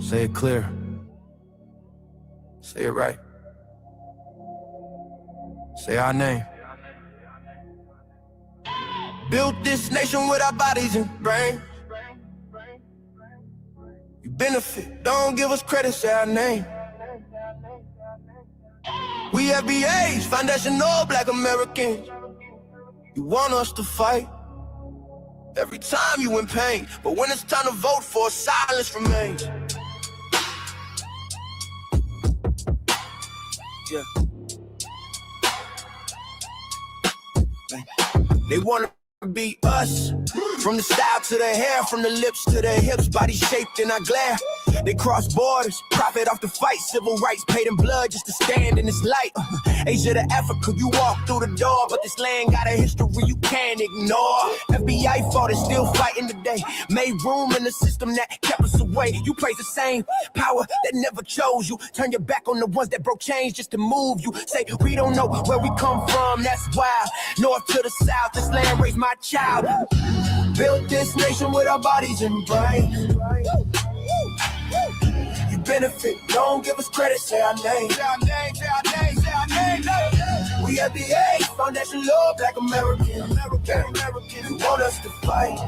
Say it clear. Say it right. Say our name. Built this nation with our bodies and brains. You benefit, don't give us credit, say our name. We FBAs, foundational Black Americans. You want us to fight every time you in pain, but when it's time to vote for, silence remains. Yeah. They wanna be us. From the style to the hair, from the lips to the hips, body shaped in our glare. They cross borders, profit off the fight, civil rights paid in blood just to stand in this light. Asia to Africa, you walk through the door, but this land got a history you can't ignore. FBI fought and still fighting today, made room in the system that kept us away. You praise the same power that never chose you, turn your back on the ones that broke chains just to move you. Say we don't know where we come from, that's wild. North to the south, this land raised my child. Built this nation with our bodies and brains. You benefit, don't give us credit, say our name. Say our name, say our name, say our name. We FBA, foundation law, Black American. You want us to fight.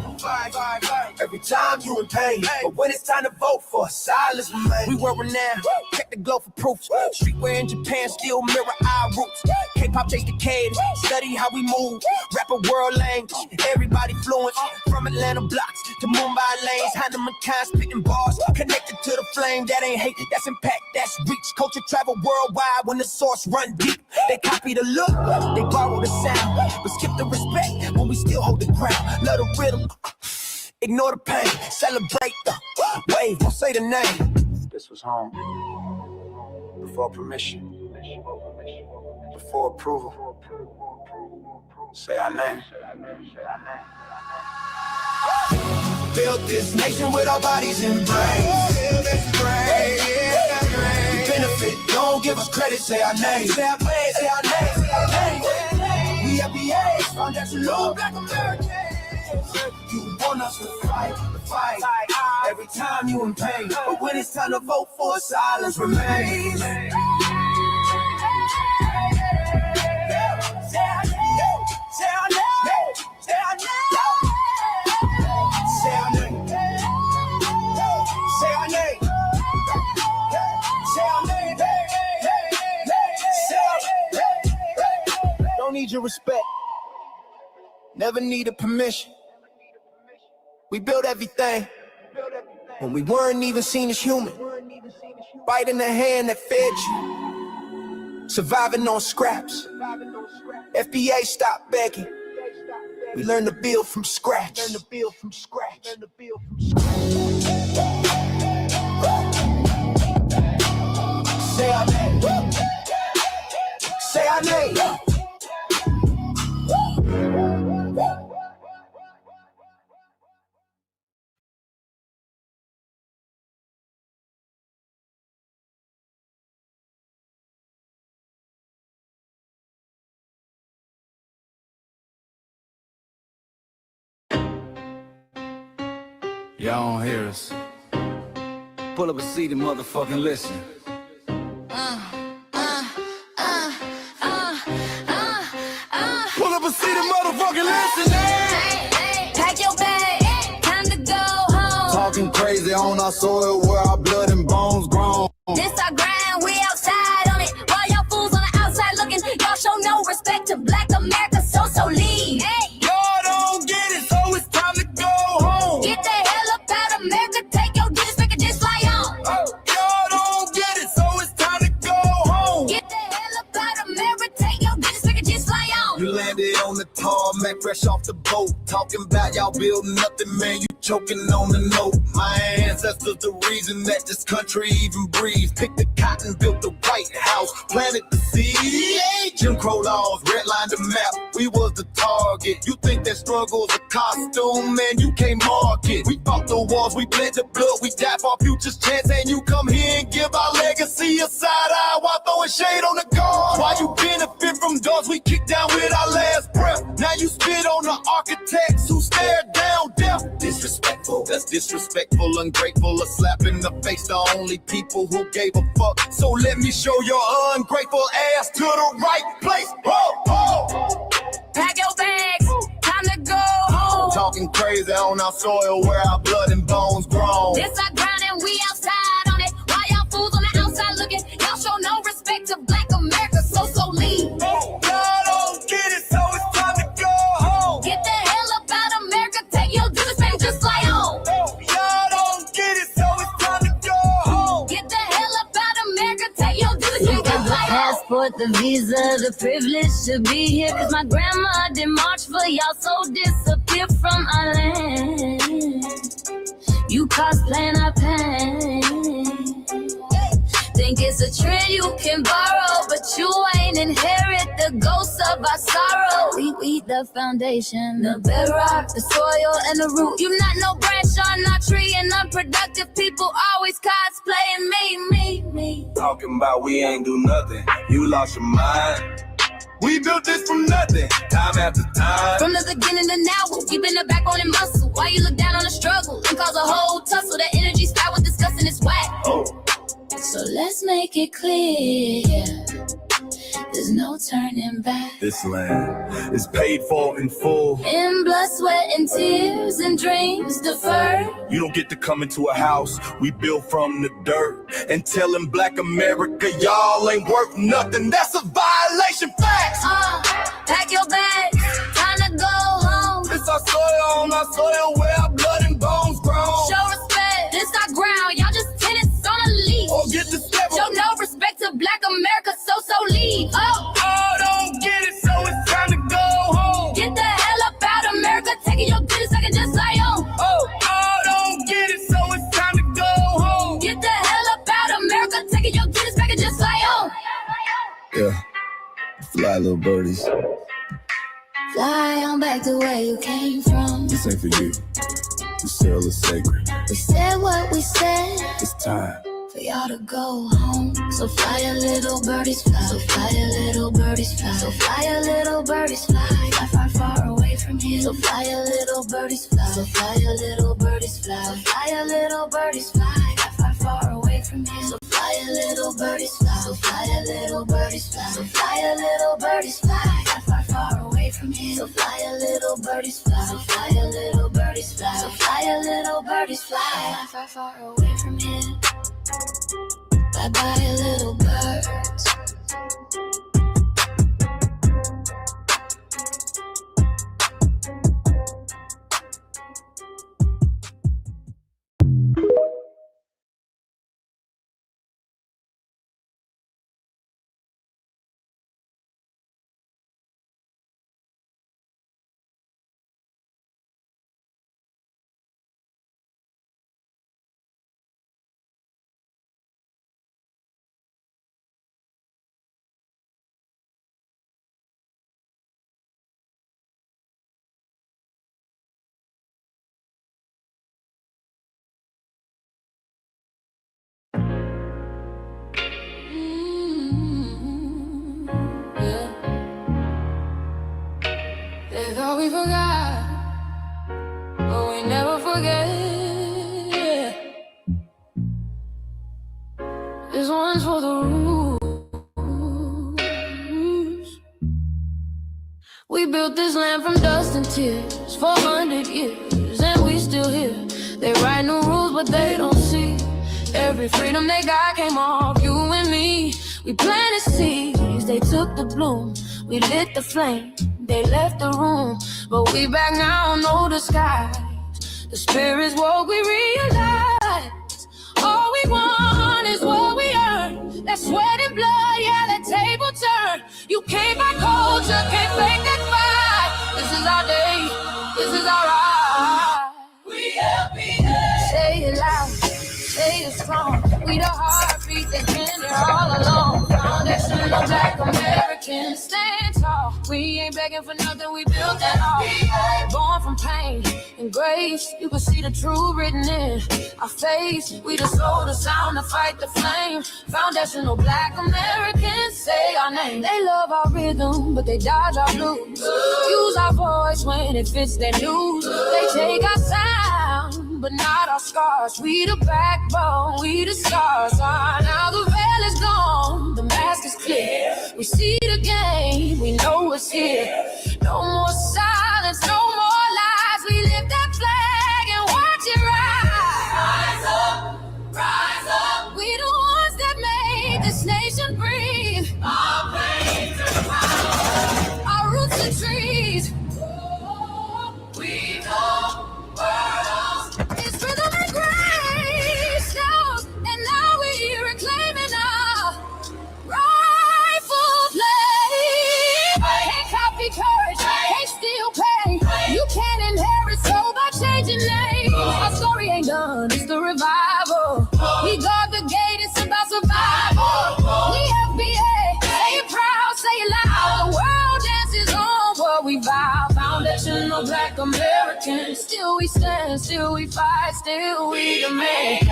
Every time you in pain, but when it's time to vote for, silence remains. We were renowned, check the glow for proof. Streetwear in Japan still mirror our roots. K-pop chase decade, study how we move. Rapper world language, everybody fluent. From Atlanta blocks to Mumbai lanes, Hannah kind spitting bars, connected to the flame. That ain't hate, that's impact, that's reach. Culture travel worldwide when the source run deep. They copy the look, they borrow the sound, but skip the respect when we still hold the ground. Love the rhythm, ignore the pain, celebrate the wave, don't say the name. This was home, before permission, before approval. Say our name. Built this nation with our bodies and brains. We benefit, don't give us credit, say our name. Say our name, say our name, say our name. We FBA, foundation law, Black Americans. You want us to fight. Every time you in pain, but when it's time to vote for, silence remains. Say our name, say our name, say our name. Say our name. Say our name. Say our name. Say our name. Don't need your respect. Never needed permission. We built everything when we weren't even seen as human. Biting the hand that fed you. Surviving on scraps. FBA stopped begging. We learned to build from scratch. Say our name. Say our name. Y'all don't hear us. Pull up a seat and motherfucking listen. Pull up a seat and motherfucking listen. Pack your bag, time to go home. Talking crazy on our soil where our blood and bones grown. This our grind, we outside on it. While y'all fools on the outside looking, y'all show no respect to Black America, so leave. Hey. Y'all don't get it, so it's time to go home. Get the hell up out of America, take your district and just fly on. Y'all don't get it, so it's time to go home. Get the hell up out of America, take your district and just fly on. You landed on the tarmac, fresh off the boat. Talking about y'all building nothing, man, you choking on the note. My ancestors the reason that this country even breathes. Picked the cotton, built the White House, planted the seed. Jim Crow laws, redlined the map, we was the target. You think that struggle's a costume, man, you can't mark it. We fought the wars, we bled the blood, we died for our future's chance. And you come here and give our legacy a side eye while throwing shade on the guard. While you benefit from doors we kicked down with our last breath. Now you spit on the architects who stared down death. Disrespectful, that's Disrespectful, ungrateful, a slap in the face, the only people who gave a fuck. So let me show your ungrateful ass to the right place. Whoa, whoa. Pack your bags, time to go home. Talking crazy on our soil where our blood and bones grown. This our ground and we outside on it. Why y'all fools on the outside looking? Y'all show no respect to Black America, so leave. Y'all don't get it, so it's time to go home. Get the hell up out of America, take your duties back just like home. Y'all don't get it, so it's time to go home. Get the hell up out of America, take your duties back just like home. Passport, the visa, the privilege to be here. Cause my grandma didn't march for y'all, so disappear from our land. You cosplaying our pain. Think it's a trend you can borrow, but you ain't inherit the ghosts of our sorrow. We the foundation, the bedrock, the soil, and the root. You not no branch on our tree, and unproductive people always cosplaying me. Talking about we ain't do nothing, you lost your mind. We built this from nothing, time after time. From the beginning to now, we been the backbone and muscle. Why you look down on the struggle and cause a whole tussle? The energy start with discussing it's whack. So let's make it clear, there's no turning back. This land is paid for in full. In blood, sweat, and tears, and dreams deferred. You don't get to come into a house we built from the dirt and telling Black America y'all ain't worth nothing. That's a violation. Facts. Pack your bags, time to go home. This our soil, on our soil where our blood and bones grown. Show respect, this our ground. Y'all just tenants on a leash. Or get the step. Show no respect to Black America, so leave. Don't get it, so it's time to go home. Get the hell up out of America, taking your goodies like it just like home. Don't get it, so it's time to go home. Get the hell up out of America, taking your goodies back and just like home. Yeah, fly little birdies. Fly on back to where you came from. This ain't for you. This cell is sacred. We said what we said. It's time For y'all to go home. So fly a little birdies fly. So fly a little birdies fly. So fly a little birdies fly. Fly far, far away from here. So fly a little birdies fly. So fly a little birdies fly. So fly a little birdies fly. Fly far, far away from here. So fly a little birdies fly. So fly a little birdies fly. So fly a little birdies fly. Fly far, far away from here. So fly a little birdies fly. So fly a little birdies fly. So fly a little birdies fly. Fly far, far away from here. Bye-bye, little birds. They thought we forgot, but we never forget. This one's for the rules. We built this land from dust and tears, 400 years, and we still here. They write new rules, but they don't see every freedom they got came off you and me. We planted seeds, they took the bloom. We lit the flame, they left the room. But we back now, no disguise. The spirit's woke, we realize all we want is what we earn. That sweat and blood, yeah, that table turn. You can't buy culture, can't fake that fight. This is our day, this is our ride. We LPA. Say it loud, say it strong. We the heartbeat that's been there all along. Foundational Black American, stand tall. We ain't begging for nothing, we built that all. Born from pain and grace, you can see the truth written in our face. We the soul, the sound, to fight the flame. Foundational Black Americans, say our name. They love our rhythm, but they dodge our blues. Use our voice when it fits their news. They take our sound but not our scars. We the backbone, we the stars. Now the veil is gone, the mask is clear. We see the game, we know it's here. No more silence, no more lies. We lift that flag and watch it rise. Rise up, rise up. We the ones that made this nation breathe. Our veins are power, our roots are trees. We know worlds. It's rhythm and grace now, and now we reclaiming our rightful place. Can't copy courage, can't steal pain. You can't inherit soul by changing names. Our story ain't done, it's the revival. We guard the gate, it's about survival. We FBA, say it proud, say it loud. The world dances on what we vow. Foundational Black Americans. Still we stand, still we fight, still we demand.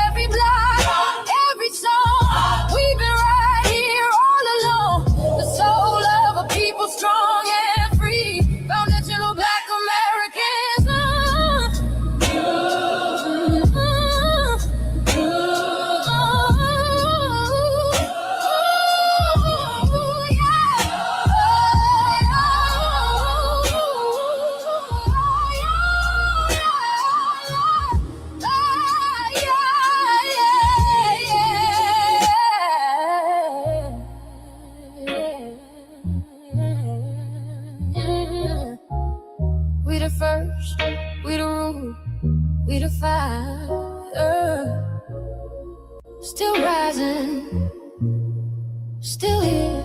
Every blood, every song, we've been right here all along. The soul of a people strong and free. Foundational Black Americans. We the first, we the root, we the fire. Still rising, still here.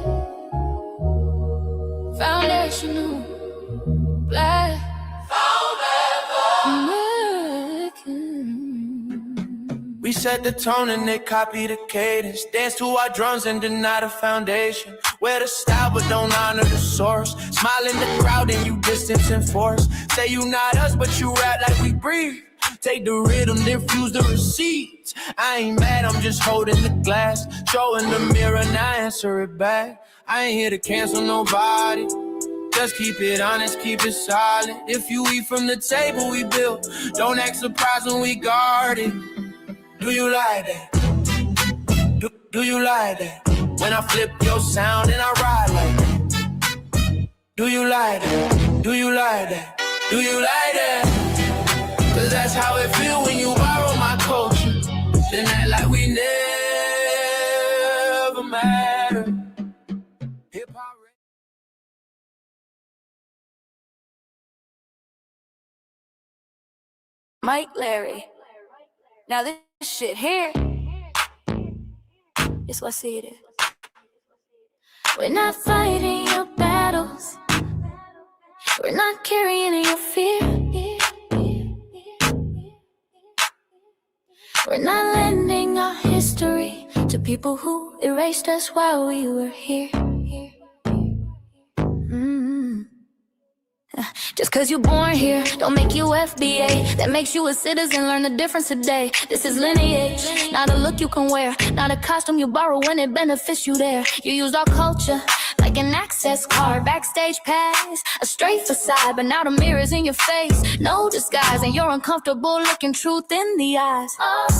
Foundational Black American. We set the tone and they copy the cadence. Dance to our drums and deny the foundation. Wear the style but don't honor the source. Smile in the crowd and you distance and force. Say you not us but you rap like we breathe. Take the rhythm, then fuse the receipts. I ain't mad, I'm just holding the glass. Showing the mirror, now answer it back. I ain't here to cancel nobody. Just keep it honest, keep it solid. If you eat from the table we built, don't act surprised when we guard it. Do you like that? Do you like that? When I flip your sound and I ride like that. Do you like that? Do you like that? Do you like that? Cause that's how it feel when you borrow my culture. Then act like we never mattered. Hip-hop. Mike Larry. Now this shit here, it's what I see it is. We're not fighting your battles. We're not carrying your fear. We're not lending our history to people who erased us while we were here. Just cause you're born here, don't make you FBA. That makes you a citizen, learn the difference today. This is lineage, not a look you can wear. Not a costume you borrow when it benefits you there. You used our culture like an access card, backstage pass, a straight facade. But now the mirror's in your face, no disguise. And you're uncomfortable looking truth in the eyes.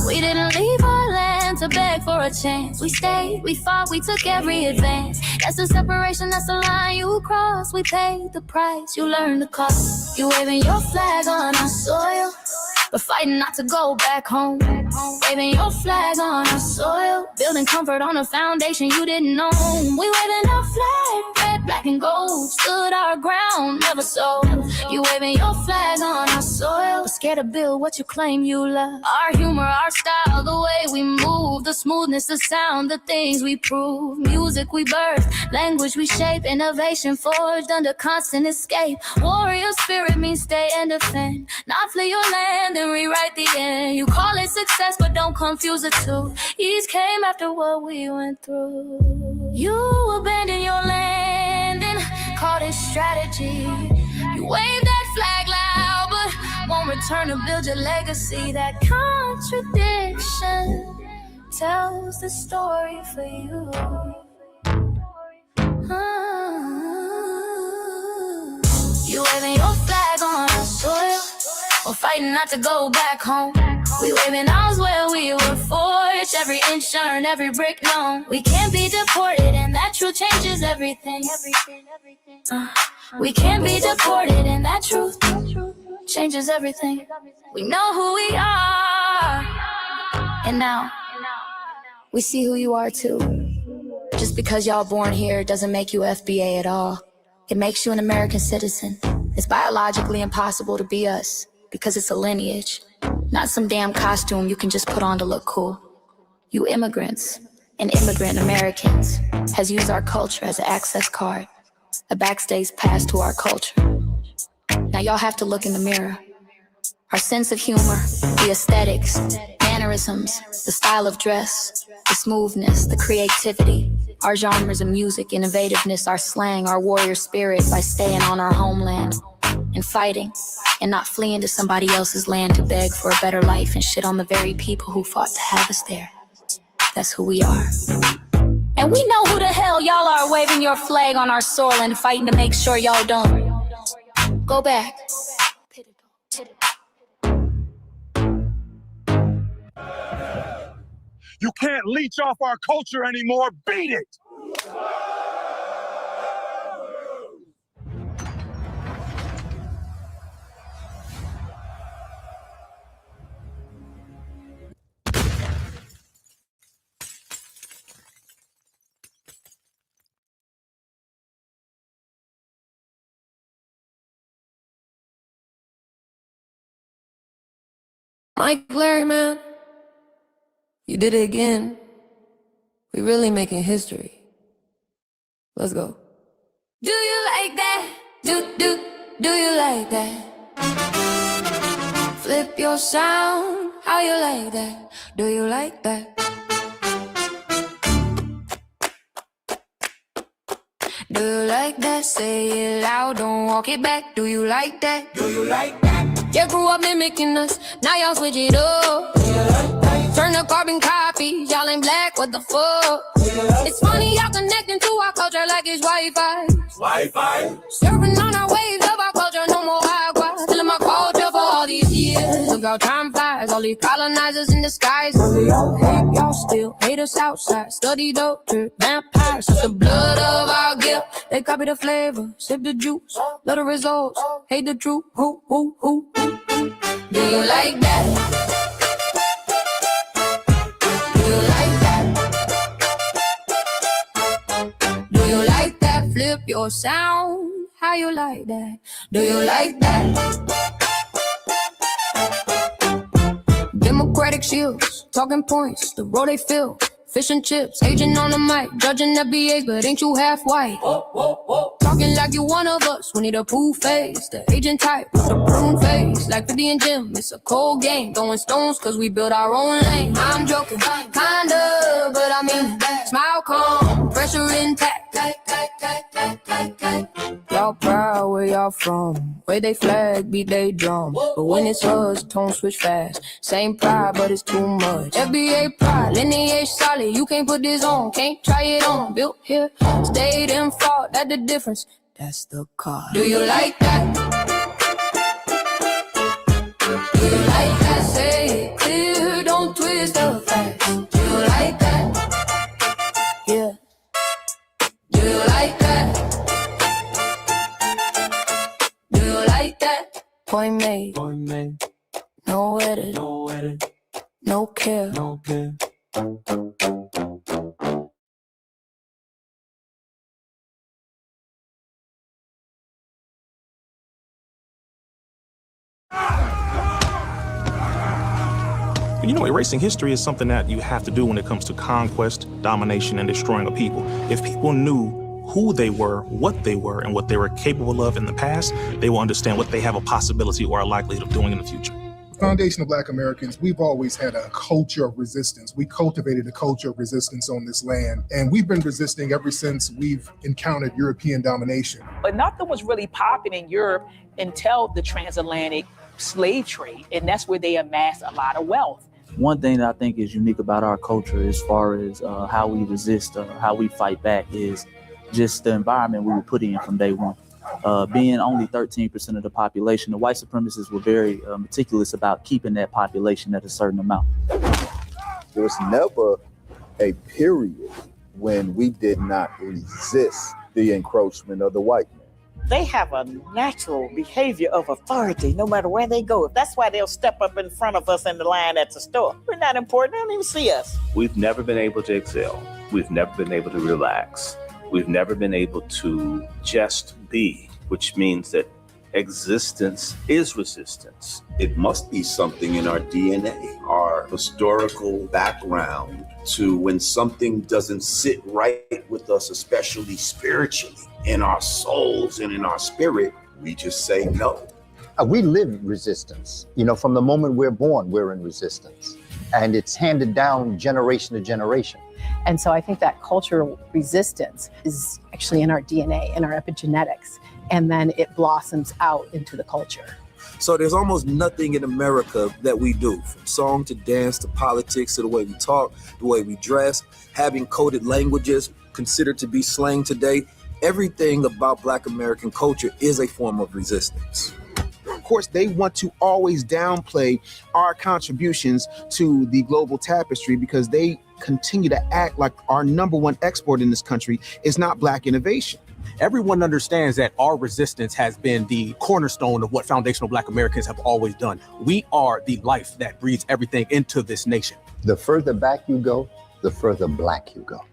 We didn't leave our land to beg for a chance. We stayed, we fought, we took every advance. That's the separation, that's the line you cross. We paid the price, you learned the cost. You waving your flag on our soil, but fighting not to go back home. Waving your flag on our soil, building comfort on a foundation you didn't know. We waving our flag, red, black, and gold. Stood our ground, never sold. You waving your flag on our soil, but scared to build what you claim you love. Our humor, our style, the way we move, the smoothness, the sound, the things we prove. Music we birth, language we shape, innovation forged under constant escape. Warrior spirit means stay and defend, not flee your land and rewrite the end. You call it success, but don't confuse the two. East came after what we went through. You abandoned your land and called it strategy. You waved that flag loud, but won't return to build your legacy. That contradiction tells the story for you. You waving your flag on our soil, or fighting not to go back home. We waving arms where we were forged, every inch earned, every brick known. We can't be deported, and that truth changes everything. We can't be deported, and that truth changes everything. We know who we are, and now we see who you are too. Just because y'all born here doesn't make you FBA at all. It makes you an American citizen. It's biologically impossible to be us because it's a lineage, not some damn costume you can just put on to look cool. You immigrants and immigrant Americans has used our culture as an access card, a backstage pass to our culture. Now y'all have to look in the mirror. Our sense of humor, the aesthetics, mannerisms, the style of dress, the smoothness, the creativity, our genres of music, innovativeness, our slang, our warrior spirit by staying on our homeland and fighting and not fleeing to somebody else's land to beg for a better life and shit on the very people who fought to have us there. That's who we are. And we know who the hell y'all are waving your flag on our soil and fighting to make sure y'all don't go back. You can't leech off our culture anymore. Beat it! Mike Larry, man, you did it again. We really making history. Let's go. Do you like that? Do you like that? Flip your sound, how you like that? Do you like that? Do you like that? Say it loud, don't walk it back. Do you like that? Do you like that? You grew up mimicking us, now y'all switch it up. Turn the carbon copy, y'all ain't black, what the fuck? It's funny y'all connecting to our culture like it's Wi-Fi. Surfing on our waves of our culture, no more agua. Feeling my culture for all these years. Look how time flies, all these colonizers in disguise. Hate y'all still, hate us outside. Study doctor, vampires, suck the blood of our guilt. They copy the flavor, sip the juice. Love the results, hate the truth. Who? Do you like that? Do you like that? Do you like that? Flip your sound. How you like that? Do you like that? Democratic shields, talking points, the road they fill. Fish and chips, agent on the mic, judging FBAs, but ain't you half white? Talking like you one of us, we need a proof face. The agent type with a prune face, like 50 and Jim, it's a cold game. Throwing stones cause we build our own lane. I'm joking, kinda, but I mean that. Smile calm, pressure intact. Y'all proud where y'all from, where they flag, beat they drum. But when it's us, tone switch fast. Same pride, but it's too much. FBA pride, lineage solid. You can't put this on, can't try it on. Built here, stayed and fought, that's the difference. That's the car. Do you like that? Do you like that? Say it clear, don't twist the facts. Do you like that? Yeah. Do you like that? Do you like that? Point made. No edit. No care. You know, erasing history is something that you have to do when it comes to conquest, domination, and destroying a people. If people knew who they were, what they were, and what they were capable of in the past, they will understand what they have a possibility or a likelihood of doing in the future. Foundation of Black Americans, we've always had a culture of resistance. We cultivated a culture of resistance on this land, and we've been resisting ever since we've encountered European domination. But nothing was really popping in Europe until the transatlantic slave trade, and that's where they amassed a lot of wealth. One thing that I think is unique about our culture as far as how we resist, how we fight back, is just the environment we were put in from day one. Being only 13% of the population, the white supremacists were very meticulous about keeping that population at a certain amount. There was never a period when we did not resist the encroachment of the white man. They have a natural behavior of authority no matter where they go. That's why they'll step up in front of us in the line at the store. We're not important. They don't even see us. We've never been able to excel. We've never been able to relax. We've never been able to just be, which means that existence is resistance. It must be something in our DNA, our historical background, to when something doesn't sit right with us, especially spiritually, in our souls and in our spirit, we just say no. We live resistance. You know, from the moment we're born, we're in resistance. And it's handed down generation to generation. And so I think that cultural resistance is actually in our DNA, in our epigenetics, and then it blossoms out into the culture. So there's almost nothing in America that we do, from song to dance to politics to the way we talk, the way we dress, having coded languages considered to be slang today. Everything about Black American culture is a form of resistance. Of course, they want to always downplay our contributions to the global tapestry because they continue to act like our number one export in this country is not Black innovation. Everyone understands that our resistance has been the cornerstone of what foundational Black Americans have always done. We are the life that breathes everything into this nation. The further back you go, the further Black you go.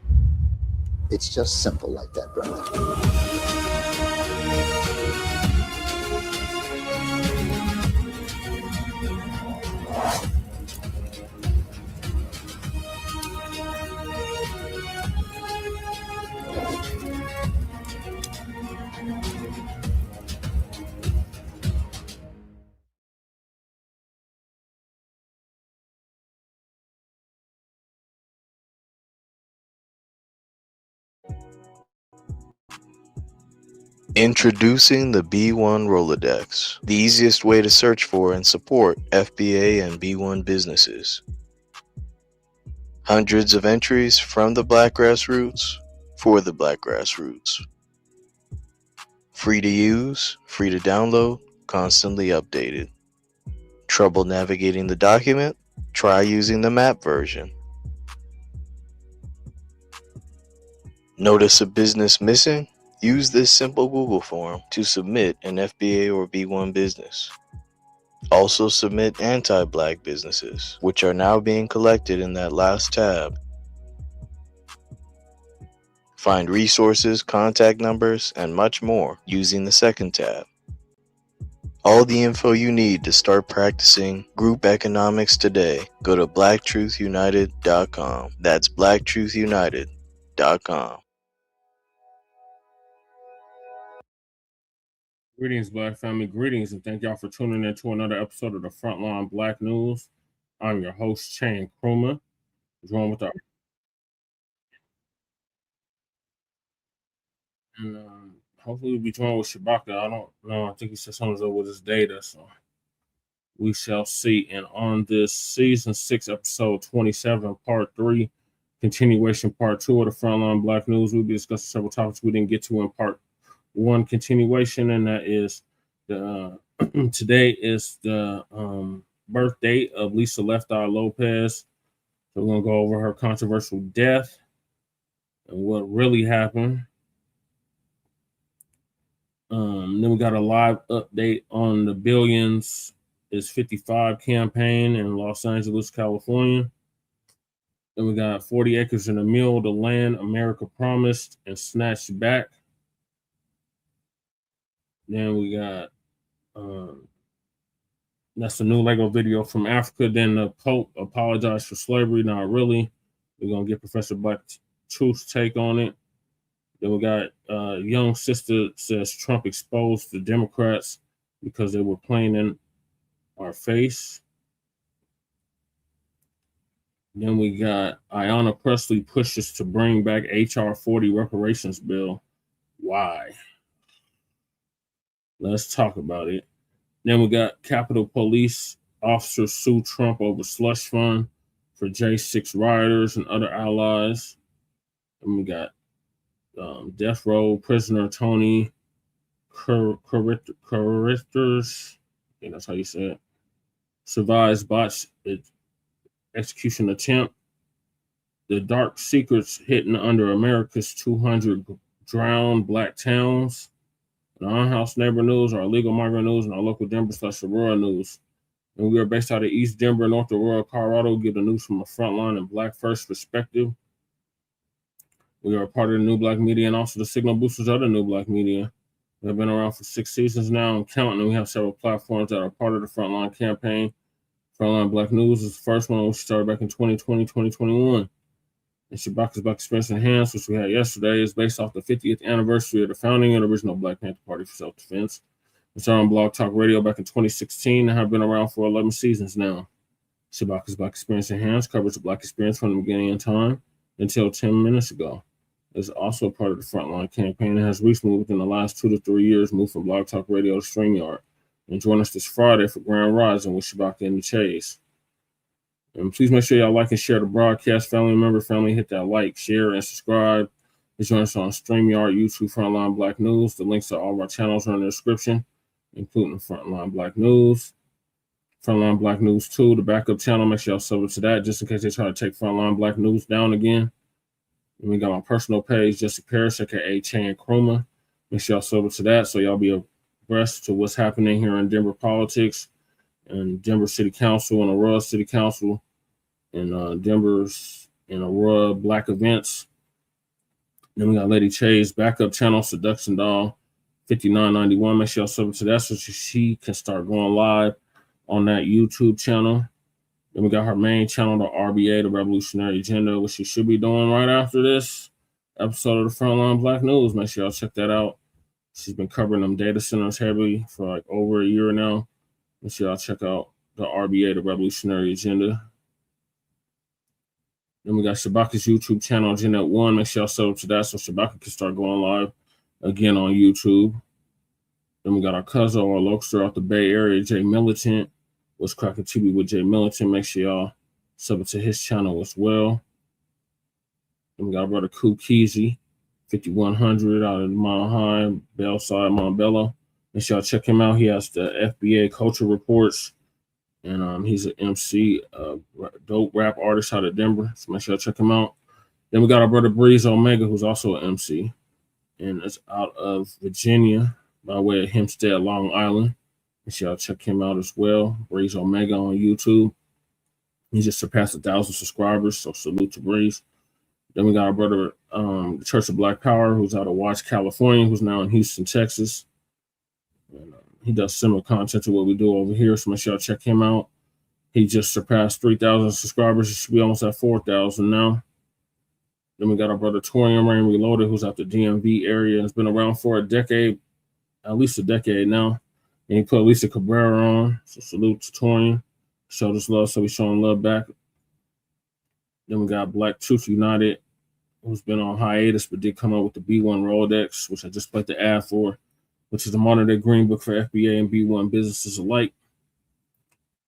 It's just simple like that, brother. Introducing the B1 Rolodex, the easiest way to search for and support FBA and B1 businesses. Hundreds of entries from the Black grassroots for the Black grassroots. Free to use, free to download, constantly updated. Trouble navigating the document? Try using the map version. Notice a business missing? Use this simple Google form to submit an FBA or B1 business. Also submit anti-Black businesses, which are now being collected in that last tab. Find resources, contact numbers, and much more using the second tab. All the info you need to start practicing group economics today. Go to blacktruthunited.com. That's blacktruthunited.com. Greetings, Black family. Greetings, and thank y'all for tuning in to another episode of the Frontline Black News. I'm your host, Shane Krumah, joined with our and hopefully we'll be joined with Shabaka. I don't know. I think he said something's up with his data, so we shall see. And on this season 6, episode 27, part 3, continuation part 2 of the Frontline Black News, we'll be discussing several topics we didn't get to in part 1 continuation, and that is the today is the birth date of Lisa Left Eye Lopes. So we're gonna go over her controversial death and what really happened. Then we got a live update on the Billions is 55 campaign in Los Angeles, California. Then we got 40 acres in a Mule, the land America promised and snatched back. Then we got that's a new Lego video from Africa. Then the Pope apologized for slavery. Not really. We're gonna get Professor Black Truth's take on it. Then we got young Sista says Trump exposed the Democrats because they were playing in our face. Then we got Ayanna Pressley pushes to bring back HR 40 reparations bill. Why? Let's talk about it. Then we got Capitol Police officers sue Trump over slush fund for J6 rioters and other allies. And we got death row prisoner Tony Carruthers, I think that's how you say it, survives botched execution attempt. The dark secrets hidden under America's 200 drowned Black towns. And our in-house neighbor news, our illegal migrant news, and our local Denver/Aurora news. And we are based out of East Denver, North Aurora, Colorado. We give the news from a frontline and Black first perspective. We are a part of the New Black Media and also the signal boosters of the New Black Media. We have been around for 6 seasons now and counting, and we have several platforms that are part of the Frontline campaign. Frontline Black News is the first one, which started back in 2020, 2021. And Shabaka's Black Experience Enhanced, which we had yesterday, is based off the 50th anniversary of the founding of the original Black Panther Party for Self-Defense. We started on Blog Talk Radio back in 2016 and have been around for 11 seasons now. Shabaka's Black Experience Enhanced covers the Black experience from the beginning in time until 10 minutes ago. It's also part of the Frontline campaign and has recently, within the last 2 to 3 years, moved from Blog Talk Radio to StreamYard. And join us this Friday for Grand Rising with Shabaka and the Chase. And please make sure y'all like and share the broadcast. Family, hit that like, share, and subscribe. And join us on StreamYard, YouTube, Frontline Black News. The links to all of our channels are in the description, including Frontline Black News, Frontline Black News 2, the backup channel. Make sure y'all sub to that just in case they try to take Frontline Black News down again. And we got my personal page, Jesse Parrish, aka Chan Chroma. Make sure y'all sub to that so y'all be abreast to what's happening here in Denver politics and Denver City Council and Aurora City Council and Denver's and Aurora Black events. Then we got Lady Chase backup channel, Seduction Doll 5991. Make sure y'all sub to that so she can start going live on that YouTube channel. Then we got her main channel, the RBA, the Revolutionary Agenda, which she should be doing right after this episode of the Frontline Black News. Make sure y'all check that out. She's been covering them data centers heavily for like over a year now. Make sure y'all check out the RBA, the Revolutionary Agenda. Then we got Shabaka's YouTube channel, Agenda 1. Make sure y'all sub to that so Shabaka can start going live again on YouTube. Then we got our cousin, our Lopes out the Bay Area, Jay Militant. What's cracking TV with Jay Militant? Make sure y'all sub to his channel as well. Then we got our brother Koo Keezy, 5100 out of Mile High, Bellside, Montbello. Make sure y'all check him out. He has the FBA Culture Reports, and he's an MC, dope rap artist out of Denver. So make sure y'all check him out. Then we got our brother Breeze Omega, who's also an MC, and it's out of Virginia by way of Hempstead, Long Island. Make sure y'all check him out as well. Breeze Omega on YouTube. He just surpassed 1,000 subscribers, so salute to Breeze. Then we got our brother, the Church of Black Power, who's out of Watch, California, who's now in Houston, Texas. And, he does similar content to what we do over here, so make sure y'all check him out. He just surpassed 3,000 subscribers. He should be almost at 4,000 now. Then we got our brother Torian Rain Reloaded, who's out the DMV area and has been around for a decade, at least a decade now. And he put Lisa Cabrera on, so salute to Torian. Showed us love, so we showing love back. Then we got Black Truth United, who's been on hiatus but did come up with the B1 Rolodex, which I just played the ad for, which is the modern day green book for FBA and B1 businesses alike.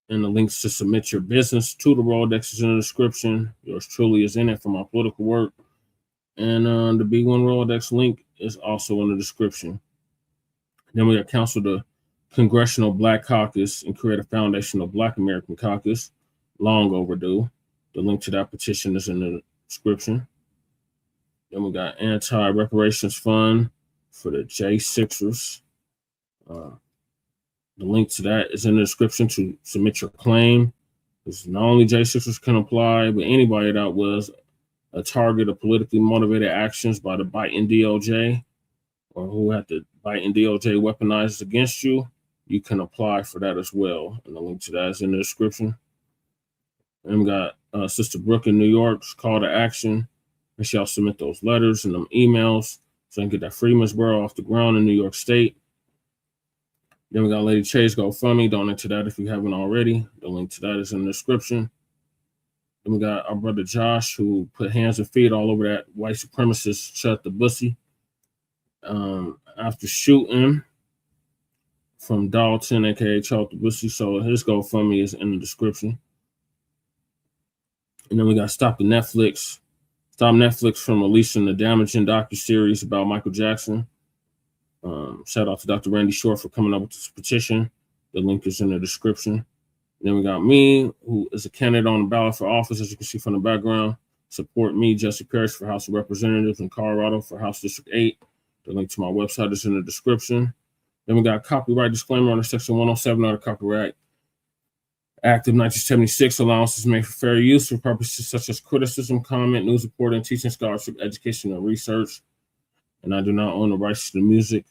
And the links to submit your business to the Rolodex is in the description. Yours truly is in it for my political work. And the B1 Rolodex link is also in the description. Then we got Council the Congressional Black Caucus and create a foundation of Black American Caucus. Long overdue. The link to that petition is in the description. Then we got Anti-Reparations Fund for the J6ers. The link to that is in the description to submit your claim. Because not only J6ers can apply, but anybody that was a target of politically motivated actions by the Biden DOJ or who had the Biden DOJ weaponized against you, you can apply for that as well. And the link to that is in the description. And we got Sister Brooke in New York's call to action. Make sure y'all submit those letters and them emails so I can get that Freemansboro off the ground in New York State. Then we got Lady Chase GoFundMe. Donate to that if you haven't already. The link to that is in the description. Then we got our brother Josh, who put hands and feet all over that white supremacist Chut the Bussy after shooting from Dalton, aka Chut the Bussy. So his GoFundMe is in the description. And then we got Stop Netflix from releasing the damaging docuseries about Michael Jackson. Shout out to Dr. Randy Short for coming up with this petition. The link is in the description. And then we got me, who is a candidate on the ballot for office, as you can see from the background. Support me, Jesse Parrish, for House of Representatives in Colorado for House District 8. The link to my website is in the description. Then we got copyright disclaimer under Section 107 of the Copyright Act of 1976. Allowances made for fair use for purposes such as criticism, comment, news reporting, teaching, scholarship, education, and research. And I do not own the rights to the music.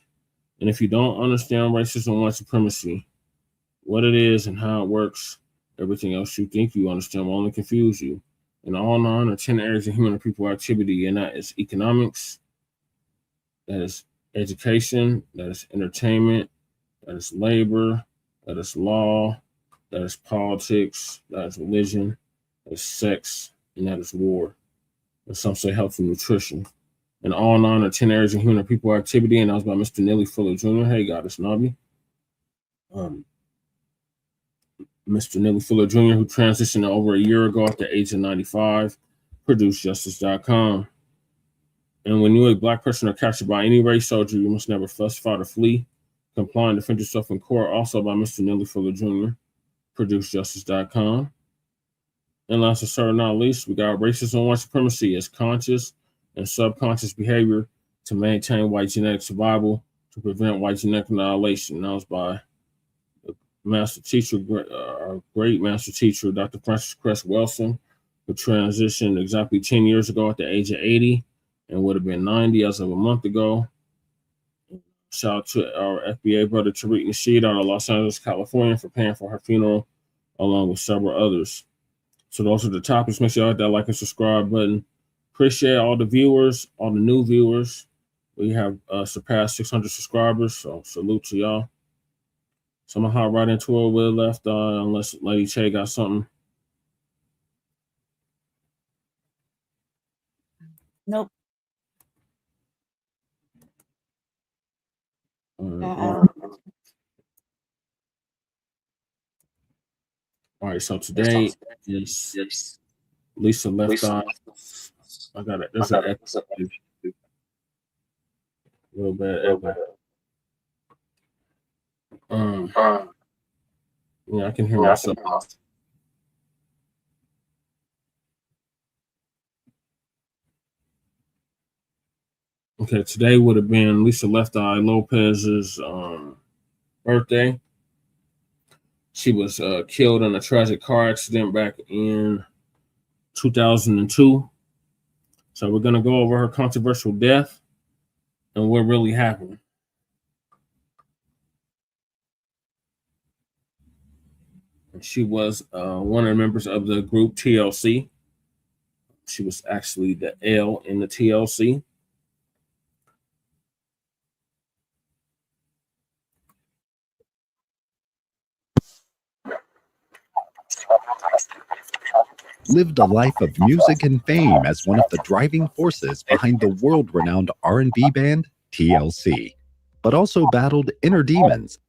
And if you don't understand racism and white supremacy, what it is and how it works, everything else you think you understand will only confuse you. In all 9 or 10 areas of human and people activity, and that is economics, that is education, that is entertainment, that is labor, that is law, that is politics, that is religion, that is sex, and that is war. And some say health and nutrition. In all 9 or 10 areas of human and people activity, and that was by Mr. Neely Fuller Jr. Hey, Goddess Nobby. Mr. Neely Fuller Jr., who transitioned over a year ago at the age of 95, produced Justice.com. And when you, a Black person, are captured by any race soldier, you must never fuss, fight, or flee. Comply and defend yourself in court, also by Mr. Neely Fuller Jr., produced Justice.com. And last but certainly not least, we got racism and white supremacy as conscious and subconscious behavior to maintain white genetic survival to prevent white genetic annihilation. That was by master teacher, our great master teacher, Dr. Francis Cress Wilson, who transitioned exactly 10 years ago at the age of 80 and would have been 90 as of a month ago. Shout out to our FBA brother, Tariq Nasheed, out of Los Angeles, California, for paying for her funeral, along with several others. So those are the topics. Make sure you hit that like and subscribe button. Appreciate all the viewers, all the new viewers. We have surpassed 600 subscribers, so salute to y'all. So I'm going to hop right into it with left unless Lady Che got something. Nope. All right, so today is Lisa Left Eye. I got it. There's an echo. Real bad echo. Yeah, I can hear myself. Okay, today would have been Lisa Left Eye Lopez's birthday. She was killed in a tragic car accident back in 2002. So we're going to go over her controversial death and what really happened. She was one of the members of the group TLC. She was actually the L in the TLC. Lived a life of music and fame as one of the driving forces behind the world-renowned R&B band TLC, but also battled inner demons.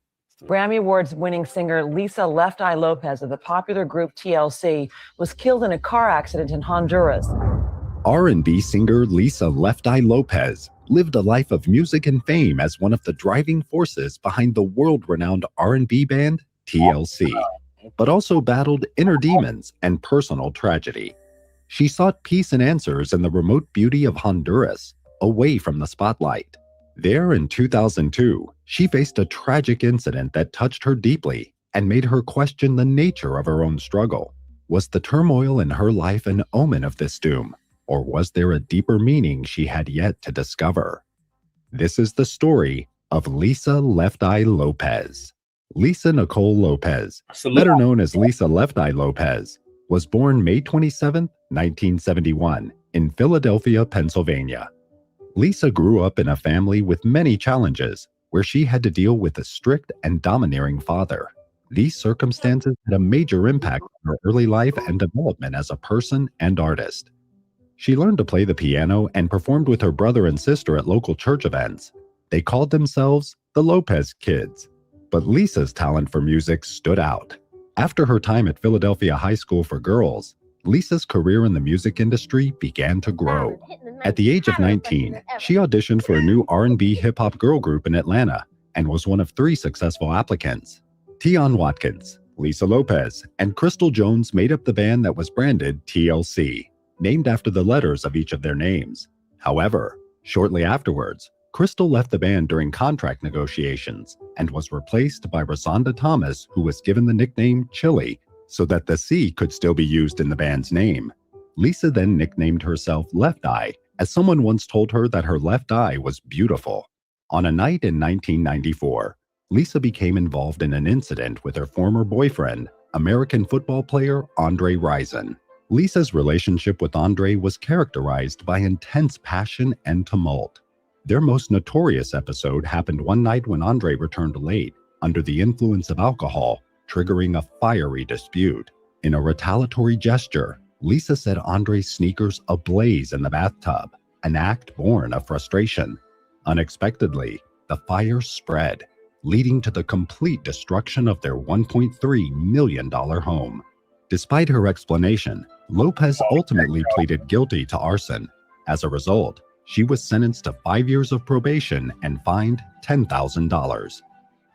Grammy Awards-winning singer Lisa Left Eye Lopez of the popular group TLC was killed in a car accident in Honduras. R&B singer Lisa Left Eye Lopez lived a life of music and fame as one of the driving forces behind the world-renowned R&B band TLC, but also battled inner demons and personal tragedy. She sought peace and answers in the remote beauty of Honduras, away from the spotlight. There in 2002, she faced a tragic incident that touched her deeply and made her question the nature of her own struggle. Was the turmoil in her life an omen of this doom, or was there a deeper meaning she had yet to discover? This is the story of Lisa Left Eye Lopez. Lisa Nicole Lopez, better known as Lisa Left Eye Lopez, was born May 27, 1971, in Philadelphia, Pennsylvania. Lisa grew up in a family with many challenges, where she had to deal with a strict and domineering father. These circumstances had a major impact on her early life and development as a person and artist. She learned to play the piano and performed with her brother and sister at local church events. They called themselves the Lopez Kids. But Lisa's talent for music stood out. After her time at Philadelphia High School for Girls, Lisa's career in the music industry began to grow. At the age of 19, she auditioned for a new R&B hip-hop girl group in Atlanta and was one of 3 successful applicants. Tion Watkins, Lisa Lopes, and Crystal Jones made up the band that was branded TLC, named after the letters of each of their names. However, shortly afterwards, Crystal left the band during contract negotiations and was replaced by Rosonda Thomas, who was given the nickname Chili so that the C could still be used in the band's name. Lisa then nicknamed herself Left Eye, as someone once told her that her left eye was beautiful. On a night in 1994, Lisa became involved in an incident with her former boyfriend, American football player Andre Rison. Lisa's relationship with Andre was characterized by intense passion and tumult. Their most notorious episode happened one night when Andre returned late, under the influence of alcohol, triggering a fiery dispute. In a retaliatory gesture, Lisa set Andre's sneakers ablaze in the bathtub, an act born of frustration. Unexpectedly, the fire spread, leading to the complete destruction of their $1.3 million home. Despite her explanation, Lopes ultimately pleaded guilty to arson. As a result, she was sentenced to 5 years of probation and fined $10,000.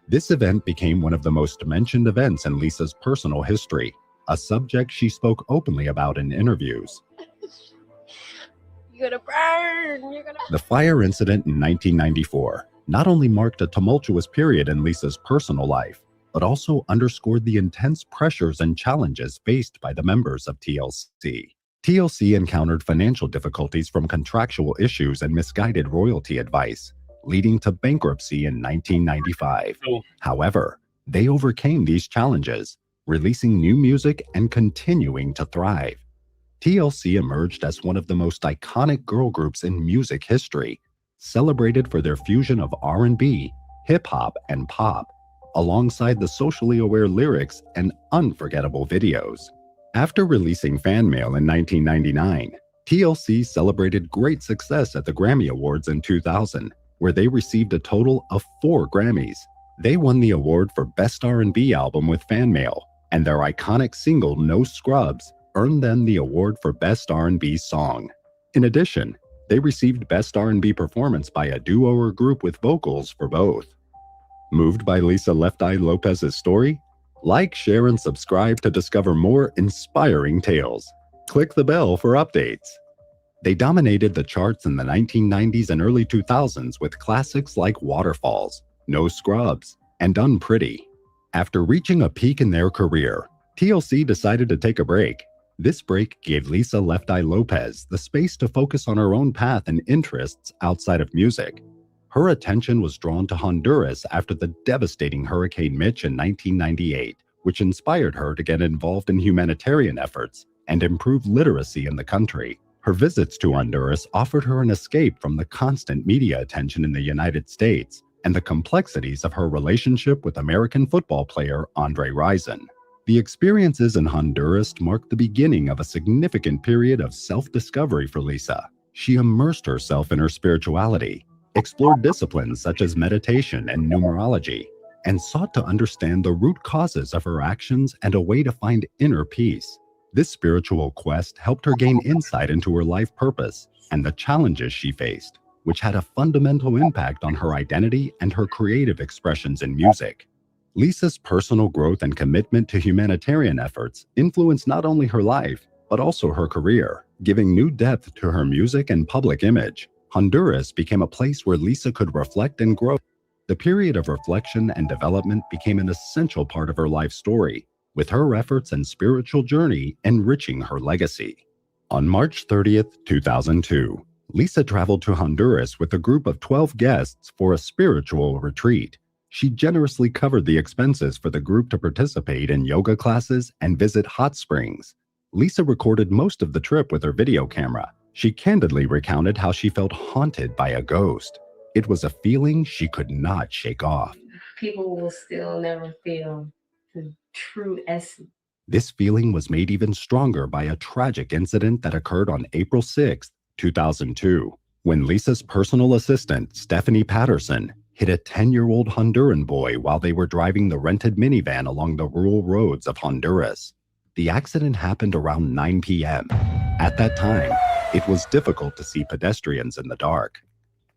This event became one of the most mentioned events in Lisa's personal history, a subject she spoke openly about in interviews. You're gonna burn! You're gonna... The fire incident in 1994 not only marked a tumultuous period in Lisa's personal life, but also underscored the intense pressures and challenges faced by the members of TLC. TLC encountered financial difficulties from contractual issues and misguided royalty advice, leading to bankruptcy in 1995. However, they overcame these challenges, releasing new music and continuing to thrive. TLC emerged as one of the most iconic girl groups in music history, celebrated for their fusion of R&B, hip-hop, and pop, alongside the socially aware lyrics and unforgettable videos. After releasing Fan Mail in 1999, TLC celebrated great success at the Grammy Awards in 2000, where they received a total of 4 Grammys. They won the award for Best R&B Album with Fan Mail, and their iconic single No Scrubs earned them the award for Best R&B Song. In addition, they received Best R&B Performance by a duo or group with vocals for both. Moved by Lisa Left Eye Lopes' story? Like, share, and subscribe to discover more inspiring tales. Click the bell for updates. They dominated the charts in the 1990s and early 2000s with classics like Waterfalls, No Scrubs, and Unpretty. After reaching a peak in their career, TLC decided to take a break. This break gave Lisa Left Eye Lopes the space to focus on her own path and interests outside of music. Her attention was drawn to Honduras after the devastating Hurricane Mitch in 1998, which inspired her to get involved in humanitarian efforts and improve literacy in the country. Her visits to Honduras offered her an escape from the constant media attention in the United States and the complexities of her relationship with American football player Andre Rison. The experiences in Honduras marked the beginning of a significant period of self-discovery for Lisa. She immersed herself in her spirituality, explored disciplines such as meditation and numerology, and sought to understand the root causes of her actions and a way to find inner peace. This spiritual quest helped her gain insight into her life purpose and the challenges she faced, which had a fundamental impact on her identity and her creative expressions in music. Lisa's personal growth and commitment to humanitarian efforts influenced not only her life, but also her career, giving new depth to her music and public image. Honduras became a place where Lisa could reflect and grow. The period of reflection and development became an essential part of her life story, with her efforts and spiritual journey enriching her legacy. On March 30th, 2002, Lisa traveled to Honduras with a group of 12 guests for a spiritual retreat. She generously covered the expenses for the group to participate in yoga classes and visit hot springs. Lisa recorded most of the trip with her video camera. She candidly recounted how she felt haunted by a ghost. It was a feeling she could not shake off. People will still never feel the true essence. This feeling was made even stronger by a tragic incident that occurred on April 6, 2002, when Lisa's personal assistant, Stephanie Patterson, hit a 10-year-old Honduran boy while they were driving the rented minivan along the rural roads of Honduras. The accident happened around 9 p.m. At that time, It was difficult to see pedestrians in the dark.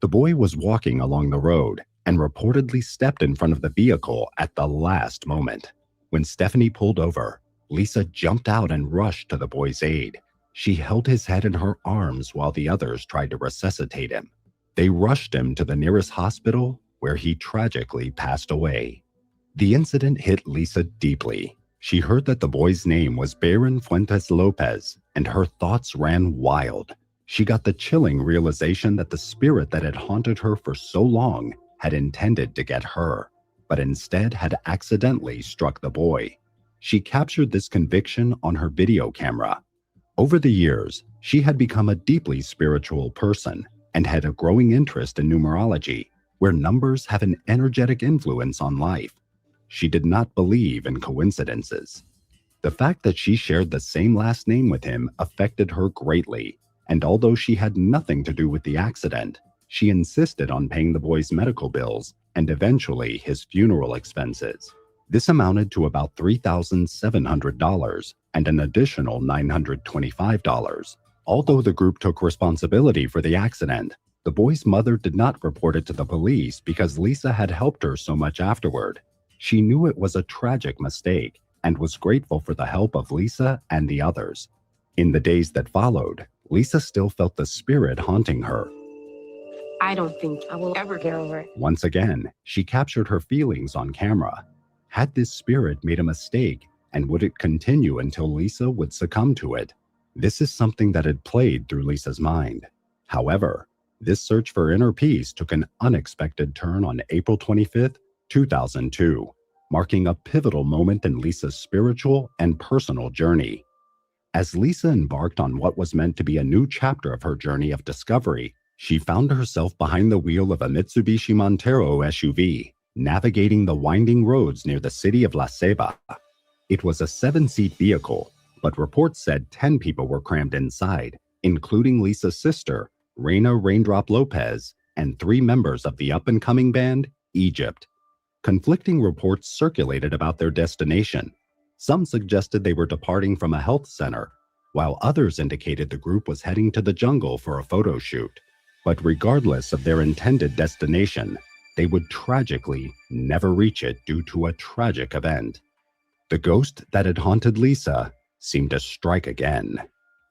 The boy was walking along the road and reportedly stepped in front of the vehicle at the last moment. When Stephanie pulled over, Lisa jumped out and rushed to the boy's aid. She held his head in her arms while the others tried to resuscitate him. They rushed him to the nearest hospital, where he tragically passed away. The incident hit Lisa deeply. She heard that the boy's name was Baron Fuentes Lopes, and her thoughts ran wild. She got the chilling realization that the spirit that had haunted her for so long had intended to get her, but instead had accidentally struck the boy. She captured this conviction on her video camera. Over the years, she had become a deeply spiritual person and had a growing interest in numerology, where numbers have an energetic influence on life. She did not believe in coincidences. The fact that she shared the same last name with him affected her greatly, and although she had nothing to do with the accident, she insisted on paying the boy's medical bills and eventually his funeral expenses. This amounted to about $3,700 and an additional $925. Although the group took responsibility for the accident, the boy's mother did not report it to the police because Lisa had helped her so much afterward. She knew it was a tragic mistake and was grateful for the help of Lisa and the others. In the days that followed, Lisa still felt the spirit haunting her. I don't think I will ever get over it. Once again, she captured her feelings on camera. Had this spirit made a mistake, and would it continue until Lisa would succumb to it? This is something that had played through Lisa's mind. However, this search for inner peace took an unexpected turn on April 25th, 2002, marking a pivotal moment in Lisa's spiritual and personal journey. As Lisa embarked on what was meant to be a new chapter of her journey of discovery, she found herself behind the wheel of a Mitsubishi Montero SUV, navigating the winding roads near the city of La Ceiba. It was a 7-seat vehicle, but reports said 10 people were crammed inside, including Lisa's sister, Reina Raindrop Lopes, and 3 members of the up-and-coming band, Egypt. Conflicting reports circulated about their destination. Some suggested they were departing from a health center, while others indicated the group was heading to the jungle for a photo shoot. But regardless of their intended destination, they would tragically never reach it due to a tragic event. The ghost that had haunted Lisa seemed to strike again.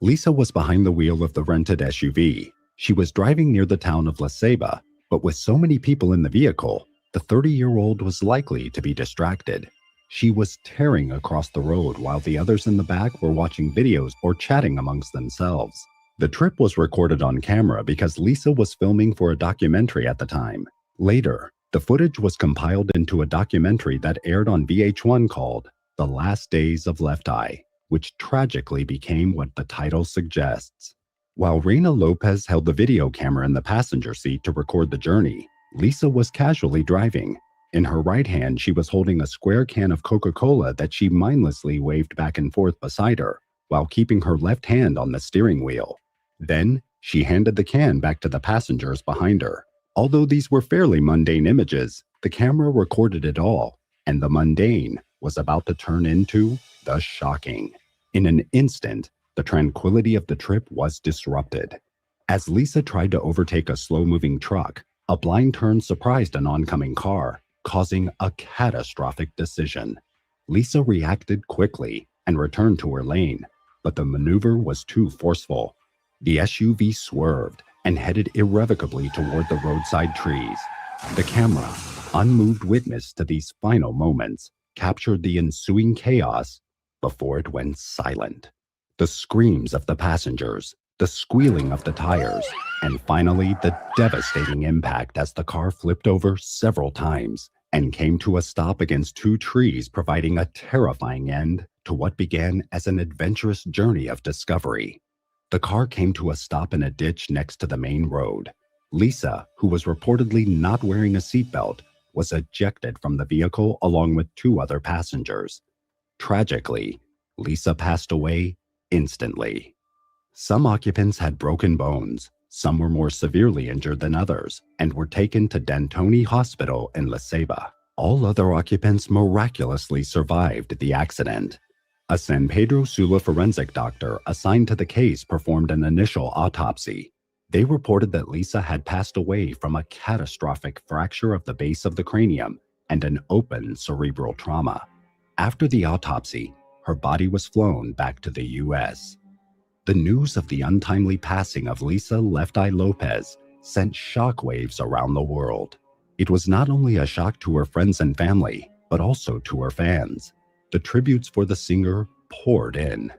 Lisa was behind the wheel of the rented SUV. She was driving near the town of La Ceiba, but with so many people in the vehicle, the 30-year-old was likely to be distracted. She was tearing across the road while the others in the back were watching videos or chatting amongst themselves. The trip was recorded on camera because Lisa was filming for a documentary at the time. Later, the footage was compiled into a documentary that aired on VH1 called The Last Days of Left Eye, which tragically became what the title suggests. While Reina Lopes held the video camera in the passenger seat to record the journey, Lisa was casually driving. In her right hand, she was holding a square can of Coca-Cola that she mindlessly waved back and forth beside her, while keeping her left hand on the steering wheel. Then, she handed the can back to the passengers behind her. Although these were fairly mundane images, the camera recorded it all, and the mundane was about to turn into the shocking. In an instant, the tranquility of the trip was disrupted. As Lisa tried to overtake a slow-moving truck, a blind turn surprised an oncoming car, causing a catastrophic decision. Lisa reacted quickly and returned to her lane, but the maneuver was too forceful. The SUV swerved and headed irrevocably toward the roadside trees. The camera, unmoved witness to these final moments, captured the ensuing chaos before it went silent. The screams of the passengers, the squealing of the tires, and finally the devastating impact as the car flipped over several times and came to a stop against 2 trees, providing a terrifying end to what began as an adventurous journey of discovery. The car came to a stop in a ditch next to the main road. Lisa, who was reportedly not wearing a seatbelt, was ejected from the vehicle along with 2 other passengers. Tragically, Lisa passed away instantly. Some occupants had broken bones, some were more severely injured than others, and were taken to Dantoni Hospital in La Ceiba. All other occupants miraculously survived the accident. A San Pedro Sula forensic doctor assigned to the case performed an initial autopsy. They reported that Lisa had passed away from a catastrophic fracture of the base of the cranium and an open cerebral trauma. After the autopsy, her body was flown back to the U.S. The news of the untimely passing of Lisa Left Eye Lopes sent shockwaves around the world. It was not only a shock to her friends and family, but also to her fans. The tributes for the singer poured in.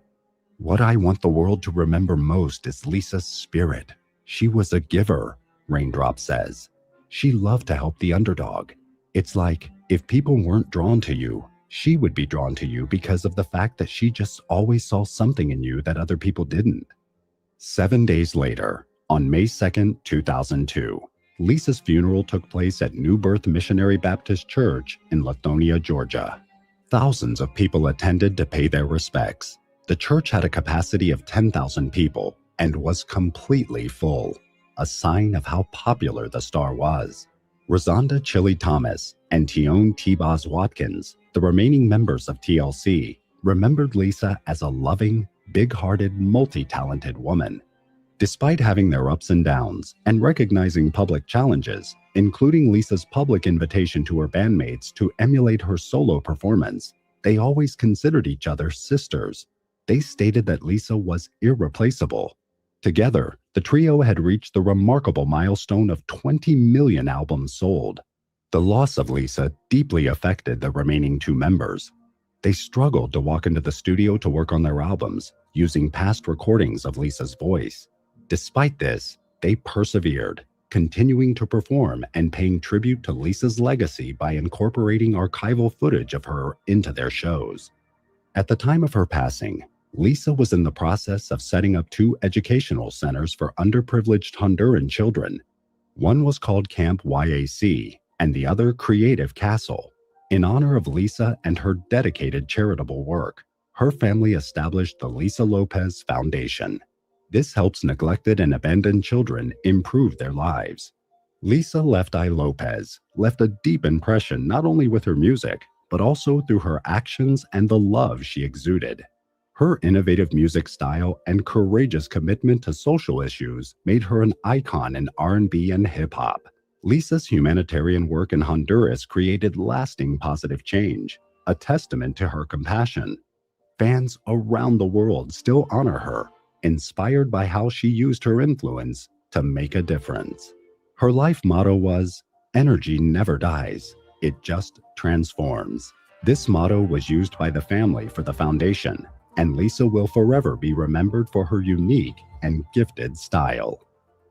What I want the world to remember most is Lisa's spirit. She was a giver, Raindrop says. She loved to help the underdog. It's like, if people weren't drawn to you, she would be drawn to you because of the fact that she just always saw something in you that other people didn't. 7 days later, on May 2nd, 2002, Lisa's funeral took place at New Birth Missionary Baptist Church in Lithonia, Georgia. Thousands of people attended to pay their respects. The church had a capacity of 10,000 people and was completely full, a sign of how popular the star was. Rosonda Chili Thomas and Tion T-Boz Watkins, the remaining members of TLC, remembered Lisa as a loving, big-hearted, multi-talented woman. Despite having their ups and downs and recognizing public challenges, including Lisa's public invitation to her bandmates to emulate her solo performance, they always considered each other sisters. They stated that Lisa was irreplaceable. Together, the trio had reached the remarkable milestone of 20 million albums sold. The loss of Lisa deeply affected the remaining two members. They struggled to walk into the studio to work on their albums, using past recordings of Lisa's voice. Despite this, they persevered, continuing to perform and paying tribute to Lisa's legacy by incorporating archival footage of her into their shows. At the time of her passing, Lisa was in the process of setting up 2 educational centers for underprivileged Honduran children. One was called Camp YAC, and the other Creative Castle. In honor of Lisa and her dedicated charitable work, her family established the Lisa Lopes Foundation. This helps neglected and abandoned children improve their lives. Lisa Left Eye Lopes left a deep impression not only with her music, but also through her actions and the love she exuded. Her innovative music style and courageous commitment to social issues made her an icon in R&B and hip-hop. Lisa's humanitarian work in Honduras created lasting positive change, a testament to her compassion. Fans around the world still honor her, inspired by how she used her influence to make a difference. Her life motto was, "Energy never dies, it just transforms." This motto was used by the family for the foundation, and Lisa will forever be remembered for her unique and gifted style.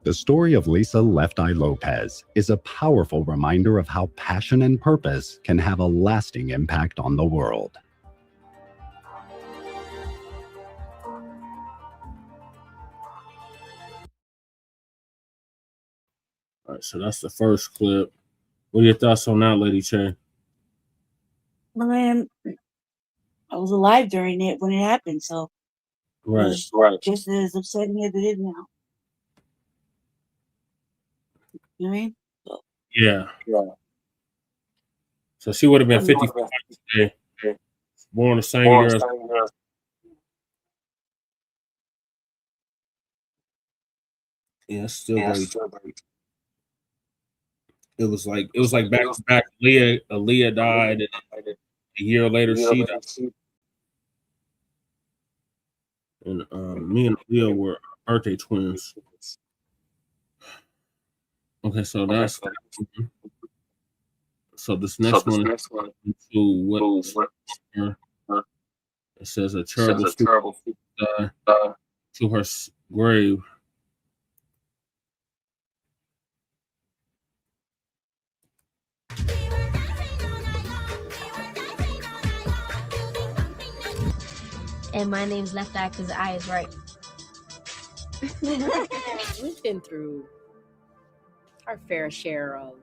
The story of Lisa Left Eye Lopes is a powerful reminder of how passion and purpose can have a lasting impact on the world. All right, so that's the first clip. What are your thoughts on that, Lady Che? Man, I was alive during it when it happened, so Right, it's right. just as upsetting as it is now. You know what I mean? So, Yeah. yeah. So she would have been 55 today. Born the same year as yeah, still great. It was like back to back. Aaliyah died, and a year later she died. And me and Aaliyah were birthday twins. Okay, so that's so this next one is into what it says a terrible to her grave. And my name's Left Eye because the eye is right. We've been through our fair share of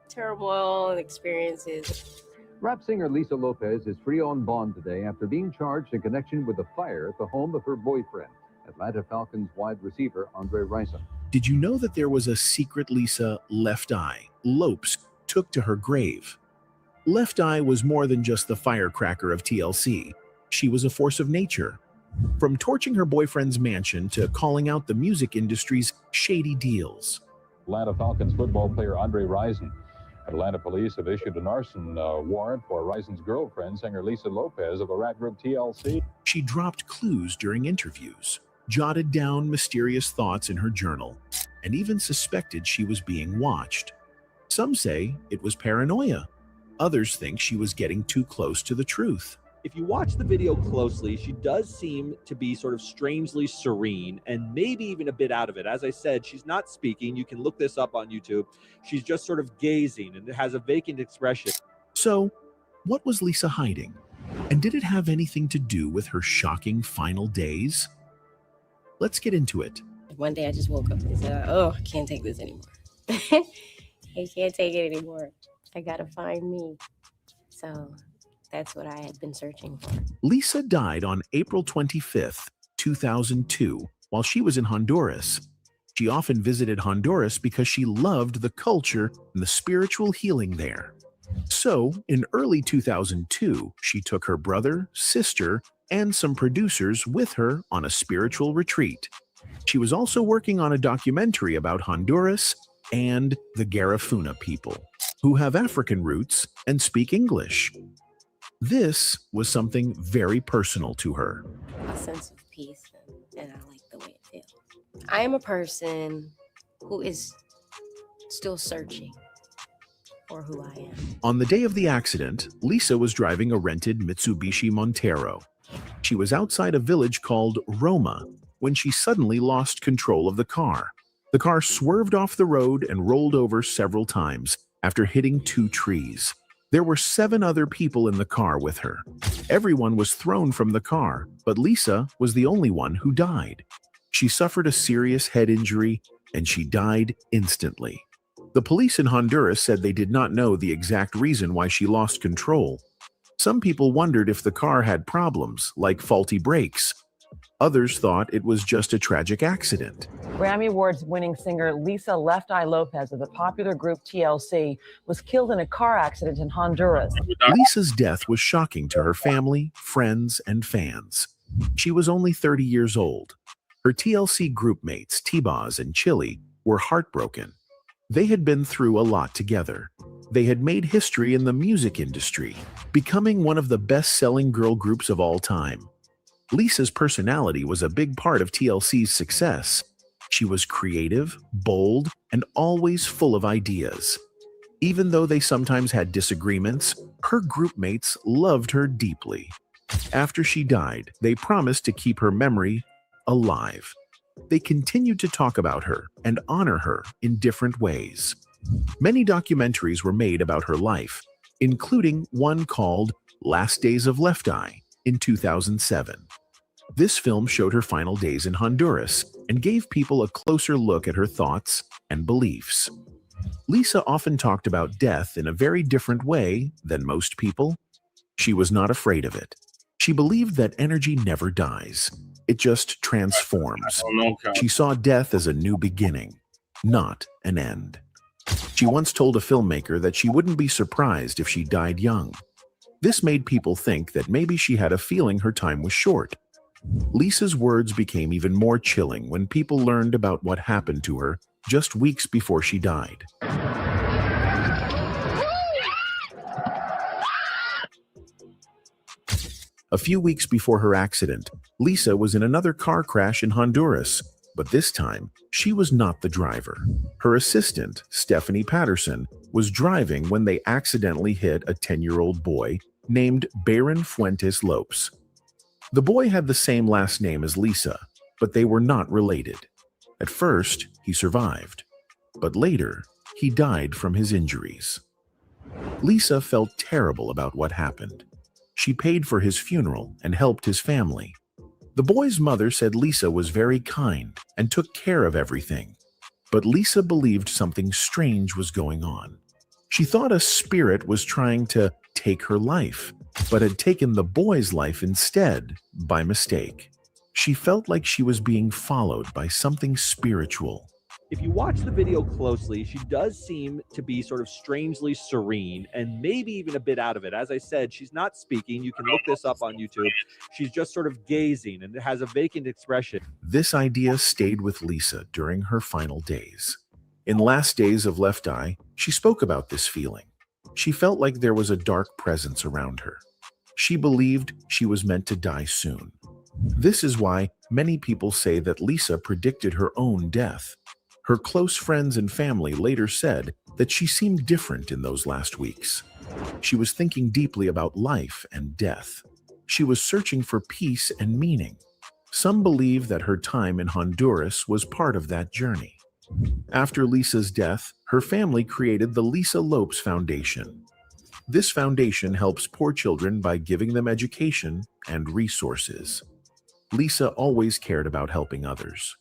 turmoil and experiences. Rap singer Lisa Lopes is free on bond today after being charged in connection with a fire at the home of her boyfriend, Atlanta Falcons wide receiver Andre Rison. Did you know that there was a secret Lisa Left Eye Lopes took to her grave? Left Eye was more than just the firecracker of TLC. She was a force of nature. From torching her boyfriend's mansion to calling out the music industry's shady deals. Atlanta Falcons football player Andre Rison. Atlanta police have issued an arson warrant for Rison's girlfriend, singer Lisa Lopes of the rap group TLC. She dropped clues during interviews, jotted down mysterious thoughts in her journal, and even suspected she was being watched. Some say it was paranoia. Others think she was getting too close to the truth. If you watch the video closely, she does seem to be sort of strangely serene and maybe even a bit out of it. As I said, she's not speaking. You can look this up on YouTube. She's just sort of gazing and has a vacant expression. So, what was Lisa hiding? And did it have anything to do with her shocking final days? Let's get into it. One day I just woke up and said, oh, I can't take this anymore. I can't take it anymore. I gotta find me. So that's what I had been searching for. Lisa died on April 25th, 2002, while she was in Honduras. She often visited Honduras because she loved the culture and the spiritual healing there. So, in early 2002, she took her brother, sister, and some producers with her on a spiritual retreat. She was also working on a documentary about Honduras and the Garifuna people, who have African roots and speak English. This was something very personal to her. A sense of peace, and I like the way it feels. I am a person who is still searching for who I am. On the day of the accident, Lisa was driving a rented Mitsubishi Montero. She was outside a village called Roma when she suddenly lost control of the car. The car swerved off the road and rolled over several times after hitting 2 trees. There were 7 other people in the car with her. Everyone was thrown from the car, but Lisa was the only one who died. She suffered a serious head injury, and she died instantly. The police in Honduras said they did not know the exact reason why she lost control. Some people wondered if the car had problems, like faulty brakes. Others thought it was just a tragic accident. Grammy Awards-winning singer Lisa Left Eye Lopes of the popular group TLC was killed in a car accident in Honduras. Lisa's death was shocking to her family, friends, and fans. She was only 30 years old. Her TLC groupmates, T-Boz and Chili, were heartbroken. They had been through a lot together. They had made history in the music industry, becoming one of the best-selling girl groups of all time. Lisa's personality was a big part of TLC's success. She was creative, bold, and always full of ideas. Even though they sometimes had disagreements, her groupmates loved her deeply. After she died, they promised to keep her memory alive. They continued to talk about her and honor her in different ways. Many documentaries were made about her life, including one called Last Days of Left Eye in 2007. This film showed her final days in Honduras and gave people a closer look at her thoughts and beliefs. Lisa often talked about death in a very different way than most people. She was not afraid of it. She believed that energy never dies. It just transforms. She saw death as a new beginning, not an end. She once told a filmmaker that she wouldn't be surprised if she died young. This made people think that maybe she had a feeling her time was short. Lisa's words became even more chilling when people learned about what happened to her just weeks before she died. A few weeks before her accident, Lisa was in another car crash in Honduras, but this time, she was not the driver. Her assistant, Stephanie Patterson, was driving when they accidentally hit a 10-year-old boy named Baron Fuentes Lopes. The boy had the same last name as Lisa, but they were not related. At first, he survived, but later, he died from his injuries. Lisa felt terrible about what happened. She paid for his funeral and helped his family. The boy's mother said Lisa was very kind and took care of everything, but Lisa believed something strange was going on. She thought a spirit was trying to take her life, but had taken the boy's life instead by mistake. She felt like she was being followed by something spiritual. If you watch the video closely, she does seem to be sort of strangely serene and maybe even a bit out of it. As I said, she's not speaking. You can look this up on YouTube. She's just sort of gazing and has a vacant expression. This idea stayed with Lisa during her final days. In Last Days of Left Eye, she spoke about this feeling. She felt like there was a dark presence around her. She believed she was meant to die soon. This is why many people say that Lisa predicted her own death. Her close friends and family later said that she seemed different in those last weeks. She was thinking deeply about life and death. She was searching for peace and meaning. Some believe that her time in Honduras was part of that journey. After Lisa's death, her family created the Lisa Lopes Foundation. This foundation helps poor children by giving them education and resources. Lisa always cared about helping others.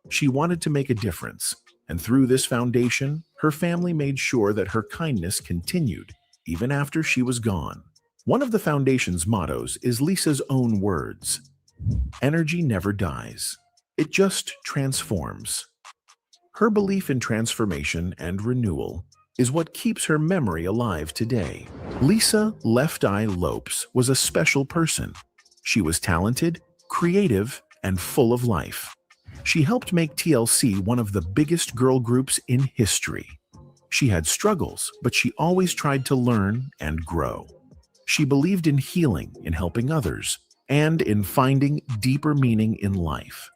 She wanted to make a difference, and through this foundation, her family made sure that her kindness continued, even after she was gone. One of the foundation's mottos is Lisa's own words: "Energy never dies. It just transforms." Her belief in transformation and renewal is what keeps her memory alive today. Lisa Left Eye Lopes was a special person. She was talented, creative, and full of life. She helped make TLC one of the biggest girl groups in history. She had struggles, but she always tried to learn and grow. She believed in healing, in helping others, and in finding deeper meaning in life.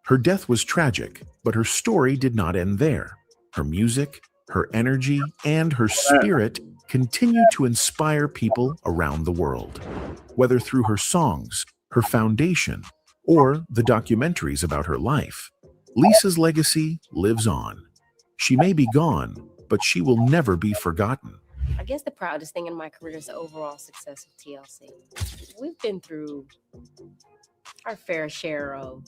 Her death was tragic, but her story did not end there. Her music, her energy, and her spirit continue to inspire people around the world. Whether through her songs, her foundation, or the documentaries about her life, Lisa's legacy lives on. She may be gone, but she will never be forgotten. I guess the proudest thing in my career is the overall success of TLC. We've been through our fair share of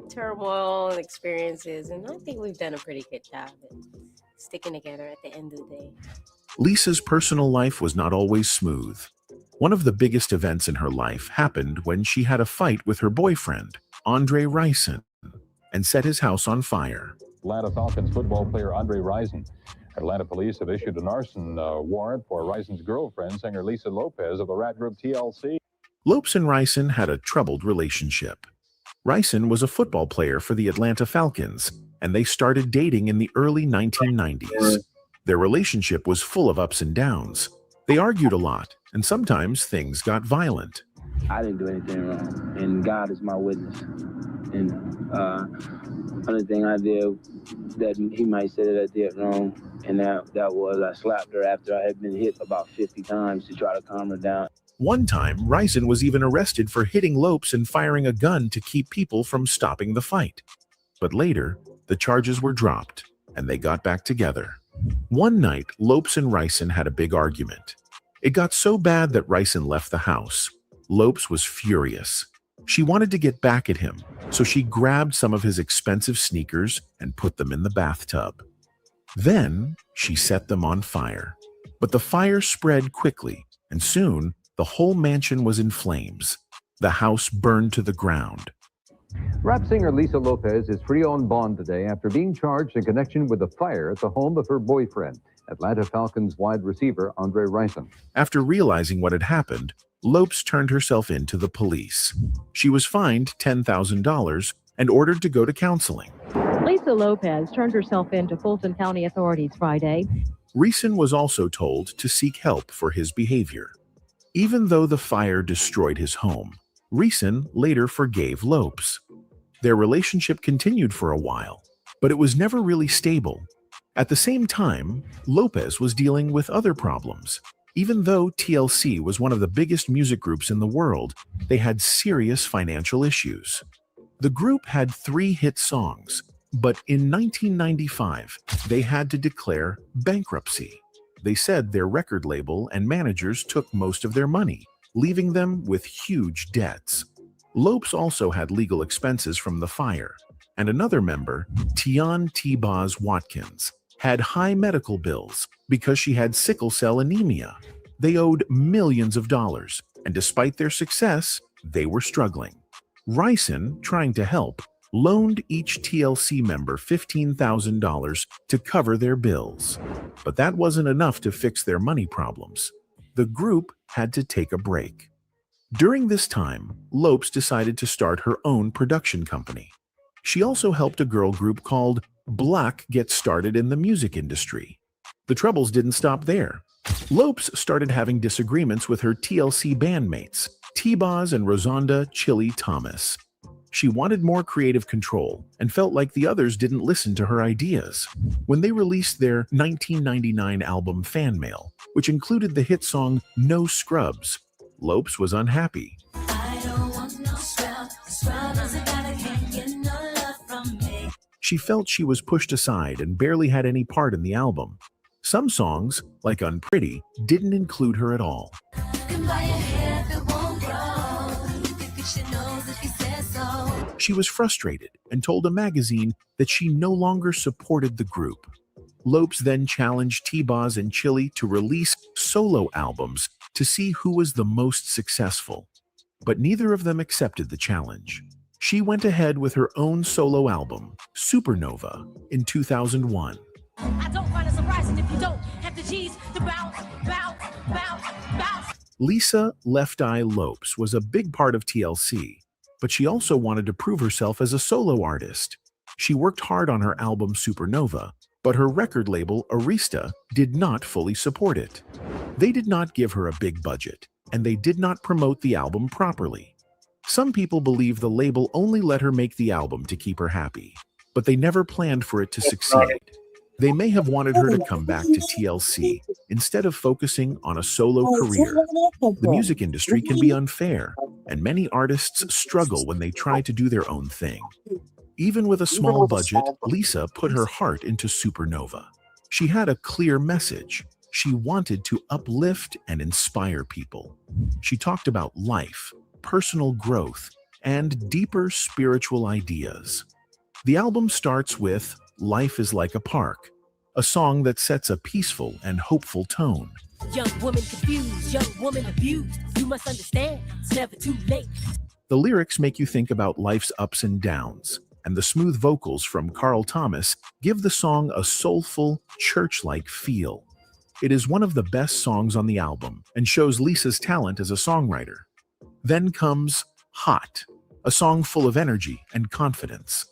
turmoil and experiences, and I think we've done a pretty good job at sticking together at the end of the day. Lisa's personal life was not always smooth. One of the biggest events in her life happened when she had a fight with her boyfriend, Andre Rison, and set his house on fire. Atlanta Falcons football player Andre Rison. Atlanta police have issued an arson warrant for Rison's girlfriend, singer Lisa Lopes of the rap group TLC. Lopes and Rison had a troubled relationship. Rison was a football player for the Atlanta Falcons, and they started dating in the early 1990s. Their relationship was full of ups and downs. They argued a lot, and sometimes things got violent. I didn't do anything wrong, and God is my witness. And only thing I did that he might say that I did wrong, and that was I slapped her after I had been hit about 50 times to try to calm her down. One time, Rison was even arrested for hitting Lopes and firing a gun to keep people from stopping the fight. But later, the charges were dropped, and they got back together. One night, Lopes and Rison had a big argument. It got so bad that Rison left the house. Lopes was furious. She wanted to get back at him, so she grabbed some of his expensive sneakers and put them in the bathtub. Then, she set them on fire. But the fire spread quickly, and soon, the whole mansion was in flames. The house burned to the ground. Rap singer Lisa Lopes is free on bond today after being charged in connection with the fire at the home of her boyfriend, Atlanta Falcons wide receiver Andre Rison. After realizing what had happened, Lopes turned herself in to the police. She was fined $10,000 and ordered to go to counseling. Lisa Lopes turned herself in to Fulton County authorities Friday. Rison was also told to seek help for his behavior. Even though the fire destroyed his home, Rison later forgave Lopes. Their relationship continued for a while, but it was never really stable. At the same time, Lopes was dealing with other problems. Even though TLC was one of the biggest music groups in the world, they had serious financial issues. The group had 3 hit songs, but in 1995, they had to declare bankruptcy. They said their record label and managers took most of their money, leaving them with huge debts. Lopes also had legal expenses from the fire, and another member, Tian T-Boz Watkins, had high medical bills because she had sickle cell anemia. They owed millions of dollars, and despite their success, they were struggling. Rison, trying to help, loaned each TLC member $15,000 to cover their bills. But that wasn't enough to fix their money problems. The group had to take a break. During this time, Lopes decided to start her own production company. She also helped a girl group called Blacc get started in the music industry. The troubles didn't stop there. Lopes started having disagreements with her TLC bandmates, T-Boz and Rosonda Chili Thomas. She wanted more creative control and felt like the others didn't listen to her ideas. When they released their 1999 album Fan Mail, which included the hit song No Scrubs, Lopes was unhappy. She felt she was pushed aside and barely had any part in the album. Some songs, like Unpretty, didn't include her at all. She was frustrated and told a magazine that she no longer supported the group. Lopes then challenged T-Boz and Chili to release solo albums to see who was the most successful. But neither of them accepted the challenge. She went ahead with her own solo album, Supernova, in 2001. I don't find it surprising if you don't have the G's to bounce. Lisa Left Eye Lopes was a big part of TLC, but she also wanted to prove herself as a solo artist. She worked hard on her album Supernova, but her record label, Arista, did not fully support it. They did not give her a big budget, and they did not promote the album properly. Some people believe the label only let her make the album to keep her happy, but they never planned for it to succeed. They may have wanted her to come back to TLC instead of focusing on a solo career. The music industry can be unfair, and many artists struggle when they try to do their own thing. Even with a small budget, Lisa put her heart into Supernova. She had a clear message. She wanted to uplift and inspire people. She talked about life, personal growth, and deeper spiritual ideas. The album starts with Life is Like a Park, a song that sets a peaceful and hopeful tone. Young woman confused, young woman abused. You must understand, it's never too late. The lyrics make you think about life's ups and downs, and the smooth vocals from Carl Thomas give the song a soulful, church-like feel. It is one of the best songs on the album and shows Lisa's talent as a songwriter. Then comes Hot, a song full of energy and confidence.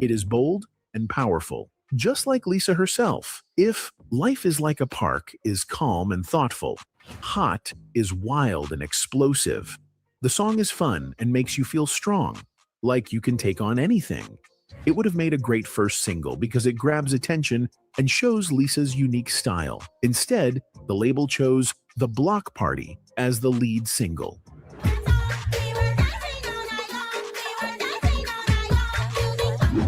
It is bold and powerful, just like Lisa herself. If Life is Like a Park is calm and thoughtful, Hot is wild and explosive. The song is fun and makes you feel strong, like you can take on anything. It would have made a great first single because it grabs attention and shows Lisa's unique style. Instead, the label chose The Block Party as the lead single.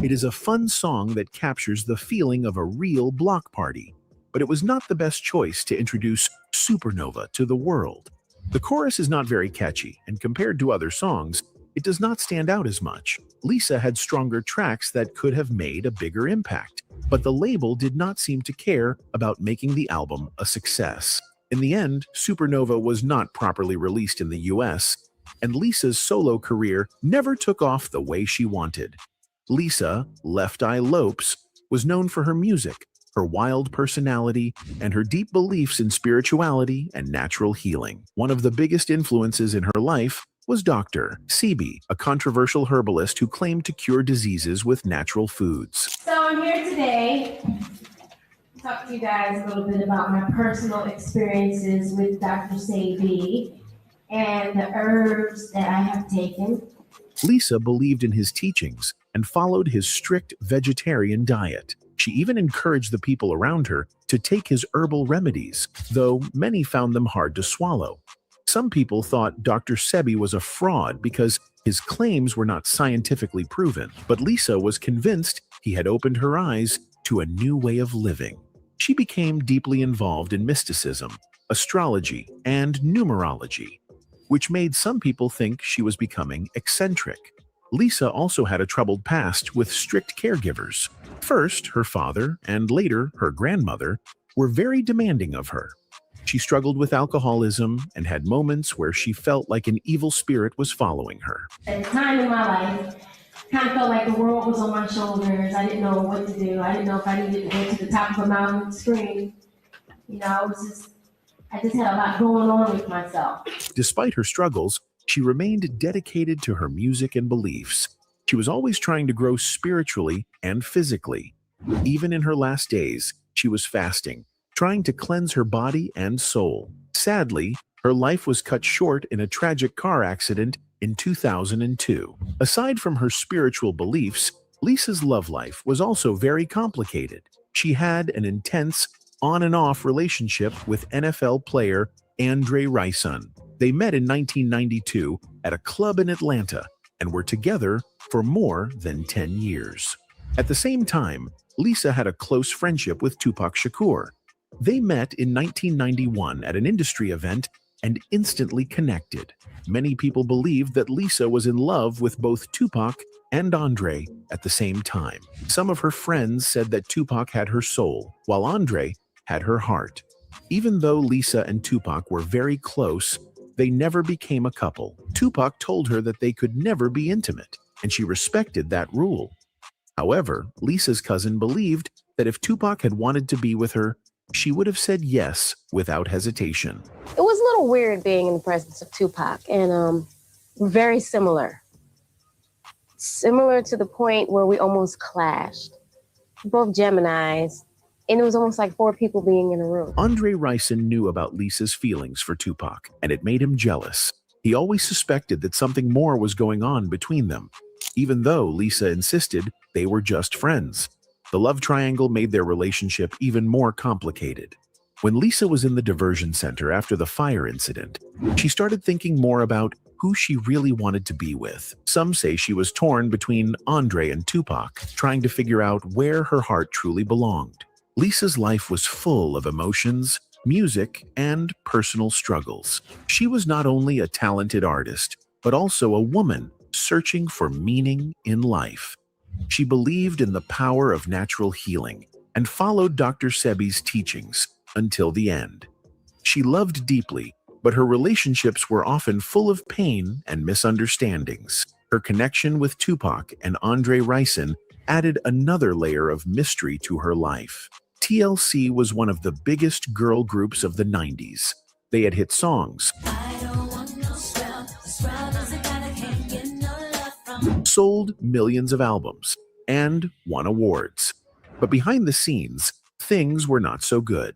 It is a fun song that captures the feeling of a real block party, but it was not the best choice to introduce Supernova to the world. The chorus is not very catchy, and compared to other songs, it does not stand out as much. Lisa had stronger tracks that could have made a bigger impact, but the label did not seem to care about making the album a success. In the end, Supernova was not properly released in the US, and Lisa's solo career never took off the way she wanted. Lisa Left Eye Lopes was known for her music, her wild personality, and her deep beliefs in spirituality and natural healing. One of the biggest influences in her life was Dr. Sebi, a controversial herbalist who claimed to cure diseases with natural foods. So I'm here today to talk to you guys a little bit about my personal experiences with Dr. Sebi and the herbs that I have taken. Lisa believed in his teachings and followed his strict vegetarian diet. She even encouraged the people around her to take his herbal remedies, though many found them hard to swallow. Some people thought Dr. Sebi was a fraud because his claims were not scientifically proven, but Lisa was convinced he had opened her eyes to a new way of living. She became deeply involved in mysticism, astrology, and numerology, which made some people think she was becoming eccentric. Lisa also had a troubled past with strict caregivers. First, her father, and later, her grandmother, were very demanding of her. She struggled with alcoholism and had moments where she felt like an evil spirit was following her. At a time in my life, kind of felt like the world was on my shoulders. I didn't know what to do. I didn't know if I needed to go to the top of a mountain and scream. You know, I just had a lot going on with myself. Despite her struggles, she remained dedicated to her music and beliefs. She was always trying to grow spiritually and physically. Even in her last days, she was fasting, trying to cleanse her body and soul. Sadly, her life was cut short in a tragic car accident in 2002. Aside from her spiritual beliefs, Lisa's love life was also very complicated. She had an intense on and off relationship with NFL player Andre Rison. They met in 1992 at a club in Atlanta and were together for more than 10 years. At the same time, Lisa had a close friendship with Tupac Shakur. They met in 1991 at an industry event and instantly connected. Many people believed that Lisa was in love with both Tupac and Andre at the same time. Some of her friends said that Tupac had her soul, while Andre had her heart. Even though Lisa and Tupac were very close, they never became a couple. Tupac told her that they could never be intimate, and she respected that rule. However, Lisa's cousin believed that if Tupac had wanted to be with her, she would have said yes without hesitation. It was a little weird being in the presence of Tupac, and very similar. Similar to the point where we almost clashed. Both Geminis, and it was almost like four people being in a room. Andre Rison knew about Lisa's feelings for Tupac, and it made him jealous. He always suspected that something more was going on between them, even though Lisa insisted they were just friends. The love triangle made their relationship even more complicated. When Lisa was in the diversion center after the fire incident, she started thinking more about who she really wanted to be with. Some say she was torn between Andre and Tupac, trying to figure out where her heart truly belonged. Lisa's life was full of emotions, music, and personal struggles. She was not only a talented artist, but also a woman searching for meaning in life. She believed in the power of natural healing and followed Dr. Sebi's teachings until the end. She loved deeply, but her relationships were often full of pain and misunderstandings. Her connection with Tupac and Andre Rison added another layer of mystery to her life. TLC was one of the biggest girl groups of the 90s. They had hit songs, sold millions of albums, and won awards. But behind the scenes, things were not so good.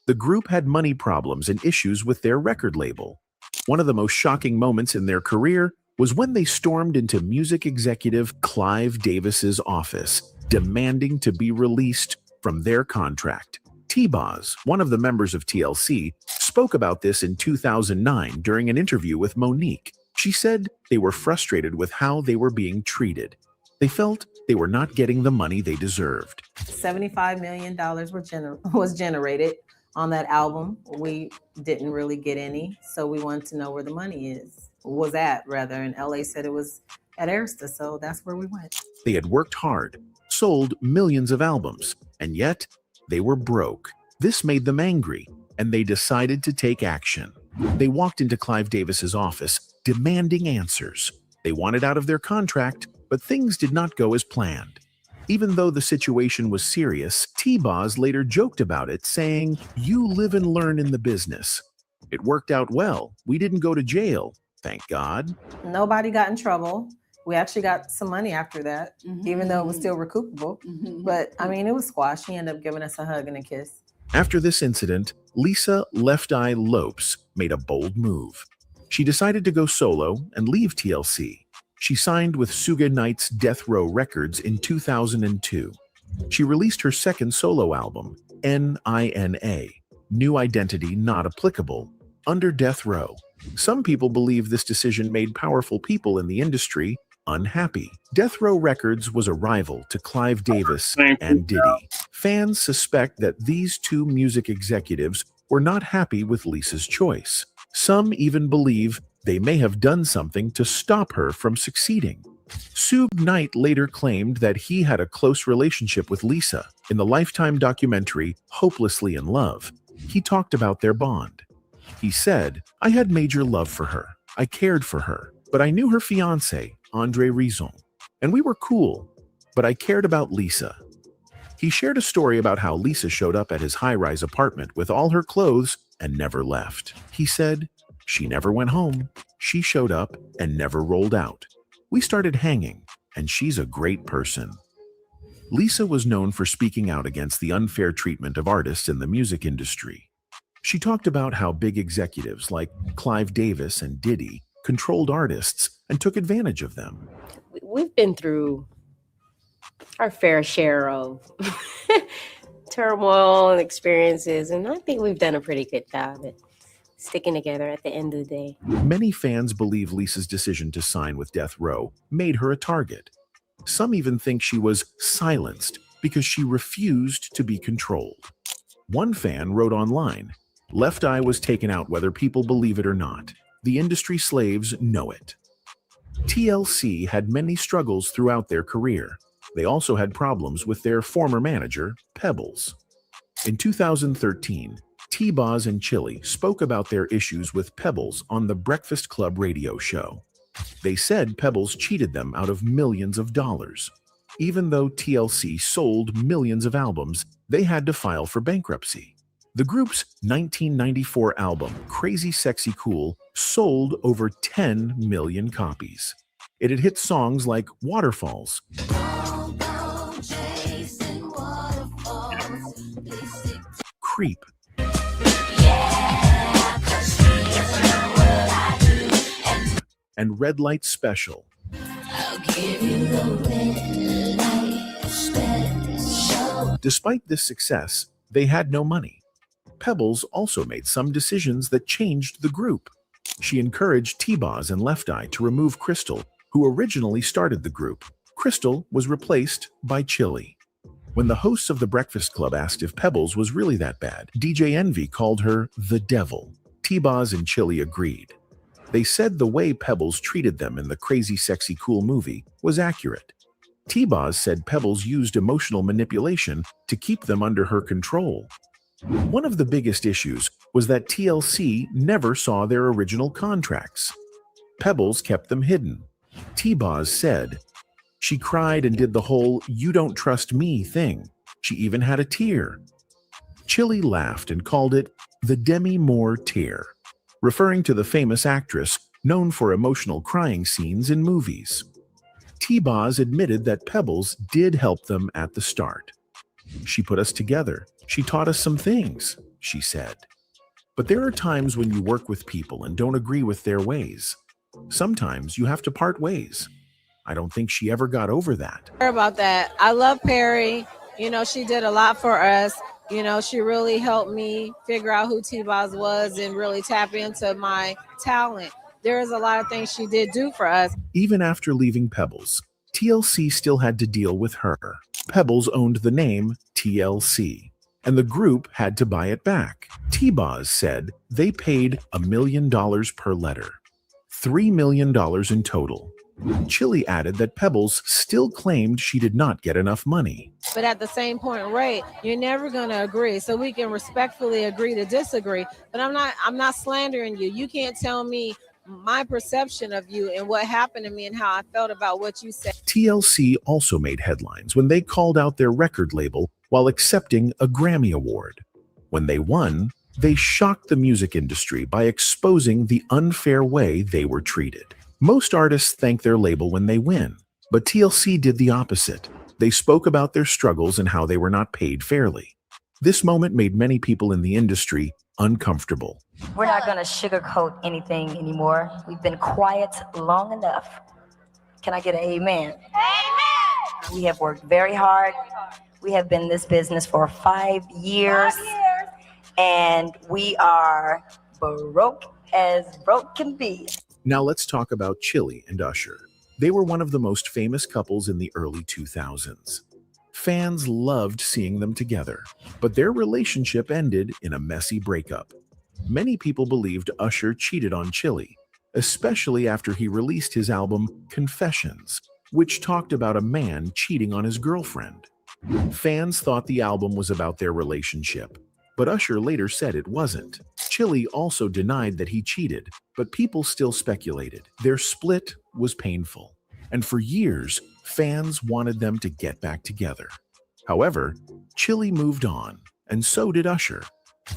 The group had money problems and issues with their record label. One of the most shocking moments in their career was when they stormed into music executive Clive Davis's office, demanding to be released from their contract. T-Boz, one of the members of TLC, spoke about this in 2009 during an interview with Monique. She said they were frustrated with how they were being treated. They felt they were not getting the money they deserved. $75 million was generated on that album. We didn't really get any, so we wanted to know where the money was at, rather. And LA said it was at Arista, so that's where we went. They had worked hard, sold millions of albums, and yet they were broke. This made them angry, and they decided to take action. They walked into Clive Davis's office, demanding answers. They wanted out of their contract, but things did not go as planned. Even though the situation was serious, T-Boz later joked about it, saying, "You live and learn in the business. It worked out well. We didn't go to jail, thank God." Nobody got in trouble. We actually got some money after that, even though it was still recoupable. But I mean, it was squashed. She ended up giving us a hug and a kiss. After this incident, Lisa Left Eye Lopes made a bold move. She decided to go solo and leave TLC. She signed with Suge Knight's Death Row Records in 2002. She released her second solo album, NINA, New Identity Not Applicable, under Death Row. Some people believe this decision made powerful people in the industry unhappy. Death Row Records was a rival to Clive Davis and Diddy. Fans suspect that these two music executives were not happy with Lisa's choice. Some even believe they may have done something to stop her from succeeding. Suge Knight later claimed that he had a close relationship with Lisa. In the Lifetime documentary Hopelessly in Love, He talked about their bond. He said, "I had major love for her. I cared for her, but I knew her fiancé, Andre Rison, and we were cool, but I cared about Lisa." He shared a story about how Lisa showed up at his high-rise apartment with all her clothes and never left. He said, "She never went home. She showed up and never rolled out. We started hanging, and she's a great person." Lisa was known for speaking out against the unfair treatment of artists in the music industry. She talked about how big executives like Clive Davis and Diddy controlled artists and took advantage of them. We've been through our fair share of turmoil and experiences, and I think we've done a pretty good job at sticking together at the end of the day. Many fans believe Lisa's decision to sign with Death Row made her a target. Some even think she was silenced because she refused to be controlled. One fan wrote online, "Left Eye was taken out whether people believe it or not. The industry slaves know it." TLC had many struggles throughout their career. They also had problems with their former manager, Pebbles. In 2013, T-Boz and Chili spoke about their issues with Pebbles on the Breakfast Club radio show. They said Pebbles cheated them out of millions of dollars. Even though TLC sold millions of albums, they had to file for bankruptcy. The group's 1994 album, Crazy Sexy Cool, sold over 10 million copies. It had hit songs like Waterfalls, Creep, and Red Light Special. Despite this success, they had no money. Pebbles also made some decisions that changed the group. She encouraged T-Boz and Left Eye to remove Crystal, who originally started the group. Crystal was replaced by Chili. When the hosts of the Breakfast Club asked if Pebbles was really that bad, DJ Envy called her the devil. T-Boz and Chili agreed. They said the way Pebbles treated them in the Crazy Sexy Cool movie was accurate. T-Boz said Pebbles used emotional manipulation to keep them under her control. One of the biggest issues was that TLC never saw their original contracts. Pebbles kept them hidden. T-Boz said, "She cried and did the whole 'you don't trust me' thing. She even had a tear." Chili laughed and called it the Demi Moore tear, referring to the famous actress known for emotional crying scenes in movies. T-Boz admitted that Pebbles did help them at the start. "She put us together. She taught us some things," she said. But there are times when you work with people and don't agree with their ways. Sometimes you have to part ways. I don't think she ever got over that. About that, I love Perry. You know, she did a lot for us. You know, she really helped me figure out who T-Boz was and really tap into my talent. There is a lot of things she did do for us. Even after leaving Pebbles, TLC still had to deal with her. Pebbles owned the name TLC, and the group had to buy it back. T-Boz said they paid $1 million per letter, $3 million in total. Chili added that Pebbles still claimed she did not get enough money. But at the same point, Ray, you're never going to agree. So we can respectfully agree to disagree. But I'm not slandering you. You can't tell me my perception of you and what happened to me and how I felt about what you said. TLC also made headlines when they called out their record label while accepting a Grammy Award. When they won, they shocked the music industry by exposing the unfair way they were treated. Most artists thank their label when they win, but TLC did the opposite. They spoke about their struggles and how they were not paid fairly. This moment made many people in the industry uncomfortable. We're not going to sugarcoat anything anymore. We've been quiet long enough. Can I get an amen? Amen! We have worked very hard. We have been in this business for 5 years. And we are broke as broke can be. Now let's talk about Chili and Usher. They were one of the most famous couples in the early 2000s. Fans loved seeing them together, but their relationship ended in a messy breakup. Many people believed Usher cheated on Chili, especially after he released his album Confessions, which talked about a man cheating on his girlfriend. Fans thought the album was about their relationship, but Usher later said it wasn't. Chili also denied that he cheated, but people still speculated. Their split was painful, and for years, fans wanted them to get back together. However, Chili moved on, and so did Usher.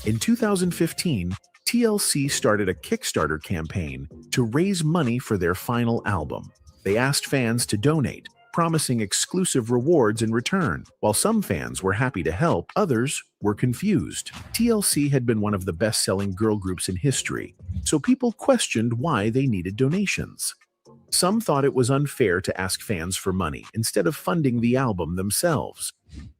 In 2015, TLC started a Kickstarter campaign to raise money for their final album. They asked fans to donate, promising exclusive rewards in return. While some fans were happy to help, others were confused. TLC had been one of the best-selling girl groups in history, so people questioned why they needed donations. Some thought it was unfair to ask fans for money instead of funding the album themselves.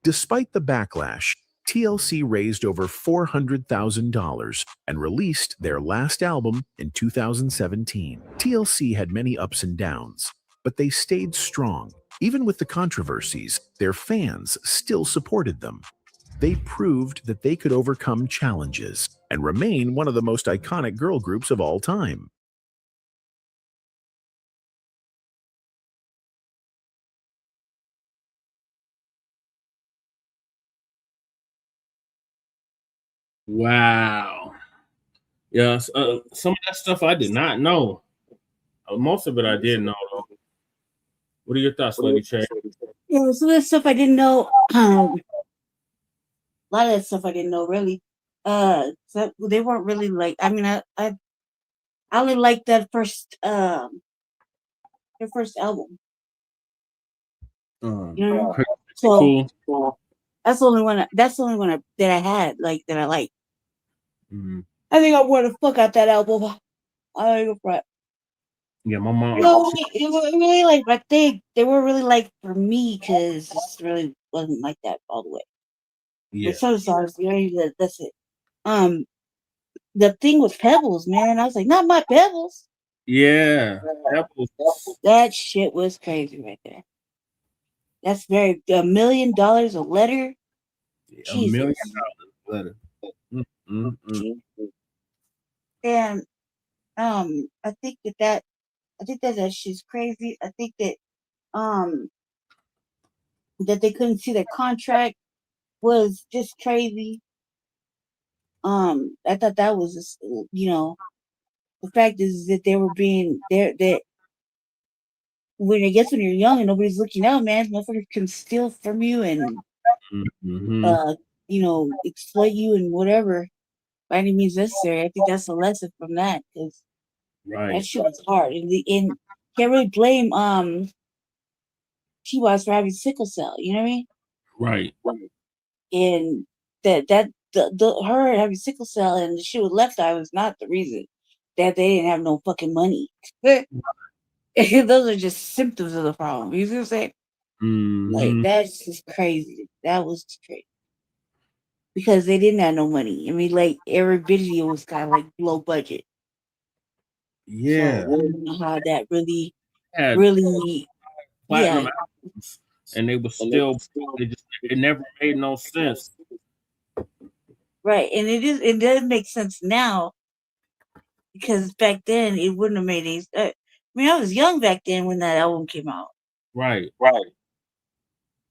Despite the backlash, TLC raised over $400,000 and released their last album in 2017. TLC had many ups and downs, but they stayed strong. Even with the controversies, their fans still supported them. They proved that they could overcome challenges and remain one of the most iconic girl groups of all time. Wow. Yes, some of that stuff I did not know. Most of it I did know, though. What are your thoughts, Lady Che? Yeah, some of the stuff I didn't know. A lot of that stuff I didn't know really. So they weren't really like. I mean, I only liked that first their first album. You know, so Cool. that's the only one. That's the only one that I had like that I liked. Mhm. I think I wore the fuck out that album. I don't know. Yeah, my mom. It was really like my thing. They were really like for me because it really wasn't like that all the way. Yeah. But some songs, that's it. The thing with Pebbles, man, I was like, not my Pebbles. Yeah. That was, That shit was crazy right there. That's very $1 million a letter. $1 million letter. And I think that shit's crazy. I think that that they couldn't see their contract was just crazy. I thought that was just, the fact is that they were being there that when you're young and nobody's looking out, man, motherfuckers can steal from you and exploit you and whatever by any means necessary. I think that's a lesson from that because that shit was hard and can't really blame T-Boz for having sickle cell. You know what I mean? Right. And the her having sickle cell and the shit with left eye was not the reason that they didn't have no fucking money. Those are just symptoms of the problem. You see what I'm saying? Like that's just crazy. That was just crazy. Because they didn't have no money. I mean, like every video was kind of like low budget. Yeah. So I don't know how that really platinum albums, and they were still it never made no sense. Right. And it does make sense now because back then it wouldn't have made any sense. I mean, I was young back then when that album came out. Right.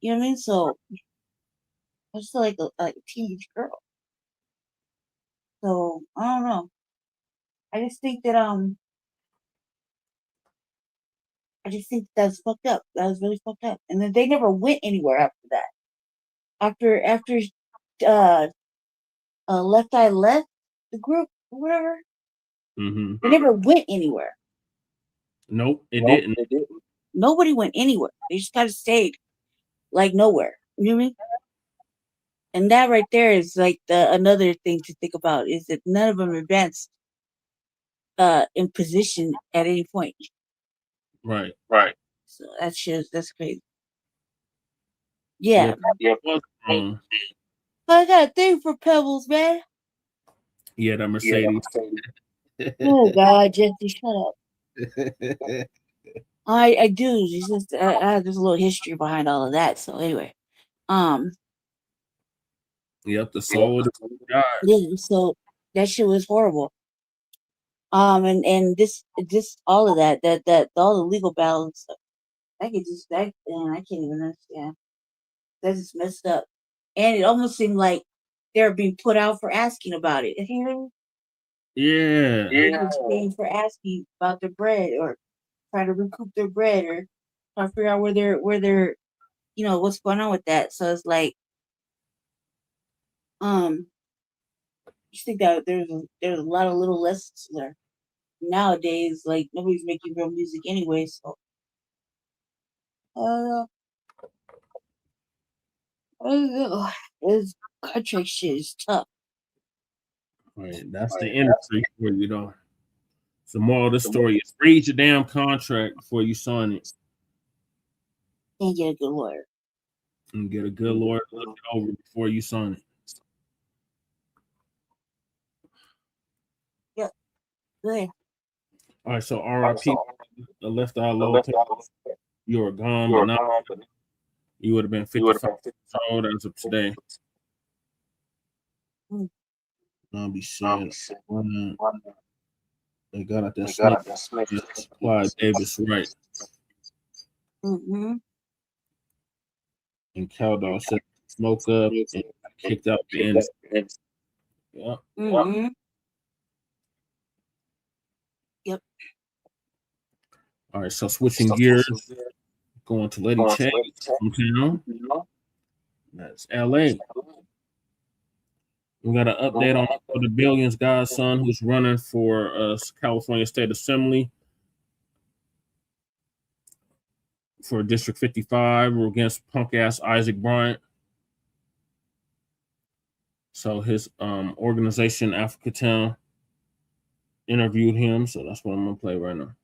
You know what I mean? So I was still like a teenage girl. So I don't know. I just think that that's fucked up. That was really fucked up. And then they never went anywhere after that. After Left Eye left the group or whatever, they never went anywhere. Nope, it didn't. Nobody went anywhere. They just kind of stayed like nowhere. You know what I mean? And that right there is like another thing to think about is that none of them advanced in position at any point. Right. So that's crazy. Yeah. I got a thing for Pebbles, man. Yeah, that Mercedes. Oh God, Jesse, shut up. I do. It's just there's a little history behind all of that. So anyway, Yep, the soul of the God. Yeah, so that shit was horrible. And this all of that all the legal battles and stuff. I can't even understand. That's just messed up. And it almost seemed like they're being put out for asking about it. You know? Yeah. They're paying for asking about their bread or trying to recoup their bread or trying to figure out where they're you know what's going on with that. So it's like you think that there's a lot of little lessons there. Nowadays, like nobody's making real music anyway, so this contract shit is tough. Right, that's the industry for you, though. The moral of the story is read your damn contract before you sign it. And get a good lawyer. And get a good lawyer to look it over before you sign it. Yep. Good. All right, so RIP, the Left Eye Lopes. You were gone, but not. You would have been 55 years old as of today. I'll be sad. They got out that snake. Supply Davis right. Mm-hmm. And Caldwell set the smoke up and kicked out the end. Yep. Mm-hmm. Yep. All right, so switching gears, going to Lady Chase hometown. That's LA. We got an update on the Billions godson who's running for California State Assembly for District 55 against punk ass Isaac Bryant. So his organization, Africa Town, interviewed him. So that's what I'm gonna play right now.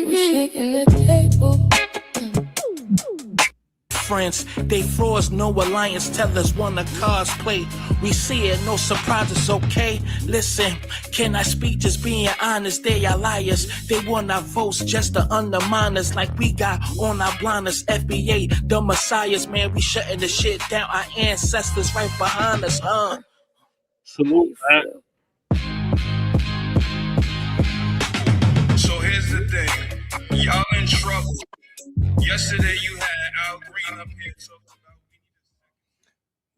Shaking the table. Friends, they frauds, no alliance. Tell us when the cards play. We see it, no surprises, okay? Listen, can I speak just being honest? They are liars. They want our votes just to undermine us like we got on our blinders. FBA, the messiahs, man, we shutting the shit down. Our ancestors right behind us, Salute, man. So here's the thing, y'all in trouble. Yesterday you had Al Green up here talking about.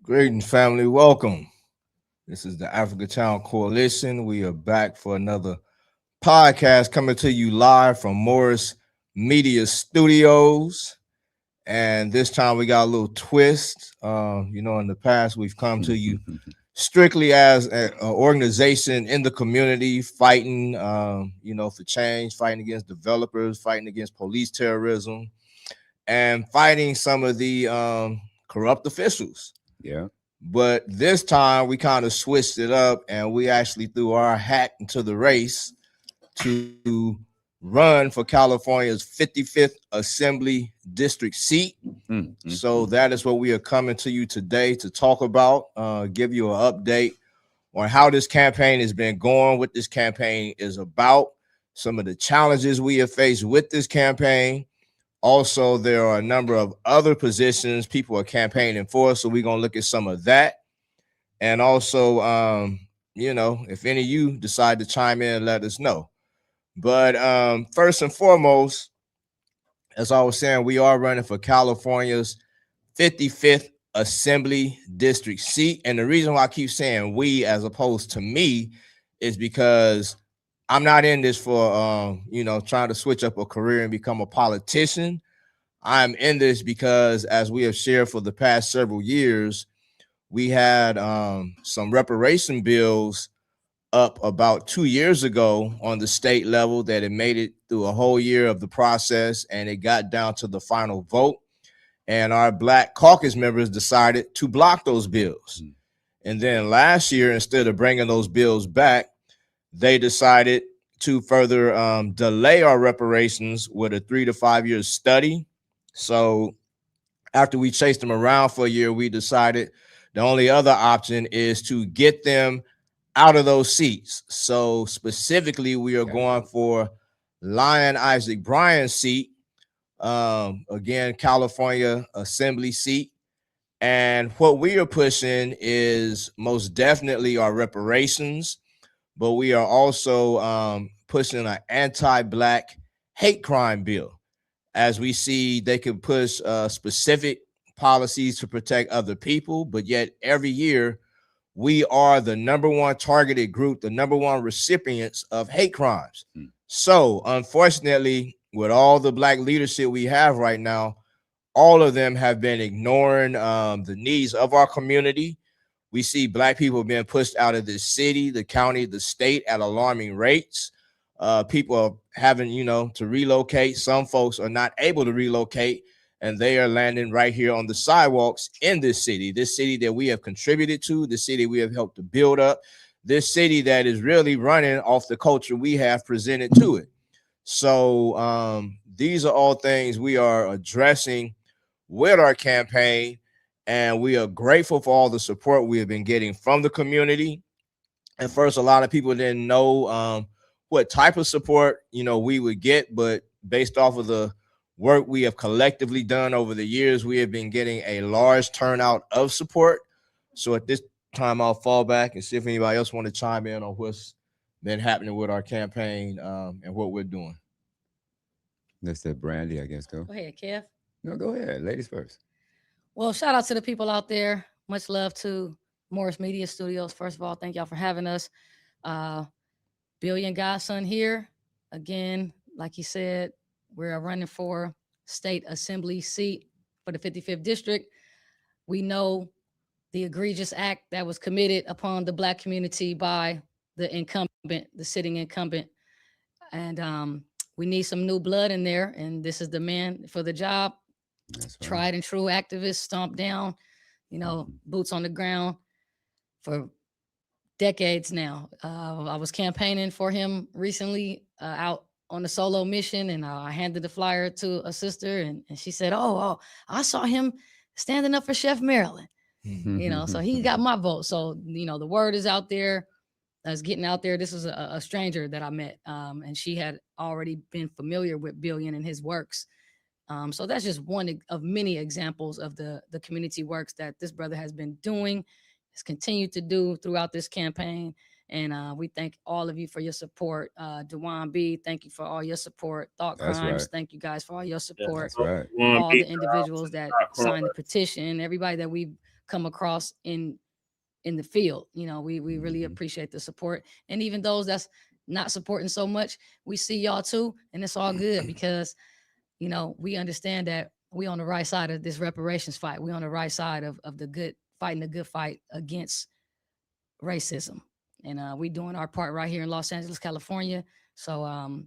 Greetings, family. Welcome. This is the Africa Town Coalition. We are back for another podcast coming to you live from Morris Media Studios. And this time we got a little twist. You know, in the past, we've come to you strictly as an organization in the community, fighting, you know, for change, fighting against developers, fighting against police terrorism, and fighting some of the corrupt officials. Yeah. But this time we kind of switched it up and we actually threw our hat into the race to run for California's 55th Assembly District seat. So that is what we are coming to you today to talk about, give you an update on how this campaign has been going, what this campaign is about, some of the challenges we have faced with this campaign. Also, there are a number of other positions people are campaigning for, so we're going to look at some of that. And also, you know, if any of you decide to chime in, let us know. But first and foremost, as I was saying, we are running for California's 55th Assembly District seat. And the reason why I keep saying we as opposed to me is because I'm not in this for, you know, trying to switch up a career and become a politician. I'm in this because, as we have shared for the past several years, we had some reparation bills up about 2 years ago on the state level that it made it through a whole year of the process and it got down to the final vote. And our Black caucus members decided to block those bills. And then last year, instead of bringing those bills back, they decided to further delay our reparations with a 3 to 5 year study. So after we chased them around for a year, we decided the only other option is to get them out of those seats. So specifically, we are going for Lion Isaac Bryant's seat, again, California Assembly seat. And what we are pushing is most definitely our reparations, but we are also pushing an anti-Black hate crime bill. As we see, they can push specific policies to protect other people, but yet every year we are the #1 targeted group, the #1 recipients of hate crimes. So unfortunately, with all the Black leadership we have right now, all of them have been ignoring the needs of our community. We see Black people being pushed out of the city, the county, the state at alarming rates. People are having, to relocate. Some folks are not able to relocate, and they are landing right here on the sidewalks in this city that we have contributed to, the city we have helped to build up, this city that is really running off the culture we have presented to it. So these are all things we are addressing with our campaign, and we are grateful for all the support we have been getting from the community. At first, a lot of people didn't know what type of support we would get, but based off of the work we have collectively done over the years, we have been getting a large turnout of support. So at this time, I'll fall back and see if anybody else want to chime in on what's been happening with our campaign and what we're doing. Let's say Brandy, I guess. Go ahead, Kev. No, go ahead. Ladies first. Well, shout out to the people out there. Much love to Morris Media Studios. First of all, thank y'all for having us. Billion Godson here. Again, like he said, we're running for state assembly seat for the 55th district. We know the egregious act that was committed upon the Black community by the incumbent, the sitting incumbent. And we need some new blood in there. And this is the man for the job. That's right. Tried and true activist, stomped down, boots on the ground for decades now. I was campaigning for him recently out on a solo mission, and I handed the flyer to a sister, and she said, oh, I saw him standing up for Chef Maryland. So he got my vote. So, the word is out there. It's getting out there. This was a stranger that I met, and she had already been familiar with Billion and his works. So that's just one of many examples of the community works that this brother has been doing, has continued to do throughout this campaign. And we thank all of you for your support. Dewan B, thank you for all your support. Thought That's Crimes, right. Thank you guys for all your support. That's right. All the individuals that signed the petition, everybody that we've come across in the field. We really appreciate the support. And even those that's not supporting so much, we see y'all too. And it's all good because, we understand that we on the right side of this reparations fight. We on the right side of the good, fighting the good fight against racism. And we doing our part right here in Los Angeles, California. So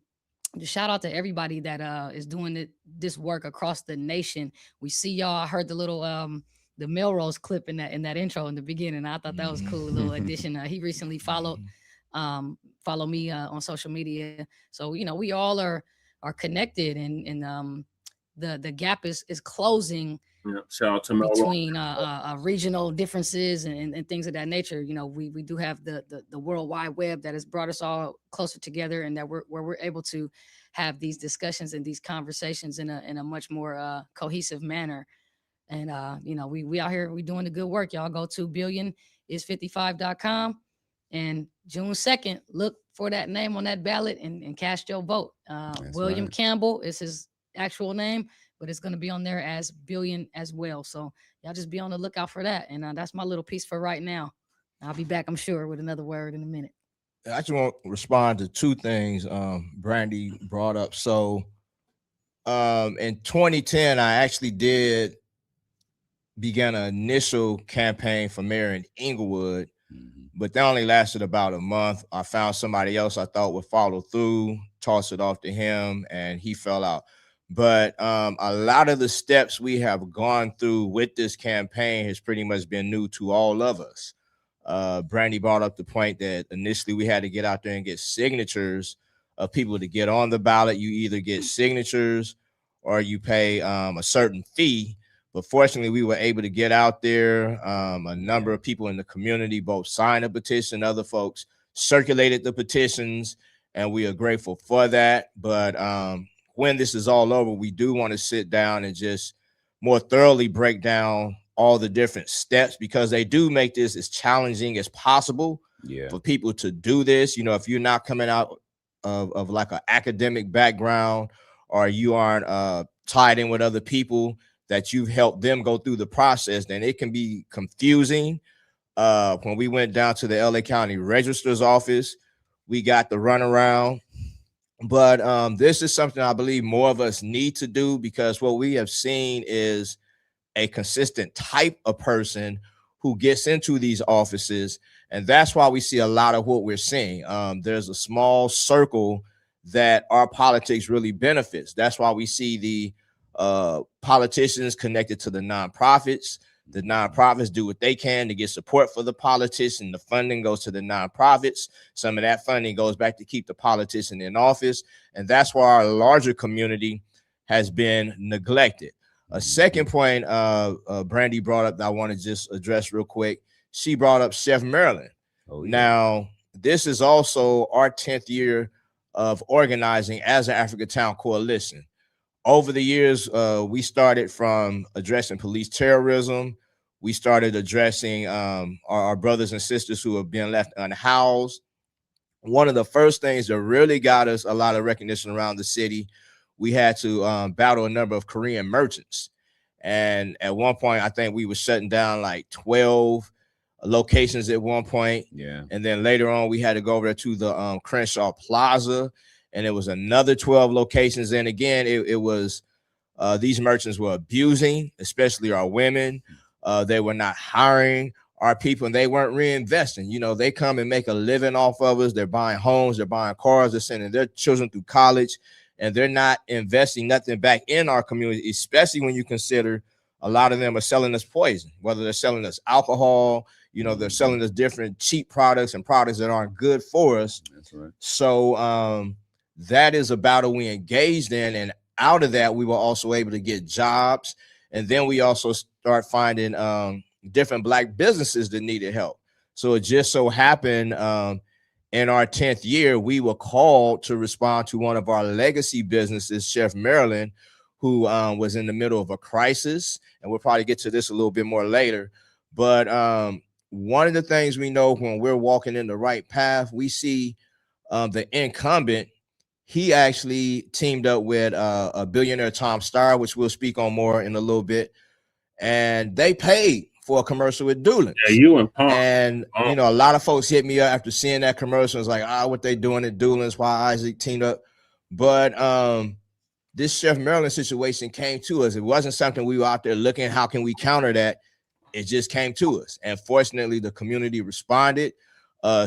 just shout out to everybody that is doing this work across the nation. We see y'all. I heard the little the Melrose clip in that intro in the beginning. I thought that was cool, a little addition. He recently followed me on social media. So we all are connected, and the gap is closing. Yeah, shout out to between regional differences and things of that nature. We do have the World Wide Web that has brought us all closer together, and that we're able to have these discussions and these conversations in a much more cohesive manner. And we out here, we doing the good work. Y'all go to billionis55.com, and June 2nd, look for that name on that ballot and cast your vote. William right. Campbell is his actual name, but it's going to be on there as Billion as well. So y'all just be on the lookout for that. And that's my little piece for right now. I'll be back, I'm sure, with another word in a minute. I just want to respond to two things Brandy brought up. So in 2010, I actually began an initial campaign for mayor in Inglewood, but that only lasted about a month. I found somebody else I thought would follow through, toss it off to him, and he fell out. But a lot of the steps we have gone through with this campaign has pretty much been new to all of us. Brandy brought up the point that initially we had to get out there and get signatures of people to get on the ballot. You either get signatures or you pay a certain fee. But fortunately, we were able to get out there. A number of people in the community both signed a petition, other folks circulated the petitions, and we are grateful for that. But when this is all over, we do want to sit down and just more thoroughly break down all the different steps, because they do make this as challenging as possible for people to do this. You know, if you're not coming out of like an academic background, or you aren't tied in with other people that you've helped them go through the process, then it can be confusing. When we went down to the LA County Registrar's office, we got the runaround. But this is something I believe more of us need to do, because what we have seen is a consistent type of person who gets into these offices. And that's why we see a lot of what we're seeing. There's a small circle that our politics really benefits. That's why we see the politicians connected to the nonprofits. The nonprofits do what they can to get support for the politician. The funding goes to the nonprofits. Some of that funding goes back to keep the politician in office. And that's why our larger community has been neglected. A second point Brandy brought up that I want to just address real quick. She brought up Chef Maryland. Now, this is also our 10th year of organizing as an Africa Town Coalition. Over the years, we started from addressing police terrorism. We started addressing our brothers and sisters who have been left unhoused. One of the first things that really got us a lot of recognition around the city, we had to battle a number of Korean merchants. And at one point, I think we were shutting down like 12 locations at one point. Yeah. And then later on, we had to go over there to the Crenshaw Plaza, and it was another 12 locations. And again, it was these merchants were abusing, especially our women. They were not hiring our people, and they weren't reinvesting. You know, they come and make a living off of us. They're buying homes, they're buying cars, they're sending their children through college, and they're not investing nothing back in our community, especially when you consider a lot of them are selling us poison, whether they're selling us alcohol, you know, they're selling us different cheap products and products that aren't good for us. That's right. So that is a battle we engaged in, and out of that, we were also able to get jobs. And then we also start finding different Black businesses that needed help. So it just so happened in our 10th year, we were called to respond to one of our legacy businesses, Chef Maryland, who was in the middle of a crisis. And we'll probably get to this a little bit more later. But one of the things we know when we're walking in the right path, we see the incumbent. He actually teamed up with a billionaire, Tom Starr, which we'll speak on more in a little bit. And they paid for a commercial with Doolin. Yeah, you and Pump. And, you know, a lot of folks hit me up after seeing that commercial. It's like, what they doing at Doolin's, why Isaac teamed up. But this Chef Maryland situation came to us. It wasn't something we were out there looking, how can we counter that? It just came to us. And fortunately, the community responded.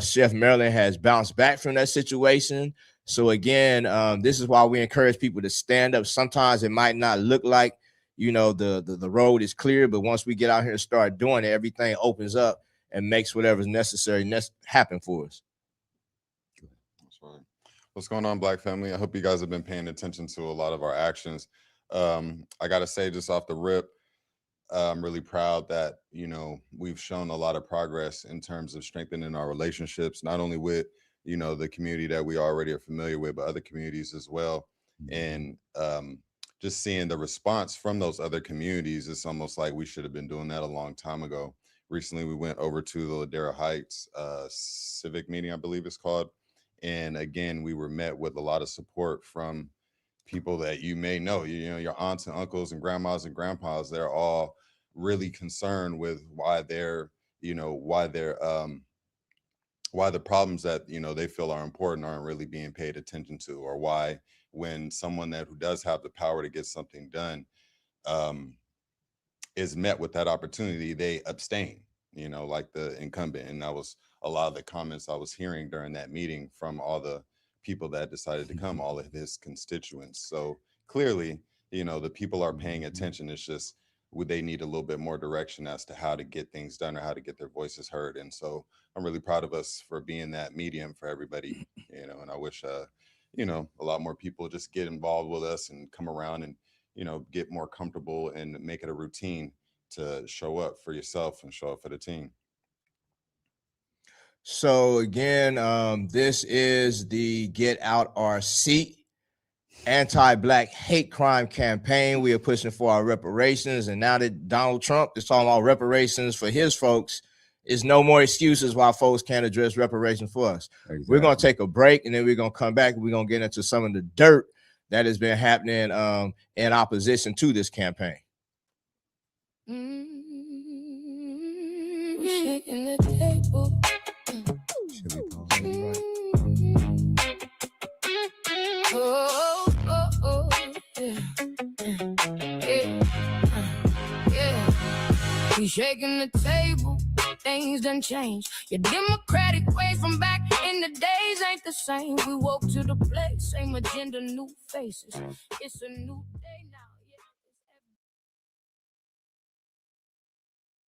Chef Maryland has bounced back from that situation. So again, this is why we encourage people to stand up. Sometimes it might not look like, you know, the road is clear, but once we get out here and start doing it, everything opens up and makes whatever's necessary happen for us. That's right. What's going on, Black family? I hope you guys have been paying attention to a lot of our actions. I got to say, just off the rip, I'm really proud that, you know, we've shown a lot of progress in terms of strengthening our relationships, not only with, you know, the community that we already are familiar with, but other communities as well. And just seeing the response from those other communities, it's almost like we should have been doing that a long time ago. Recently, we went over to the Ladera Heights civic meeting, I believe it's called. And again, we were met with a lot of support from people that you may know, you know, your aunts and uncles and grandmas and grandpas. They're all really concerned with why they're, you know, why the problems that, you know, they feel are important aren't really being paid attention to, or why when someone who does have the power to get something done is met with that opportunity, they abstain, you know, like the incumbent. And that was a lot of the comments I was hearing during that meeting from all the people that decided to come, all of his constituents. So clearly, you know, the people are paying attention. It's just, would they need a little bit more direction as to how to get things done or how to get their voices heard. And so I'm really proud of us for being that medium for everybody, you know, and I wish, you know, a lot more people just get involved with us and come around and, you know, get more comfortable and make it a routine to show up for yourself and show up for the team. So again, this is the Get Out Our Seat anti-Black hate crime campaign. We are pushing for our reparations. And now that Donald Trump is talking about reparations for his folks, is no more excuses why folks can't address reparations for us. Exactly. We're going to take a break, and then we're going to come back. We're going to get into some of the dirt that has been happening in opposition to this campaign. Shaking the table. Oh, oh, oh, yeah. Yeah. We shaking the table. Things done changed. Your democratic ways from back in the days ain't the same. We woke to the place, same agenda, new faces. It's a new day now.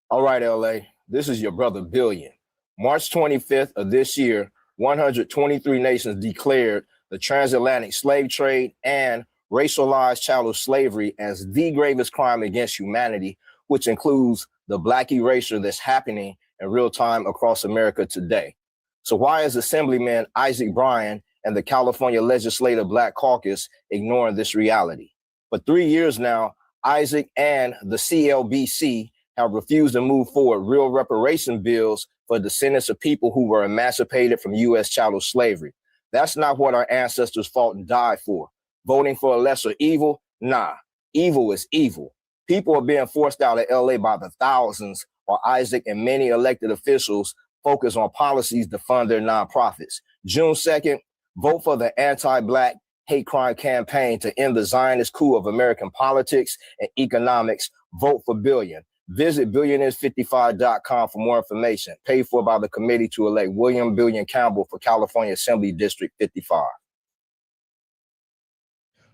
All right, LA, this is your brother Billion. March 25th of this year, 123 nations declared the transatlantic slave trade and racialized chattel slavery as the gravest crime against humanity, which includes the Black erasure that's happening in real time across America today. So why is Assemblyman Isaac Bryan and the California Legislative Black Caucus ignoring this reality? For 3 years now, Isaac and the CLBC have refused to move forward real reparation bills for descendants of people who were emancipated from U.S. chattel slavery. That's not what our ancestors fought and died for. Voting for a lesser evil? Nah, evil is evil. People are being forced out of LA by the thousands, while Isaac and many elected officials focus on policies to fund their nonprofits. June 2nd, vote for the anti-Black hate crime campaign to end the Zionist coup of American politics and economics. Vote for Billion. Visit billionaires55.com for more information. Paid for by the committee to elect William Billion Campbell for California Assembly District 55.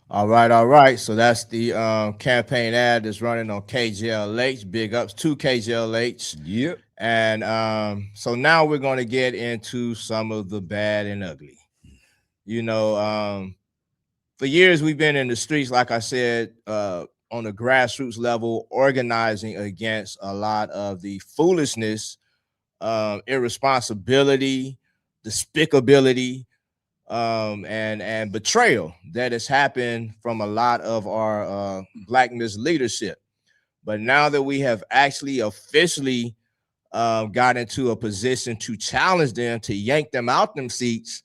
All right. So that's the campaign ad that's running on KJLH. Big ups to KJLH. Yep. And so now we're going to get into some of the bad and ugly. You know, for years we've been in the streets, like I said, on the grassroots level, organizing against a lot of the foolishness, irresponsibility, despicability, and betrayal that has happened from a lot of our Blackness leadership. But now that we have actually officially got into a position to challenge them, to yank them out them seats,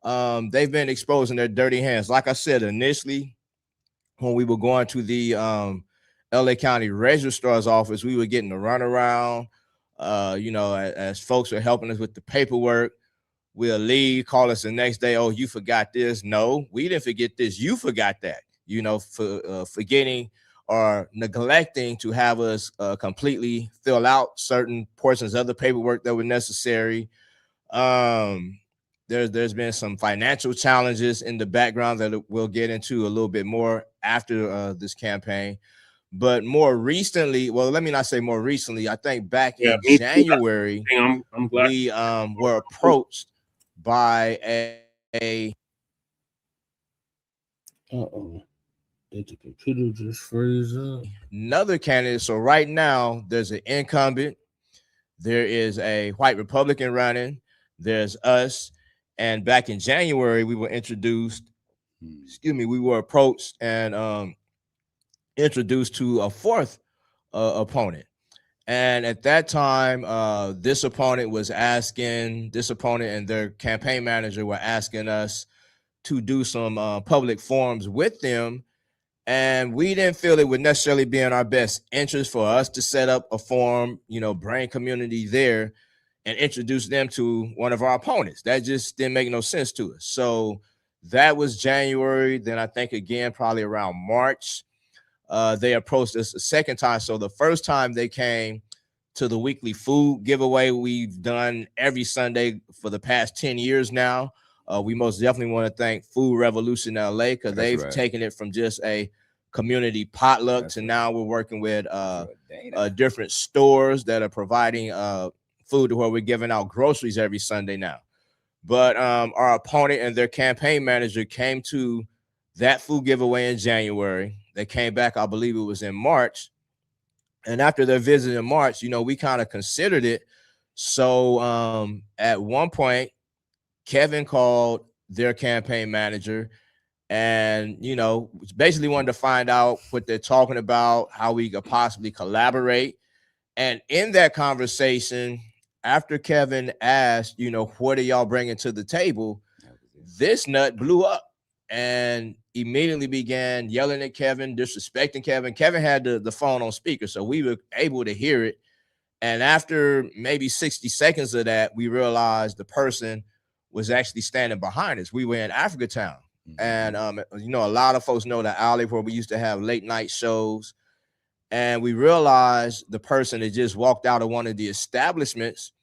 they've been exposing their dirty hands. Like I said, initially, when we were going to the LA County Registrar's office, we were getting the runaround, as folks were helping us with the paperwork. We'll leave, call us the next day. Oh, you forgot this. No, we didn't forget this. You forgot that, for forgetting or neglecting to have us completely fill out certain portions of the paperwork that were necessary. There's been some financial challenges in the background that we'll get into a little bit more after this campaign. But more recently, well, let me not say more recently, I think back in January, I'm glad we were approached by a did the computer just freeze up? Another candidate. So right now there's an incumbent, there is a white Republican running, there's us. And back in January, we were we were approached and introduced to a fourth opponent. And at that time, this opponent and their campaign manager were asking us to do some public forums with them. And we didn't feel it would necessarily be in our best interest for us to set up a forum, brain community there, and introduce them to one of our opponents. That just didn't make no sense to us. So that was January. Then I think again, probably around March, they approached us a second time. So the first time they came to the weekly food giveaway we've done every Sunday for the past 10 years now. We most definitely want to thank Food Revolution LA, because they've taken it from just a community potluck to now we're working with different stores that are providing food to where we're giving out groceries every Sunday now. But our opponent and their campaign manager came to that food giveaway in January. They came back, I believe it was in March. And after their visit in March, we kind of considered it. So at one point, Kevin called their campaign manager and basically wanted to find out what they're talking about, how we could possibly collaborate. And in that conversation, after Kevin asked, what are y'all bringing to the table, this nut blew up and immediately began yelling at Kevin, disrespecting Kevin. Kevin had the phone on speaker, so we were able to hear it. And after maybe 60 seconds of that, we realized the person was actually standing behind us. We were in Africa Town. And, a lot of folks know the alley where we used to have late night shows. And we realized the person had just walked out of one of the establishments.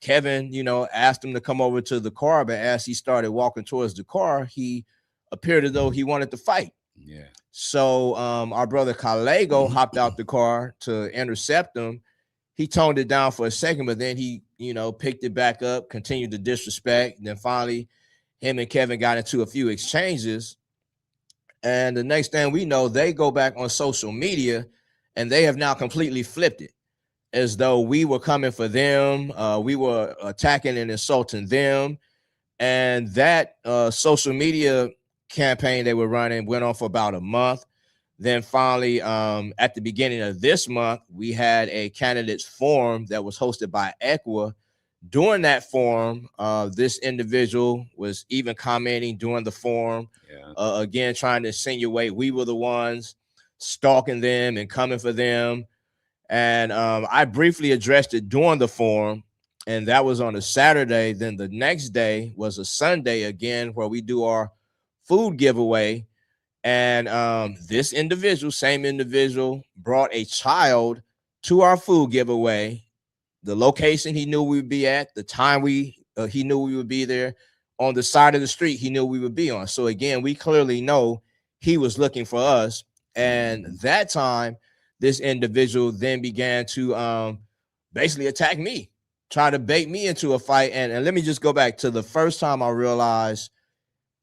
Kevin, asked him to come over to the car, but as he started walking towards the car, he appeared as though he wanted to fight. Yeah. So our brother Kalego hopped out the car to intercept him. He toned it down for a second, but then he, picked it back up, continued to disrespect. And then finally, him and Kevin got into a few exchanges. And the next thing we know, they go back on social media and they have now completely flipped it as though we were coming for them. We were attacking and insulting them. And that social media campaign they were running went on for about a month. Then finally, at the beginning of this month, we had a candidates forum that was hosted by Equa. During that forum, this individual was even commenting during the forum, again, trying to insinuate we were the ones stalking them and coming for them. And I briefly addressed it during the forum, and that was on a Saturday. Then the next day was a Sunday again, where we do our food giveaway. And this individual, same individual, brought a child to our food giveaway. The location he knew we would be at, the time he knew we would be there, on the side of the street he knew we would be on. So again, we clearly know he was looking for us. And that time, this individual then began to basically attack me, try to bait me into a fight. And let me just go back to the first time I realized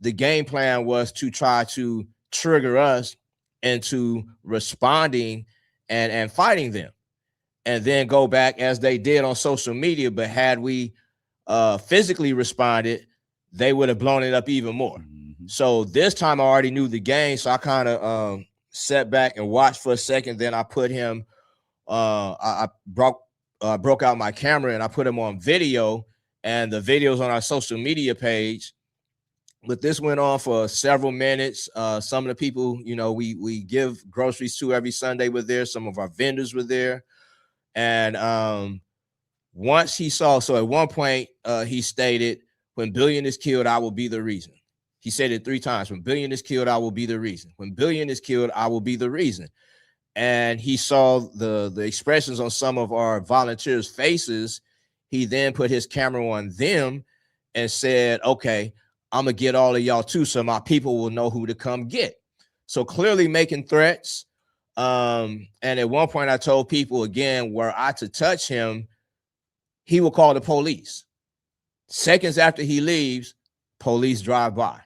the game plan was to try to trigger us into responding and fighting them, and then go back as they did on social media. But had we physically responded, they would have blown it up even more. So this time I already knew the game, so I kind of sat back and watched for a second. Then I put him, I broke out my camera and I put him on video, and the video's on our social media page. But this went on for several minutes. Some of the people, we give groceries to every Sunday were there. Some of our vendors were there. And once he saw, so at one point he stated, when Billion is killed, I will be the reason. He said it 3 times. When Billion is killed, I will be the reason. When Billion is killed, I will be the reason. And he saw the expressions on some of our volunteers' faces. He then put his camera on them and said, okay, I'm going to get all of y'all too, so my people will know who to come get. So clearly making threats. And at one point I told people, again, were I to touch him, he will call the police. Seconds after he leaves, police drive by.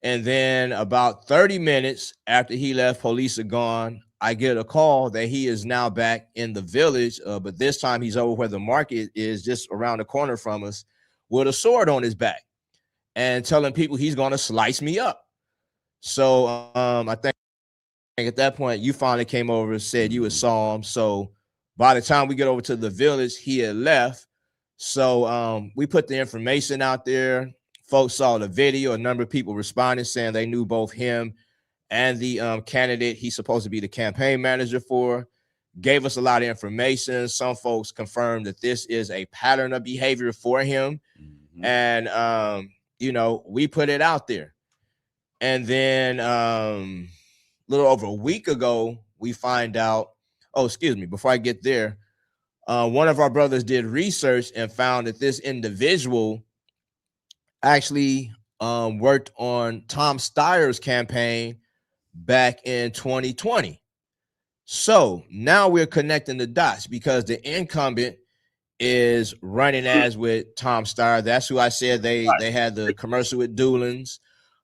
And then about 30 minutes after he left, police are gone. I get a call that he is now back in the village, but this time he's over where the market is, just around the corner from us, with a sword on his back and telling people he's going to slice me up. So I think at that point, you finally came over and said you saw him. So by the time we get over to the village, he had left. So we put the information out there. Folks saw the video. A number of people responded saying they knew both him and the candidate he's supposed to be the campaign manager for. Gave us a lot of information. Some folks confirmed that this is a pattern of behavior for him. And, we put it out there. And then a little over a week ago, we find out, before I get there, one of our brothers did research and found that this individual actually worked on Tom Steyer's campaign back in 2020. So now we're connecting the dots because the incumbent is running as with Tom Steyer. That's who I said they had the commercial with Doolins.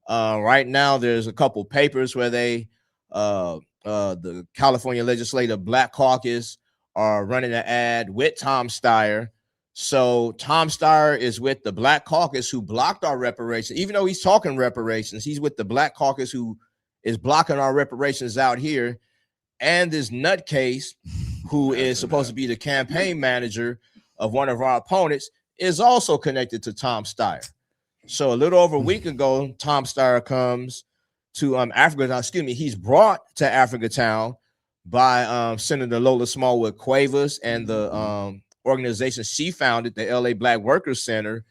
Right now, there's a couple papers where they, the California Legislative Black Caucus are running an ad with Tom Steyer. So Tom Steyer is with the Black Caucus, who blocked our reparations. Even though he's talking reparations, he's with the Black Caucus, who is blocking our reparations out here. And this nutcase, who is supposed to be the campaign manager of one of our opponents, is also connected to Tom Steyer. So a little over a week ago, Tom Steyer comes to Africa. Excuse me, he's brought to Africatown by Senator Lola Smallwood Cuevas and the organization she founded, the LA Black Workers Center.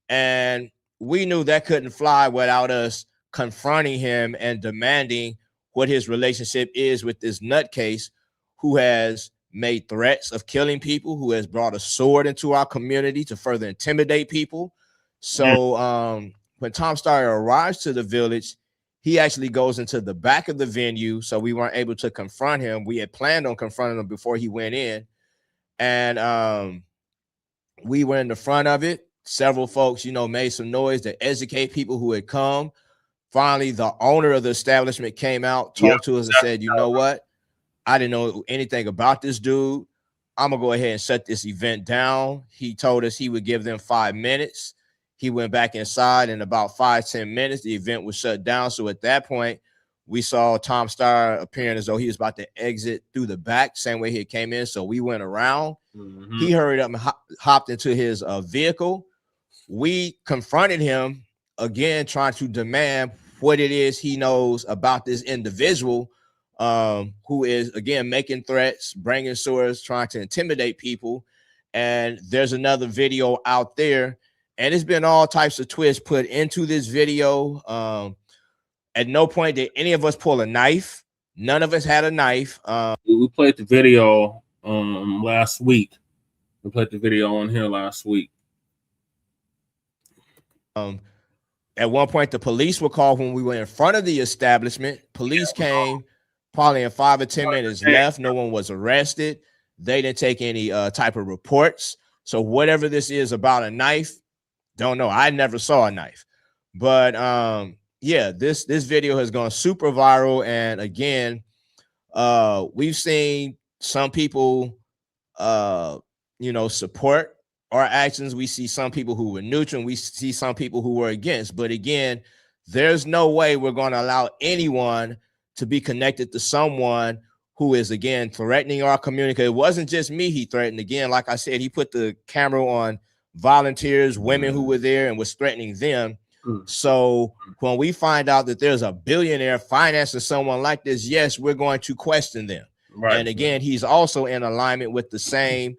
And we knew that couldn't fly without us confronting him and demanding what his relationship is with this nutcase who has made threats of killing people, who has brought a sword into our community to further intimidate people. So when Tom Steyer arrives to the village, he actually goes into the back of the venue. So we weren't able to confront him. We had planned on confronting him before he went in. And we were in the front of it. Several folks, made some noise to educate people who had come. Finally, the owner of the establishment came out, talked to us and said, you know what? I didn't know anything about this dude. I'm going to go ahead and shut this event down. He told us he would give them 5 minutes. He went back inside. In about 5-10 minutes, the event was shut down. So at that point, we saw Tom Steyer appearing as though he was about to exit through the back, same way he came in. So we went around. He hurried up and hopped into his vehicle. We confronted him again, trying to demand what it is he knows about this individual who is, again, making threats, bringing swords, trying to intimidate people. And there's another video out there, and it's been all types of twists put into this video. At no point did any of us pull a knife. None of us had a knife. We played the video last week. We played the video on here last week. At one point, the police were called when we were in front of the establishment. Police came probably in 5 or 10 minutes left. No one was arrested. They didn't take any type of reports. So whatever this is about a knife, don't know. I never saw a knife. But yeah, this video has gone super viral. And again, we've seen some people, support our actions. We see some people who were neutral, and we see some people who were against. But again, there's no way we're going to allow anyone to be connected to someone who is, again, threatening our community. It wasn't just me he threatened. Again, like I said, he put the camera on volunteers, women who were there, and was threatening them. So when we find out that there's a billionaire financing someone like this, yes, we're going to question them. Right. And again, he's also in alignment with the same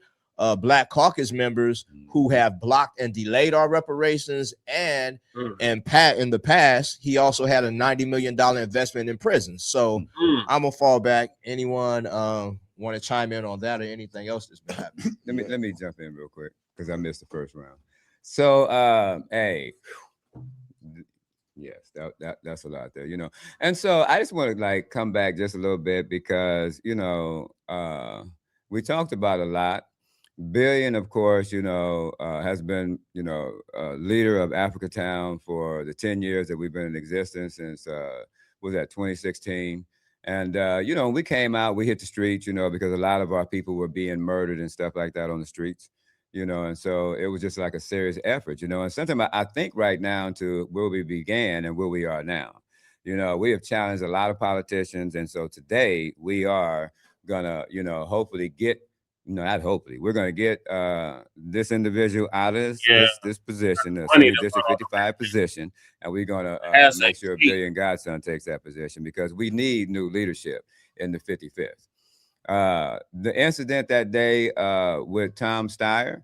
Black Caucus members who have blocked and delayed our reparations. And in the past, he also had a $90 million investment in prisons. So I'm gonna fall back. Anyone want to chime in on that or anything else that's been happening? Let me jump in real quick because I missed the first round. So hey, yes, that's a lot there, And so I just want to come back just a little bit because we talked about a lot. Billion, of course, has been, leader of Africatown for the 10 years that we've been in existence since, was that 2016. And, we came out, we hit the streets, because a lot of our people were being murdered and stuff like that on the streets, and so it was just like a serious effort, and something I think right now to where we began and where we are now, we have challenged a lot of politicians. And so today we are gonna, hopefully get, not hopefully, we're going to get this individual out of this position, the Senate District 55 position, and we're going to make sure Billion Godson takes that position because we need new leadership in the 55th. The incident that day with Tom Steyer,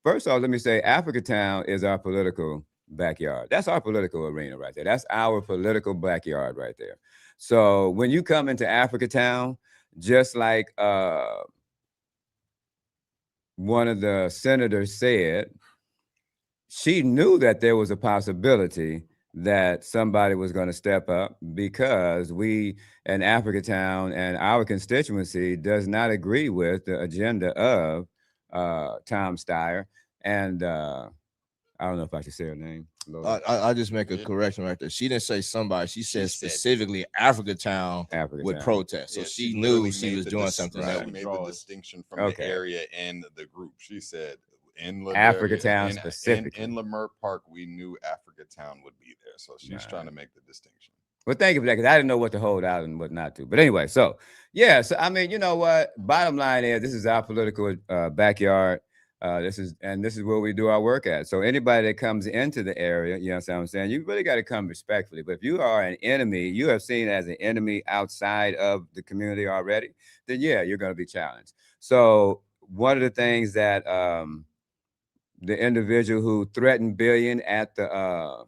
first off, let me say Africatown is our political backyard. That's our political arena right there. That's our political backyard right there. So when you come into Africatown, just like one of the senators said, she knew that there was a possibility that somebody was going to step up because we in Africatown and our constituency does not agree with the agenda of Tom Steyer. And I don't know if I should say her name. I just make a correction right there. She didn't say somebody. She said specifically Africatown would protest. So she knew she was doing something that would made draw the us. distinction from the area and the group. She said in Africatown in specifically. Leimert Park, we knew Africatown would be there. So she's trying to make the distinction. Well, thank you for that, because I didn't know what to hold out and what not to. But anyway, so yeah, so I mean, you know what? Bottom line is, this is our political backyard. This is where we do our work at. So anybody that comes into the area, you know what I'm saying, you really got to come respectfully. But if you are an enemy, you have seen as an enemy outside of the community already, then yeah, you're going to be challenged. So one of the things that the individual who threatened Billion at the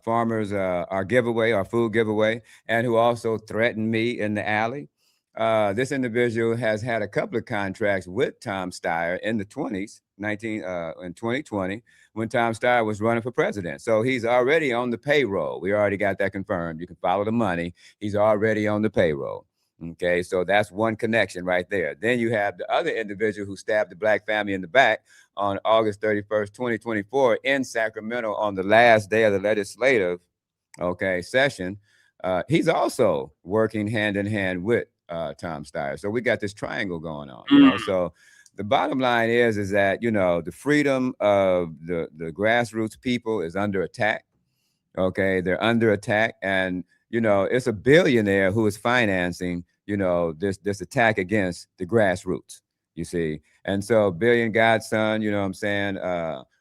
farmers our giveaway, our food giveaway, and who also threatened me in the alley. This individual has had a couple of contracts with Tom Steyer in the 20s, in 2020, when Tom Steyer was running for president. So he's already on the payroll. We already got that confirmed. You can follow the money. He's already on the payroll. Okay, so that's one connection right there. Then you have the other individual who stabbed the Black family in the back on August 31st, 2024 in Sacramento on the last day of the legislative, session. He's also working hand in hand with Tom Steyer. So we got this triangle going on, you know. So the bottom line is that, you know, the freedom of the grassroots people is under attack. Okay, they're under attack, and you know, it's a billionaire who is financing, you know, this attack against the grassroots, you see. And so Billion Godson, you know what I'm saying,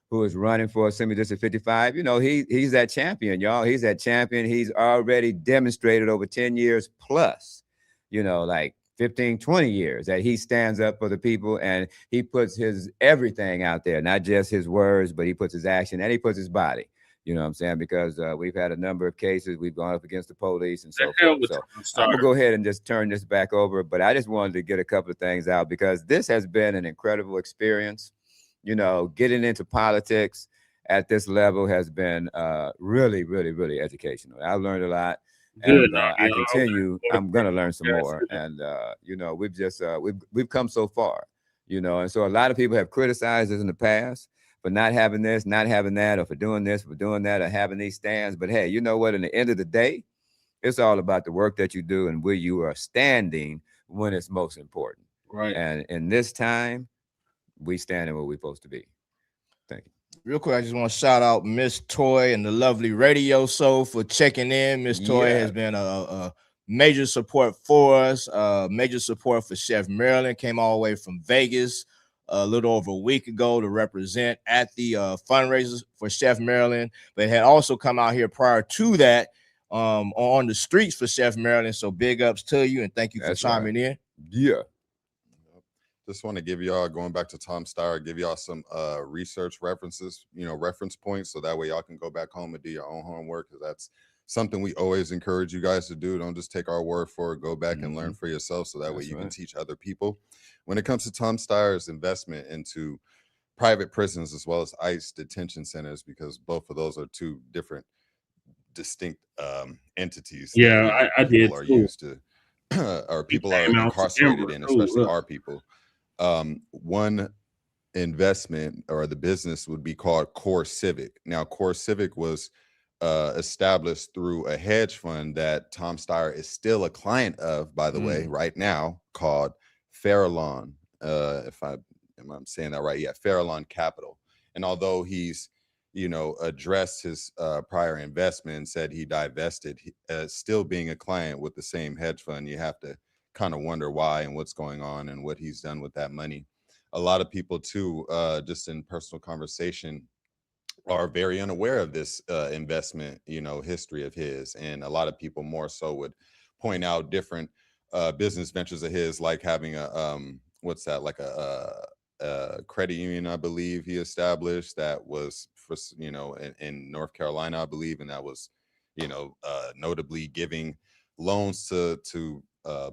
who is running for Assembly District 55, you know, he's that champion, y'all. He's that champion. He's already demonstrated over 10 years plus, you know, like 15, 20 years that he stands up for the people, and he puts his everything out there, not just his words, but he puts his action and he puts his body. You know what I'm saying? Because we've had a number of cases. We've gone up against the police and so forth. So I'm going to go ahead and just turn this back over. But I just wanted to get a couple of things out, because this has been an incredible experience. You know, getting into politics at this level has been really, really, really educational. I learned a lot. And I continue. I'm going to learn some more. And, you know, we've just we've come so far, you know. And so a lot of people have criticized us in the past for not having this, not having that, or for doing this, for doing that, or having these stands. But hey, you know what? In the end of the day, it's all about the work that you do and where you are standing when it's most important. Right. And in this time, we stand in where we're supposed to be. Thank you. Real quick, I just want to shout out Miss Toy and the lovely Radio Soul for checking in. Miss Toy has been a major support for us, major support for Chef Marilyn. Came all the way from Vegas a little over a week ago to represent at the fundraisers for Chef Marilyn, but had also come out here prior to that on the streets for Chef Marilyn. So big ups to you, and thank you for chiming in. Yeah. Just want to give y'all, going back to Tom Steyer, give y'all some research references, you know, reference points, so that way y'all can go back home and do your own homework, because that's something we always encourage you guys to do. Don't just take our word for it. Go back and learn for yourself, so that way you can teach other people. When it comes to Tom Steyer's investment into private prisons as well as ICE detention centers, because both of those are two different, distinct entities. Yeah, I did. People are used to, or people are incarcerated in, especially our people. One investment or the business would be called Core Civic. Now, Core Civic was established through a hedge fund that Tom Steyer is still a client of, by the way, right now, called Farallon. If I'm saying that right, yeah, Farallon Capital. And although he's, you know, addressed his prior investment and said he divested, still being a client with the same hedge fund, you have to kind of wonder why and what's going on and what he's done with that money. A lot of people too, just in personal conversation, are very unaware of this investment, you know, history of his. And a lot of people more so would point out different business ventures of his, like having a what's that, like a credit union, I believe he established, that was for, you know, in North Carolina, I believe, and that was, you know, notably giving loans to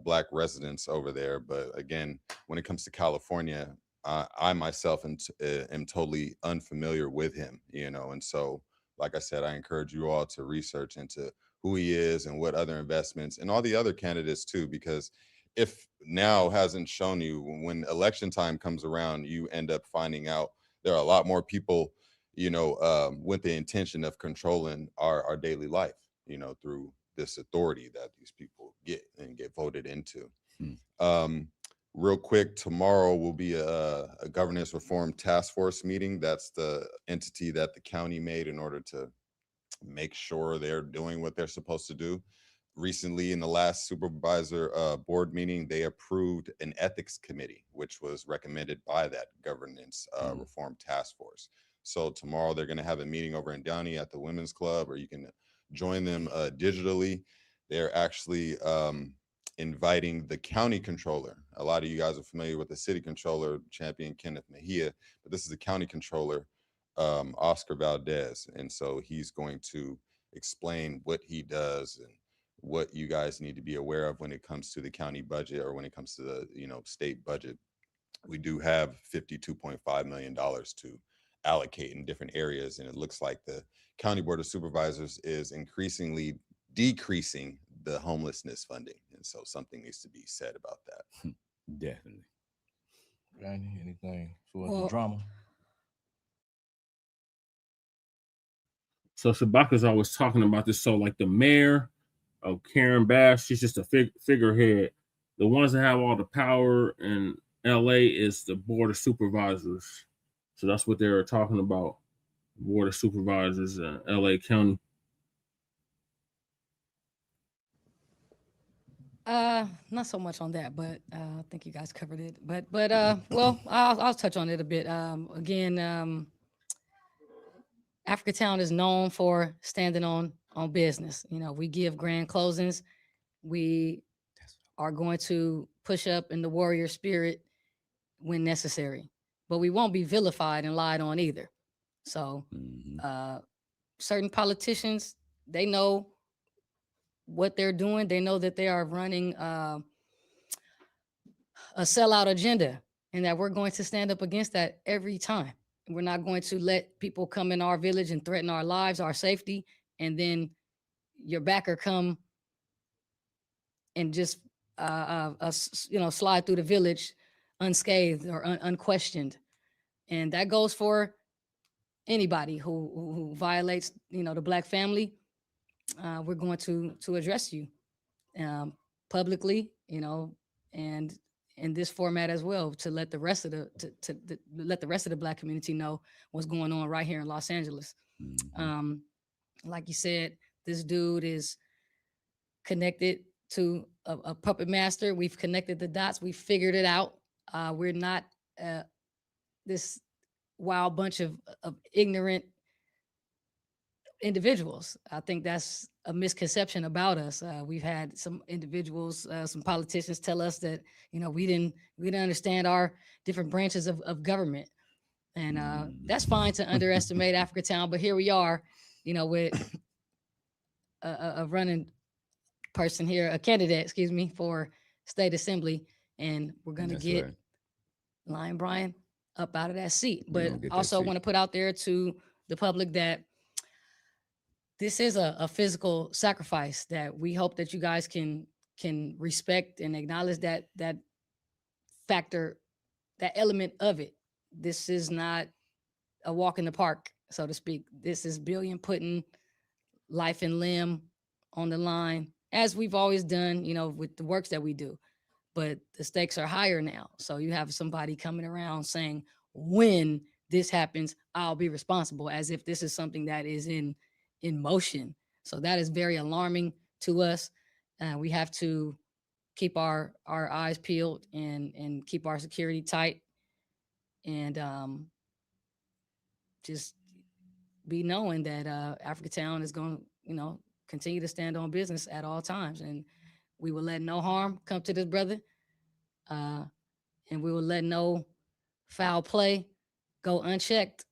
Black residents over there. But again, when it comes to California, I myself am totally unfamiliar with him, you know. And so, like I said, I encourage you all to research into who he is and what other investments, and all the other candidates too, because if now hasn't shown you, when election time comes around, you end up finding out there are a lot more people with the intention of controlling our daily life, through this authority that these people get and get voted into. Real quick, tomorrow will be a governance reform task force meeting. That's the entity that the county made in order to make sure they're doing what they're supposed to do. Recently, in the last supervisor board meeting, they approved an ethics committee, which was recommended by that governance reform task force. So tomorrow they're going to have a meeting over in Downey at the Women's Club, or you can join them digitally. They're actually inviting the county controller. A lot of you guys are familiar with the city controller, Champion Kenneth Mejia, but this is the county controller, Oscar Valdez. And so he's going to explain what he does and what you guys need to be aware of when it comes to the county budget, or when it comes to the state budget. We do have $52.5 million to allocate in different areas, and it looks like the county board of supervisors is increasingly decreasing the homelessness funding, and so something needs to be said about that. Definitely. Randy, anything for the drama? So Shabaka's always talking about this. So like the mayor of Karen Bass, she's just a figurehead. The ones that have all the power in LA is the board of supervisors. So that's what they're talking about. Board of supervisors in LA County. Not so much on that, but I think you guys covered it. But well, I'll touch on it a bit. Again, Africatown is known for standing on business. We give grand closings. We are going to push up in the warrior spirit when necessary, but we won't be vilified and lied on either. So certain politicians, they know what they're doing. They know that they are running a sellout agenda, and that we're going to stand up against that every time. We're not going to let people come in our village and threaten our lives, our safety, and then your backer come and just slide through the village unscathed or unquestioned. And that goes for anybody who violates the Black family. We're going to address you publicly, and in this format as well, to let the rest of the Black community know what's going on right here in Los Angeles. Like you said, this dude is connected to a puppet master. We've connected the dots. We figured it out. We're not this wild bunch of ignorant individuals. I think that's a misconception about us. We've had some individuals, some politicians tell us that, we didn't understand our different branches of government. And that's fine to underestimate Africatown, but here we are, with a running person here, a candidate, for state assembly. And we're going to get Lion Brian up out of that seat. But also want to put out there to the public that this is a physical sacrifice that we hope that you guys can respect and acknowledge that factor, that element of it. This is not a walk in the park, so to speak. This is Billion putting life and limb on the line, as we've always done, with the works that we do. But the stakes are higher now. So you have somebody coming around saying, when this happens, I'll be responsible, as if this is something that is in motion. So that is very alarming to us. We have to keep our eyes peeled and keep our security tight, and just be knowing that Africatown is going to, continue to stand on business at all times. And we will let no harm come to this brother. And we will let no foul play go unchecked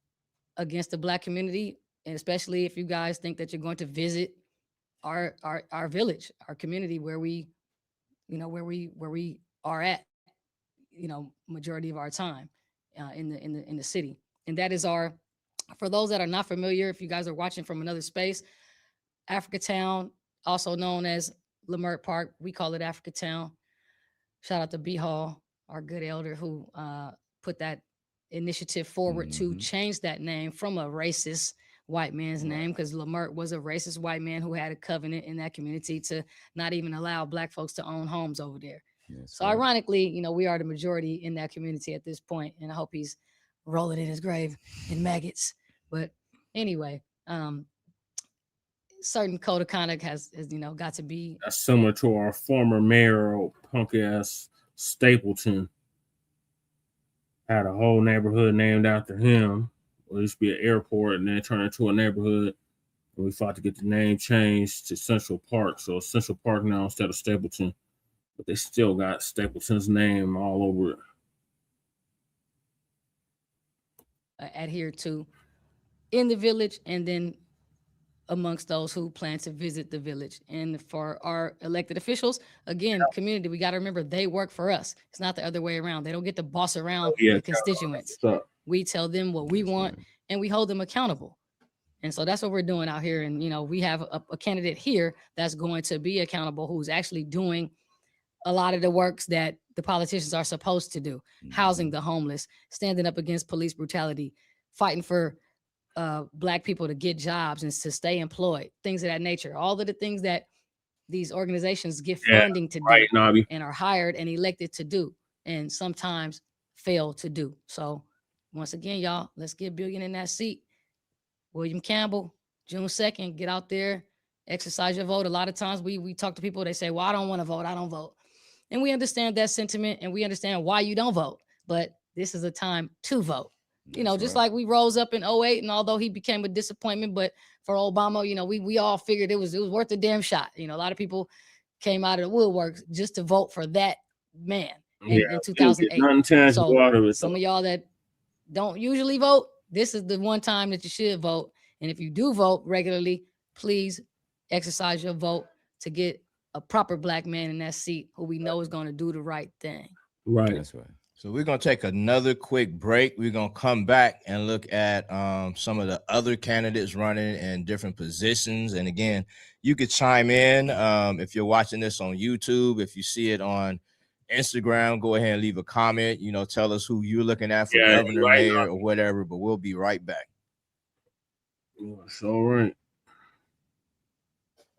against the Black community. And especially if you guys think that you're going to visit our village, our community, where we are at, majority of our time in the city. And that is for those that are not familiar, if you guys are watching from another space, Africatown, also known as Lamert Park, we call it Africatown. Shout out to B Hall, our good elder, who put that initiative forward to change that name from a racist white man's name, because Lamert was a racist white man who had a covenant in that community to not even allow Black folks to own homes over there. So ironically, you know, we are the majority in that community at this point, and I hope he's rolling in his grave in maggots. But anyway, certain code of conduct has you know, got to be. That's similar to our former mayor, punk ass Stapleton. Had a whole neighborhood named after him. It used to be an airport, and then it turned into a neighborhood. And we fought to get the name changed to Central Park. So Central Park now instead of Stapleton. But they still got Stapleton's name all over it. Adhere to in the village, and then amongst those who plan to visit the village. And for our elected officials, again, community, we got to remember they work for us. It's not the other way around. They don't get to boss around the constituents. We tell them what we want, and we hold them accountable. And so that's what we're doing out here. And, you know, we have a candidate here that's going to be accountable, who's actually doing a lot of the works that the politicians are supposed to do, housing the homeless, standing up against police brutality, fighting for Black people to get jobs and to stay employed, things of that nature. All of the things that these organizations get funding to do and are hired and elected to do, and sometimes fail to do. So once again, y'all, let's get Billion in that seat. William Campbell, June 2nd, get out there, exercise your vote. A lot of times we talk to people, they say, well, I don't want to vote, I don't vote. And we understand that sentiment, and we understand why you don't vote, but this is a time to vote. You know, just like we rose up in 08, and although he became a disappointment, but for Obama, you know, we all figured it was worth a damn shot. You know, a lot of people came out of the woodworks just to vote for that man in 2008. So some of y'all that don't usually vote, this is the one time that you should vote. And if you do vote regularly, please exercise your vote to get a proper Black man in that seat who we know is going to do the right thing. Right. That's right. So we're going to take another quick break. We're going to come back and look at some of the other candidates running in different positions. And again, you could chime in if you're watching this on YouTube. If you see it on Instagram, go ahead and leave a comment. You know, tell us who you're looking at for governor, mayor, or whatever. But we'll be right back. That's all right.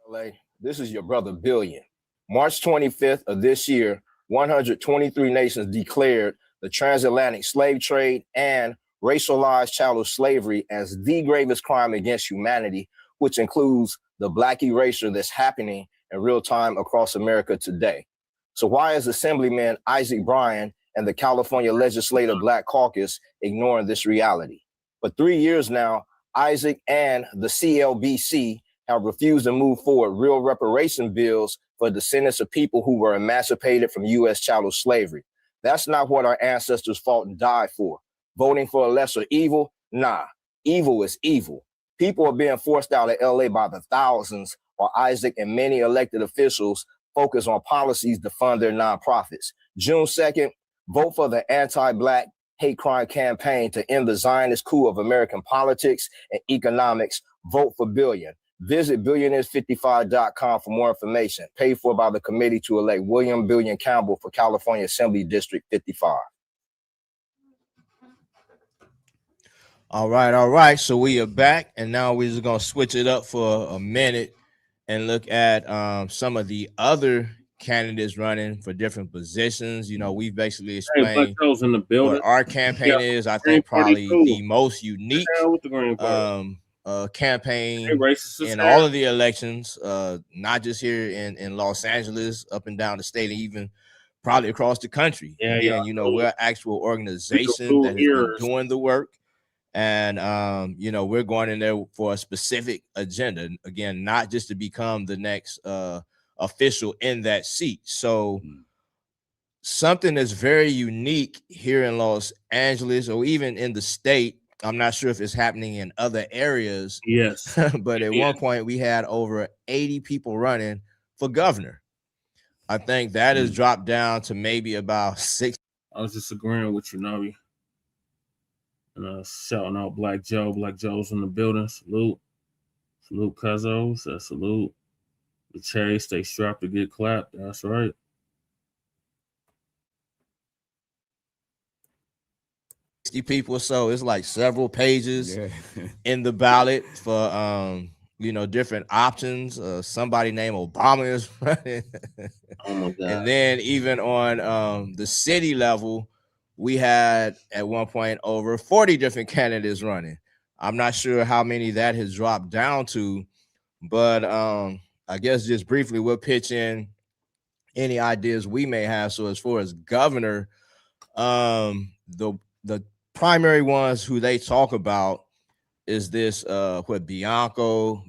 LA, this is your brother Billion. March 25th of this year, 123 nations declared the transatlantic slave trade and racialized chattel slavery as the gravest crime against humanity, which includes the Black erasure that's happening in real time across America today. So why is Assemblyman Isaac Bryan and the California Legislative Black Caucus ignoring this reality? For 3 years now, Isaac and the CLBC have refused to move forward real reparation bills for descendants of people who were emancipated from U.S. chattel slavery. That's not what our ancestors fought and died for. Voting for a lesser evil? Nah, evil is evil. People are being forced out of LA by the thousands, while Isaac and many elected officials focus on policies to fund their nonprofits. June 2nd, vote for the anti-Black hate crime campaign to end the Zionist coup of American politics and economics. Vote for Billion. Visit billionaires55.com for more information. Paid for by the committee to elect William Billion Campbell for California Assembly District 55. All right. So we are back, and now we're just going to switch it up for a minute and look at some of the other candidates running for different positions. You know, we've basically explained what our campaign is. I think probably the most unique campaign in all of the elections, not just here in Los Angeles, up and down the state, and even probably across the country. Again, you know, we're an actual organization that has been doing the work. And, you know, we're going in there for a specific agenda. Again, not just to become the next official in that seat. So something that's very unique here in Los Angeles, or even in the state. I'm not sure if it's happening in other areas. Yes. But at one point we had over 80 people running for governor. I think that has dropped down to maybe about 6. I was just agreeing with you, Navi. And shouting out Black Joe. Black Joe's in the building. Salute. Salute, Cuzzos. Salute. The chase, stay strapped to get clapped. That's right. 60 people or so. It's like several pages Yeah. in the ballot for different options. Somebody named Obama is running. Oh my God. And then even on the city level, we had at one point over 40 different candidates running. I'm not sure how many that has dropped down to, but I guess just briefly we'll pitch in any ideas we may have. So as far as governor, the primary ones who they talk about is this Bianco,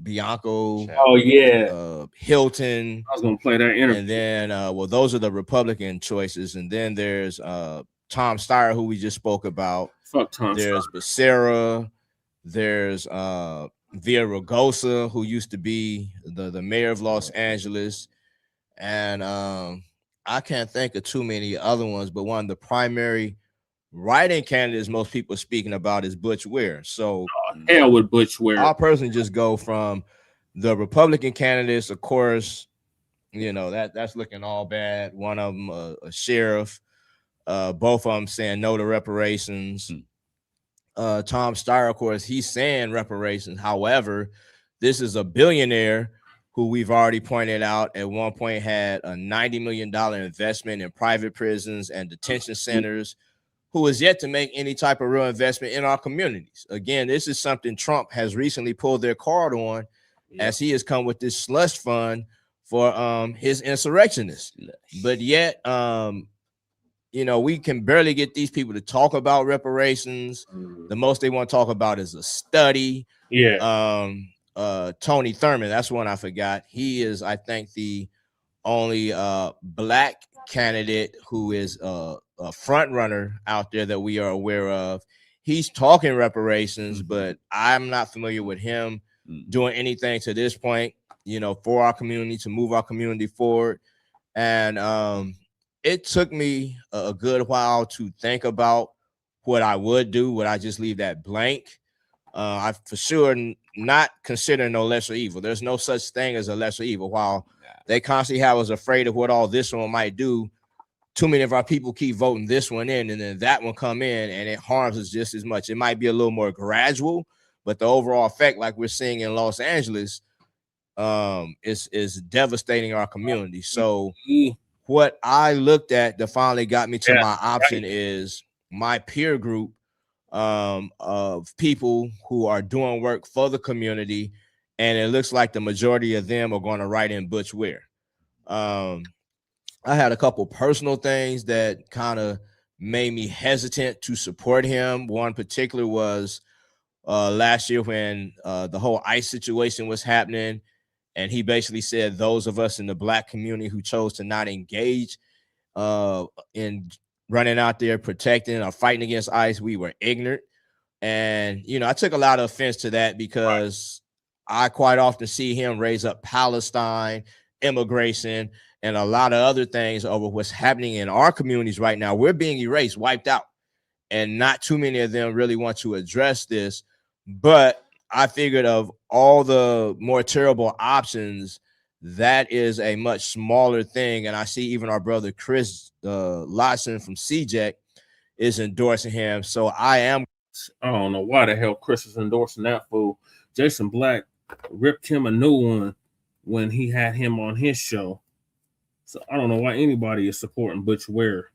Oh yeah, Hilton. I was gonna play that interview. And then those are the Republican choices. And then there's Tom Steyer, who we just spoke about. Fuck Tom There's Becerra. There's Villaraigosa, who used to be the mayor of Los Angeles. And I can't think of too many other ones, but one of the primary writing candidates most people are speaking about is Butch Ware. So hell with Butch Ware. I'll personally just go from the Republican candidates, of course. That's looking all bad. One of them a sheriff, both of them saying no to reparations. Tom Steyer, of course, he's saying reparations. However, this is a billionaire who we've already pointed out at one point had a $90 million investment in private prisons and detention centers, who is yet to make any type of real investment in our communities. Again, this is something Trump has recently pulled their card on, as he has come with this slush fund for his insurrectionists. But yet, we can barely get these people to talk about reparations. The most they want to talk about is a study. Yeah. Tony Thurman, that's one I forgot. He is, I think, the only Black candidate who is a front runner out there that we are aware of. He's talking reparations, but I'm not familiar with him doing anything to this point, for our community, to move our community forward. And it took me a good while to think about what I would do. Would I just leave that blank? I for sure not consider no lesser evil. There's no such thing as a lesser evil. While they constantly have us afraid of what all this one might do, too many of our people keep voting this one in, and then that one come in, and it harms us just as much. It might be a little more gradual, but the overall effect, like we're seeing in Los Angeles, is devastating our community. So what I looked at that finally got me to my option is my peer group of people who are doing work for the community, and it looks like the majority of them are going to write in Butch Ware. I had a couple personal things that kind of made me hesitant to support him. One particular was last year when the whole ICE situation was happening, and he basically said those of us in the Black community who chose to not engage in running out there protecting or fighting against ICE, we were ignorant. And, I took a lot of offense to that because I quite often see him raise up Palestine, immigration, and a lot of other things over what's happening in our communities right now. We're being erased, wiped out, and not too many of them really want to address this. But I figured of all the more terrible options, that is a much smaller thing. And I see even our brother Chris Lotson from CJEC is endorsing him. So I don't know why the hell Chris is endorsing that fool. Jason Blacc ripped him a new one when he had him on his show. So I don't know why anybody is supporting Butch Ware.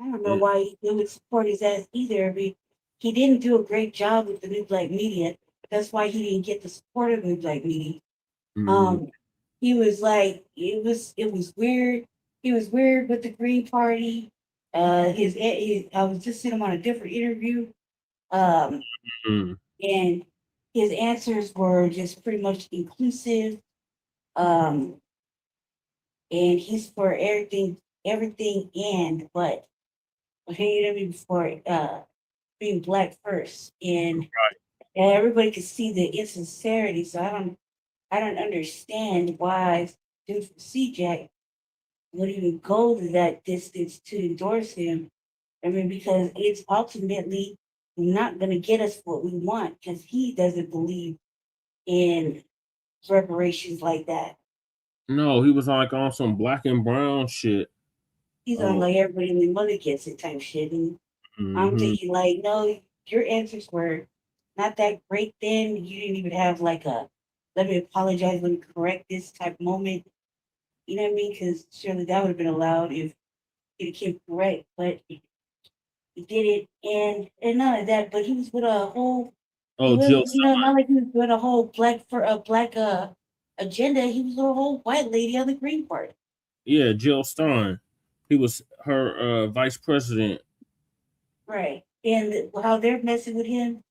I don't know why he would support his ass either. He didn't do a great job with the New Black Media. That's why he didn't get the support of New Black Media. He was like, it was weird. He was weird with the Green Party. I was just seeing him on a different interview. And his answers were just pretty much inclusive. And he's for everything and but before being Black first. And everybody could see the insincerity. So I don't understand why dude from CJEC would even go to that distance to endorse him. Because it's ultimately not going to get us what we want because he doesn't believe in reparations like that. No, he was like on some black and brown shit. He's on like everybody in the money gets it type shit. And I'm thinking like, no, your answers were not that great then. You didn't even have like a let me apologize, let me correct this type moment. You know what I mean? Because surely that would have been allowed if it came correct, but he did it, and none of that. But he was with a whole. He Oh, Jill wasn't, not like he was with a whole black agenda. He was with a whole white lady on the Green Party. Yeah, Jill Stein. He was her vice president. Right. And how they're messing with him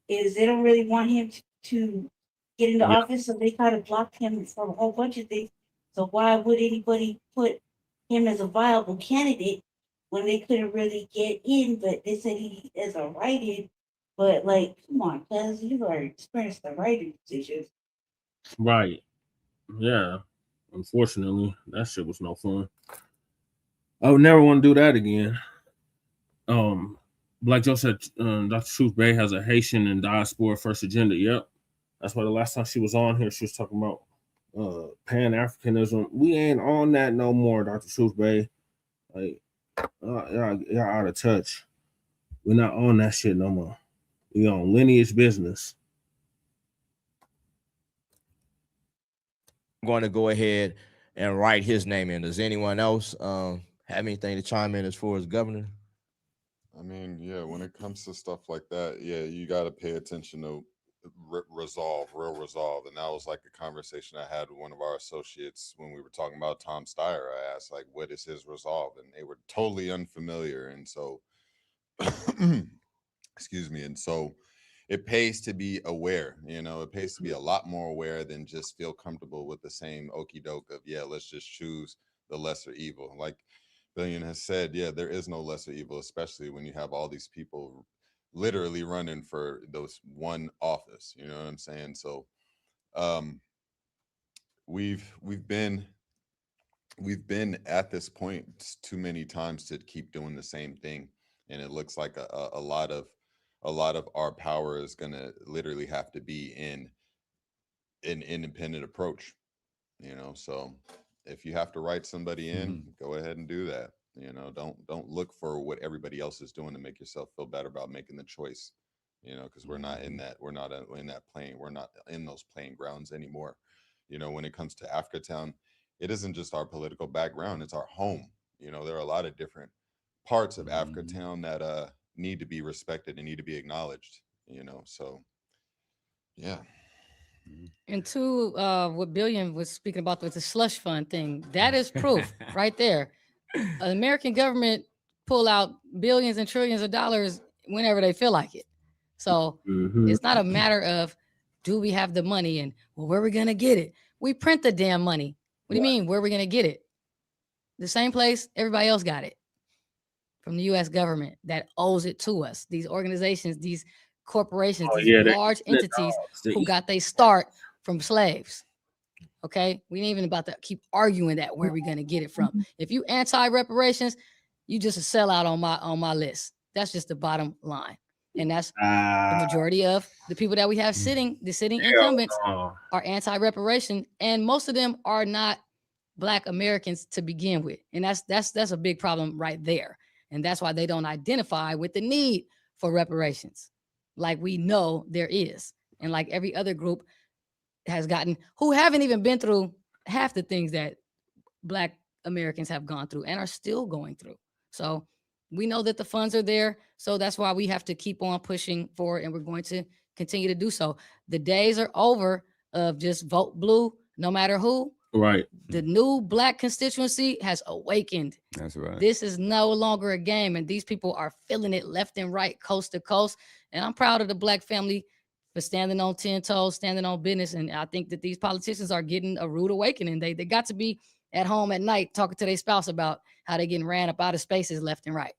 is they don't really want him to get into Yeah. office, so they kind of blocked him from a whole bunch of things. So why would anybody put him as a viable candidate when they couldn't really get in? But they said he as a write-in. But like, come on, cuz you are experienced the writing positions. Right. Yeah. Unfortunately, that shit was no fun. I would never want to do that again. Black Joe said Dr. Truth Bay has a Haitian and diaspora first agenda. Yep. That's why the last time she was on here, she was talking about Pan-Africanism. We ain't on that no more, Dr. Truth Bay. Like, y'all out of touch. We're not on that shit no more. We on lineage business. I'm going to go ahead and write his name in. Does anyone else have anything to chime in as far as governor? I mean, yeah, when it comes to stuff like that, yeah, you got to pay attention to real resolve. And that was like a conversation I had with one of our associates when we were talking about Tom Steyer. I asked, like, what is his resolve? And they were totally unfamiliar. And so, excuse me. And so it pays to be aware, it pays to be a lot more aware than just feel comfortable with the same okie doke of, yeah, let's just choose the lesser evil. Like Billion has said, yeah, there is no lesser evil, especially when you have all these people literally running for those one office. You know what I'm saying? So we've been at this point too many times to keep doing the same thing. And it looks like a lot of our power is gonna literally have to be in an independent approach. So if you have to write somebody in, go ahead and do that. Don't look for what everybody else is doing to make yourself feel better about making the choice. Because we're not in that plane. We're not in those playing grounds anymore. When it comes to Africatown, it isn't just our political background, it's our home. There are a lot of different parts of Africatown that need to be respected and need to be acknowledged. So yeah. And two, what Billion was speaking about with the slush fund thing, that is proof right there. The American government pull out billions and trillions of dollars whenever they feel like it. So it's not a matter of, do we have the money and where are we going to get it? We print the damn money. What do you mean? Where are we going to get it? The same place everybody else got it, from the U.S. government that owes it to us. These organizations, these corporations, these large entities who got their start from slaves. Okay, we ain't even about to keep arguing that where we're gonna get it from. If you anti-reparations, you just a sellout on my list. That's just the bottom line, and that's the majority of the people that we have sitting. The sitting incumbents are anti-reparation, and most of them are not Black Americans to begin with, and that's a big problem right there. And that's why they don't identify with the need for reparations, like we know there is, and like every other group has gotten, who haven't even been through half the things that Black Americans have gone through and are still going through. So we know that the funds are there. So that's why we have to keep on pushing for it, and we're going to continue to do so. The days are over of just vote blue, no matter who. Right. The new Black constituency has awakened. That's right. This is no longer a game, and these people are feeling it left and right, coast to coast. And I'm proud of the Black family for standing on 10 toes, standing on business. And I think that these politicians are getting a rude awakening. They got to be at home at night talking to their spouse about how they're getting ran up out of spaces left and right.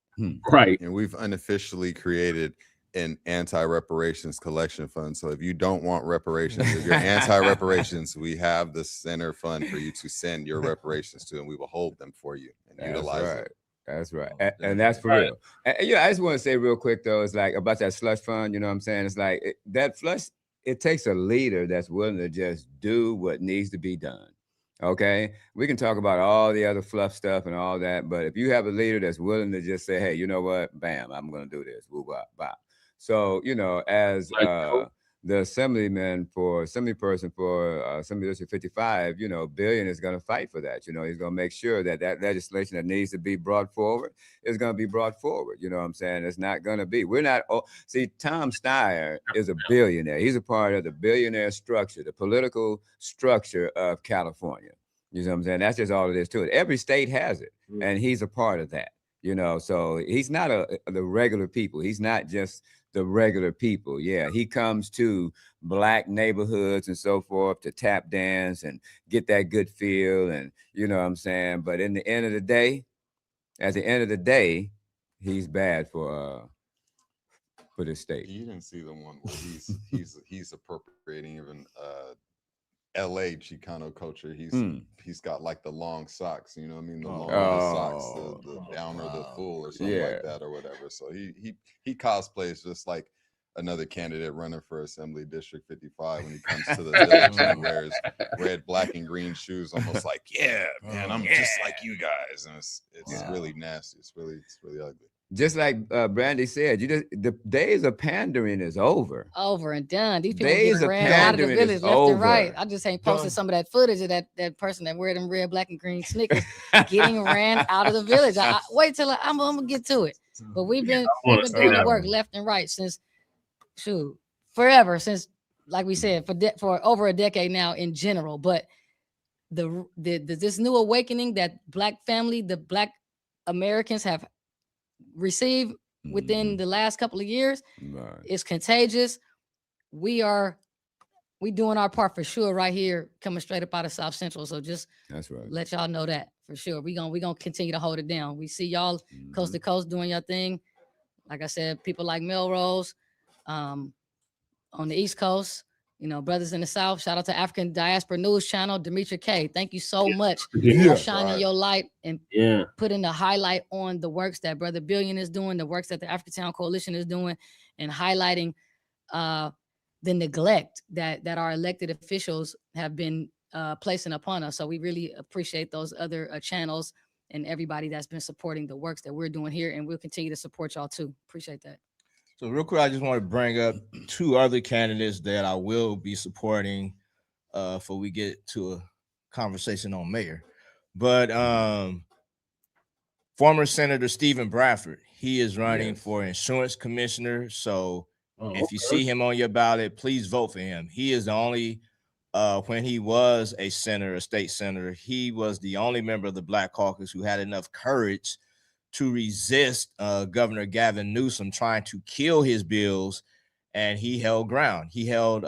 Right. And we've unofficially created an anti-reparations collection fund. So if you don't want reparations, if you're anti-reparations, we have the center fund for you to send your reparations to, and we will hold them for you and utilize it. That's right. And that's for real. And, I just want to say real quick, though, it's like about that slush fund, you know what I'm saying? It's like that flush, it takes a leader that's willing to just do what needs to be done. Okay, we can talk about all the other fluff stuff and all that, but if you have a leader that's willing to just say, hey, you know what, bam, I'm going to do this, woo, bop, bop. So, you know, as the assembly person for Assembly District 55, you know, Billion is going to fight for that. You know, he's going to make sure that that legislation that needs to be brought forward is going to be brought forward. You know what I'm saying? It's not going to be. We're not. See, Tom Steyer is a billionaire. He's a part of the billionaire structure, the political structure of California. You know what I'm saying? That's just all it is to it. Every state has it, and he's a part of that. You know, so he's not the regular people. He's not just the regular people. Yeah, he comes to Black neighborhoods and so forth to tap dance and get that good feel, and you know what I'm saying. But in the end of the day, at the end of the day, he's bad for the state. You didn't see the one where he's appropriating even LA Chicano culture. He's got like the long socks, you know what I mean? The longer the socks, the downer the fool or something like that or whatever. So he cosplays just like another candidate running for Assembly District 55 when he comes to the village and he wears red, black, and green shoes, almost like, yeah, man, I'm just like you guys. And it's really nasty. It's really ugly. Just like Brandy said, the days of pandering is over. Over and done. These people Days getting of ran out of the pandering village is left over. and right. I just ain't posted some of that footage of that person that wear them red, black, and green sneakers getting ran out of the village. I wait till I'm gonna get to it. But we've been doing the work left and right since forever, since like we said, for over a decade now in general. But this new awakening that Black family, the Black Americans have received within the last couple of years is contagious. We doing our part for sure right here, coming straight up out of South Central. So just let y'all know that for sure. We gonna continue to hold it down. We see y'all coast to coast doing your thing. Like I said, people like Melrose on the East Coast, you know, brothers in the South. Shout out to African Diaspora News Channel, Demetria K. Thank you so much for shining your light and putting the highlight on the works that Brother Billion is doing, the works that the Africatown Coalition is doing, and highlighting the neglect that our elected officials have been placing upon us. So we really appreciate those other channels and everybody that's been supporting the works that we're doing here, and we'll continue to support y'all too. Appreciate that. So real quick, I just want to bring up two other candidates that I will be supporting before we get to a conversation on mayor. But former Senator Stephen Bradford, he is running for insurance commissioner. So if you see him on your ballot, please vote for him. He is the only, when he was a senator, a state senator, he was the only member of the Black Caucus who had enough courage to resist Governor Gavin Newsom trying to kill his bills, and he held ground. He held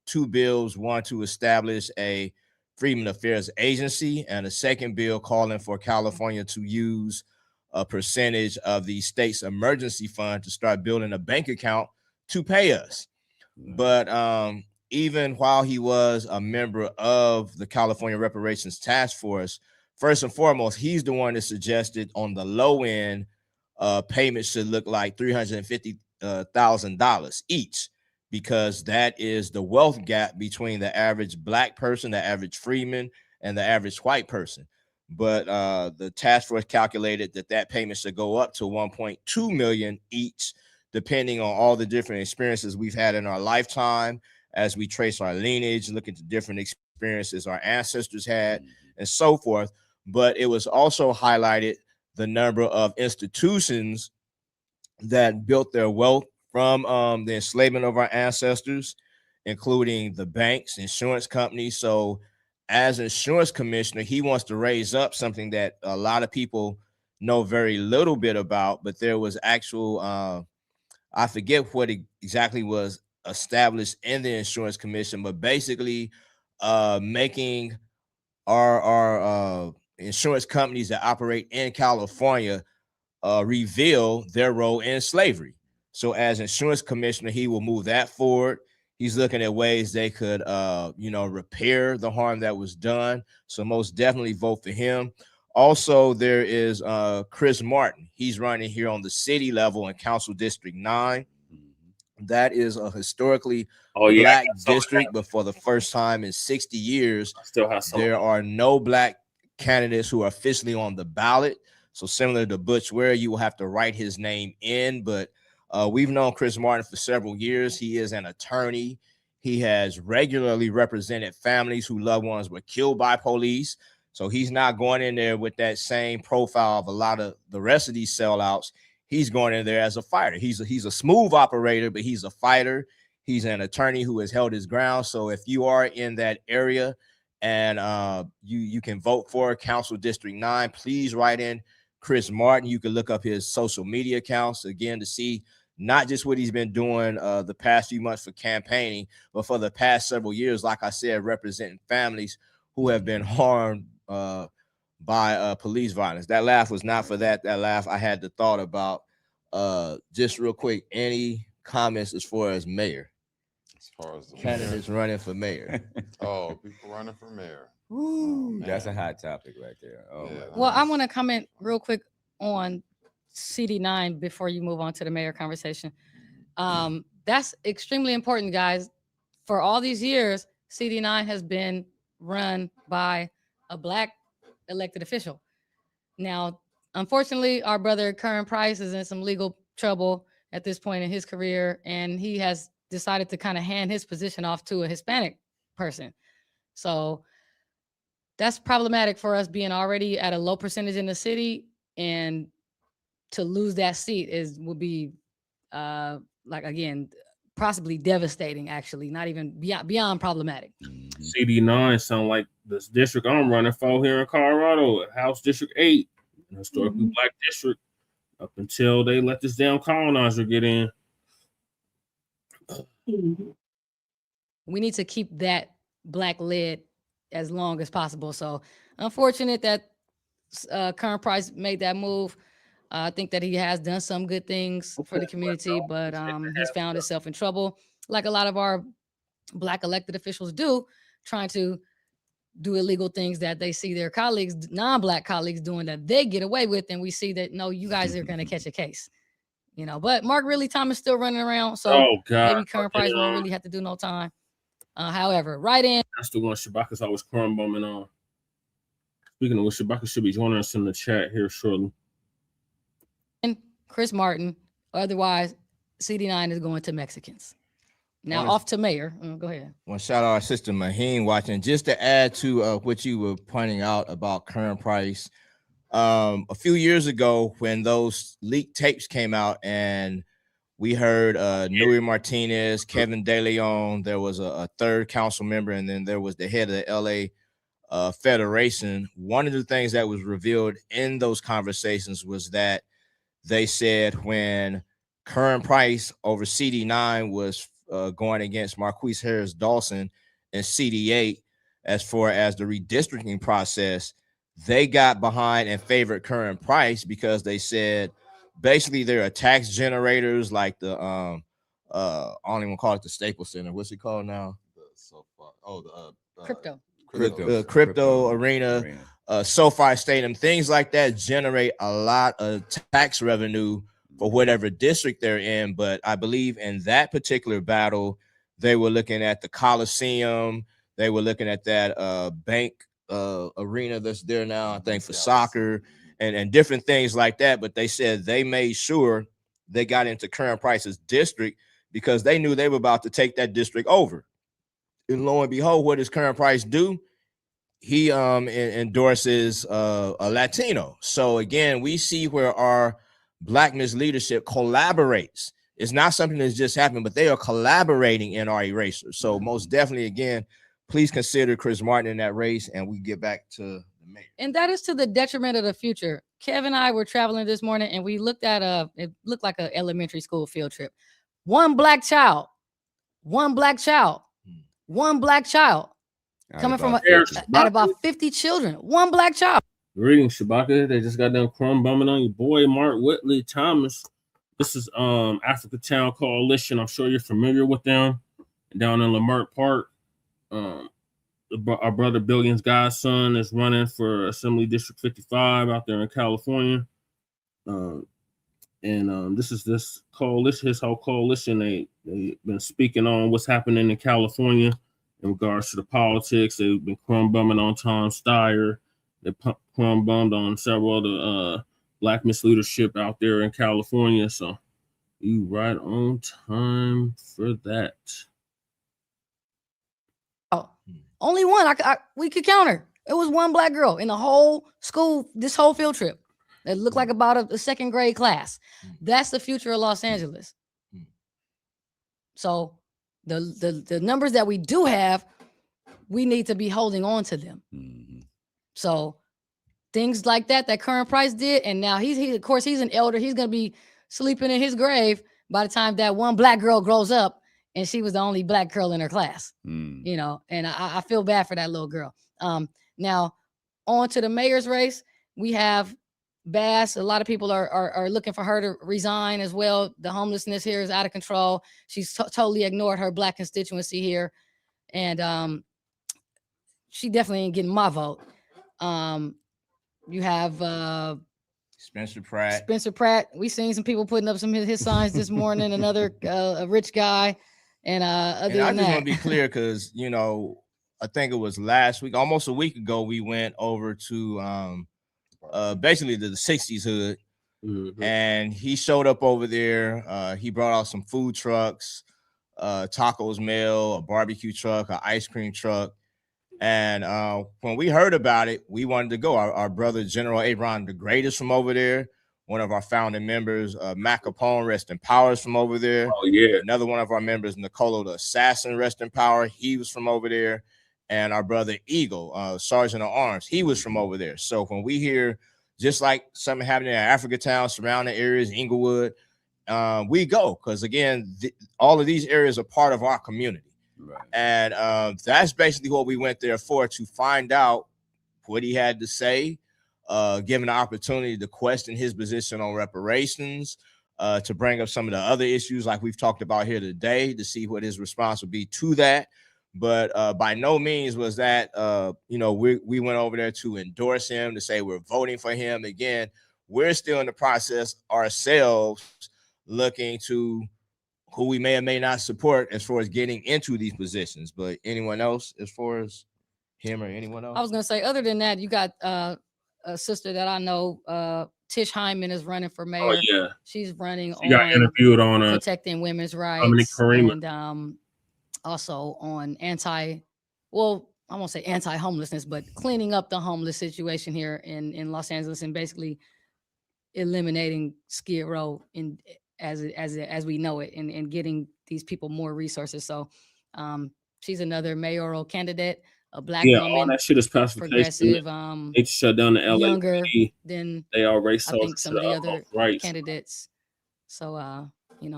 two bills, one to establish a Freedom Affairs Agency, and a second bill calling for California to use a percentage of the state's emergency fund to start building a bank account to pay us. But even while he was a member of the California Reparations Task Force, first and foremost, he's the one that suggested on the low end, payments should look like $350,000 each, because that is the wealth gap between the average Black person, the average freeman, and the average white person. But the task force calculated that payment should go up to $1.2 million each, depending on all the different experiences we've had in our lifetime, as we trace our lineage, look at the different experiences our ancestors had, and so forth. But it was also highlighted the number of institutions that built their wealth from the enslavement of our ancestors, including the banks, insurance companies. So as insurance commissioner, he wants to raise up something that a lot of people know very little bit about, but there was actual, I forget what exactly was established in the insurance commission, but basically making our insurance companies that operate in California reveal their role in slavery. So as insurance commissioner, he will move that forward. He's looking at ways they could, repair the harm that was done. So most definitely vote for him. Also, there is Chris Martin. He's running here on the city level in Council District 9. That is a historically black district, but for the first time in 60 years, there are no black candidates who are officially on the ballot. So similar to Butch Ware, you will have to write his name in. But we've known Chris Martin for several years. He is an attorney. He has regularly represented families whose loved ones were killed by police. So he's not going in there with that same profile of a lot of the rest of these sellouts. He's going in there as a fighter. He's a smooth operator, but he's a fighter. He's an attorney who has held his ground. So if you are in that area and you can vote for Council District 9, please write in Chris Martin. You can look up his social media accounts again to see not just what he's been doing the past few months for campaigning, but for the past several years, like I said, representing families who have been harmed by police violence. That laugh was not for that. That laugh I had the thought about. Just real quick, any comments as far as mayor? As far as the candidates running for mayor. Oh, people running for mayor. Ooh, that's a hot topic right there. Oh, yeah. Well, I want to comment real quick on CD9 before you move on to the mayor conversation. That's extremely important, guys. For all these years, CD9 has been run by a black elected official. Now, unfortunately, our brother Curran Price is in some legal trouble at this point in his career, and he has decided to kind of hand his position off to a Hispanic person. So that's problematic for us being already at a low percentage in the city, and to lose that seat would be like, again, possibly devastating, actually, not even beyond problematic. CD9 sound like this district I'm running for here in Colorado, House District 8, an historically black district, up until they let this damn colonizer get in. We need to keep that black lid as long as possible. So unfortunate that Curran Price made that move. I think that he has done some good things for the community, but he's found himself in trouble, like a lot of our black elected officials do, trying to do illegal things that they see their colleagues, non-black colleagues, doing that they get away with, and we see that no, you guys are going to catch a case, you know. But Mark Ridley Thomas still running around, so maybe Curran Price won't really have to do no time. However, right in. That's the one Shabaka's always crumb bumming on. Speaking of which, Shabaka should be joining us in the chat here shortly. Chris Martin, otherwise CD9 is going to Mexicans. Now off to mayor. Go ahead. Well, shout out our sister Maheen watching. Just to add to what you were pointing out about Curran Price, a few years ago when those leaked tapes came out and we heard Nuri Martinez, Kevin De Leon, there was a third council member, and then there was the head of the LA Federation. One of the things that was revealed in those conversations was that they said when Curran Price over CD9 was going against Marquise Harris Dawson in CD8, as far as the redistricting process, they got behind and favored Curran Price because they said basically they're tax generators like the I don't even call it the Staples Center. What's it called now? Crypto arena. SoFi Stadium, things like that generate a lot of tax revenue for whatever district they're in. But I believe in that particular battle, they were looking at the Coliseum. They were looking at that bank arena that's there now, I think, for soccer and different things like that. But they said they made sure they got into Curran Price's district because they knew they were about to take that district over. And lo and behold, what does Curran Price do? He endorses a Latino. So again, we see where our Blackness leadership collaborates. It's not something that's just happened, but they are collaborating in our erasure. So most definitely, again, please consider Chris Martin in that race, and we get back to the mayor. And that is to the detriment of the future. Kev and I were traveling this morning, and we looked at it looked like an elementary school field trip. One black child coming from at about 50 children. One black child. Greetings, Shabaka. They just got done crumb bumming on your boy Mark Whitley Thomas. This is Africa Town Coalition. I'm sure you're familiar with them. Down in Lamert Park. Our brother Billion's godson is running for Assembly District 55 out there in California. This is this coalition, his whole coalition. They They've been speaking on what's happening in California in regards to the politics. They've been crumb bumming on Tom Steyer. They crumb bummed on several other Black misleadership out there in California. So you right on time for that. Oh, only one. We could counter. It was one Black girl in the whole school, this whole field trip. It looked like about a second grade class. That's the future of Los Angeles. So the numbers that we do have, we need to be holding on to them. So things like that Current Price did, and now he of course he's an elder. He's gonna be sleeping in his grave by the time that one Black girl grows up, and she was the only Black girl in her class. You know, and I feel bad for that little girl. Now on to the mayor's race, we have Bass. A lot of people are looking for her to resign as well. The homelessness here is out of control. She's totally ignored her Black constituency here, and she definitely ain't getting my vote. You have Spencer Pratt. Spencer Pratt. We seen some people putting up some of his signs this morning. Another a rich guy, and other than I just that, want to be clear because I think it was last week, almost a week ago, we went over to basically the 60s hood, and he showed up over there. He brought out some food trucks, tacos mail, a barbecue truck, an ice cream truck. And when we heard about it, we wanted to go. Our brother, General Abraham the Great, is from over there. One of our founding members, Mac Capone, rest in power, is from over there. Oh, yeah. Another one of our members, Nicolo the Assassin, rest in power. He was from over there. And our brother Eagle, Sergeant of Arms, he was from over there. So when we hear just like something happening in Africa Town, surrounding areas, Inglewood, we go. Because again, all of these areas are part of our community. Right. And that's basically what we went there for, to find out what he had to say, given the opportunity to question his position on reparations, to bring up some of the other issues like we've talked about here today, to see what his response would be to that. But by no means was that, we went over there to endorse him, to say we're voting for him. Again, we're still in the process ourselves, looking to who we may or may not support as far as getting into these positions. But anyone else, as far as him or anyone else? I was gonna say, other than that, you got a sister that I know, Tish Hyman, is running for mayor. Oh, yeah. She's running She got interviewed on protecting women's rights, and also on I won't say anti-homelessness, but cleaning up the homeless situation here in Los Angeles, and basically eliminating Skid Row as we know it, and getting these people more resources. So she's another mayoral candidate, a Black woman. All that shit is pacification. Progressive. They shut down the LA. Younger than they already I think some of the other candidates. So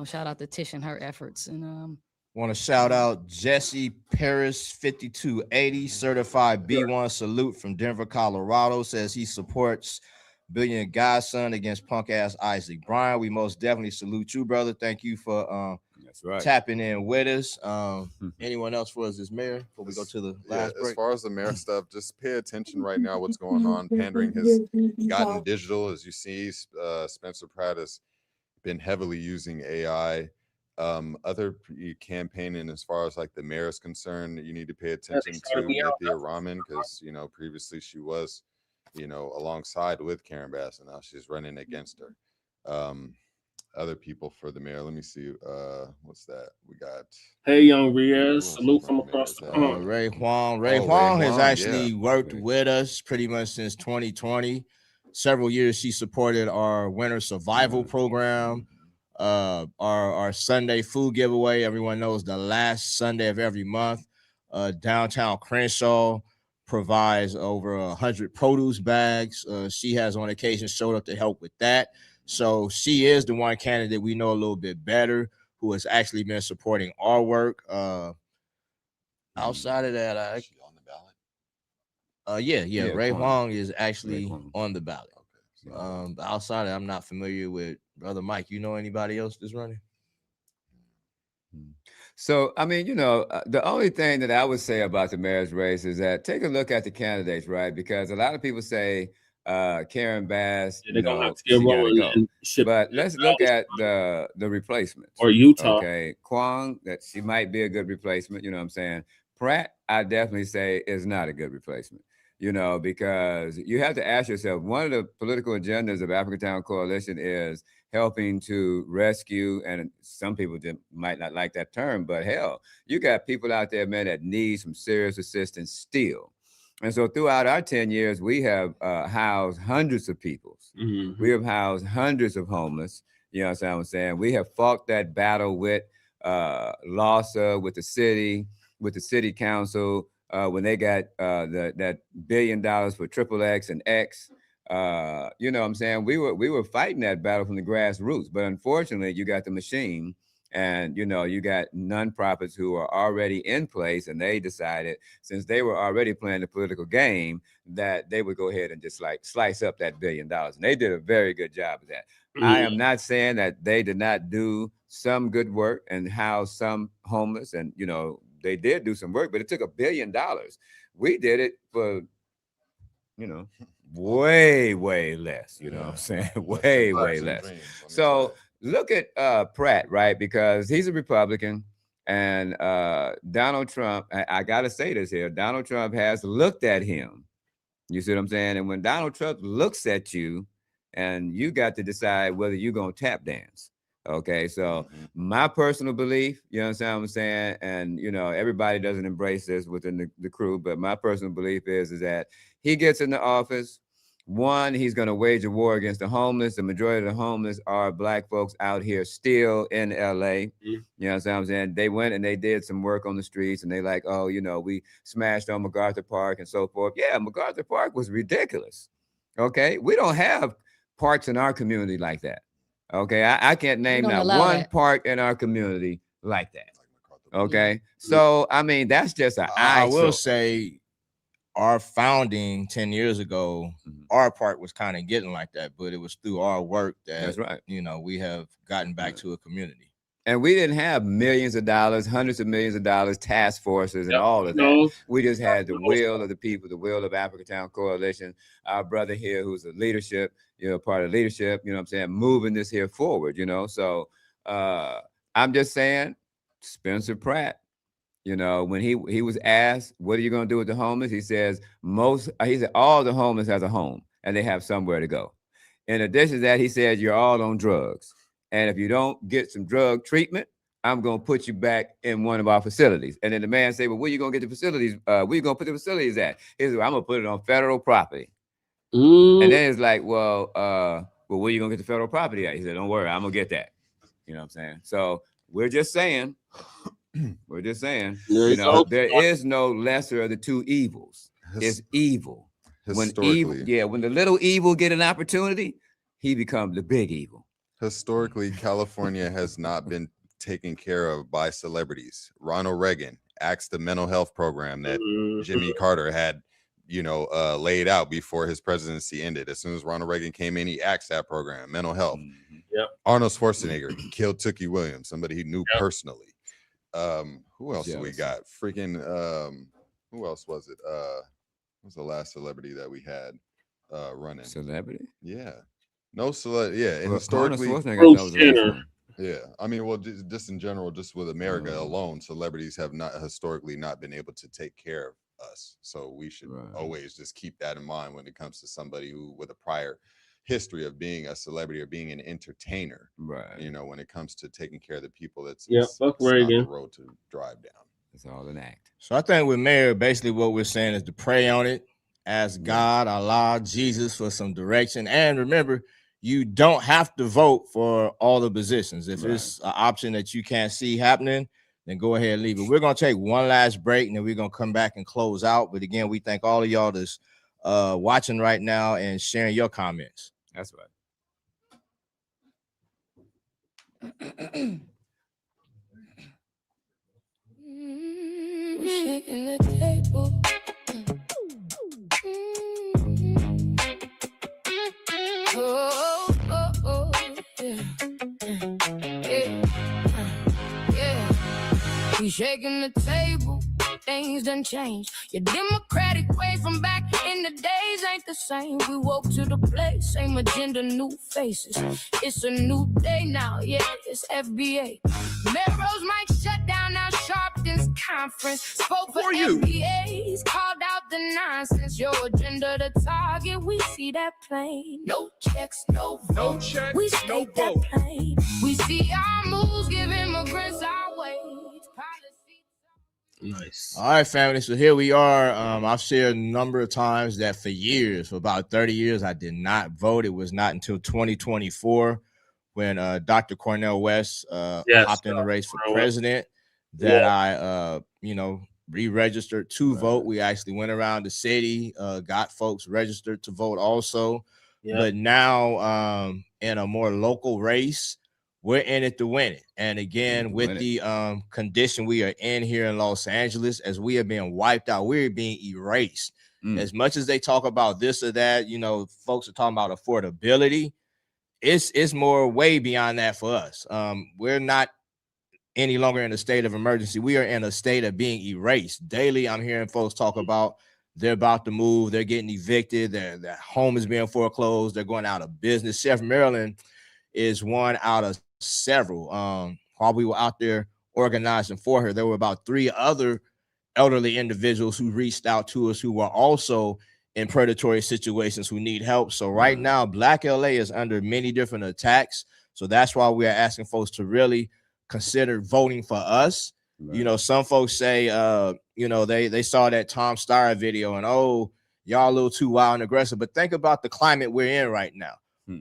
shout out to Tish and her efforts. And want to shout out Jesse Paris 5280, certified B1 salute from Denver, Colorado, says he supports Billion Godson against punk ass Isaac Bryan. We most definitely salute you, brother. Thank you for that's right, tapping in with us. Anyone else for us as mayor before we go to the last break? As far as the mayor stuff, just pay attention right now what's going on. Pandering has gotten digital. As you see, Spencer Pratt has been heavily using AI. Other campaigning, as far as like the mayor is concerned, you need to pay attention to Lithia Rahman, because previously she was alongside with Karen Bass, and now she's running against her. Other people for the mayor, let me see, what's that we got? Hey Young Riaz, salute from across the pond. Ray Huang. Ray Huang has actually worked with us pretty much since 2020. Several years she supported our winter survival program, our Sunday food giveaway. Everyone knows the last Sunday of every month. Downtown Crenshaw provides over 100 produce bags. She has on occasion showed up to help with that. So she is the one candidate we know a little bit better who has actually been supporting our work. Outside of that, on the ballot? Ray Huang is actually on the ballot. Okay. Outside of that, I'm not familiar with Brother Mike. You know anybody else that's running? So, I mean, the only thing that I would say about the mayor's race is that take a look at the candidates, right? Because a lot of people say Karen Bass, they're gonna have to get she gotta rolling go. and ship. But let's look at the replacements. Or Utah. Okay, Kwong, that she might be a good replacement. You know what I'm saying? Pratt, I definitely say is not a good replacement. Because you have to ask yourself, one of the political agendas of African Town Coalition is helping to rescue, and some people might not like that term, but hell, you got people out there, man, that need some serious assistance still. And so throughout our 10 years, we have housed hundreds of people. Mm-hmm. We have housed hundreds of homeless. You know what I'm saying? We have fought that battle with LAWSA, with the city council, when they got that $1 billion for XXX and X. You know what I'm saying? We were fighting that battle from the grassroots, but unfortunately you got the machine, and you got nonprofits who are already in place, and they decided, since they were already playing the political game, that they would go ahead and just like slice up that $1 billion. And they did a very good job of that. Mm-hmm. I am not saying that they did not do some good work and house some homeless, and they did do some work, but it took $1 billion. We did it for, way less, you know what I'm saying? way less. So look at Pratt, right? Because he's a Republican, and Donald Trump, I got to say this here, Donald Trump has looked at him. You see what I'm saying? And when Donald Trump looks at you, and you got to decide whether you're going to tap dance. Okay, so my personal belief, you know what I'm saying? And, everybody doesn't embrace this within the crew, but my personal belief is that he gets in the office. One, he's going to wage a war against the homeless. The majority of the homeless are Black folks out here still in LA. You know what I'm saying? They went and they did some work on the streets, and they like, oh, we smashed on MacArthur Park and so forth. Yeah, MacArthur Park was ridiculous. Okay, we don't have parks in our community like that. Okay, I can't name not one park in our community like that. Okay, so I mean that's just I will say our founding 10 years ago, our park was kind of getting like that, but it was through our work that that's right. We have gotten back to a community. And we didn't have millions of dollars, hundreds of millions of dollars, task forces, and all of that. We just had the will of the people, the will of African Town Coalition. Our brother here, who's a leadership, part of leadership, moving this here forward, So I'm just saying, Spencer Pratt, when he was asked, what are you going to do with the homeless? He says, he said, all the homeless has a home and they have somewhere to go. In addition to that, he said, you're all on drugs. And if you don't get some drug treatment, I'm going to put you back in one of our facilities. And then the man said, well, where you going to get the facilities? Where you going to put the facilities at? He said, well, I'm going to put it on federal property. And then it's like, well, where you going to get the federal property at? He said, don't worry, I'm going to get that. You know what I'm saying? So we're just saying, there is no lesser of the two evils. It's evil. When the little evil get an opportunity, he becomes the big evil. Historically, California has not been taken care of by celebrities. Ronald Reagan axed the mental health program that Jimmy Carter had, laid out before his presidency ended. As soon as Ronald Reagan came in, he axed that program, mental health. Yep. Arnold Schwarzenegger killed Tookie Williams, somebody he knew personally. Who else do we got? Freaking who else was it? What was the last celebrity that we had running? Celebrity? Yeah. No celebrity. Yeah. And historically, yeah. I mean, well, just in general, just with America alone, celebrities have not historically not been able to take care of us. So we should always just keep that in mind when it comes to somebody who with a prior history of being a celebrity or being an entertainer, right? When it comes to taking care of the people, it's fuck not Reagan. the road to drive down. It's all an act. So I think with Mayor, basically what we're saying is to pray on it, ask God, Allah, Jesus for some direction, and remember, you don't have to vote for all the positions. If it's an option that you can't see happening, then go ahead and leave it. We're gonna take one last break, and then we're gonna come back and close out. But again, we thank all of y'all that's watching right now and sharing your comments. That's right. Shaking the table. We shaking the table, things done changed. Your democratic way from back in the days ain't the same. We woke to the place, same agenda, new faces. It's a new day now, yeah, it's FBA. Melrose might shut down our Sharpton's conference. Spoke for FBAs, called out the nonsense. Your agenda, the target, we see that plain. No checks, no vote. No check, We no state that vote. plain. We see our moves, give immigrants our way. Nice. All right, family. So here we are. I've shared a number of times that for years, for about 30 years, I did not vote. It was not until 2024 when Dr. Cornel West hopped in the race for president that I, re-registered to vote. We actually went around the city, got folks registered to vote also. But now in a more local race, we're in it to win it. And again, with the condition we are in here in Los Angeles, as we are being wiped out, we're being erased. As much as they talk about this or that, folks are talking about affordability. It's more way beyond that for us. We're not any longer in a state of emergency. We are in a state of being erased. Daily, I'm hearing folks talk about they're about to move, they're getting evicted, their home is being foreclosed, they're going out of business. Chef Maryland is one out of several. While we were out there organizing for her, there were about 3 other elderly individuals who reached out to us who were also in predatory situations who need help. So right now, Black LA is under many different attacks. So that's why we are asking folks to really consider voting for us. Some folks say, they saw that Tom Steyer video and, oh, y'all a little too wild and aggressive. But think about the climate we're in right now.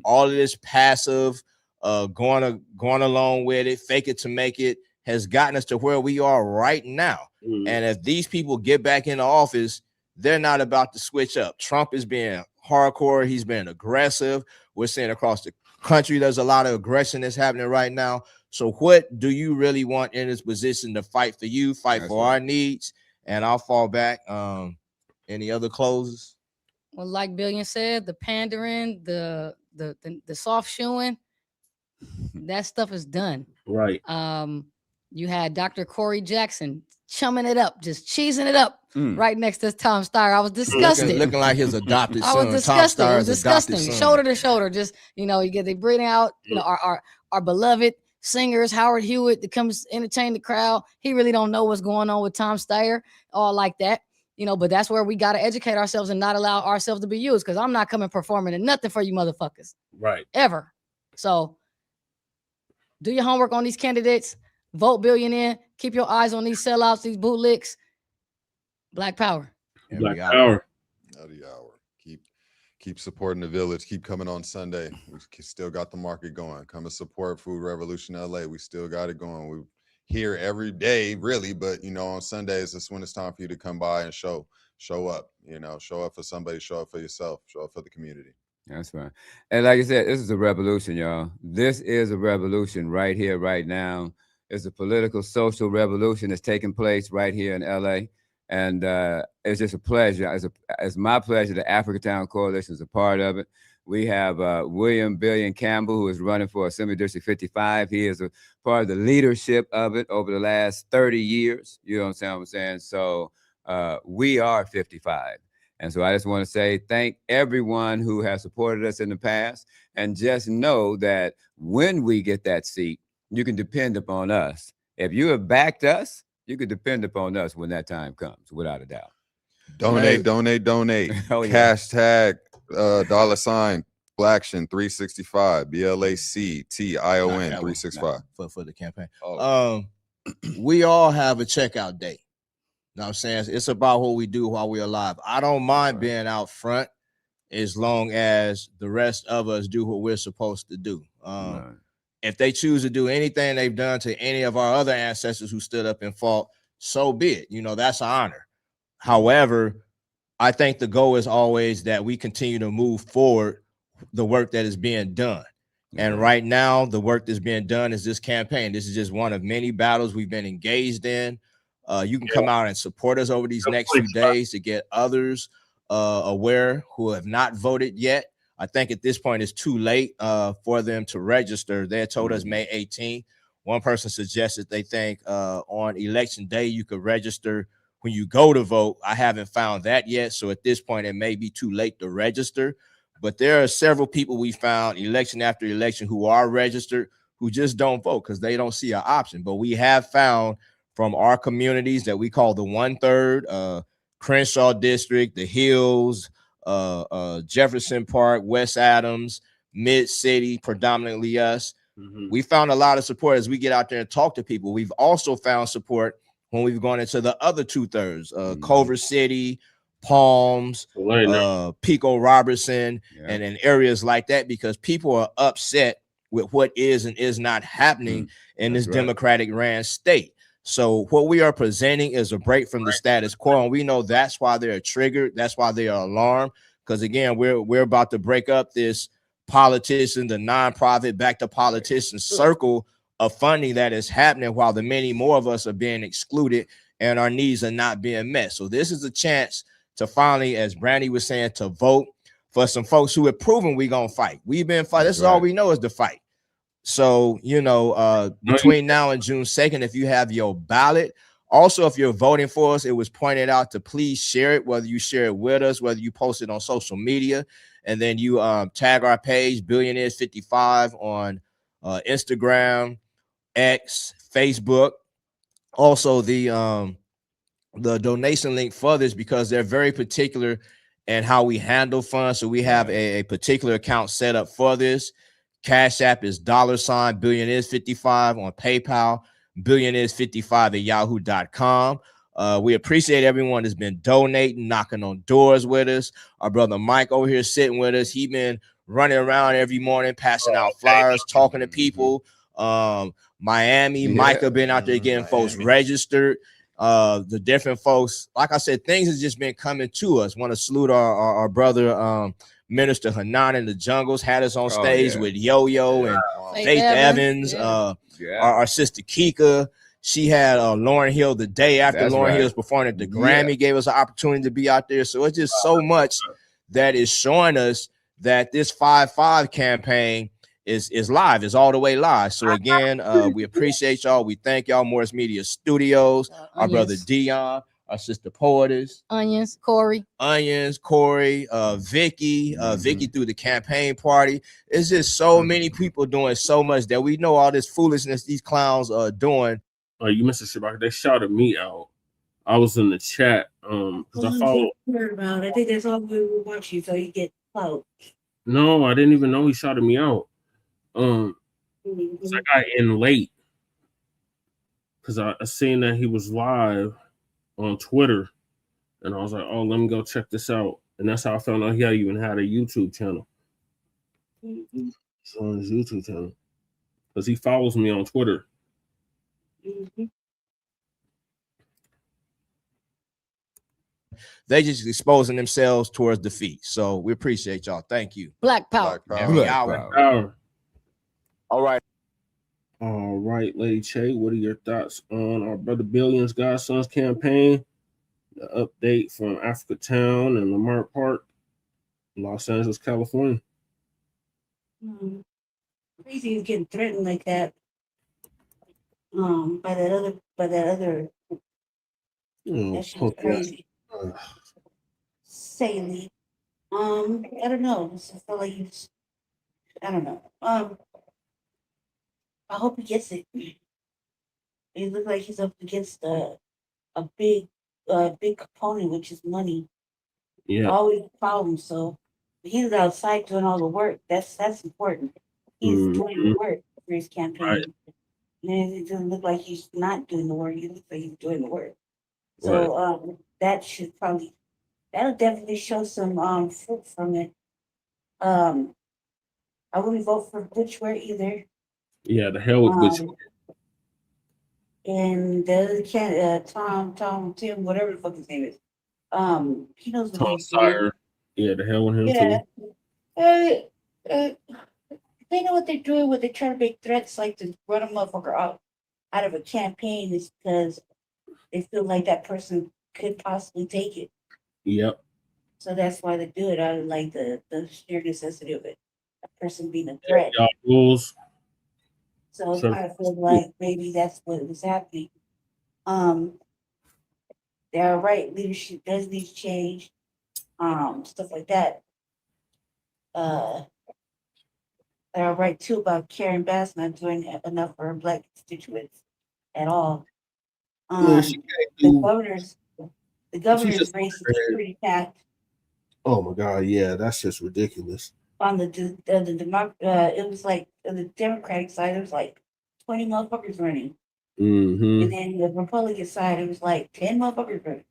All of this passive, going along with it, fake it to make it, has gotten us to where we are right now. And if these people get back into office, they're not about to switch up. Trump is being hardcore. He's been aggressive. We're seeing across the country, there's a lot of aggression that's happening right now. So what do you really want in this position to fight for you, fight for our needs? And I'll fall back. Any other closes? Well, like Billion said, the pandering, the soft shoeing, that stuff is done. Right. You had Dr. Corey Jackson chumming it up, just cheesing it up right next to Tom Steyer. I was disgusted. Looking like his adopted son. I was disgusted. It was disgusting. Adopted son. Shoulder to shoulder. Just, they bring out, our beloved singers, Howard Hewitt, that comes entertain the crowd. He really don't know what's going on with Tom Steyer, all like that. But that's where we got to educate ourselves and not allow ourselves to be used, because I'm not coming performing and nothing for you motherfuckers. Right. Ever. So do your homework on these candidates. Vote Billion in. Keep your eyes on these sellouts, these bootlicks. Black power. Black power. Of the hour. Keep supporting the village. Keep coming on Sunday. We still got the market going. Come and support Food Revolution LA. We still got it going. We're here every day, really, but on Sundays, that's when it's time for you to come by and show up. Show up for somebody, show up for yourself, show up for the community. That's right. And like I said, this is a revolution, y'all. This is a revolution right here, right now. It's a political, social revolution that's taking place right here in LA. And it's just a pleasure. It's my pleasure. The Africatown Coalition is a part of it. We have William Billion Campbell, who is running for Assembly District 55. He is a part of the leadership of it over the last 30 years. You know what I'm saying? So we are 55. And so I just want to say thank everyone who has supported us in the past. And just know that when we get that seat, you can depend upon us. If you have backed us, you can depend upon us when that time comes, without a doubt. Donate. Oh, yeah. Hashtag $ Blaction 365 BLACTION 365 for the campaign. We all have a checkout date. You know what I'm saying? It's about what we do while we're alive. I don't mind being out front as long as the rest of us do what we're supposed to do. If they choose to do anything they've done to any of our other ancestors who stood up and fought, so be it. That's an honor. However, I think the goal is always that we continue to move forward the work that is being done. And right now, the work that's being done is this campaign. This is just one of many battles we've been engaged in. You can come out and support us over these next few days to get others aware who have not voted yet. I think at this point it's too late for them to register. They had told us May 18th. One person suggested they think on election day you could register when you go to vote. I haven't found that yet, so at this point it may be too late to register. But there are several people we found election after election who are registered who just don't vote because they don't see an option. But we have found from our communities that we call the 1/3, Crenshaw District, the Hills, Jefferson Park, West Adams, Mid City, predominantly us. We found a lot of support as we get out there and talk to people. We've also found support when we've gone into the other 2/3, Culver City, Palms, Pico Robertson, and in areas like that, because people are upset with what is and is not happening in this Democratic ran state. So what we are presenting is a break from the status quo, and we know that's why they're triggered. That's why they are alarmed, because again, we're about to break up this politician, the nonprofit back to politician circle of funding that is happening while the many more of us are being excluded and our needs are not being met. So this is a chance to finally, as Brandy was saying, to vote for some folks who have proven we're gonna fight. We've been fighting. This is all we know is the fight. So, you know, between now and June 2nd, if you have your ballot, also, if you're voting for us, it was pointed out to please share it, whether you share it with us, whether you post it on social media, and then you tag our page, Billionaires55 on Instagram, X, Facebook. Also, the donation link for this, because they're very particular in how we handle funds. So we have a particular account set up for this. Cash App is $Billionaires55 on PayPal, Billionaires55 at yahoo.com. We appreciate everyone that's been donating, knocking on doors with us. Our brother Mike over here sitting with us. He's been running around every morning, passing out flyers, talking to people. Miami, Micah been out there getting folks registered. The different folks, like I said, things has just been coming to us. Want to salute our brother Minister Hanan in the Jungles, had us on stage with Yo-Yo and Faith Evans, our sister Kika. She had Lauryn Hill the day after Lauryn Hill was performing at the Grammy, gave us an opportunity to be out there. So it's just so much that is showing us that this 5-5 campaign is live, is all the way live. So again, we appreciate y'all. We thank y'all, Morris Media Studios, our brother Dion, our sister Poetess, Onions, Corey, Vicky, Vicky through the campaign party. It's just so many people doing so much that we know all this foolishness these clowns are doing. You missed a Shabaka. They shouted me out. I was in the chat because I follow. I think that's all we want you, so you get clout. No, I didn't even know he shouted me out. So I got in late because I seen that he was live on Twitter, and I was like, "Oh, let me go check this out." And that's how I found out he even had a YouTube channel. It's on his YouTube channel because he follows me on Twitter. They just exposing themselves towards defeat. So we appreciate y'all. Thank you. Black Power. Every hour. All right. All right, Lady Che, what are your thoughts on our Brother Billion's Godsons campaign? The update from Africa Town and Lamar Park, Los Angeles, California. Crazy is getting threatened like that. By that other. That's just crazy. Saley. I don't know. I feel like he's. I don't know. I hope he gets it. It looks like he's up against a big component, which is money. Yeah. Always a problem. So he's outside doing all the work. That's important. He's doing the work for his campaign. Right. And it doesn't look like he's not doing the work. It looks like he's doing the work. So that should probably, that'll definitely show some fruit from it. I wouldn't vote for Butchware either. Yeah, the hell with Butchware. And the other Tim, whatever the fuck his name is. He knows what he's doing. Yeah, the hell with him too. They know what they're doing when they try to make threats like to run a motherfucker out of a campaign is because they feel like that person could possibly take it. Yep. So that's why they do it out of like the sheer necessity of it. A person being a threat. Rules. So So I feel like maybe that's what was happening. They're right. Leadership does need to change. Stuff like that. They're right too about Karen Bass not doing enough for her Black constituents at all. yeah, she The can't do. governor's She's just. raised the security pact Oh my God, yeah, that's just ridiculous. on it was like on the Democratic side, it was like 20 motherfuckers running. Mm-hmm. And then the Republican side, it was like 10 motherfuckers running.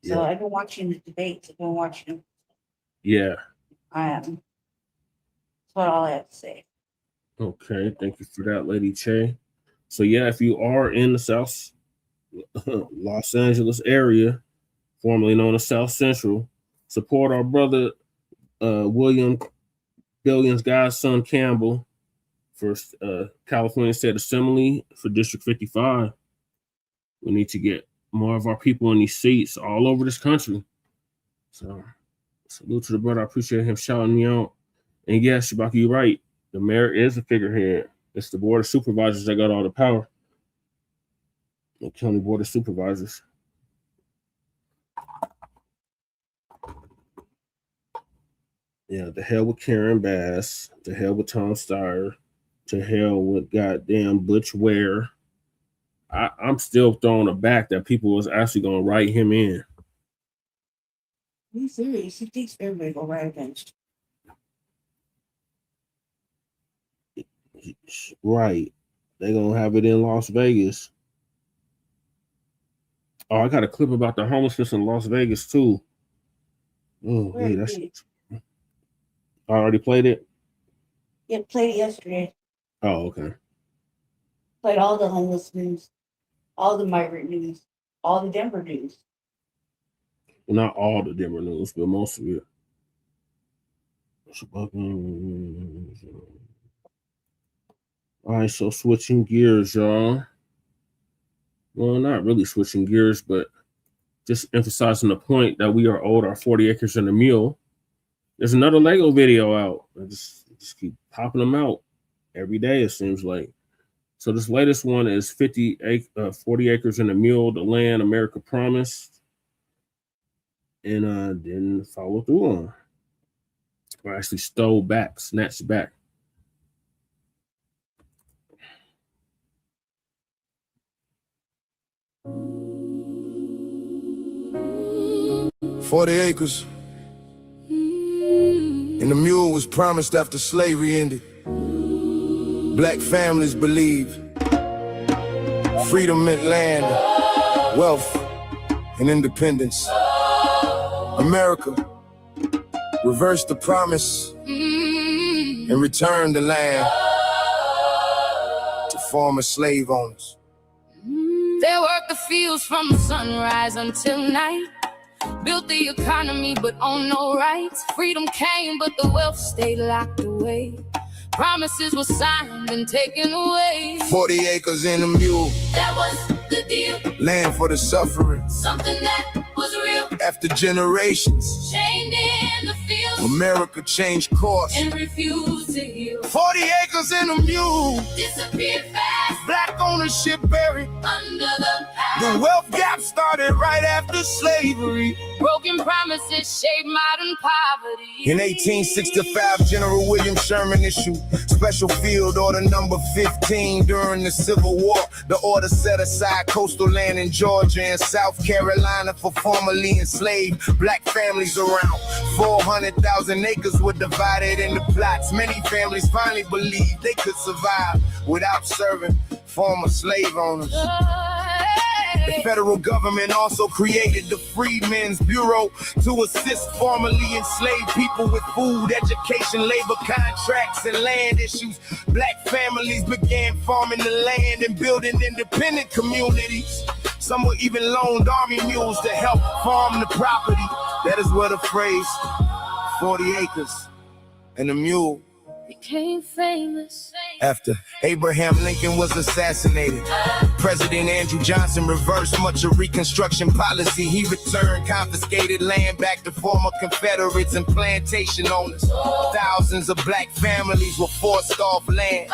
So Yeah. I've been watching the debates. I've been watching them. Yeah. That's what all I have to say. Okay, thank you for that, Lady Che. So yeah, if you are in the South Los Angeles area, formerly known as South Central, support our brother William Billion's godson Campbell for California State Assembly for District 55. We need to get more of our people in these seats all over this country. So salute to the brother. I appreciate him shouting me out. And yes, Shabaki, you're right. The mayor is a figurehead. It's the board of supervisors that got all the power. The county board of supervisors. Yeah, the hell with Karen Bass. The hell with Tom Steyer. To hell with goddamn Butch Ware. I'm still throwing a back that people was actually going to write him in. He's serious. He thinks everybody go right against. Right. They're going to have it in Las Vegas. Oh, I got a clip about the homelessness in Las Vegas, too. Oh, wait, that's... I already played it? Yeah, played it yesterday. Oh, okay. Played all the homeless news, all the migrant news, all the Denver news. Well, not all the Denver news, but most of it. All right, so switching gears, y'all. Well, not really switching gears, but just emphasizing the point that we are owed our 40 acres and a mule. There's another Lego video out. I just keep popping them out every day, it seems like. So this latest one is 40 acres and a mule, the land America promised, and didn't follow through on. Or actually stole back, snatched back. "40 acres, and the mule was promised after slavery ended. Black families believe freedom meant land, wealth, and independence. America reversed the promise and returned the land to former slave owners. They worked the fields from sunrise until night. Built the economy, but on no rights. Freedom came, but the wealth stayed locked away. Promises were signed and taken away. 40 acres and a mule, That was the deal. land for the suffering. Something that was real. After generations, Chained in the fields America changed course. and refused to heal. 40 acres and a mule, Disappeared fast black ownership buried. under the past. The wealth gap started right after slavery. Broken promises shaped modern poverty. In 1865, General William Sherman issued Special Field Order number 15 during the Civil War. The order set aside coastal land in Georgia and South Carolina for formerly enslaved black families. Around 400,000 acres were divided into plots. Many families finally believed they could survive without serving former slave owners. The federal government also created the Freedmen's Bureau to assist formerly enslaved people with food, education, labor contracts, and land issues. Black families began farming the land and building independent communities. Some were even loaned army mules to help farm the property. That is where the phrase 40 acres and a mule Became famous after Abraham Lincoln was assassinated. President Andrew Johnson reversed much of Reconstruction policy. He returned confiscated land back to former Confederates and plantation owners. Thousands of black families were forced off land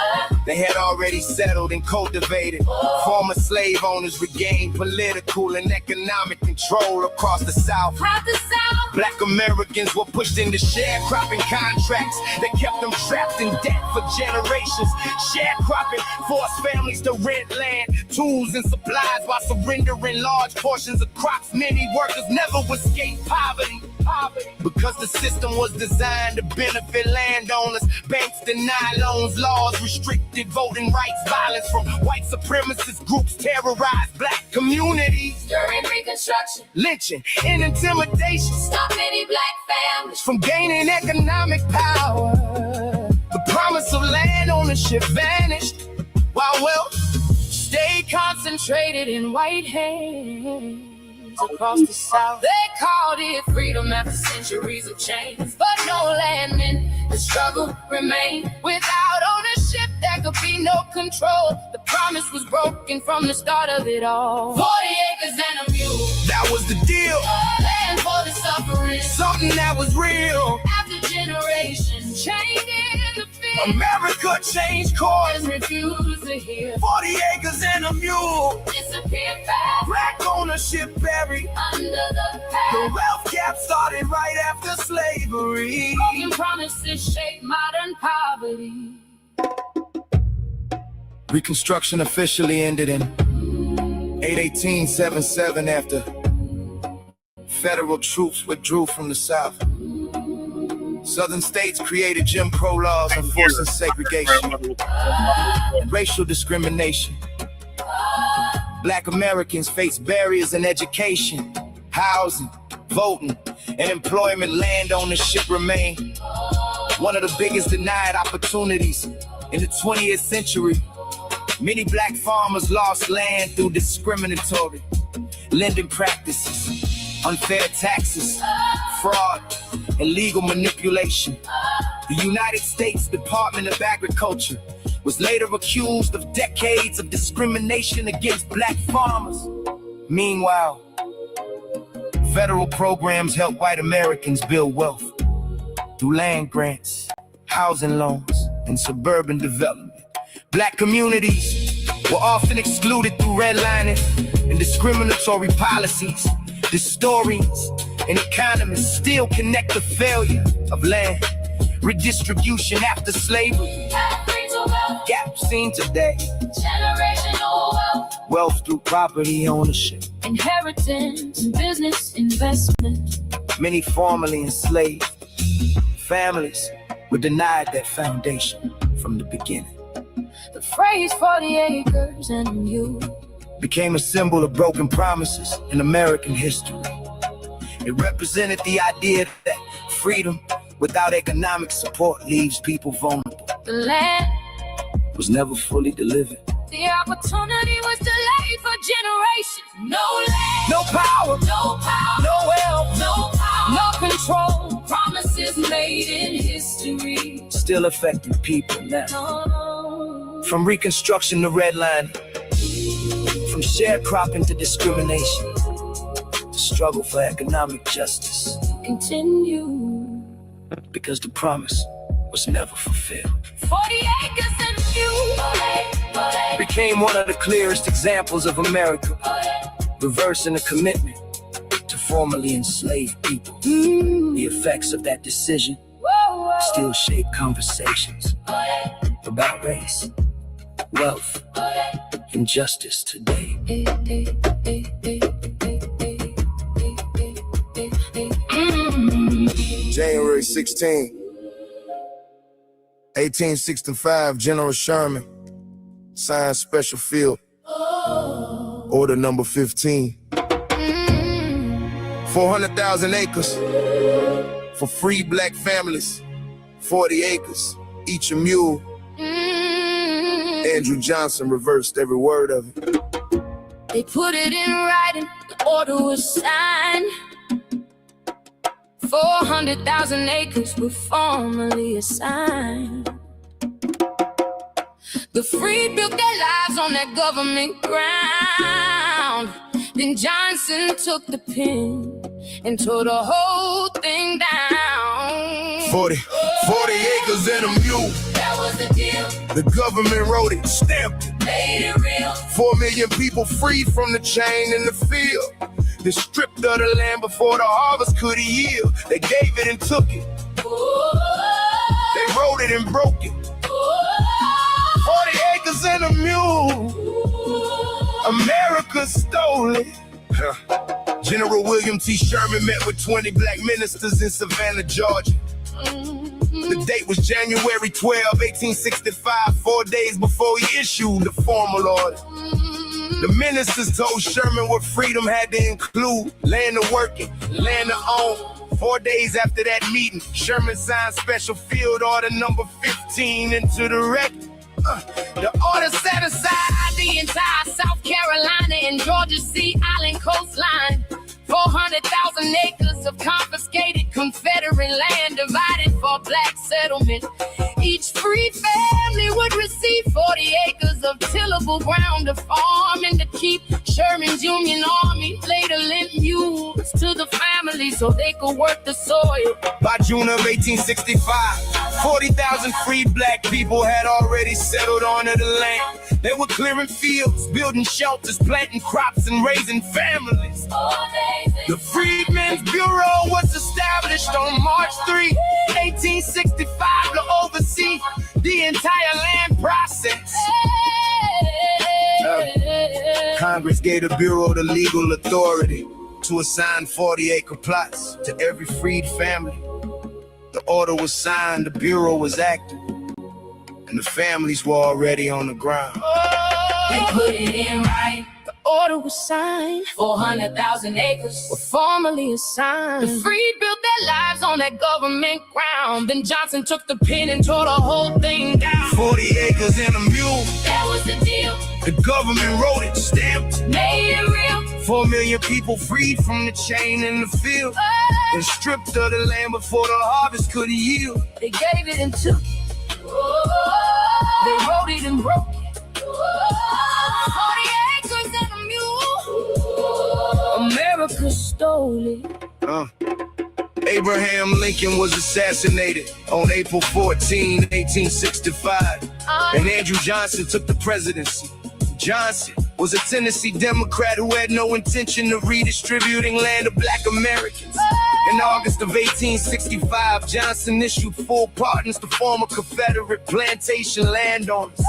they had already settled and cultivated. Former slave owners regained political and economic control across the South. Black Americans were pushed into sharecropping contracts that kept them trapped in debt for generations. Sharecropping forced families to rent land, tools, and supplies while surrendering large portions of crops. Many workers never escaped poverty. Because the system was designed to benefit landowners. Banks denied loans, laws restricted voting rights. Violence from white supremacist groups terrorized black communities. During Reconstruction, lynching and intimidation stop many black families from gaining economic power. The promise of land ownership vanished, while wealth stayed concentrated in white hands across the South. They called it freedom after centuries of chains, but no landmen. The struggle remained. Without ownership, there could be no control. The promise was broken from the start of it all. 40 acres and a mule. That was the deal. Land for the suffering. Something that was real. After generations, chained in the field. America changed course and refused to hear. 40 acres and a mule. Disappeared fast. Black ownership buried under the past. The wealth gap started right after slavery. Broken promises shape modern poverty. Reconstruction officially ended in 8/18/77 after federal troops withdrew from the South. Southern states created Jim Crow laws enforcing segregation and racial discrimination. Black Americans faced barriers in education, housing, voting, and employment. Land ownership remained one of the biggest denied opportunities in the 20th century. Many black farmers lost land through discriminatory lending practices, unfair taxes, fraud, and legal manipulation. The United States Department of Agriculture was later accused of decades of discrimination against black farmers. Meanwhile, federal programs help white Americans build wealth through land grants, housing loans, and suburban development. Black communities were often excluded through redlining and discriminatory policies. Historians and economists still connect the failure of land redistribution after slavery. Gap seen today. Generational wealth. Wealth through property ownership. Inheritance and business investment. Many formerly enslaved families were denied that foundation from the beginning. The phrase 40 acres and a mule became a symbol of broken promises in American history. It represented the idea that freedom without economic support leaves people vulnerable. The land was never fully delivered. The opportunity was delayed for generations. No land, no power, no wealth, no power, no control. Promises made in history still affecting people now. From Reconstruction to redlining, from sharecropping to discrimination, the struggle for economic justice continue because the promise was never fulfilled. 40 acres and a mule became one of the clearest examples of America reversing the commitment to formerly enslaved people. The effects of that decision still shape conversations about race, wealth, and justice today. January 16, 1865, General Sherman signed Special Field Order number 15. 400,000 acres for free black families, 40 acres, each a mule. Andrew Johnson reversed every word of it. They put it in writing, the order was signed. 400,000 acres were formally assigned. The freed built their lives on that government ground. Then Johnson took the pen and tore the whole thing down. 40 acres and a mule. That was the deal. The government wrote it, stamped it. Made it real. 4 million people freed from the chain in the field. They stripped of the land before the harvest could yield. They gave it and took it. Ooh. They wrote it and broke it. 40 acres and a mule. America stole it. General William T. Sherman met with 20 black ministers in Savannah, Georgia. The date was January 12, 1865, 4 days before he issued the formal order. The ministers told Sherman what freedom had to include: land to working, land to own. 4 days after that meeting, Sherman signed Special Field Order number 15 into the record. The order set aside the entire South Carolina and Georgia Sea Island coastline. 400,000 acres of confiscated Confederate land divided for black settlement. Each free family would receive 40 acres of tillable ground to farm and to keep. Sherman's Union Army later lent mules to the family so they could work the soil. By June of 1865, 40,000 freed black people had already settled onto the land. They were clearing fields, building shelters, planting crops, and raising families. The Freedmen's Bureau was established on March 3, 1865 to oversee the entire land process. Congress gave the Bureau the legal authority to assign 40-acre plots to every freed family. The order was signed, the Bureau was active, and the families were already on the ground. They put it in right. The order was signed. 400,000 acres were formally assigned. The freed built their lives on that government ground. Then Johnson took the pen and tore the whole thing down. 40 acres and a mule. That was the deal. The government wrote it, stamped, made it real. 4 million people freed from the chain in the field. And stripped of the land before the harvest could yield. They gave it and took it. They wrote it and broke it. 40 acres and a mule. America stole it. Abraham Lincoln was assassinated on April 14, 1865. And Andrew Johnson took the presidency. Johnson was a Tennessee Democrat who had no intention of redistributing land to black Americans. In August of 1865, Johnson issued full pardons to former Confederate plantation landowners.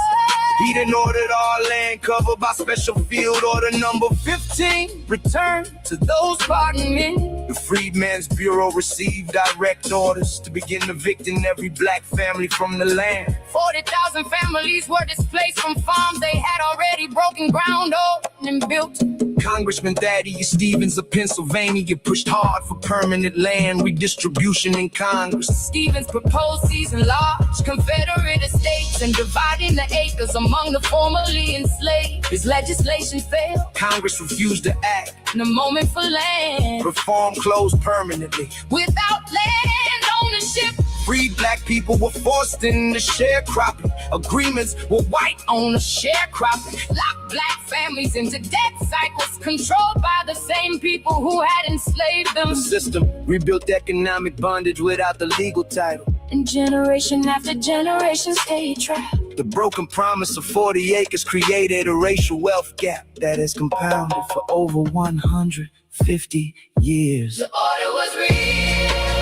He then ordered all land covered by Special Field Order number 15 returned to those pardoned men. The Freedmen's Bureau received direct orders to begin evicting every black family from the land. 40,000 families were displaced from farms they had already broken ground on and built. Congressman Thaddeus Stevens of Pennsylvania pushed hard for permanent land redistribution in Congress. Stevens proposed seizing large Confederate estates and dividing the acres among the formerly enslaved. His legislation failed. Congress refused to act. In a moment for land. Reform closed permanently. Without land ownership, freed black people were forced into sharecropping. Agreements were white on the sharecropping. Locked black families into debt cycles controlled by the same people who had enslaved them. The system rebuilt economic bondage without the legal title. And generation after generation stayed trapped. The broken promise of 40 acres created a racial wealth gap that has compounded for over 150 years. The order was real.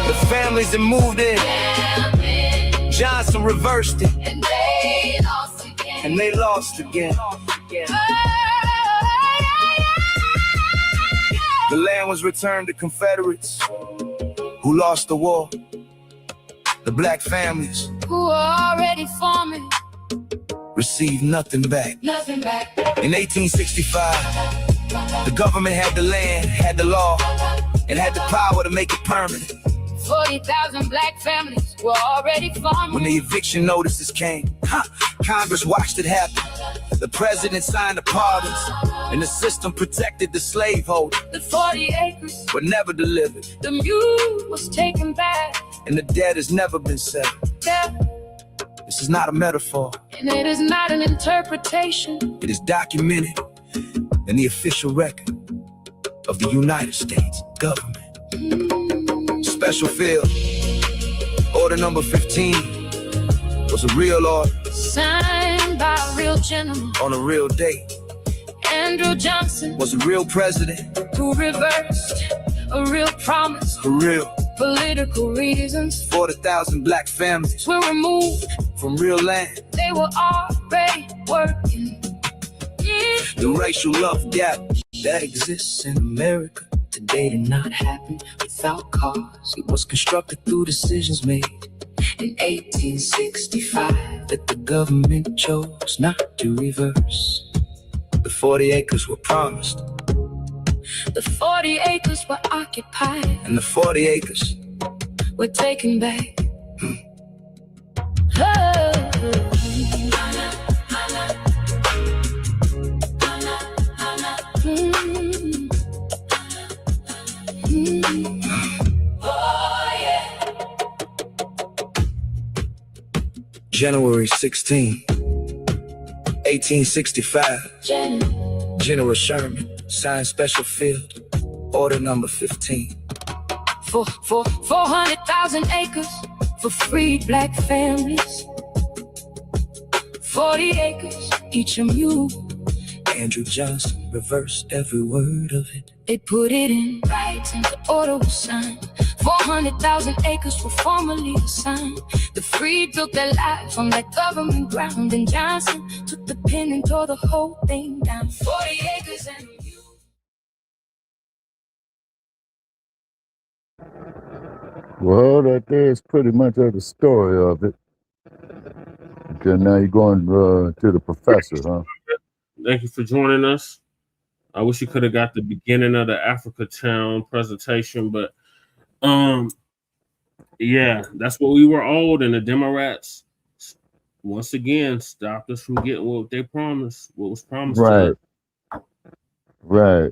The families that moved in, Johnson reversed it. And they lost again. And they lost again. The land was returned to Confederates who lost the war. The black families who were already farming received nothing back. Nothing back. In 1865, the government had the land, had the law, and had the power to make it permanent. 40,000 black families were already farming. When the eviction notices came, Congress watched it happen. The president signed the pardons, and the system protected the slaveholder. The 40 acres were never delivered. The mule was taken back. And the debt has never been settled. Yeah. This is not a metaphor. And it is not an interpretation. It is documented in the official record of the United States government. Special field, order number 15 was a real order. Signed by a real gentleman. On a real date. Andrew Johnson was a real president. Who reversed a real promise. For real. Political reasons. 40,000 black families were removed from real land. They were already working. The racial love gap that exists in America today did not happen without cause. It was constructed through decisions made in 1865 that the government chose not to reverse. The 40 acres were promised. The 40 acres were occupied. And the 40 acres were taken back. January 16, 1865. General Sherman signed Special Field, order number 15. For 400,000 acres for free black families. 40 acres, each a mule. Andrew Johnson reversed every word of it. They put it in writing, the order was signed. 400,000 acres were formally assigned. The free built their lives on that government ground, and Johnson took the pen and tore the whole thing down. 40 acres and a mule. Well, that is pretty much the story of it. Okay, now you're going to the professor, huh? Thank you for joining us. I wish you could have got the beginning of the Africa Town presentation, but yeah, that's what we were owed, and the Democrats once again stopped us from getting what they promised, what was promised. Right, right.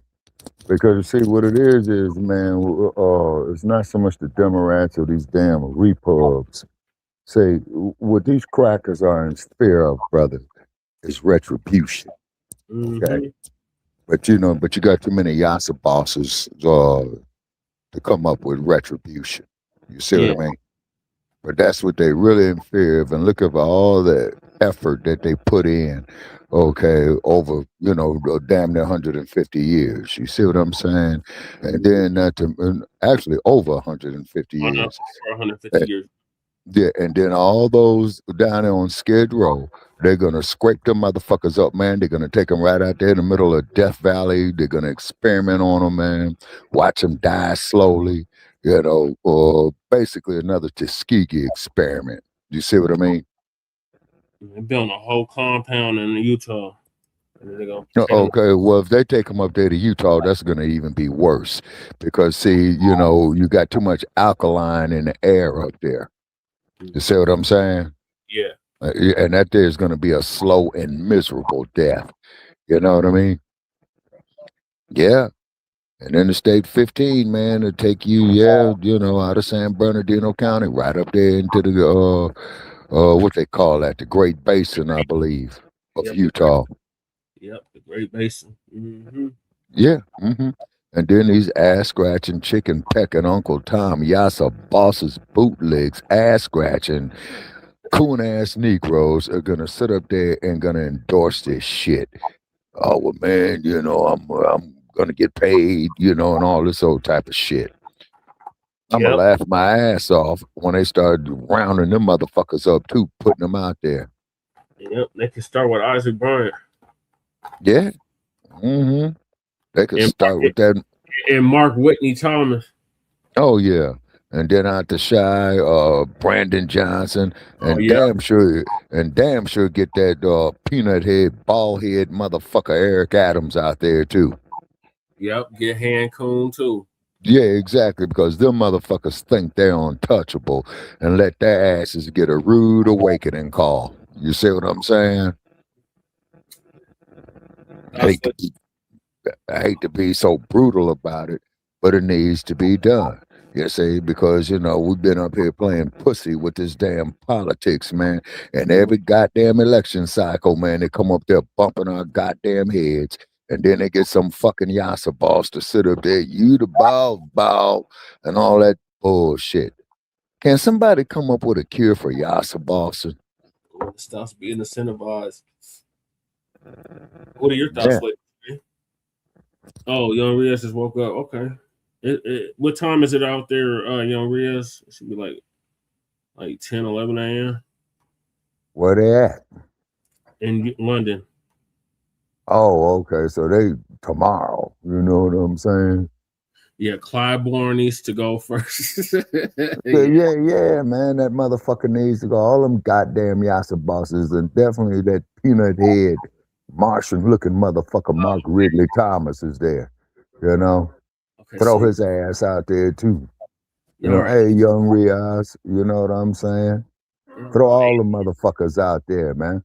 Because you see, what it is, man, it's not so much the Democrats or these damn repubs. Say, what these crackers are in fear of, brother, is retribution. Okay. But you got too many Yasa bosses to come up with retribution. You see what I mean? But that's what they really in fear of. And look at all the effort that they put in, okay, over, damn near 150 years. You see what I'm saying? And then actually over 150 years. Over 150 years. Yeah, and then all those down there on Skid Row, they're going to scrape them motherfuckers up, man. They're going to take them right out there in the middle of Death Valley. They're going to experiment on them, man. Watch them die slowly, or basically another Tuskegee experiment. You see what I mean? They're building a whole compound in Utah. Okay, well, if they take them up there to Utah, that's going to even be worse. Because, see, you got too much alkaline in the air up there. You see what I'm saying? Yeah. And that there's going to be a slow and miserable death. You know what I mean? Yeah. And Interstate 15, man, it'll take you, out of San Bernardino County, right up there into the, what they call that, the Great Basin, I believe, of Utah. Yep, the Great Basin. Mm-hmm. Yeah. Mm-hmm. And then these ass-scratching, chicken-pecking Uncle Tom, Yasa bosses, bootlegs, ass-scratching, coon-ass Negroes are going to sit up there and going to endorse this shit. Oh, well, man, I'm going to get paid, and all this old type of shit. I'm going to laugh my ass off when they start rounding them motherfuckers up, too, putting them out there. Yep, they can start with Isaac Bryant. Yeah. Mm-hmm. They could start with that. And Mark Whitney Thomas. Oh, yeah. And then out the Shy, Brandon Johnson, and damn sure get that peanut head, bald head motherfucker Eric Adams out there too. Yep, get Hancoon too. Yeah, exactly, because them motherfuckers think they're untouchable and let their asses get a rude awakening call. You see what I'm saying? I hate to be so brutal about it, but it needs to be done. You see, because we've been up here playing pussy with this damn politics, man. And every goddamn election cycle, man, they come up there bumping our goddamn heads. And then they get some fucking yassa boss to sit up there, you the bow, and all that bullshit. Can somebody come up with a cure for yassa boss? It stops being incentivized. What are your thoughts, ladies? Oh, Young Riaz just woke up. Okay. What time is it out there, Young Riaz? It should be like 10, 11 a.m. Where they at? In London. Oh, okay. So they tomorrow. You know what I'm saying? Yeah, Clybourne needs to go first. Yeah, man. That motherfucker needs to go. All them goddamn yassa bosses, and definitely that peanut head Martian looking motherfucker Mark Ridley Thomas is there. Okay, Throw his ass out there too. Right. Hey, Young Riaz, you know what I'm saying? Throw all the motherfuckers out there, man.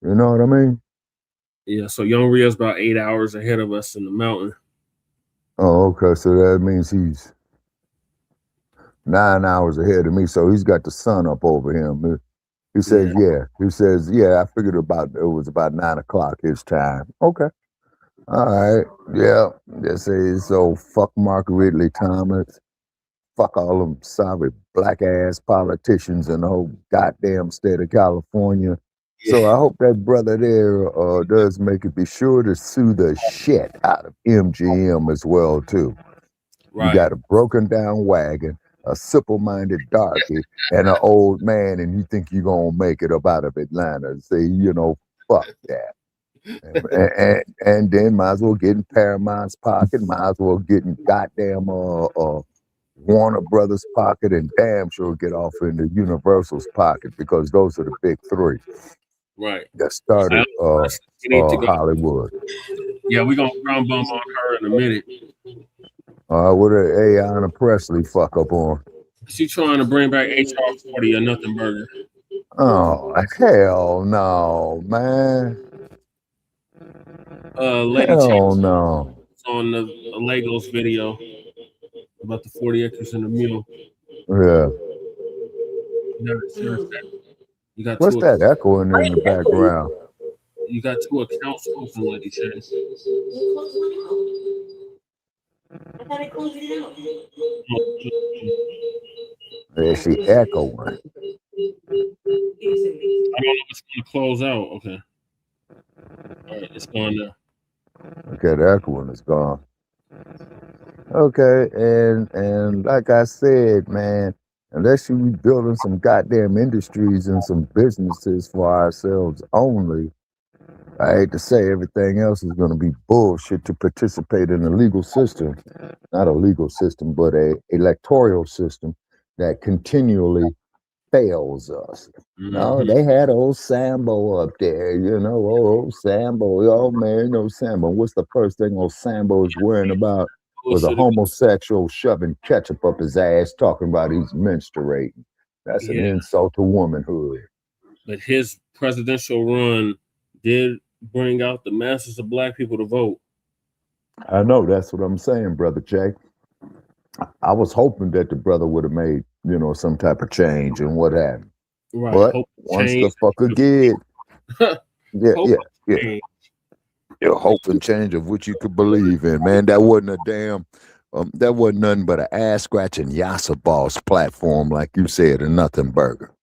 You know what I mean? Yeah, so Young Riaz about 8 hours ahead of us in the mountain. Oh, okay. So that means he's 9 hours ahead of me. So he's got the sun up over him. He says, yeah. He says, yeah, I figured it was about 9 o'clock his time. Okay. All right. Yeah. This is so fuck Mark Ridley Thomas. Fuck all them sorry black ass politicians in the whole goddamn state of California. So I hope that brother there does make it. Be sure to sue the shit out of MGM as well too. Right. You got a broken down wagon, a simple-minded darky, and an old man, and you think you're gonna make it up out of Atlanta. Say, fuck that. And then might as well get in Paramount's pocket, might as well get in goddamn Warner Brothers pocket, and damn sure get off into Universal's pocket, because those are the big three. Right. That started Hollywood. Yeah, we're gonna ground bump on her in a minute. What did Ayanna Pressley fuck up on? She trying to bring back HR 40 or nothing burger. Oh, hell no, man. Lady hell no. On the Legos video about the 40 acres and the mule. Yeah. You got What's that echoing in the background? You got 2 accounts open, Lady Chase. Yeah, she echoing. I don't know if it's going to close out. Okay. All right, it's gone now. Okay, the echoing is gone. Okay, and like I said, man, unless you building some goddamn industries and some businesses for ourselves only, I hate to say everything else is going to be bullshit to participate in a legal system, not a legal system, but a electoral system that continually fails us. No, they had old Sambo up there, old Sambo. Oh man, Sambo. What's the first thing old Sambo is worrying about? Was a homosexual shoving ketchup up his ass, talking about he's menstruating. That's an insult to womanhood. But his presidential run did bring out the masses of black people to vote. I know, that's what I'm saying, Brother Jay. I was hoping that the brother would have made, some type of change and what happened. Right. But once the fucker get, your hope and change of what you could believe in, man. That wasn't a damn, that wasn't nothing but an ass scratching yassa boss platform, like you said, a nothing burger.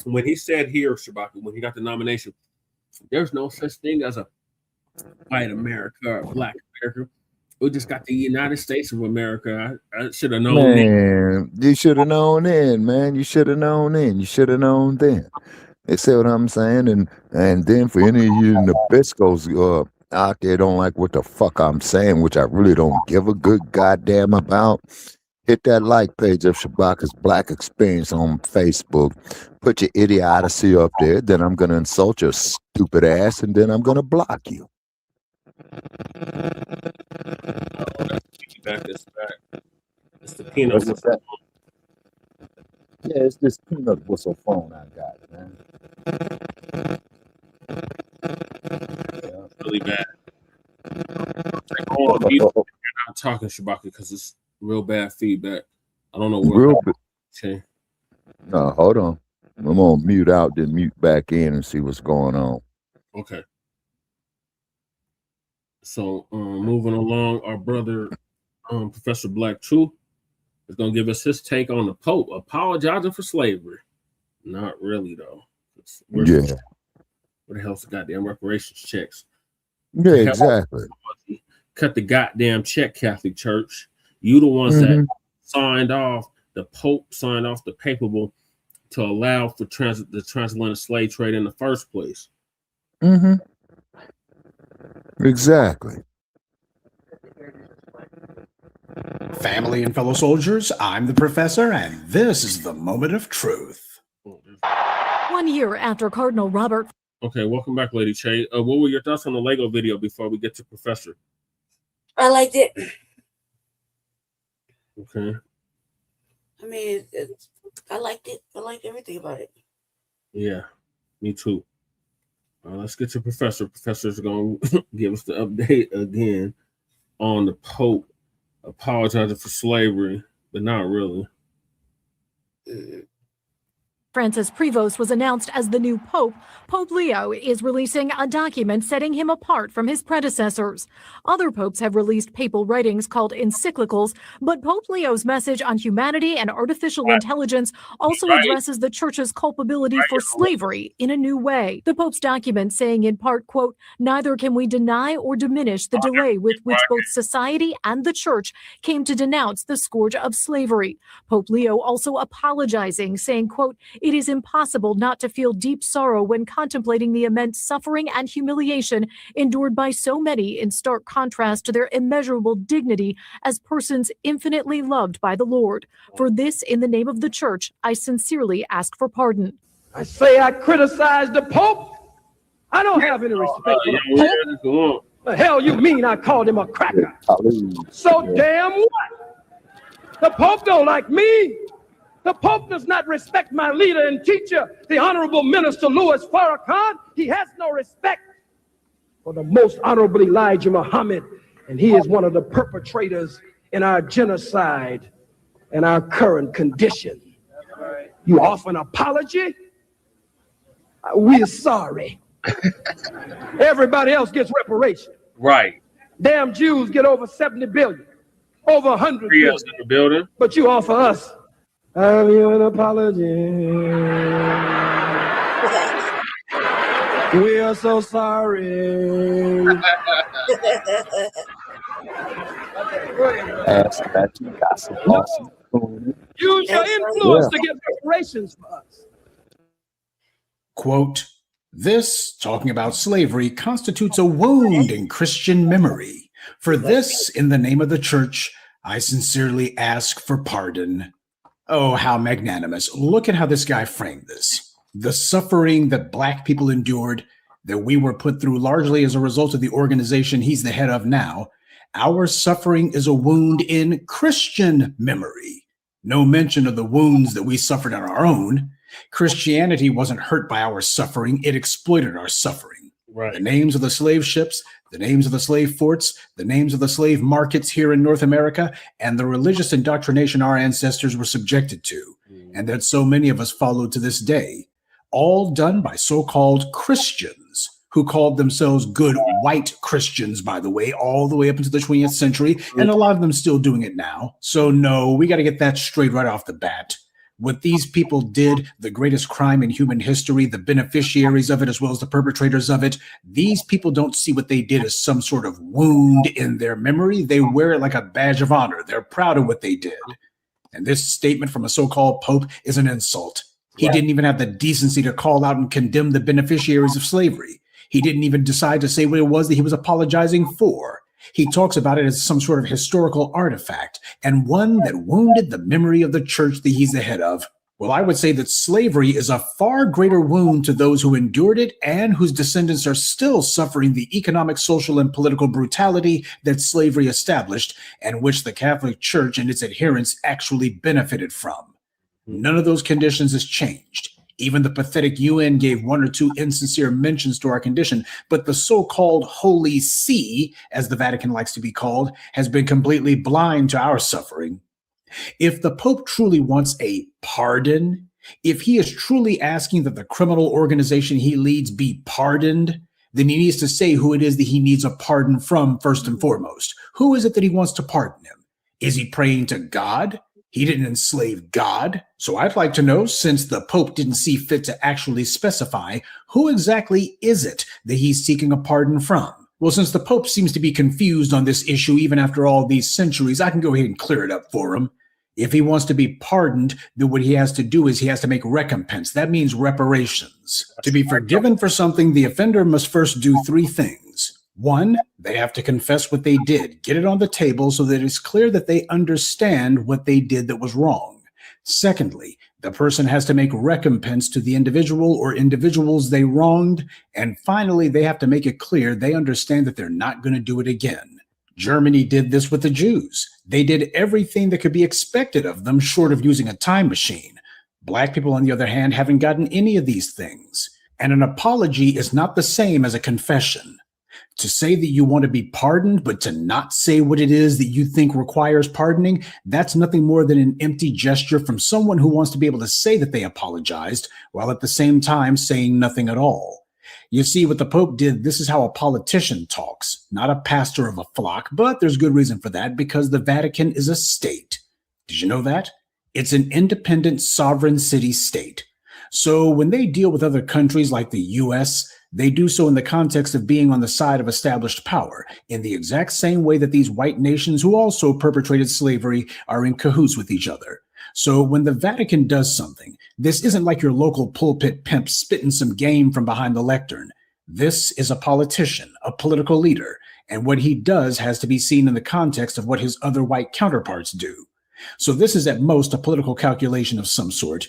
When he said here, Shabaka, when he got the nomination, there's no such thing as a white America or black America. We just got the United States of America. I should have known. Man, you should have known then, man. You should have known then. You should have known then. You see what I'm saying? And then for any of you Nabiscos out there don't like what the fuck I'm saying, which I really don't give a good goddamn about, hit that like page of Shabaka's Black Experience on Facebook. Put your idiocy up there. Then I'm going to insult your stupid ass, and then I'm going to block you. It's the peanut whistle. Yeah, it's this peanut whistle phone I got, man. Yeah, it's really bad. I'm talking, Shabaka, because it's real bad feedback. I don't know what. Real bit. Okay. No, hold on. I'm gonna mute out, then mute back in and see what's going on. Okay. So moving along, our brother Professor Blacc Truth is gonna give us his take on the Pope apologizing for slavery. Not really though. Where the hell's the goddamn reparations checks? Yeah, exactly. Cut the goddamn check, Catholic Church. You the ones that signed off. The Pope signed off the papal to allow for the transatlantic slave trade in the first place. Exactly. Family and fellow soldiers, I'm the professor, and this is the moment of truth. 1 year after Cardinal Robert. Okay, welcome back, Lady Che. What were your thoughts on the Lego video before we get to Professor? I liked it. Okay. I mean, I liked it. I liked everything about it. Yeah, me too. Let's get to Professor. Professor's going to give us the update again on the Pope apologizing for slavery, but not really. Francis Prevost was announced as the new Pope. Pope Leo is releasing a document setting him apart from his predecessors. Other popes have released papal writings called encyclicals, but Pope Leo's message on humanity and artificial intelligence also addresses the church's culpability for slavery in a new way. The Pope's document saying in part, quote, "Neither can we deny or diminish the delay with which both society and the church came to denounce the scourge of slavery." Pope Leo also apologizing, saying, quote, "It is impossible not to feel deep sorrow when contemplating the immense suffering and humiliation endured by so many in stark contrast to their immeasurable dignity as persons infinitely loved by the Lord. For this, in the name of the Church, I sincerely ask for pardon." I say I criticize the Pope. I don't have any respect for the Pope. The hell you mean I called him a cracker? So damn what? The Pope don't like me. The Pope does not respect my leader and teacher, the Honorable Minister Louis Farrakhan. He has no respect for the most honorable Elijah Muhammad, and he is one of the perpetrators in our genocide and our current condition. You offer an apology? We're sorry. Everybody else gets reparation. Right. Damn Jews get over 70 billion, over 100 billion. In the building. But you offer us, have you an apology? We are so sorry. Use your influence to get reparations for us. Quote, "This, talking about slavery, constitutes a wound in Christian memory. For this, in the name of the Church, I sincerely ask for pardon." Oh, how magnanimous. Look at how this guy framed this. The suffering that Black people endured, that we were put through largely as a result of the organization he's the head of now. Our suffering is a wound in Christian memory. No mention of the wounds that we suffered on our own. Christianity wasn't hurt by our suffering, it exploited our suffering. Right. The names of the slave ships, the names of the slave forts, the names of the slave markets here in North America, and the religious indoctrination our ancestors were subjected to, and that so many of us follow to this day, all done by so-called Christians, who called themselves good white Christians, by the way, all the way up into the 20th century, and a lot of them still doing it now. So no, we got to get that straight right off the bat. What these people did, the greatest crime in human history, the beneficiaries of it as well as the perpetrators of it, these people don't see what they did as some sort of wound in their memory. They wear it like a badge of honor. They're proud of what they did. And this statement from a so-called pope is an insult. He didn't even have the decency to call out and condemn the beneficiaries of slavery. He didn't even decide to say what it was that he was apologizing for. He talks about it as some sort of historical artifact and one that wounded the memory of the church that he's the head of. Well, I would say that slavery is a far greater wound to those who endured it and whose descendants are still suffering the economic, social, and political brutality that slavery established and which the Catholic Church and its adherents actually benefited from. None of those conditions has changed. Even the pathetic UN gave one or two insincere mentions to our condition, but the so-called Holy See, as the Vatican likes to be called, has been completely blind to our suffering. If the Pope truly wants a pardon, if he is truly asking that the criminal organization he leads be pardoned, then he needs to say who it is that he needs a pardon from first and foremost. Who is it that he wants to pardon him? Is he praying to God? He didn't enslave God. So I'd like to know, since the Pope didn't see fit to actually specify, who exactly is it that he's seeking a pardon from? Well, since the Pope seems to be confused on this issue even after all these centuries, I can go ahead and clear it up for him. If he wants to be pardoned, then what he has to do is he has to make recompense. That means reparations. To be forgiven for something, the offender must first do three things. One, they have to confess what they did, get it on the table so that it's clear that they understand what they did that was wrong. Secondly, the person has to make recompense to the individual or individuals they wronged. And finally, they have to make it clear they understand that they're not going to do it again. Germany did this with the Jews. They did everything that could be expected of them short of using a time machine. Black people, on the other hand, haven't gotten any of these things. And an apology is not the same as a confession. To say that you want to be pardoned, but to not say what it is that you think requires pardoning, that's nothing more than an empty gesture from someone who wants to be able to say that they apologized, while at the same time saying nothing at all. You see, what the Pope did, this is how a politician talks, not a pastor of a flock, but there's good reason for that, because the Vatican is a state. Did you know that? It's an independent sovereign city-state. So when they deal with other countries like the US, they do so in the context of being on the side of established power, in the exact same way that these white nations who also perpetrated slavery are in cahoots with each other. So when the Vatican does something, this isn't like your local pulpit pimp spitting some game from behind the lectern. This is a politician, a political leader, and what he does has to be seen in the context of what his other white counterparts do. So this is at most a political calculation of some sort.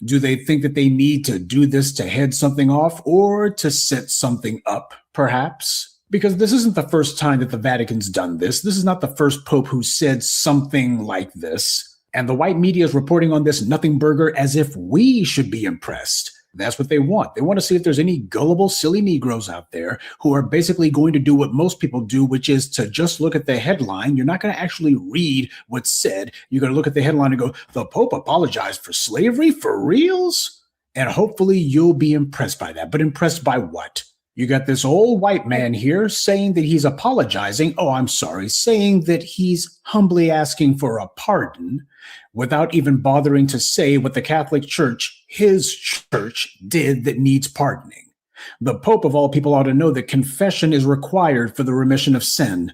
Do they think that they need to do this to head something off or to set something up, perhaps? Because this isn't the first time that the Vatican's done this. This is not the first Pope who said something like this. And the white media is reporting on this nothing burger as if we should be impressed. That's what they want. They want to see if there's any gullible, silly Negroes out there who are basically going to do what most people do, which is to just look at the headline. You're not going to actually read what's said. You're going to look at the headline and go, the Pope apologized for slavery? For reals? And hopefully you'll be impressed by that. But impressed by what? You got this old white man here saying that he's apologizing. Oh, I'm sorry. Saying that he's humbly asking for a pardon without even bothering to say what the Catholic Church, his church, did that needs pardoning. The Pope of all people ought to know that confession is required for the remission of sin.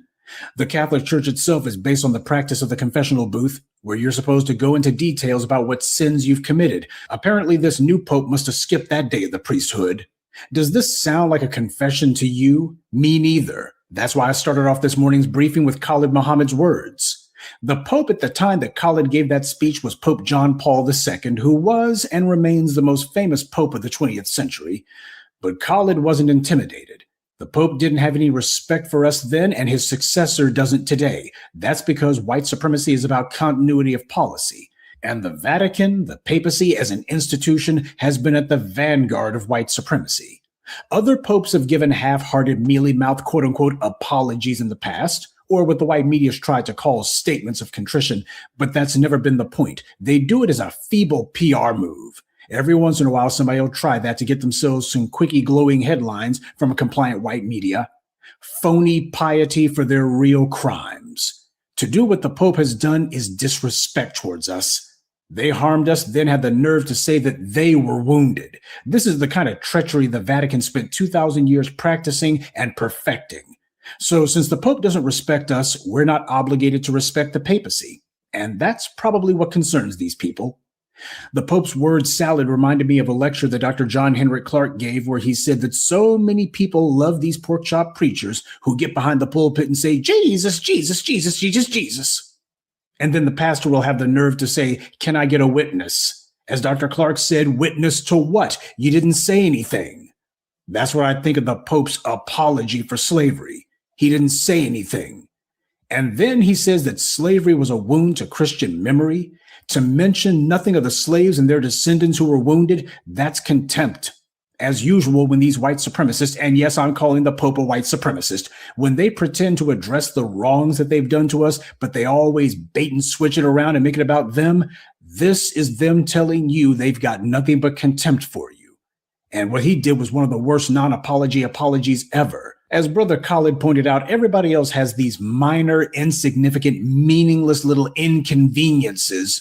The Catholic Church itself is based on the practice of the confessional booth, where you're supposed to go into details about what sins you've committed. Apparently, this new Pope must have skipped that day of the priesthood. Does this sound like a confession to you? Me neither. That's why I started off this morning's briefing with Khalid Muhammad's words. The Pope at the time that Khalid gave that speech was Pope John Paul II, who was and remains the most famous Pope of the 20th century. But Khalid wasn't intimidated. The Pope didn't have any respect for us then, and his successor doesn't today. That's because white supremacy is about continuity of policy. And the Vatican, the papacy as an institution, has been at the vanguard of white supremacy. Other popes have given half-hearted, mealy-mouthed, quote-unquote, apologies in the past, or what the white media's tried to call statements of contrition, but that's never been the point. They do it as a feeble PR move. Every once in a while, somebody will try that to get themselves some quickie glowing headlines from a compliant white media. Phony piety for their real crimes. To do what the Pope has done is disrespect towards us. They harmed us, then had the nerve to say that they were wounded. This is the kind of treachery the Vatican spent 2,000 years practicing and perfecting. So since the Pope doesn't respect us, we're not obligated to respect the papacy. And that's probably what concerns these people. The Pope's word salad reminded me of a lecture that Dr. John Henrik Clarke gave, where he said that so many people love these pork chop preachers who get behind the pulpit and say, Jesus, Jesus, Jesus, Jesus, Jesus. And then the pastor will have the nerve to say, can I get a witness? As Dr. Clarke said, witness to what? You didn't say anything. That's what I think of the Pope's apology for slavery. He didn't say anything. And then he says that slavery was a wound to Christian memory. To mention nothing of the slaves and their descendants who were wounded, that's contempt. As usual, when these white supremacists, and yes, I'm calling the Pope a white supremacist, when they pretend to address the wrongs that they've done to us, but they always bait and switch it around and make it about them, this is them telling you they've got nothing but contempt for you. And what he did was one of the worst non-apology apologies ever. As Brother Khalid pointed out, everybody else has these minor, insignificant, meaningless little inconveniences.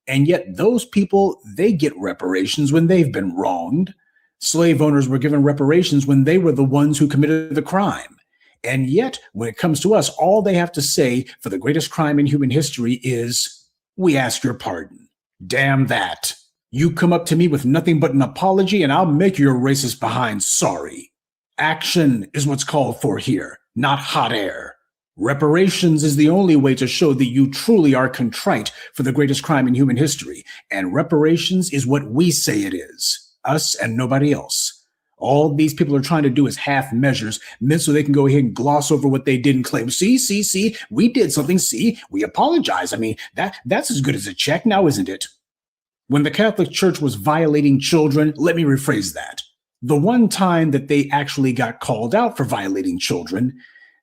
And yet those people, they get reparations when they've been wronged. Slave owners were given reparations when they were the ones who committed the crime. And yet, when it comes to us, all they have to say for the greatest crime in human history is, "We ask your pardon." Damn that. You come up to me with nothing but an apology and I'll make your racist behind sorry. Action is what's called for here, not hot air. Reparations is the only way to show that you truly are contrite for the greatest crime in human history. And reparations is what we say it is. Us and nobody else. All these people are trying to do is half measures, meant so they can go ahead and gloss over what they did and claim, see, we did something, see, we apologize. I mean, that's as good as a check now, isn't it? When the Catholic Church was violating children, let me rephrase that. The one time that they actually got called out for violating children,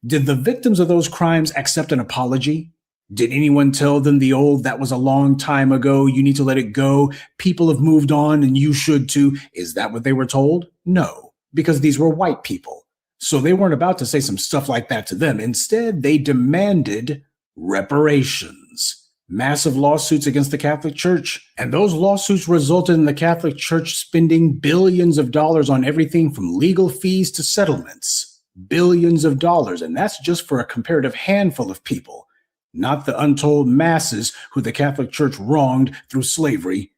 did the victims of those crimes accept an apology? Did anyone tell them that was a long time ago, you need to let it go, people have moved on and you should too? Is that what they were told? No, because these were white people. So they weren't about to say some stuff like that to them. Instead, they demanded reparations. Massive lawsuits against the Catholic Church. And those lawsuits resulted in the Catholic Church spending billions of dollars on everything from legal fees to settlements. Billions of dollars. And that's just for a comparative handful of people. Not the untold masses who the Catholic Church wronged through slavery.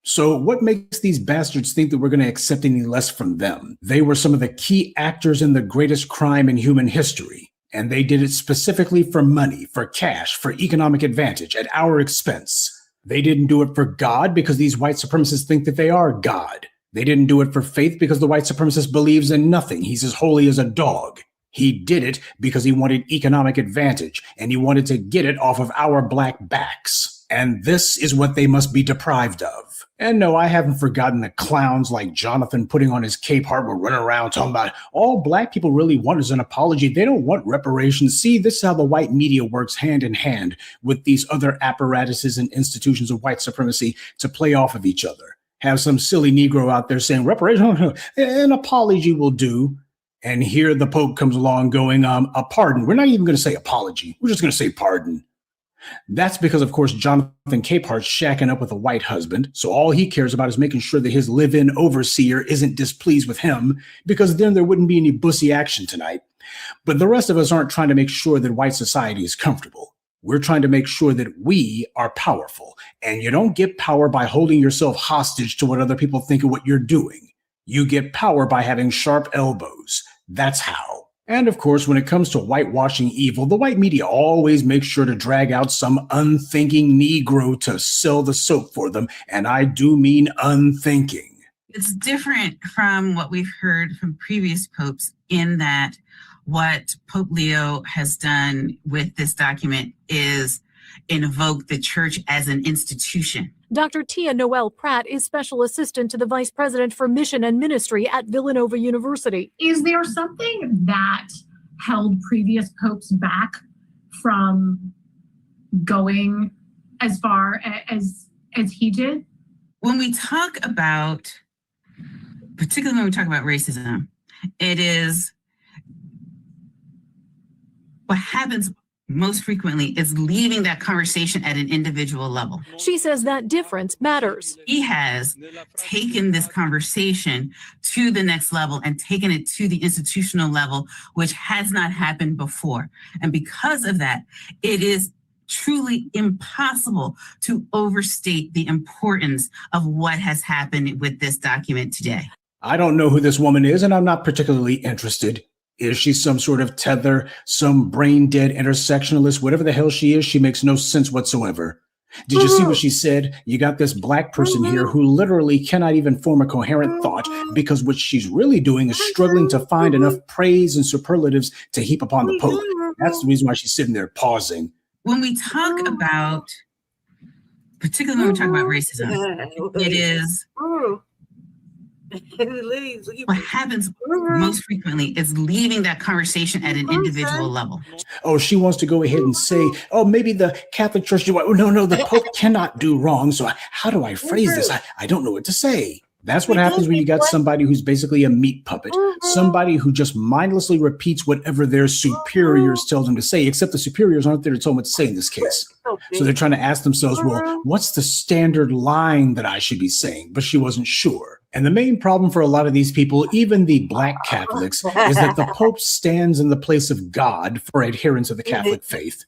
So what makes these bastards think that we're going to accept any less from them? They were some of the key actors in the greatest crime in human history. And they did it specifically for money, for cash, for economic advantage at our expense. They didn't do it for God because these white supremacists think that they are God. They didn't do it for faith because the white supremacist believes in nothing. He's as holy as a dog. He did it because he wanted economic advantage, and he wanted to get it off of our black backs. And this is what they must be deprived of. And no, I haven't forgotten the clowns like Jonathan putting on his cape heart were running around talking about all black people really want is an apology. They don't want reparations. See, this is how the white media works hand in hand with these other apparatuses and institutions of white supremacy to play off of each other. Have some silly Negro out there saying reparations, an apology will do. And here the Pope comes along going, a pardon. We're not even going to say apology. We're just going to say pardon. That's because, of course, Jonathan Capehart's shacking up with a white husband. So all he cares about is making sure that his live-in overseer isn't displeased with him, because then there wouldn't be any bussy action tonight. But the rest of us aren't trying to make sure that white society is comfortable. We're trying to make sure that we are powerful. And you don't get power by holding yourself hostage to what other people think of what you're doing. You get power by having sharp elbows. That's how. And of course, when it comes to whitewashing evil, the white media always makes sure to drag out some unthinking Negro to sell the soap for them. And I do mean unthinking. It's different from what we've heard from previous popes in that what Pope Leo has done with this document is invoke the church as an institution. Dr. Tia Noel Pratt is special assistant to the vice president for mission and ministry at Villanova University. Is there something that held previous popes back from going as far as he did? When we talk about, particularly when we talk about racism, it is what happens most frequently is leaving that conversation at an individual level. She says that difference matters. He has taken this conversation to the next level and taken it to the institutional level, which has not happened before. And because of that, it is truly impossible to overstate the importance of what has happened with this document today. I don't know who this woman is, and I'm not particularly interested. Is she some sort of tether, some brain-dead intersectionalist? Whatever the hell she is, she makes no sense whatsoever. Did you see what she said? You got this black person here who literally cannot even form a coherent thought because what she's really doing is struggling to find enough praise and superlatives to heap upon the Pope. That's the reason why she's sitting there pausing. When we talk about, particularly when we talk about racism, it is What happens most frequently is leaving that conversation at an individual level. Oh, she wants to go ahead and say, oh, maybe the Catholic Church, no, the Pope cannot do wrong. So how do I phrase this? I don't know what to say. That's what happens when you got somebody who's basically a meat puppet, somebody who just mindlessly repeats whatever their superiors tell them to say, except the superiors aren't there to tell them what to say in this case. So they're trying to ask themselves, well, what's the standard line that I should be saying? But she wasn't sure. And the main problem for a lot of these people, even the Black Catholics, is that the Pope stands in the place of God for adherents of the Catholic faith.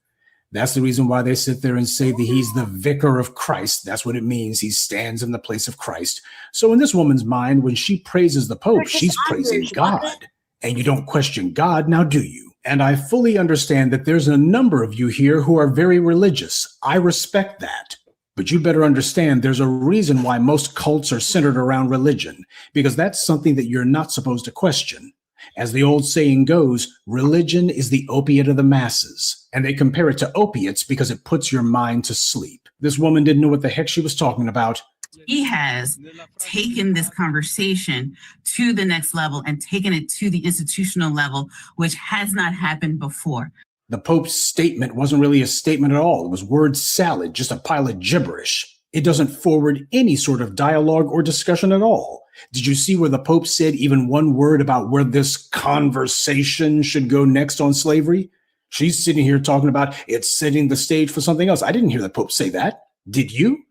That's the reason why they sit there and say that he's the vicar of Christ. That's what it means. He stands in the place of Christ. So in this woman's mind, when she praises the Pope, she's praising God. And you don't question God, now do you? And I fully understand that there's a number of you here who are very religious. I respect that. But you better understand there's a reason why most cults are centered around religion, because that's something that you're not supposed to question. As the old saying goes, religion is the opiate of the masses, and they compare it to opiates because it puts your mind to sleep. This woman didn't know what the heck she was talking about. He has taken this conversation to the next level and taken it to the institutional level, which has not happened before. The Pope's statement wasn't really a statement at all. It was word salad, just a pile of gibberish. It doesn't forward any sort of dialogue or discussion at all. Did you see where the Pope said even one word about where this conversation should go next on slavery? She's sitting here talking about it's setting the stage for something else. I didn't hear the Pope say that. Did you?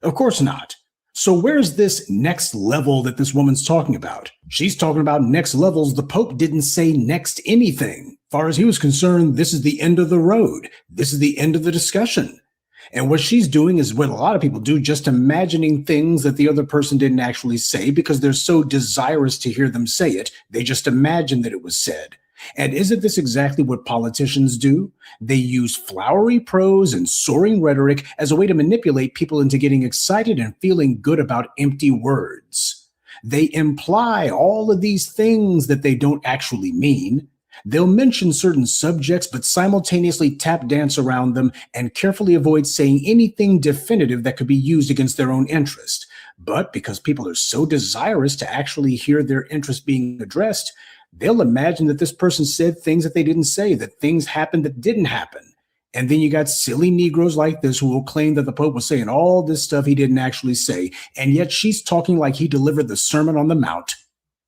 Of course not. So where's this next level that this woman's talking about? She's talking about next levels. The Pope didn't say next anything. As far as he was concerned, this is the end of the road. This is the end of the discussion. And what she's doing is what a lot of people do, just imagining things that the other person didn't actually say because they're so desirous to hear them say it. They just imagine that it was said. And isn't this exactly what politicians do? They use flowery prose and soaring rhetoric as a way to manipulate people into getting excited and feeling good about empty words. They imply all of these things that they don't actually mean. They'll mention certain subjects, but simultaneously tap dance around them and carefully avoid saying anything definitive that could be used against their own interest. But because people are so desirous to actually hear their interest being addressed, they'll imagine that this person said things that they didn't say, that things happened that didn't happen. And then you got silly Negroes like this who will claim that the Pope was saying all this stuff he didn't actually say, and yet she's talking like he delivered the Sermon on the Mount.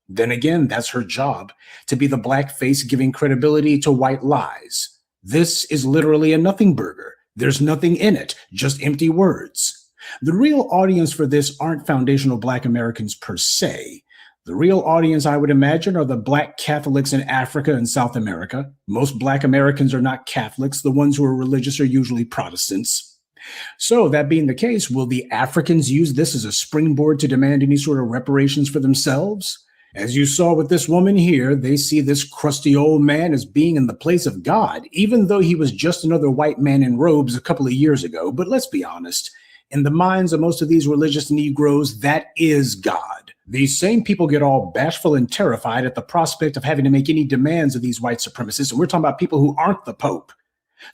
Then again, that's her job, to be the black face giving credibility to white lies. This is literally a nothing burger. There's nothing in it, just empty words. The real audience for this aren't foundational Black Americans per se. The real audience, I would imagine, are the Black Catholics in Africa and South America. Most Black Americans are not Catholics. The ones who are religious are usually Protestants. So that being the case, will the Africans use this as a springboard to demand any sort of reparations for themselves? As you saw with this woman here, they see this crusty old man as being in the place of God, even though he was just another white man in robes a couple of years ago. But let's be honest, in the minds of most of these religious Negroes, that is God. These same people get all bashful and terrified at the prospect of having to make any demands of these white supremacists. And we're talking about people who aren't the Pope.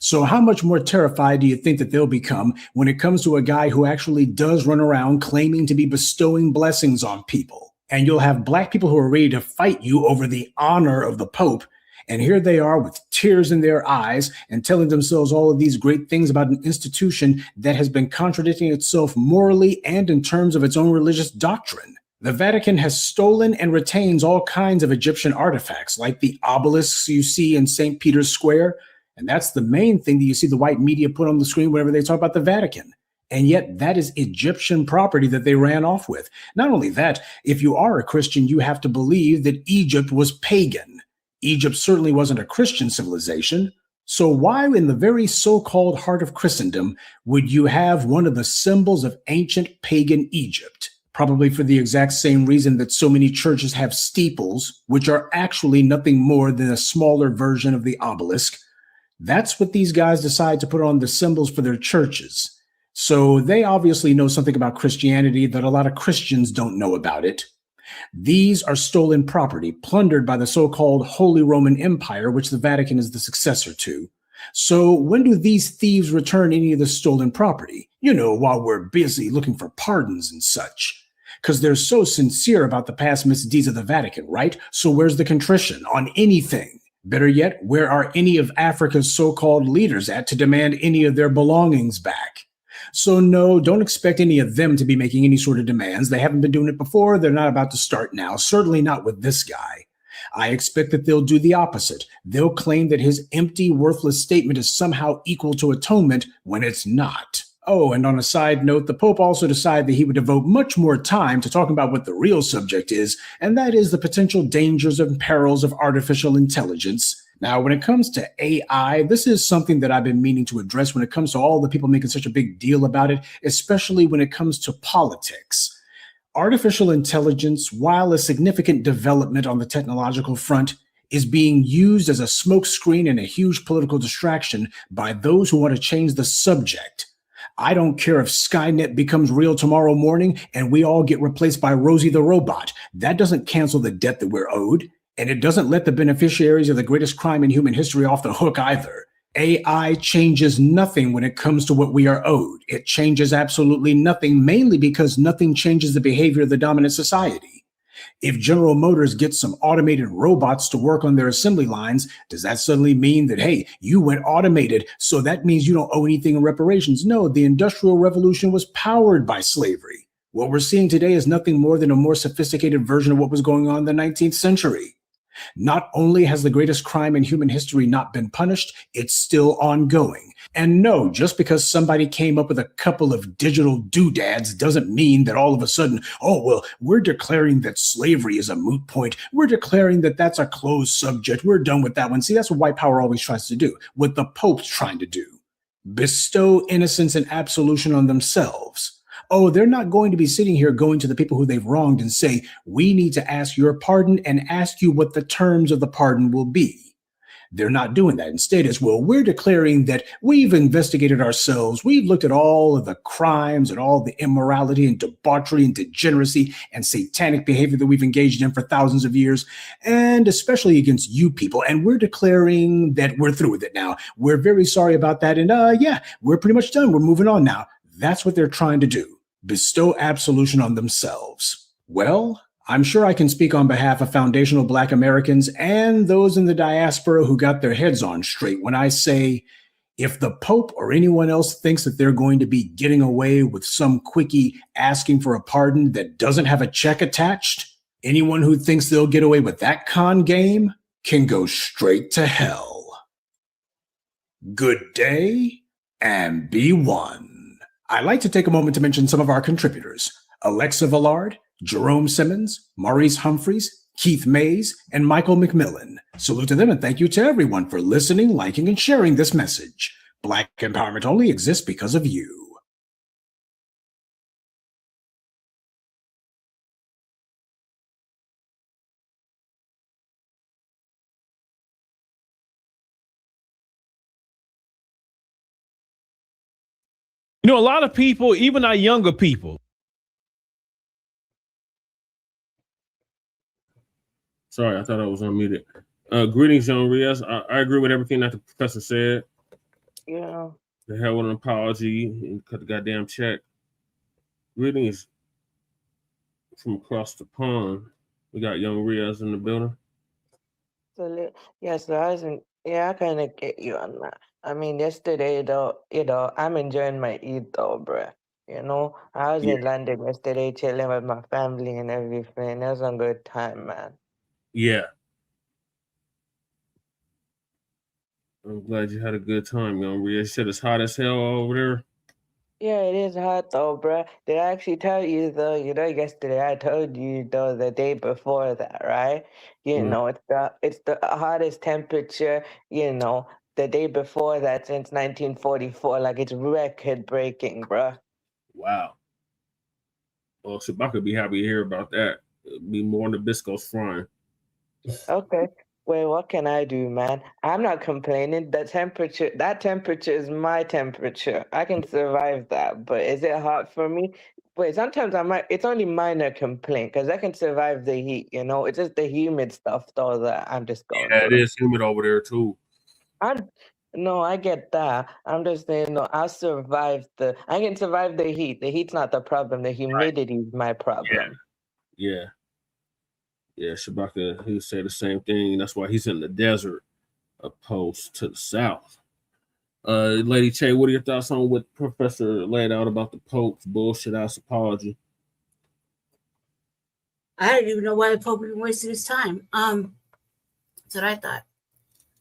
So how much more terrified do you think that they'll become when it comes to a guy who actually does run around claiming to be bestowing blessings on people? And you'll have Black people who are ready to fight you over the honor of the Pope. And here they are with tears in their eyes and telling themselves all of these great things about an institution that has been contradicting itself morally and in terms of its own religious doctrine. The Vatican has stolen and retains all kinds of Egyptian artifacts, like the obelisks you see in St. Peter's Square. And that's the main thing that you see the white media put on the screen whenever they talk about the Vatican. And yet that is Egyptian property that they ran off with. Not only that, if you are a Christian, you have to believe that Egypt was pagan. Egypt certainly wasn't a Christian civilization. So why in the very so-called heart of Christendom would you have one of the symbols of ancient pagan Egypt? Probably for the exact same reason that so many churches have steeples, which are actually nothing more than a smaller version of the obelisk. That's what these guys decide to put on the symbols for their churches. So they obviously know something about Christianity that a lot of Christians don't know about it. These are stolen property, plundered by the so-called Holy Roman Empire, which the Vatican is the successor to. So when do these thieves return any of the stolen property? You know, while we're busy looking for pardons and such. Because they're so sincere about the past misdeeds of the Vatican, right? So where's the contrition on anything? Better yet, where are any of Africa's so-called leaders at to demand any of their belongings back? So no, don't expect any of them to be making any sort of demands. They haven't been doing it before. They're not about to start now. Certainly not with this guy. I expect that they'll do the opposite. They'll claim that his empty, worthless statement is somehow equal to atonement when it's not. Oh, and on a side note, the Pope also decided that he would devote much more time to talking about what the real subject is, and that is the potential dangers and perils of artificial intelligence. Now, when it comes to AI, this is something that I've been meaning to address when it comes to all the people making such a big deal about it, especially when it comes to politics. Artificial intelligence, while a significant development on the technological front, is being used as a smokescreen and a huge political distraction by those who want to change the subject. I don't care if Skynet becomes real tomorrow morning and we all get replaced by Rosie the robot. That doesn't cancel the debt that we're owed, and it doesn't let the beneficiaries of the greatest crime in human history off the hook either. AI changes nothing when it comes to what we are owed. It changes absolutely nothing, mainly because nothing changes the behavior of the dominant society. If General Motors gets some automated robots to work on their assembly lines, does that suddenly mean that, hey, you went automated, so that means you don't owe anything in reparations? No, the Industrial Revolution was powered by slavery. What we're seeing today is nothing more than a more sophisticated version of what was going on in the 19th century. Not only has the greatest crime in human history not been punished, it's still ongoing. And no, just because somebody came up with a couple of digital doodads doesn't mean that all of a sudden, oh, well, we're declaring that slavery is a moot point. We're declaring that that's a closed subject. We're done with that one. See, that's what white power always tries to do, what the Pope's trying to do. Bestow innocence and absolution on themselves. Oh, they're not going to be sitting here going to the people who they've wronged and say, we need to ask your pardon and ask you what the terms of the pardon will be. They're not doing that. Instead, it's, well, we're declaring that we've investigated ourselves. We've looked at all of the crimes and all the immorality and debauchery and degeneracy and satanic behavior that we've engaged in for thousands of years, and especially against you people. And we're declaring that we're through with it now. We're very sorry about that. And yeah, we're pretty much done. We're moving on now. That's what they're trying to do. Bestow absolution on themselves. Well, I'm sure I can speak on behalf of foundational Black Americans and those in the diaspora who got their heads on straight when I say, if the Pope or anyone else thinks that they're going to be getting away with some quickie asking for a pardon that doesn't have a check attached, anyone who thinks they'll get away with that con game can go straight to hell. Good day and be one. I'd like to take a moment to mention some of our contributors: Alexa Villard, Jerome Simmons, Maurice Humphreys, Keith Mays, and Michael McMillan. Salute to them and thank you to everyone for listening, liking, and sharing this message. Black empowerment only exists because of you. You know, a lot of people, even our younger people. Sorry, I thought I was unmuted. Greetings, Young Riaz. I agree with everything that the professor said. Yeah. The hell with an apology and cut the goddamn check. Greetings from across the pond. We got Young Riaz in the building. So, I kind of get you on that. I mean, yesterday, though, I'm enjoying my Eid, though, bruh. I was in London yesterday chilling with my family and everything. It was a good time, man. Yeah. I'm glad you had a good time, Young Riaz. You said it's hot as hell over there. Yeah, it is hot, though, bruh. Did I actually tell you, though, yesterday I told you, though, the day before that, right? It's the hottest temperature, the day before that since 1944. Like, it's record-breaking, bruh. Wow. Well, Bacc could be happy to hear about that. It'd be more Nabisco's frying. Okay. Well, what can I do, man? I'm not complaining. That temperature is my temperature. I can survive that. But is it hot for me? Wait, sometimes it's only minor complaint because I can survive the heat, It's just the humid stuff, though, that I'm just going Yeah, through. it is humid over there, too. No, I get that. I'm just saying, no, I can survive the heat. The heat's not the problem. The humidity is my problem. Yeah. Yeah, Shabaka, he say the same thing. That's why he's in the desert opposed to the south. Lady Che, what are your thoughts on what Professor laid out about the Pope's bullshit ass apology? I didn't even know why the Pope even wasted his time. That's what I thought.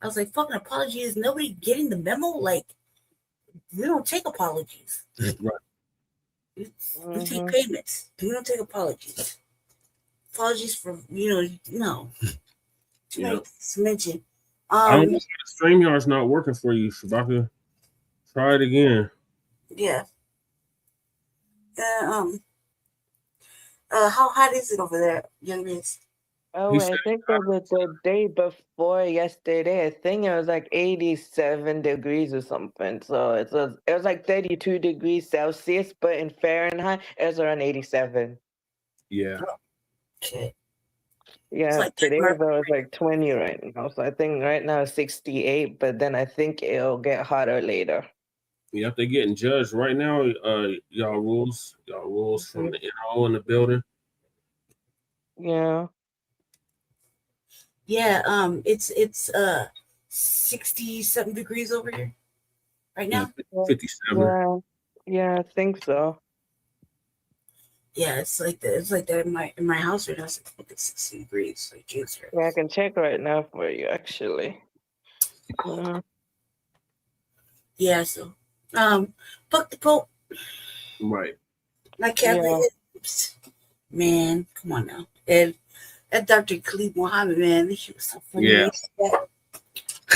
I was like, fucking apology, is nobody getting the memo? Like, we don't take apologies. Right. We take payments. We don't take apologies. Apologies for, no. Too Yeah. late to mention. I don't know why the StreamYard's not working for you, Shabaka. Try it again. Yeah. How hot is it over there, young miss? Oh, I think that was the day before yesterday. I think it was like 87 degrees or something. So it was like 32 degrees Celsius, but in Fahrenheit, it was around 87. Yeah. Okay. Yeah, like today though it's like 20 right now. So I think right now it's 68, but then I think it'll get hotter later. Yep, they're getting judged right now. Y'all rules from the NO in the building. Yeah. Yeah, it's 60-something degrees over here right now. 57. Yeah, I think so. Yeah, it's like that in my house right now. It's like 60 degrees, like juice. Yeah, I can check right now for you actually. Yeah, so fuck the Pope. Right. Like Catholic. Man, come on now. And that Dr. Khalid Muhammad, man, this shit was so funny. Yeah.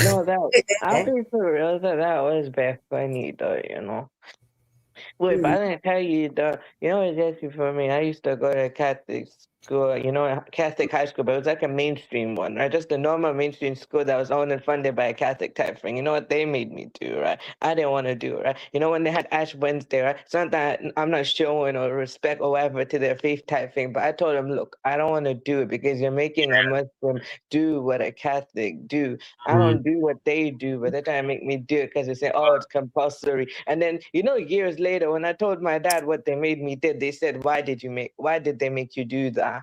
No, I'll be for real that was bad funny though, you know. Wait, but I didn't tell you though. You know what's interesting for me? I used to go to Catholic school, Catholic high school, but it was like a mainstream one, right? Just a normal mainstream school that was owned and funded by a Catholic type thing. You know what they made me do, right? I didn't want to do it, right? You know when they had Ash Wednesday, right? It's not that I'm not showing or respect or whatever to their faith type thing, but I told them, look, I don't want to do it because you're making a Muslim do what a Catholic do. I don't do what they do, but they're trying to make me do it because they say, oh, it's compulsory. And then, years later, when I told my dad what they made me did, they said, why did they make you do that?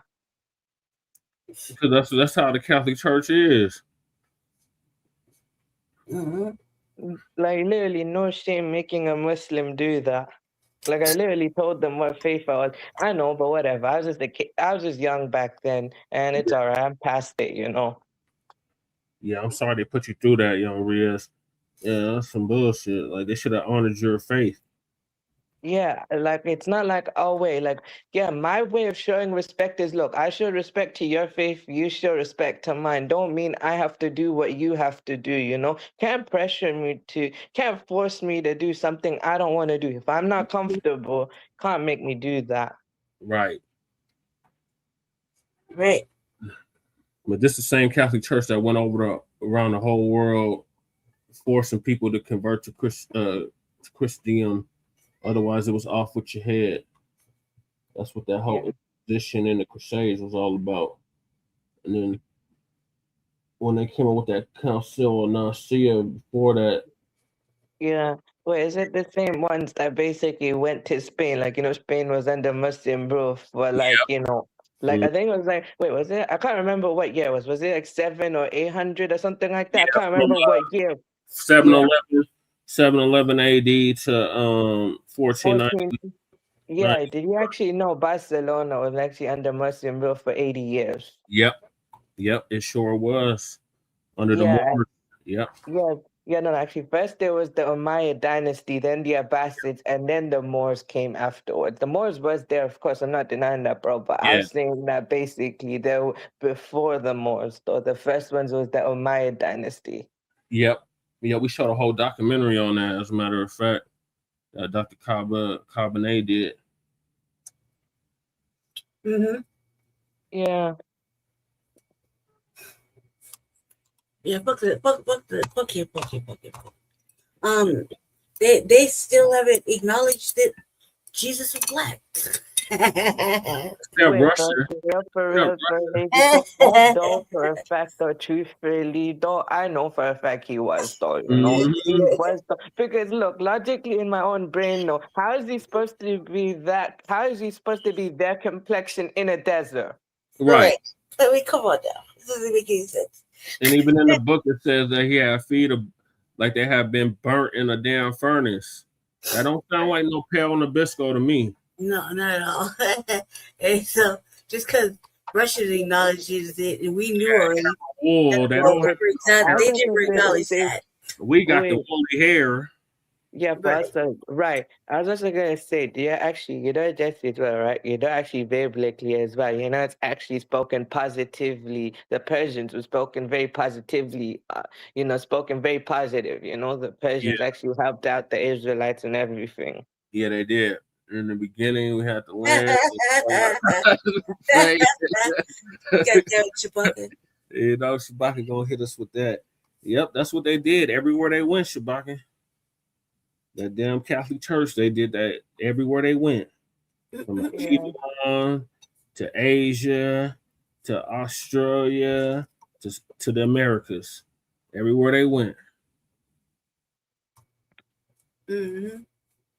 Because that's how the Catholic Church is. Like literally no shame making a Muslim do that. Like I literally told them what faith I was. I know, but whatever. I was just a kid. I was just young back then, and it's all right. I'm past it, Yeah, I'm sorry they put you through that, young Riaz. Yeah, that's some bullshit. Like they should have honored your faith. Yeah, like it's not like our way. Like, yeah, my way of showing respect is look, I show respect to your faith, you show respect to mine. Don't mean I have to do what you have to do, Can't can't force me to do something I don't want to do. If I'm not comfortable, can't make me do that. Right. Right. But this is the same Catholic Church that went around the whole world forcing people to convert to Christian. Otherwise, it was off with your head. That's what that whole position in the Crusades was all about. And then when they came up with that Council of Nicaea before that. Yeah. Wait, is it the same ones that basically went to Spain? Like, Spain was under Muslim rule for like, I think it was like, wait, was it? I can't remember what year it was. Was it like 700 or 800 or something like that? I can't remember what year. 711 AD to 1490. Yeah, right. Did you actually know Barcelona was actually under Muslim rule for 80 years? Yep, it sure was. Under the Moors. Yep. Yeah, no, actually, first there was the Umayyad dynasty, then the Abbasids, and then the Moors came afterwards. The Moors was there, of course, I'm not denying that, bro, but I was saying that basically they were before the Moors, though. The first ones was the Umayyad dynasty. Yep. Yeah, we shot a whole documentary on that, as a matter of fact. Dr. Cabernet did. Yeah. Yeah, fuck it. They still haven't acknowledged that Jesus was black. Except Wait, Russia. for Except real, Russia. I know for a fact, though, truthfully, though, I know for a fact he was, though, you know, he was, though, because look, logically in my own brain, though, how is he supposed to be that, how is he supposed to be their complexion in a desert? Right. I mean, come on now. This doesn't make any sense. And even in the book, it says that he had feet of, like they have been burnt in a damn furnace. That don't sound like no Pale Nabisco to me. No, not at all. And so, just because Russia acknowledges it, and we knew already, Oh, they don't. they didn't acknowledge that. We got the woolly hair. Yeah, but also, right. I was also gonna say, yeah, actually, you know, just as well, right? You know, actually, biblically as well. You know, it's actually spoken positively. The Persians were spoken very positively. You know, spoken very positive. You know, the Persians actually helped out the Israelites and everything. Yeah, they did. In the beginning, we had the land. You know, Shabaka gonna hit us with that. Yep, that's what they did. Everywhere they went, Shabaka. That damn Catholic Church, they did that everywhere they went. From Iran to Asia to Australia to the Americas. Everywhere they went.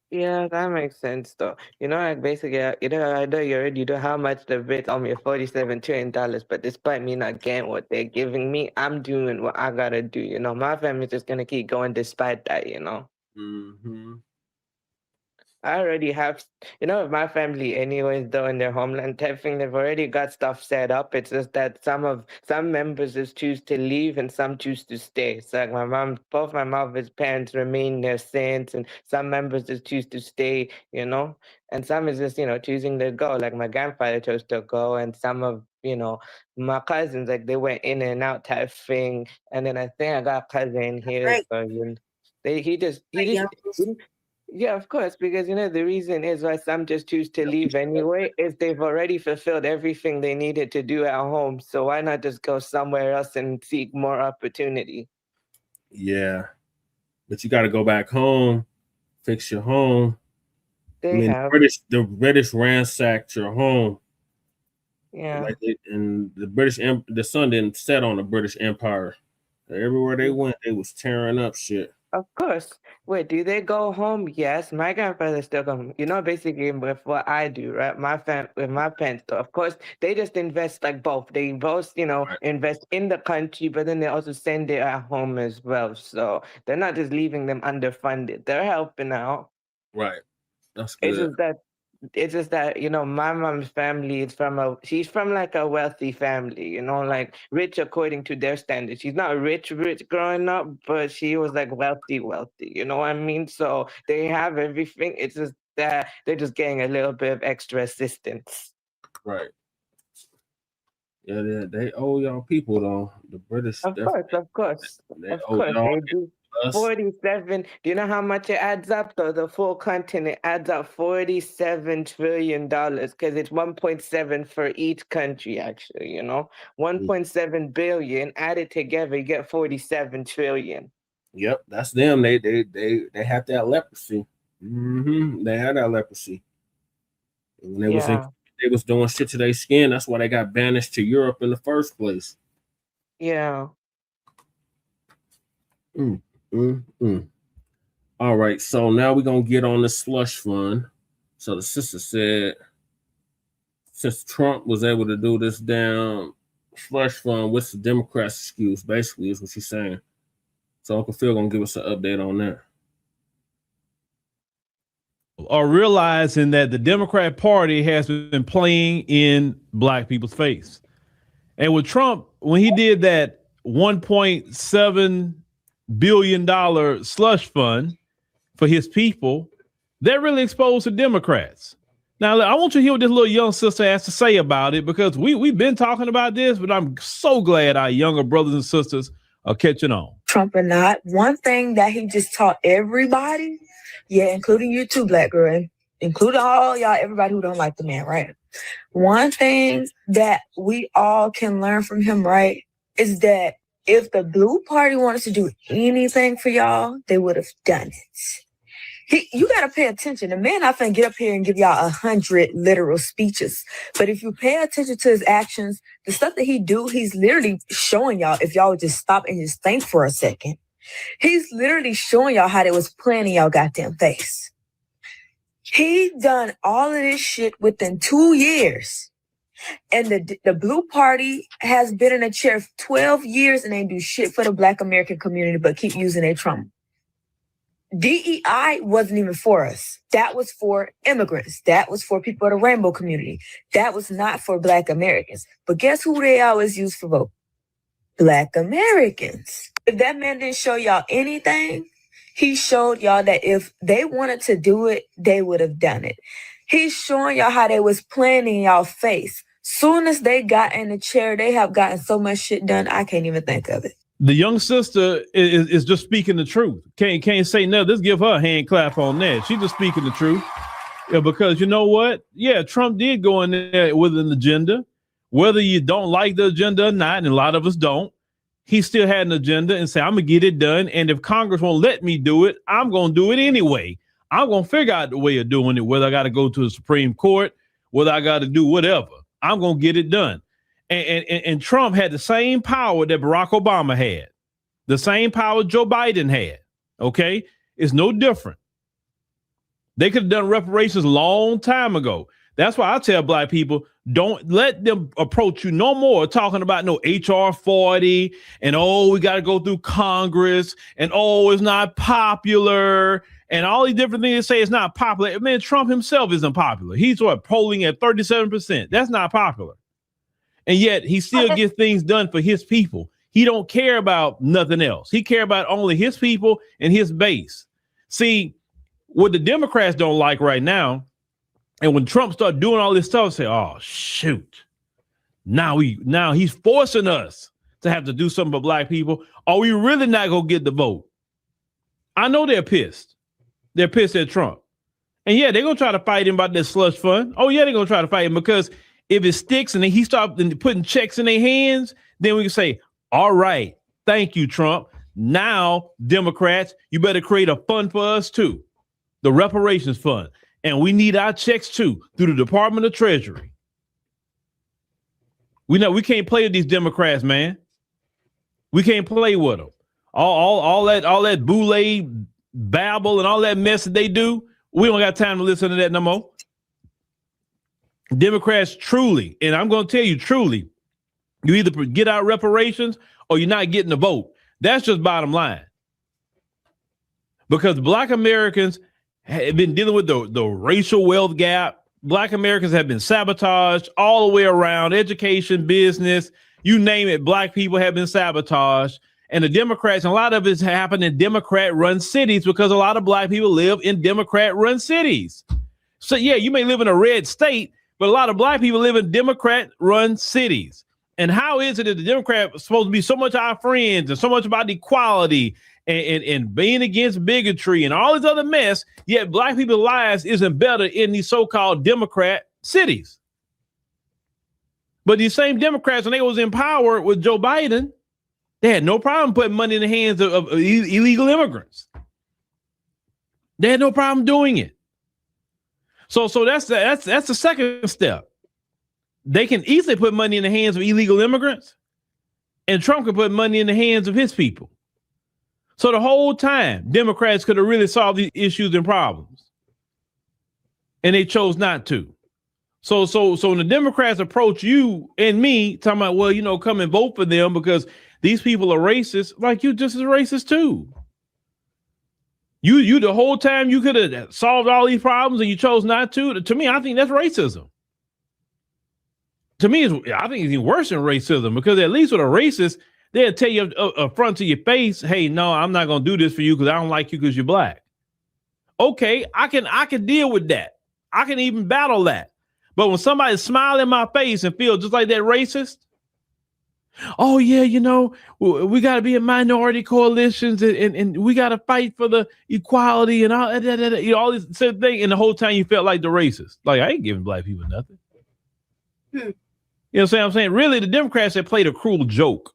Yeah, that makes sense though. You know, like basically, you know, I know you already know how much the Brits owe me $47 trillion, but despite me not getting what they're giving me, I'm doing what I gotta do. You know, my family's just gonna keep going despite that, you know. I already have, you know, my family anyways, though, in their homeland type thing, they've already got stuff set up. It's just that some members just choose to leave and some choose to stay. So like both my mother's parents remain there since, and some members just choose to stay, you know, and some is just, you know, choosing to go. Like my grandfather chose to go, and some of, you know, my cousins, like they went in and out type thing. And then I think I got a cousin here, so you know, he just yeah, of course, because you know the reason is why some just choose to leave anyway is they've already fulfilled everything they needed to do at home. So why not just go somewhere else and seek more opportunity? Yeah, but you got to go back home, fix your home. The British ransacked your home. Yeah, like and the sun didn't set on the British Empire. Everywhere they went, they was tearing up shit. Of course. Wait, do they go home? Yes, my grandfather still come. You know, basically with what I do, right? With my parents, of course, they just invest like both. They both, you know, invest in the country, but then they also send it at home as well. So they're not just leaving them underfunded. They're helping out. Right. That's good. It's just that, you know, my mom's family is she's from like a wealthy family, you know, like rich according to their standards. She's not rich growing up, but she was like wealthy, you know what I mean? So they have everything. It's just that they're just getting a little bit of extra assistance. Right. Yeah, they owe y'all people though. The British. Of course. They owe y'all. They do. 47. Do you know how much it adds up though? The full continent adds up $47 trillion because it's 1.7 for each country, actually, you know. 1.7 billion added together, you get 47 trillion. Yep, that's them. They have that leprosy. They had that leprosy. When they was doing shit to their skin, that's why they got banished to Europe in the first place. Yeah. All right, so now we're gonna get on the slush fund. So the sister said, since Trump was able to do this damn slush fund, what's the Democrats' excuse? Basically, is what she's saying. So Uncle Phil gonna give us an update on that. Are realizing that the Democrat Party has been playing in Black people's face, and with Trump, when he did that $1.7 billion slush fund for his people, that really exposed the Democrats. Now, I want you to hear what this little young sister has to say about it, because we've been talking about this, but I'm so glad our younger brothers and sisters are catching on. Trump or not, one thing that he just taught everybody, including you too, Black girl, including all y'all, everybody who don't like the man, right? One thing that we all can learn from him, right, is that if the blue party wanted to do anything for y'all, they would have done it. You gotta pay attention. The man not finna get up here and give y'all 100 literal speeches. But if you pay attention to his actions, the stuff that he do, he's literally showing y'all, if y'all would just stop and just think for a second. He's literally showing y'all how they was playing in y'all goddamn face. He done all of this shit within 2 years. And the Blue Party has been in a chair for 12 years and they do shit for the Black American community, but keep using their Trump. DEI wasn't even for us. That was for immigrants. That was for people of the rainbow community. That was not for Black Americans. But guess who they always use for vote? Black Americans. If that man didn't show y'all anything, he showed y'all that if they wanted to do it, they would have done it. He's showing y'all how they was playing in y'all face. Soon as they got in the chair, they have gotten so much shit done, I can't even think of it. The young sister is just speaking the truth. Can't say no. Let's give her a hand clap on that. She's just speaking the truth. Yeah, because you know what? Yeah, Trump did go in there with an agenda. Whether you don't like the agenda or not, and a lot of us don't, he still had an agenda and said, I'm going to get it done. And if Congress won't let me do it, I'm going to do it anyway. I'm going to figure out the way of doing it, whether I got to go to the Supreme Court, whether I got to do whatever. I'm going to get it done. And Trump had the same power that Barack Obama had, the same power Joe Biden had. Okay, it's no different. They could have done reparations a long time ago. That's why I tell Black people, don't let them approach you no more talking about no HR 40 and we got to go through Congress and it's not popular and all these different things they say it's not popular. Man, Trump himself isn't popular. He's polling at 37%. That's not popular. And yet he still gets things done for his people. He don't care about nothing else. He care about only his people and his base. See, what the Democrats don't like right now, and when Trump started doing all this stuff, say, oh, shoot. Now he's forcing us to have to do something for Black people. Are we really not going to get the vote? I know they're pissed. They're pissed at Trump. And yeah, they're going to try to fight him about this slush fund. Oh, yeah, they're going to try to fight him because if it sticks and then he starts putting checks in their hands, then we can say, all right, thank you, Trump. Now, Democrats, you better create a fund for us, too. The Reparations Fund. And we need our checks, too, through the Department of Treasury. We can't play with these Democrats, man. We can't play with them. All that boule babble and all that mess that they do, we don't got time to listen to that no more. Democrats truly, and I'm going to tell you truly, you either get out reparations or you're not getting the vote. That's just bottom line. Because Black Americans have been dealing with the racial wealth gap. Black Americans have been sabotaged all the way around, education, business, you name it. Black people have been sabotaged. And the Democrats, and a lot of it's happened in Democrat-run cities because a lot of Black people live in Democrat-run cities. So, yeah, you may live in a red state, but a lot of Black people live in Democrat-run cities. And how is it that the Democrats are supposed to be so much our friends and so much about equality and being against bigotry and all this other mess, yet Black people's lives isn't better in these so-called Democrat cities? But these same Democrats, when they was in power with Joe Biden, they had no problem putting money in the hands of illegal immigrants. They had no problem doing it. So that's the second step. They can easily put money in the hands of illegal immigrants, and Trump can put money in the hands of his people. So the whole time, Democrats could have really solved these issues and problems, and they chose not to. So when the Democrats approach you and me talking about, well, come and vote for them because these people are racist, like you just as racist too. You the whole time you could have solved all these problems and you chose not to. To me, I think that's racism. To me, I think it's even worse than racism because at least with a racist, they'll tell you up front to your face, hey, no, I'm not going to do this for you because I don't like you because you're Black. Okay, I can deal with that. I can even battle that. But when somebody smiles in my face and feels just like that racist, oh, yeah, we got to be in minority coalitions and we got to fight for the equality and all that, all this sort of thing. And the whole time you felt like the racist. Like, I ain't giving Black people nothing. You know what I'm saying? Really, the Democrats have played a cruel joke,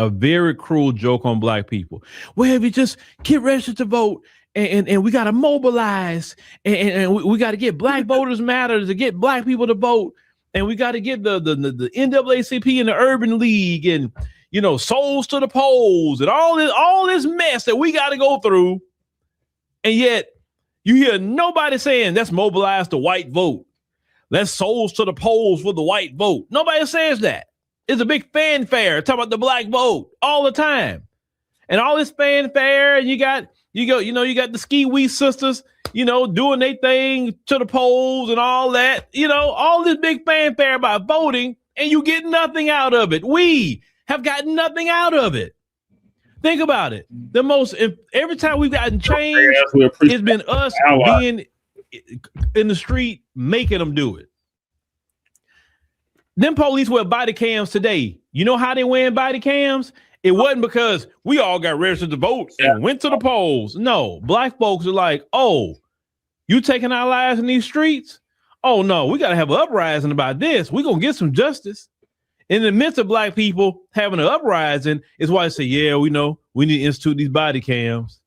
a very cruel joke on Black people. Well, if you just get registered to vote and we got to mobilize, and we got to get Black voters matter to get Black people to vote, and we got to get the NAACP and the Urban League, and souls to the polls, and all this mess that we got to go through, and yet you hear nobody saying let's mobilize the white vote, let's souls to the polls for the white vote. Nobody says that. It's a big fanfare talking about the Black vote all the time, and all this fanfare, and you got the Ski Wee sisters, doing their thing to the polls and all that, all this big fanfare about voting, and you get nothing out of it. We have gotten nothing out of it. Think about it. Every time we've gotten change, it's been us being in the street making them do it. Them police wear body cams today. You know how they wearing body cams? It wasn't because we all got registered to vote and went to the polls. No, Black folks are like, oh, you taking our lives in these streets? Oh no, we got to have an uprising about this. We're going to get some justice. In the midst of Black people having an uprising is why I say, yeah, we know we need to institute these body cams.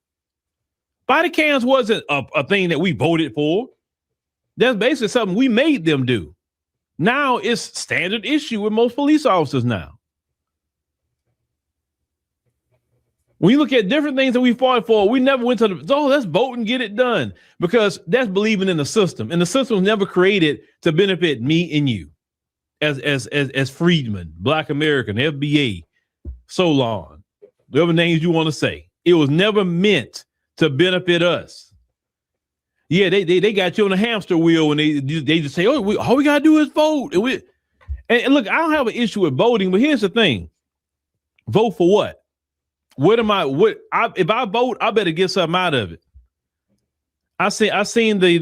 Body cams wasn't a thing that we voted for. That's basically something we made them do. Now it's standard issue with most police officers now. When you look at different things that we fought for, we never went to let's vote and get it done, because that's believing in the system. And the system was never created to benefit me and you as freedmen, Black American, FBA, so long, whatever names you want to say. It was never meant to benefit us. Yeah, they got you on a hamster wheel when they just say, oh, all we got to do is vote. And look, I don't have an issue with voting, but here's the thing. Vote for what? If I vote, I better get something out of it. I seen the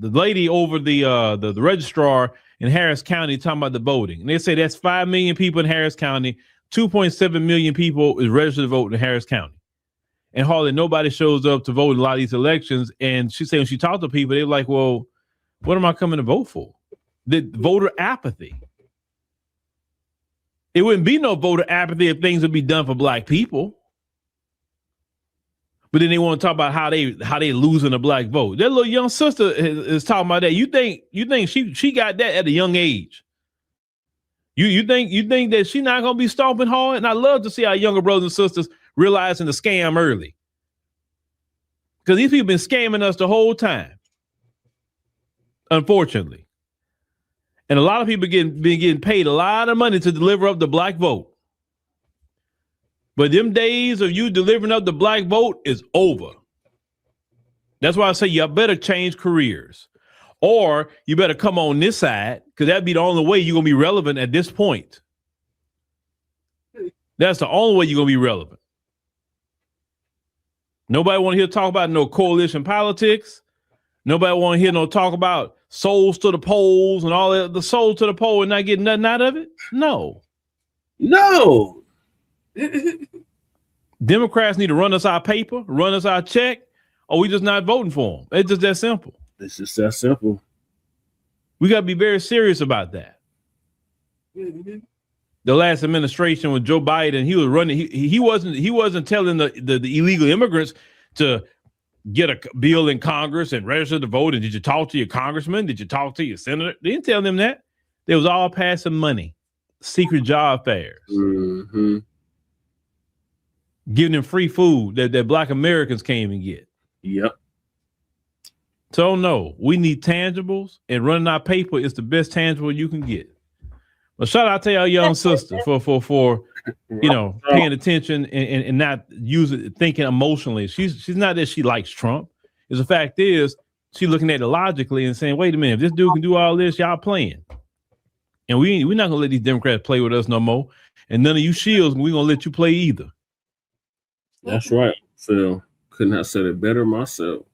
lady over the registrar in Harris County talking about the voting. And they say that's 5 million people in Harris County, 2.7 million people is registered to vote in Harris County. And hardly nobody shows up to vote in a lot of these elections. And she said when she talked to people, they're like, well, what am I coming to vote for? The voter apathy. It wouldn't be no voter apathy if things would be done for Black people. But then they want to talk about how they losing the Black vote. That little young sister is talking about that. You think she got that at a young age? You think that she's not gonna be stomping hard? And I love to see our younger brothers and sisters realizing the scam early, because these people been scamming us the whole time, unfortunately. And a lot of people been getting paid a lot of money to deliver up the Black vote. But them days of you delivering up the Black vote is over. That's why I say you better change careers, or you better come on this side, because that'd be the only way you're going to be relevant at this point. That's the only way you're going to be relevant. Nobody want to hear talk about no coalition politics. Nobody want to hear no talk about souls to the polls and all that. The soul to the poll and not getting nothing out of it. No. Democrats need to run us our paper, run us our check, or we just not voting for them. It's just that simple. It's just that simple. We got to be very serious about that. Mm-hmm. The last administration with Joe Biden, he was running. He wasn't telling the illegal immigrants to get a bill in Congress and register to vote. And did you talk to your congressman? Did you talk to your senator? They didn't tell them that. They was all passing money, secret job fairs, mm-hmm. giving them free food that Black Americans can't even get. Yep. So no, we need tangibles, and running our paper is the best tangible you can get. Well, shout out to our young sister for paying attention and not thinking emotionally. She's not that she likes Trump. The fact is she's looking at it logically and saying, wait a minute, if this dude can do all this, y'all playing. And we're not gonna let these Democrats play with us no more. And none of you shields, we're gonna let you play either. That's right, Phil. Couldn't have said it better myself.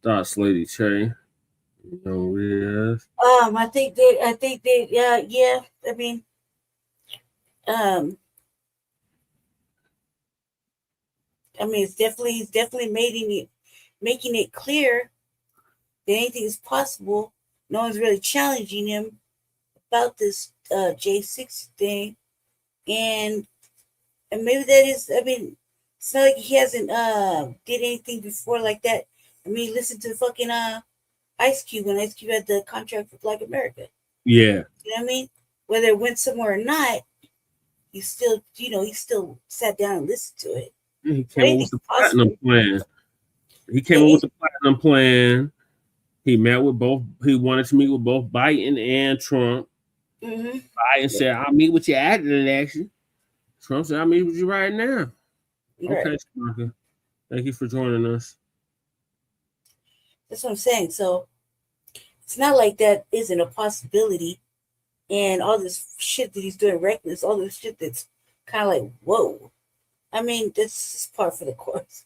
That's Lady Che. Yes. I think that yeah. I mean, it's definitely making it clear that anything is possible. No one's really challenging him about this J6 thing, and maybe that is. It's not like he hasn't did anything before like that. I mean, listen to fucking Ice Cube when Ice Cube had the contract for Black America. Yeah. You know what I mean? Whether it went somewhere or not, he still, he still sat down and listened to it. He came up with the platinum plan. He came up with the platinum plan. He met with both. He wanted to meet with both Biden and Trump. Mm-hmm. Biden said, "I'll meet with you after the election." Trump said, "I'll meet with you right now." Right. Okay, Sparker. Thank you for joining us. That's what I'm saying. So it's not like that isn't a possibility. And all this shit that he's doing reckless, all this shit that's kind of like, whoa. I mean, this is part for the course.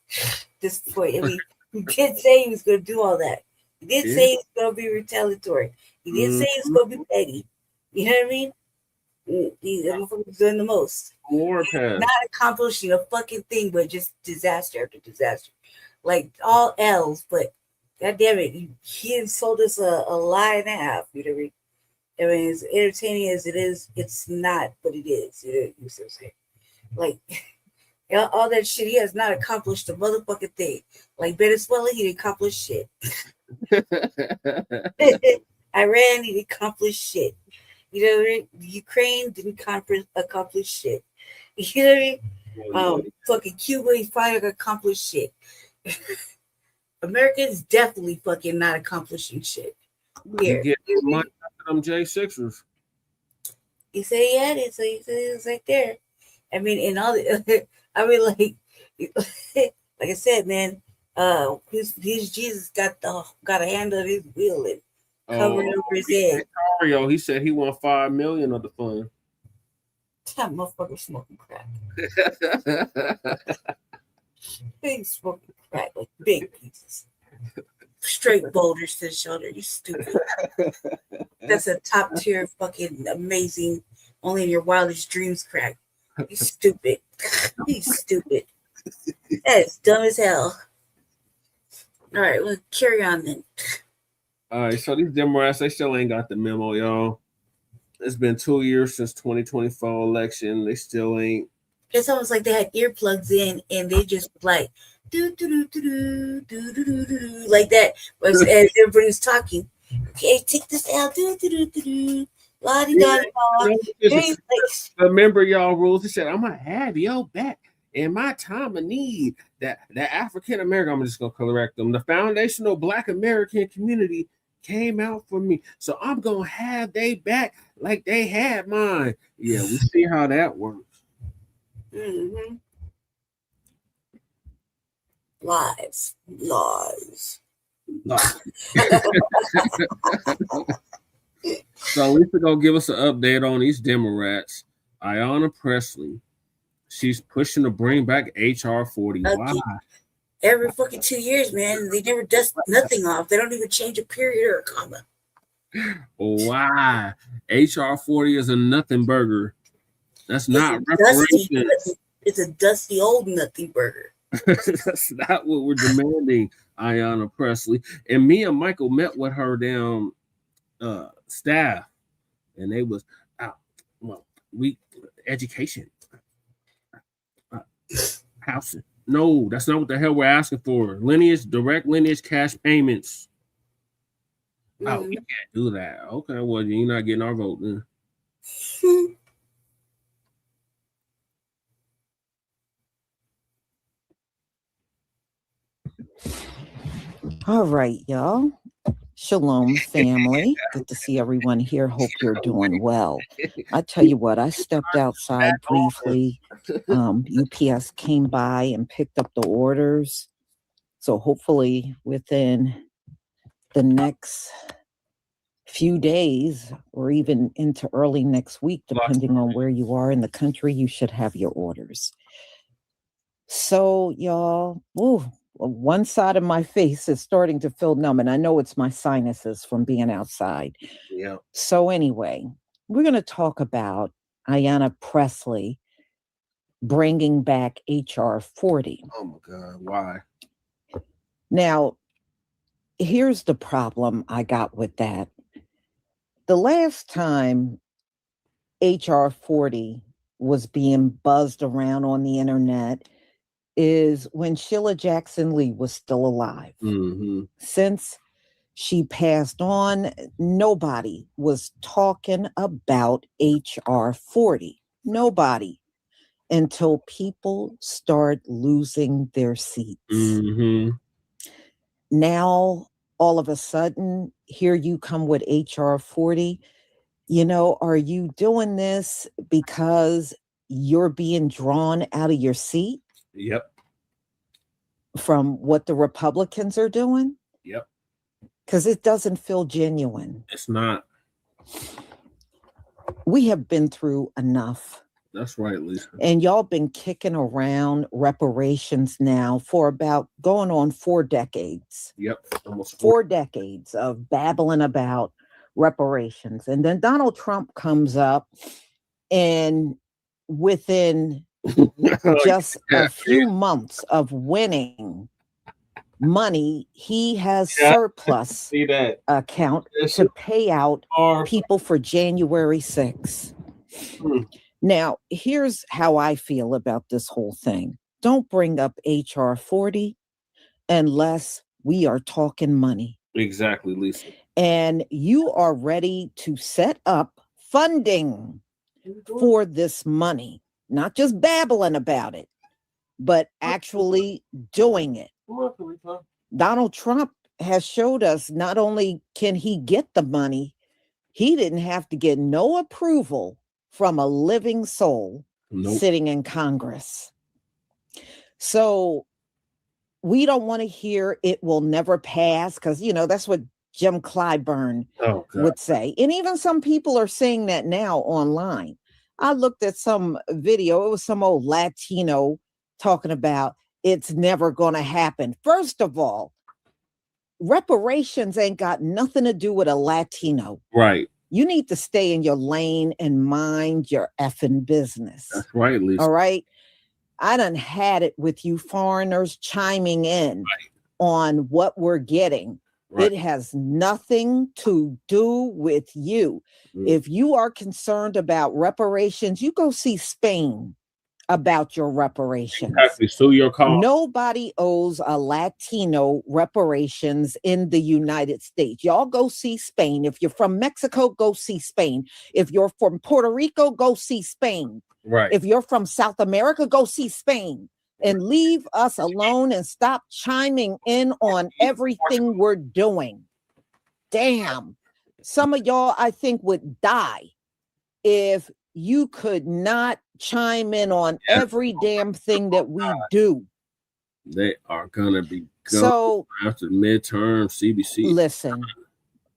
This point, I mean, he did say he was going to do all that. He did say he was going to be retaliatory. He did say he was going to be petty. You know what I mean? He's doing the most. Not accomplishing a fucking thing, but just disaster after disaster. Like all L's, but God damn it, he sold us a lie and a half. You know what I mean? I mean, as entertaining as it is, it's not, but it is. You know what I'm saying? Like, all that shit, he has not accomplished a motherfucking thing. Like Venezuela, he didn't accomplish shit. Iran, he didn't accomplish shit. You know what I mean? Ukraine didn't accomplish shit. You know what I mean? Fucking Cuba, he finally accomplished shit. America is definitely fucking not accomplishing shit. Here. You get money after them J6ers. He said he had it, so he said it was right there. I mean, in all the, I mean, like I said, man, his Jesus got a hand on his wheel and covered over his head. Mario, he said he won $5 million of the fund. That motherfucker smoking crack. Big smoking crack, like big pieces. Straight boulders to the shoulder. You stupid. That's a top tier fucking amazing, only in your wildest dreams crack. You stupid. You stupid. That's dumb as hell. All right, we'll carry on then. All right, so these Democrats, they still ain't got the memo, y'all. It's been 2 years since 2024 election. They still ain't. It's almost like they had earplugs in and they just like do do do do do do do do like that as everybody's talking. Okay, take this out. Do do do do do. Remember y'all rules. He said, "I'm gonna have your back in my time of need." That African American, I'm just gonna correct them. The foundational Black American community came out for me, so I'm gonna have they back like they had mine. Yeah, we see how that works. Mm-hmm. Lies. So Lisa gonna give us an update on these Democrats. Ayanna Pressley, she's pushing to bring back HR 40. Why? Every fucking 2 years, man. They never dust nothing off. They don't even change a period or a comma. Why? HR 40 is a nothing burger. That's not reparations. It's a dusty old nothing burger. That's not what we're demanding, Ayanna Pressley. And me and Michael met with her down staff, and they was education, housing. No, that's not what the hell we're asking for. Direct lineage cash payments. Oh, we can't do that. Okay, well, you're not getting our vote then. All right, y'all. Shalom, family. Good to see everyone here. Hope you're doing well. I tell you what, I stepped outside briefly. UPS came by and picked up the orders. So hopefully within the next few days or even into early next week, depending on where you are in the country, you should have your orders. So y'all, one side of my face is starting to feel numb, and I know it's my sinuses from being outside. Yeah. So anyway, we're going to talk about Ayanna Pressley bringing back HR 40. Oh my God, why? Now, here's the problem I got with that. The last time HR 40 was being buzzed around on the internet, is when Sheila Jackson Lee was still alive. Since she passed on, nobody was talking about HR 40. Nobody. Until people start losing their seats. Now, all of a sudden, here you come with HR 40. You know, are you doing this because you're being drawn out of your seat? Yep. From what the Republicans are doing? Yep. Because it doesn't feel genuine. It's not. We have been through enough. That's right, Lisa. And y'all been kicking around reparations now for about going on 4 decades. Yep. Almost 4 decades of babbling about reparations. And then Donald Trump comes up, and within just a few months of winning money, he has surplus account to pay out people for January 6th. Now, here's how I feel about this whole thing. Don't bring up HR 40 unless we are talking money. Exactly, Lisa. And you are ready to set up funding for this money, not just babbling about it, but actually doing it. Donald Trump has showed us not only can he get the money, he didn't have to get no approval from a living soul sitting in Congress. So we don't want to hear it will never pass, because, you know, that's what Jim Clyburn would say. And even some people are saying that now online. I looked at some video. It was some old Latino talking about it's never going to happen. First of all, reparations ain't got nothing to do with a Latino. Right. You need to stay in your lane and mind your effing business. That's right, Lisa. All right. I done had it with you foreigners chiming in on what we're getting. It has nothing to do with you. If you are concerned about reparations, you go see Spain about your reparations. Exactly. Sue your cause. Nobody owes a Latino reparations in the United States. Y'all go see Spain. If you're from Mexico, go see Spain. If you're from Puerto Rico, go see Spain. Right. If you're from South America, go see Spain. And leave us alone and stop chiming in on everything we're doing. Damn. Some of y'all, I think, would die if you could not chime in on every damn thing that we do. They are gonna be So after midterm CBC. Listen,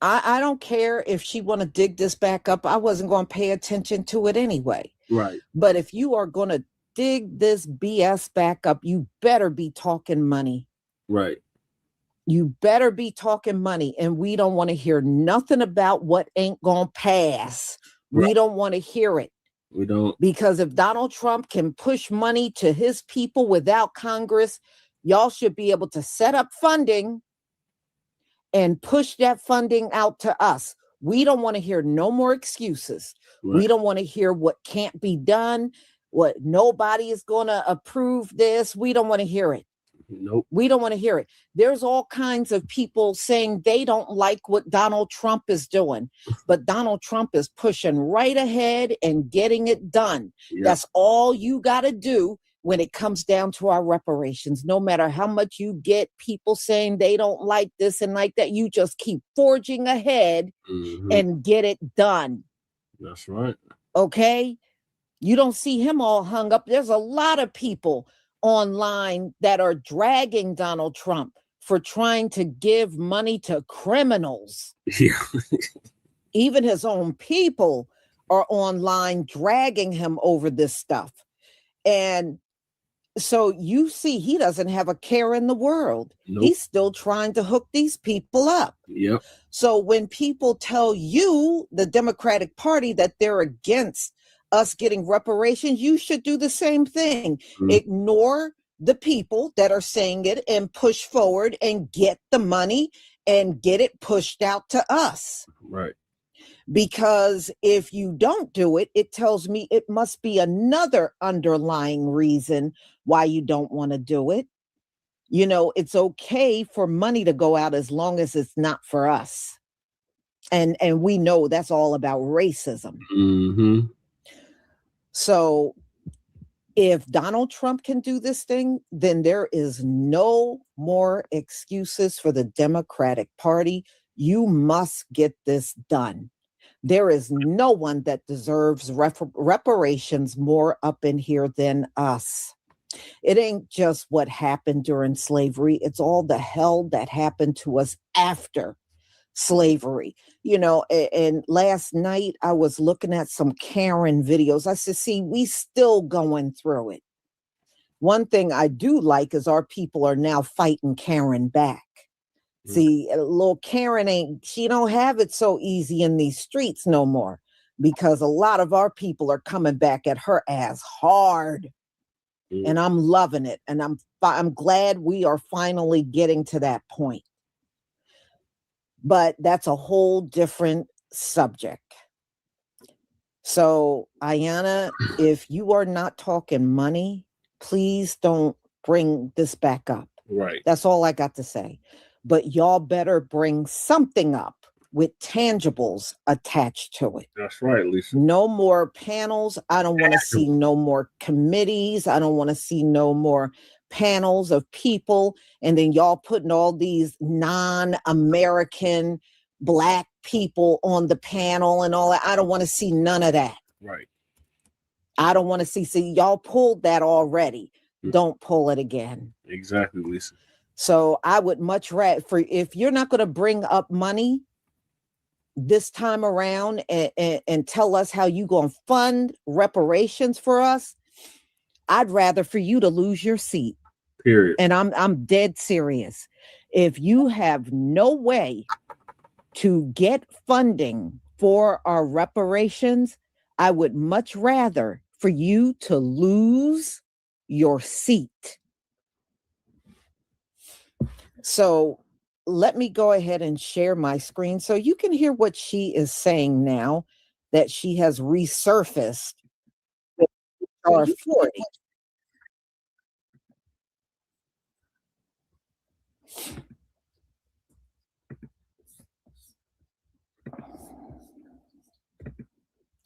I don't care if she want to dig this back up. I wasn't going to pay attention to it anyway. Right. But if you are going to dig this BS back up, you better be talking money. Right. You better be talking money. And we don't want to hear nothing about what ain't going to pass. Right. We don't want to hear it. We don't. Because if Donald Trump can push money to his people without Congress, y'all should be able to set up funding and push that funding out to us. We don't want to hear no more excuses. Right. We don't want to hear what can't be done, what nobody is going to approve this. We don't want to hear it. Nope. We don't want to hear it. There's all kinds of people saying they don't like what Donald Trump is doing, but Donald Trump is pushing right ahead and getting it done. Yeah. That's all you got to do when it comes down to our reparations. No matter how much you get people saying they don't like this and like that, you just keep forging ahead and get it done. That's right. Okay? You don't see him all hung up. There's a lot of people online that are dragging Donald Trump for trying to give money to criminals. Yeah. Even his own people are online dragging him over this stuff. And so you see, he doesn't have a care in the world. Nope. He's still trying to hook these people up. Yep. So when people tell you, the Democratic Party, that they're against us getting reparations, you should do the same thing. Ignore the people that are saying it and push forward and get the money and get it pushed out to us. Right. Because if you don't do it, it tells me it must be another underlying reason why you don't want to do it. You know, it's okay for money to go out as long as it's not for us. And we know that's all about racism. Mm-hmm. So if Donald Trump can do this thing, then there is no more excuses for the Democratic Party. You must get this done. There is no one that deserves reparations more up in here than us. It ain't just what happened during slavery. It's all the hell that happened to us after slavery. You know, and last night I was looking at some Karen videos. I said, see, we still going through it. One thing I do like is our people are now fighting Karen back. See, little Karen she don't have it so easy in these streets no more, because a lot of our people are coming back at her ass hard. And I'm loving it. And I'm glad we are finally getting to that point. But that's a whole different subject. So, Ayanna, if you are not talking money, please don't bring this back up. Right. That's all I got to say. But y'all better bring something up with tangibles attached to it. That's right, Lisa. No more panels. I don't want to see no more committees. I don't want to see no more panels of people. And then y'all putting all these non-American Black people on the panel and all that. I don't want to see none of that. Right. I don't want to see y'all pulled that already. Don't pull it again. Exactly, Lisa. So I would much rather, if you're not going to bring up money this time around and tell us how you going to fund reparations for us, I'd rather for you to lose your seat. Period. And I'm dead serious. If you have no way to get funding for our reparations, I would much rather for you to lose your seat. So let me go ahead and share my screen so you can hear what she is saying now that she has resurfaced HR 40.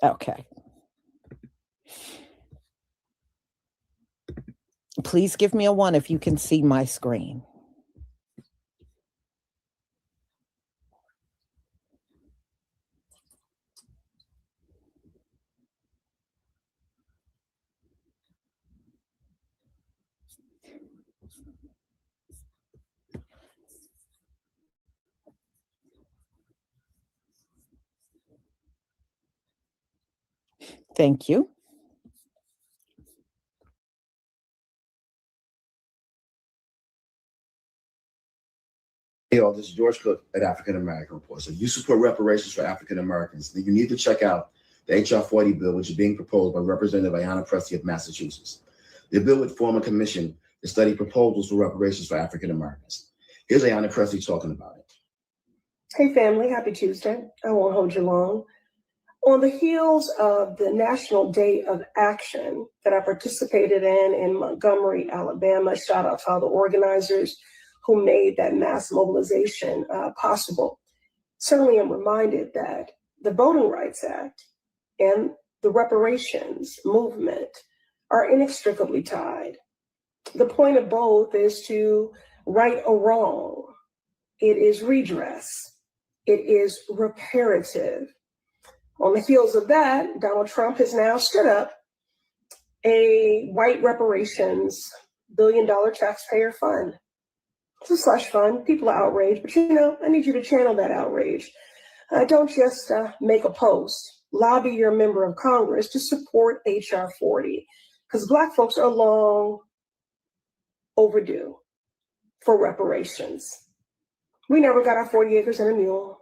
Okay. Please give me a 1 if you can see my screen. Thank you. Hey, all, this is George Cook at African American Report. So you support reparations for African Americans, then you need to check out the HR 40 bill, which is being proposed by Representative Ayanna Pressley of Massachusetts. The bill would form a commission to study proposals for reparations for African Americans. Here's Ayanna Pressley talking about it. Hey family, happy Tuesday. I won't hold you long. On the heels of the National Day of Action that I participated in Montgomery, Alabama, shout out to all the organizers who made that mass mobilization possible. Certainly I'm reminded that the Voting Rights Act and the reparations movement are inextricably tied. The point of both is to right a wrong. It is redress. It is reparative. On the heels of that, Donald Trump has now stood up a white reparations billion-dollar taxpayer fund. It's a slush fund. People are outraged, but I need you to channel that outrage. Don't just make a post. Lobby your member of Congress to support HR 40, because Black folks are long overdue for reparations. We never got our 40 acres and a mule.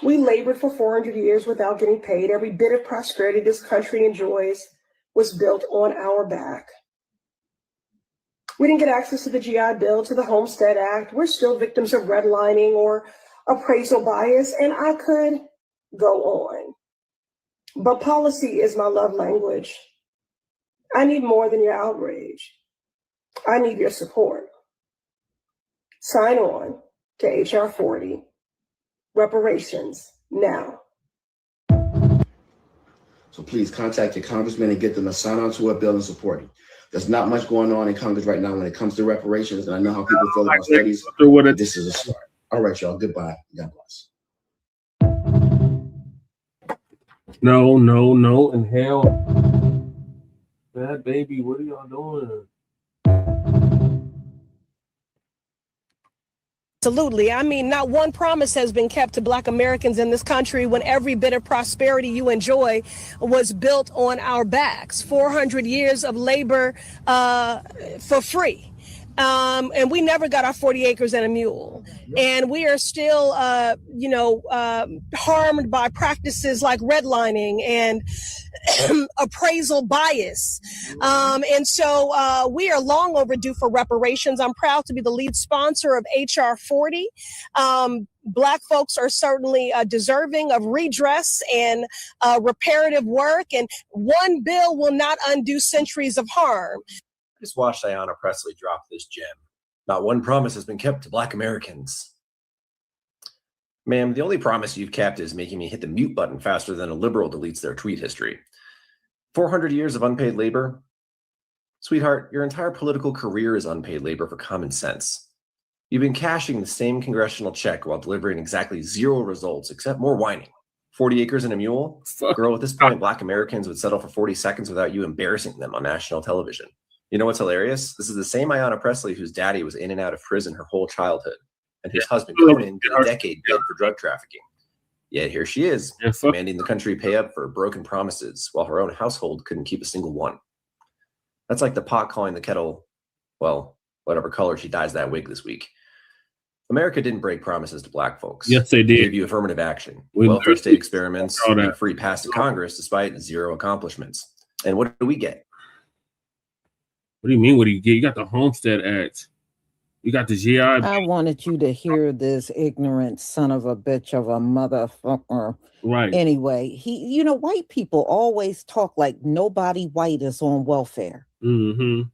We labored for 400 years without getting paid. Every bit of prosperity this country enjoys was built on our back. We didn't get access to the GI Bill, to the Homestead Act. We're still victims of redlining or appraisal bias, and I could go on. But policy is my love language. I need more than your outrage. I need your support. Sign on to HR 40, reparations now. So please contact your congressman and get them to sign on to a bill and support it. There's not much going on in Congress right now when it comes to reparations, and I know how people feel about studies. This is a start. All right, y'all. Goodbye. God bless. No, no, no, and hell. Bad baby, what are y'all doing? Absolutely. I mean, not one promise has been kept to Black Americans in this country when every bit of prosperity you enjoy was built on our backs. 400 years of labor for free. And we never got our 40 acres and a mule. And we are still, harmed by practices like redlining and appraisal bias. And so we are long overdue for reparations. I'm proud to be the lead sponsor of HR 40. Black folks are certainly deserving of redress and reparative work. And one bill will not undo centuries of harm. I just watched Ayanna Pressley drop this gem. Not one promise has been kept to Black Americans. Ma'am, the only promise you've kept is making me hit the mute button faster than a liberal deletes their tweet history. 400 years of unpaid labor? Sweetheart, your entire political career is unpaid labor for common sense. You've been cashing the same congressional check while delivering exactly zero results, except more whining. 40 acres and a mule? Girl, at this point, Black Americans would settle for 40 seconds without you embarrassing them on national television. You know what's hilarious? This is the same Ayanna Pressley whose daddy was in and out of prison her whole childhood, and whose husband Conan did a decade bid for drug trafficking. Yet here she is, demanding the country pay up for broken promises, while her own household couldn't keep a single one. That's like the pot calling the kettle, well, whatever color she dyes that wig this week. America didn't break promises to Black folks. Yes, they did. They gave you affirmative action, welfare state experiments, and free pass to Congress despite zero accomplishments. And what do we get? What do you mean? What do you get? You got the Homestead Act. You got the GI. I wanted you to hear this ignorant son of a bitch of a motherfucker. Right. Anyway, white people always talk like nobody white is on welfare. Mm-hmm.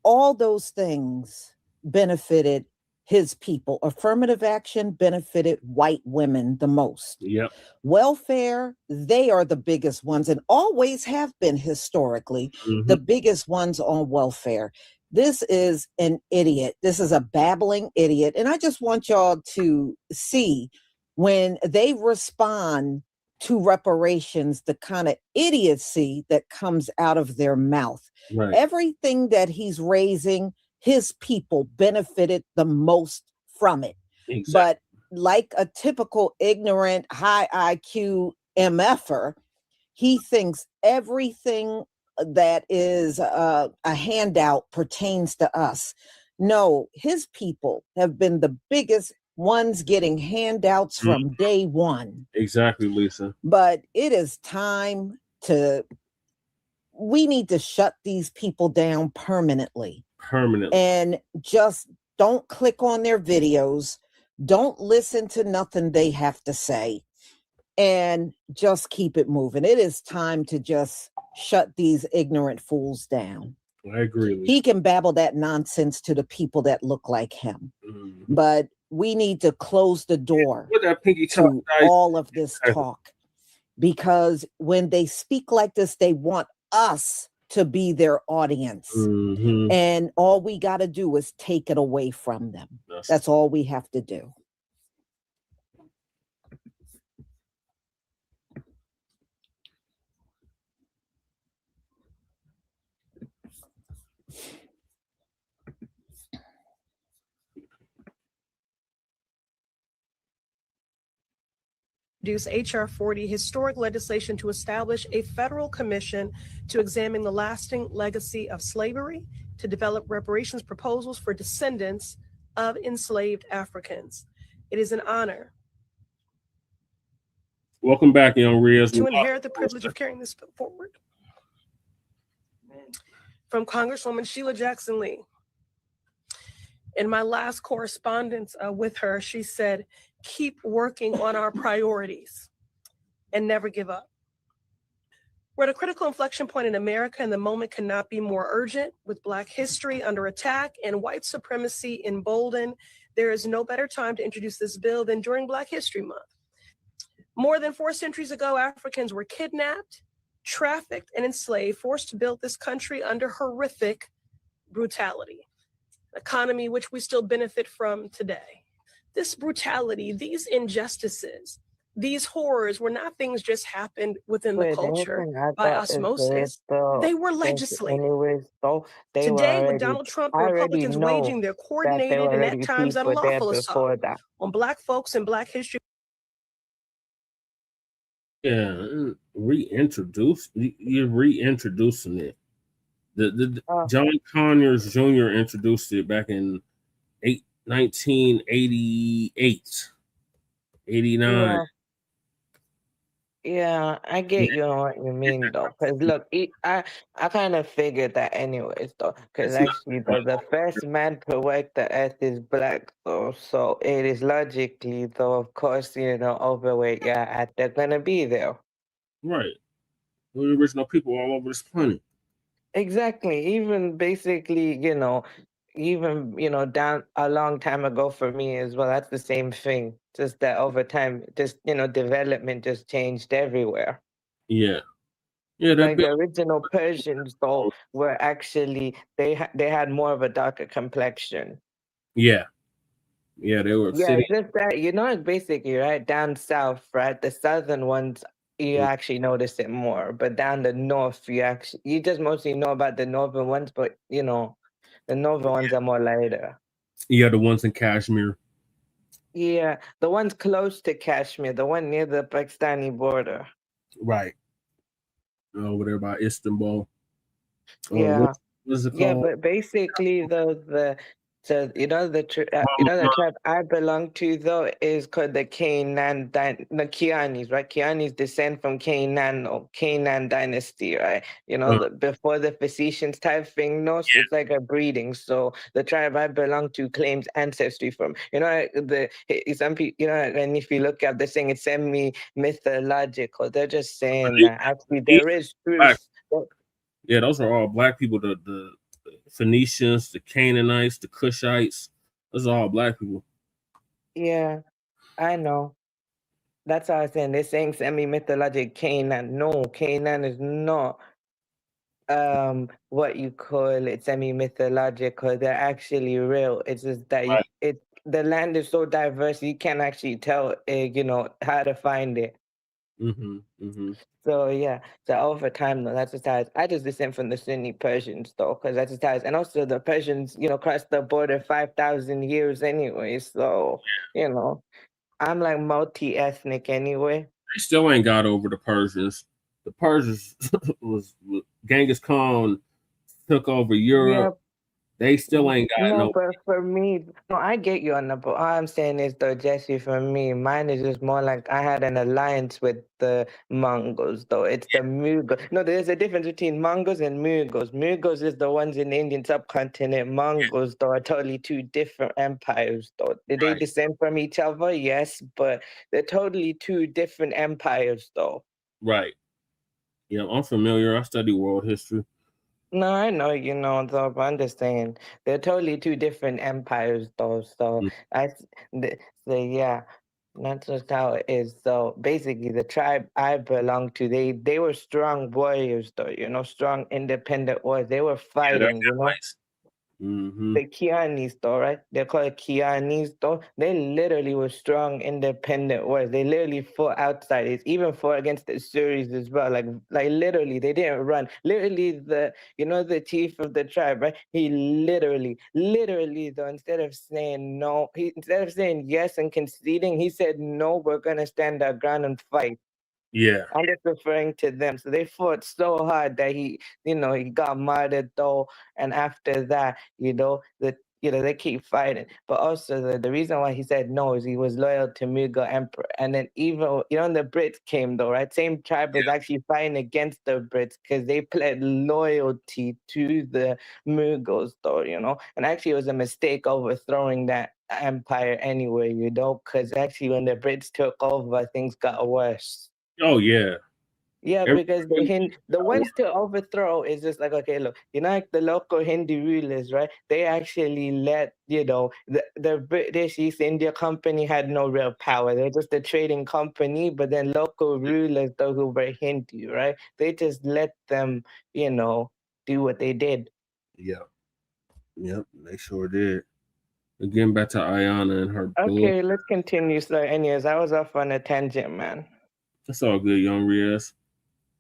All those things benefited his people. Affirmative action benefited white women the most. Yep. Welfare, they are the biggest ones and always have been historically the biggest ones on welfare. This is an idiot. This is a babbling idiot. And I just want y'all to see when they respond to reparations, the kind of idiocy that comes out of their mouth. Right. Everything that he's raising, his people benefited the most from it. Exactly. But like a typical ignorant, high IQ MFer, he thinks everything that is a handout pertains to us. No, his people have been the biggest ones getting handouts from day one. Exactly, Lisa. But it is time we need to shut these people down permanently. And just don't click on their videos. Don't listen to nothing they have to say. And just keep it moving. It is time to just shut these ignorant fools down. I agree. He can babble that nonsense to the people that look like him. But we need to close the door to all of this talk. Because when they speak like this, they want us to be their audience. And all we got to do is take it away from them. That's all we have to do. Introduce H.R. 40, historic legislation to establish a federal commission to examine the lasting legacy of slavery, to develop reparations proposals for descendants of enslaved Africans. It is an honor Welcome back, young Riaz. to inherit the privilege of carrying this forward. From Congresswoman Sheila Jackson Lee. In my last correspondence with her, she said, keep working on our priorities and never give up. We're at a critical inflection point in America, and the moment could not be more urgent. With Black history under attack and white supremacy emboldened, there is no better time to introduce this bill than during Black History Month. More than 4 centuries ago, Africans were kidnapped, trafficked, and enslaved, forced to build this country under horrific brutality, an economy which we still benefit from today. This brutality, these injustices, these horrors were not things just happened within the culture by osmosis. They were legislated. Anyways, though, they were Today, with already, Donald Trump I and already Republicans know waging their that there coordinated were and already at times people there unlawful before assault that. on Black folks and Black history. Yeah, you're reintroducing it. John Conyers Jr. introduced it back in 1988, 89. Yeah, I get you on what you mean though, because look, I kind of figured that anyways though, because actually the first man to work the earth is Black though, so it is logically though, of course, overweight, they're gonna be there. Right, we're the original people all over this planet. Exactly, even basically, even down a long time ago for me as well. That's the same thing. Just that over time, just development just changed everywhere. Yeah, Like the original Persians, though, were actually they had more of a darker complexion. Yeah, they were Yeah, city. just that it's basically right down south, right? The southern ones you actually notice it more, but down the north you just mostly know about the northern ones, but the northern ones are more lighter. Yeah, the ones in Kashmir. Yeah, the ones close to Kashmir, the one near the Pakistani border. Right. Over there by Istanbul. Yeah. What's it Yeah, called? but basically the tribe I belong to though is called the Canaan the Kianis, right? Kianis descend from Canaan or Canaan dynasty, right? Before the Phoenicians type thing, no, so it's like a breeding. So the tribe I belong to claims ancestry from, some people, and if you look up this thing, it's semi-mythological. They're just saying that actually there is truth. Yeah, those are all Black people. The Phoenicians, the Canaanites, the Cushites. Those are all Black people. Yeah, I know. That's how I was saying. They're saying semi-mythologic Canaan. No, Canaan is not what you call it, semi-mythological. They're actually real. It's just that the land is so diverse you can't actually tell how to find it. So yeah, so over time though, that's just how I just descend from the Sunni Persians though, because that's just how and also the Persians, crossed the border 5,000 years anyway. So, I'm like multi-ethnic anyway. They still ain't got over the Persians. The Persians was Genghis Khan took over Europe. They still ain't got no. But for me, no, I get you on the. But all I'm saying is though, Jesse, for me, mine is just more like I had an alliance with the Mongols. Though it's the Mughals. No, there's a difference between Mongols and Mughals. Mughals is the ones in the Indian subcontinent. Mongols, though, are totally two different empires. Though did they descend from each other? Yes, but they're totally two different empires. Though. Right. Yeah, I'm familiar. I study world history. No, I know though, but I'm just saying they're totally two different empires, though. So yeah, that's just how it is. So basically, the tribe I belong to, they were strong warriors, though. Strong independent warriors. They were fighting, The Kianis, though, right? They're called Kianis, though. They literally were strong, independent warriors. They literally fought outsiders, even fought against the Suris as well. Like literally, they didn't run. Literally, the chief of the tribe, right? He literally, though, instead of saying no, instead of saying yes and conceding, he said no. We're gonna stand our ground and fight. Yeah. I'm just referring to them. So they fought so hard that he got martyred though. And after that, they keep fighting. But also the reason why he said no is he was loyal to Mughal Emperor. And then even, the Brits came though, right? Same tribe was actually fighting against the Brits because they pled loyalty to the Mughals though, And actually it was a mistake overthrowing that empire anyway, because actually when the Brits took over, things got worse. Oh yeah, Yeah, because the ones to overthrow is just like, okay, look, like the local Hindi rulers, right? They actually let, the British East India Company had no real power. They're just a trading company, but then local rulers, those who were Hindi, right? They just let them, do what they did. Yep, they sure did. Getting back to Ayanna and her book. Okay, let's continue. So, anyways, I was off on a tangent, man. That's all good, young Riaz.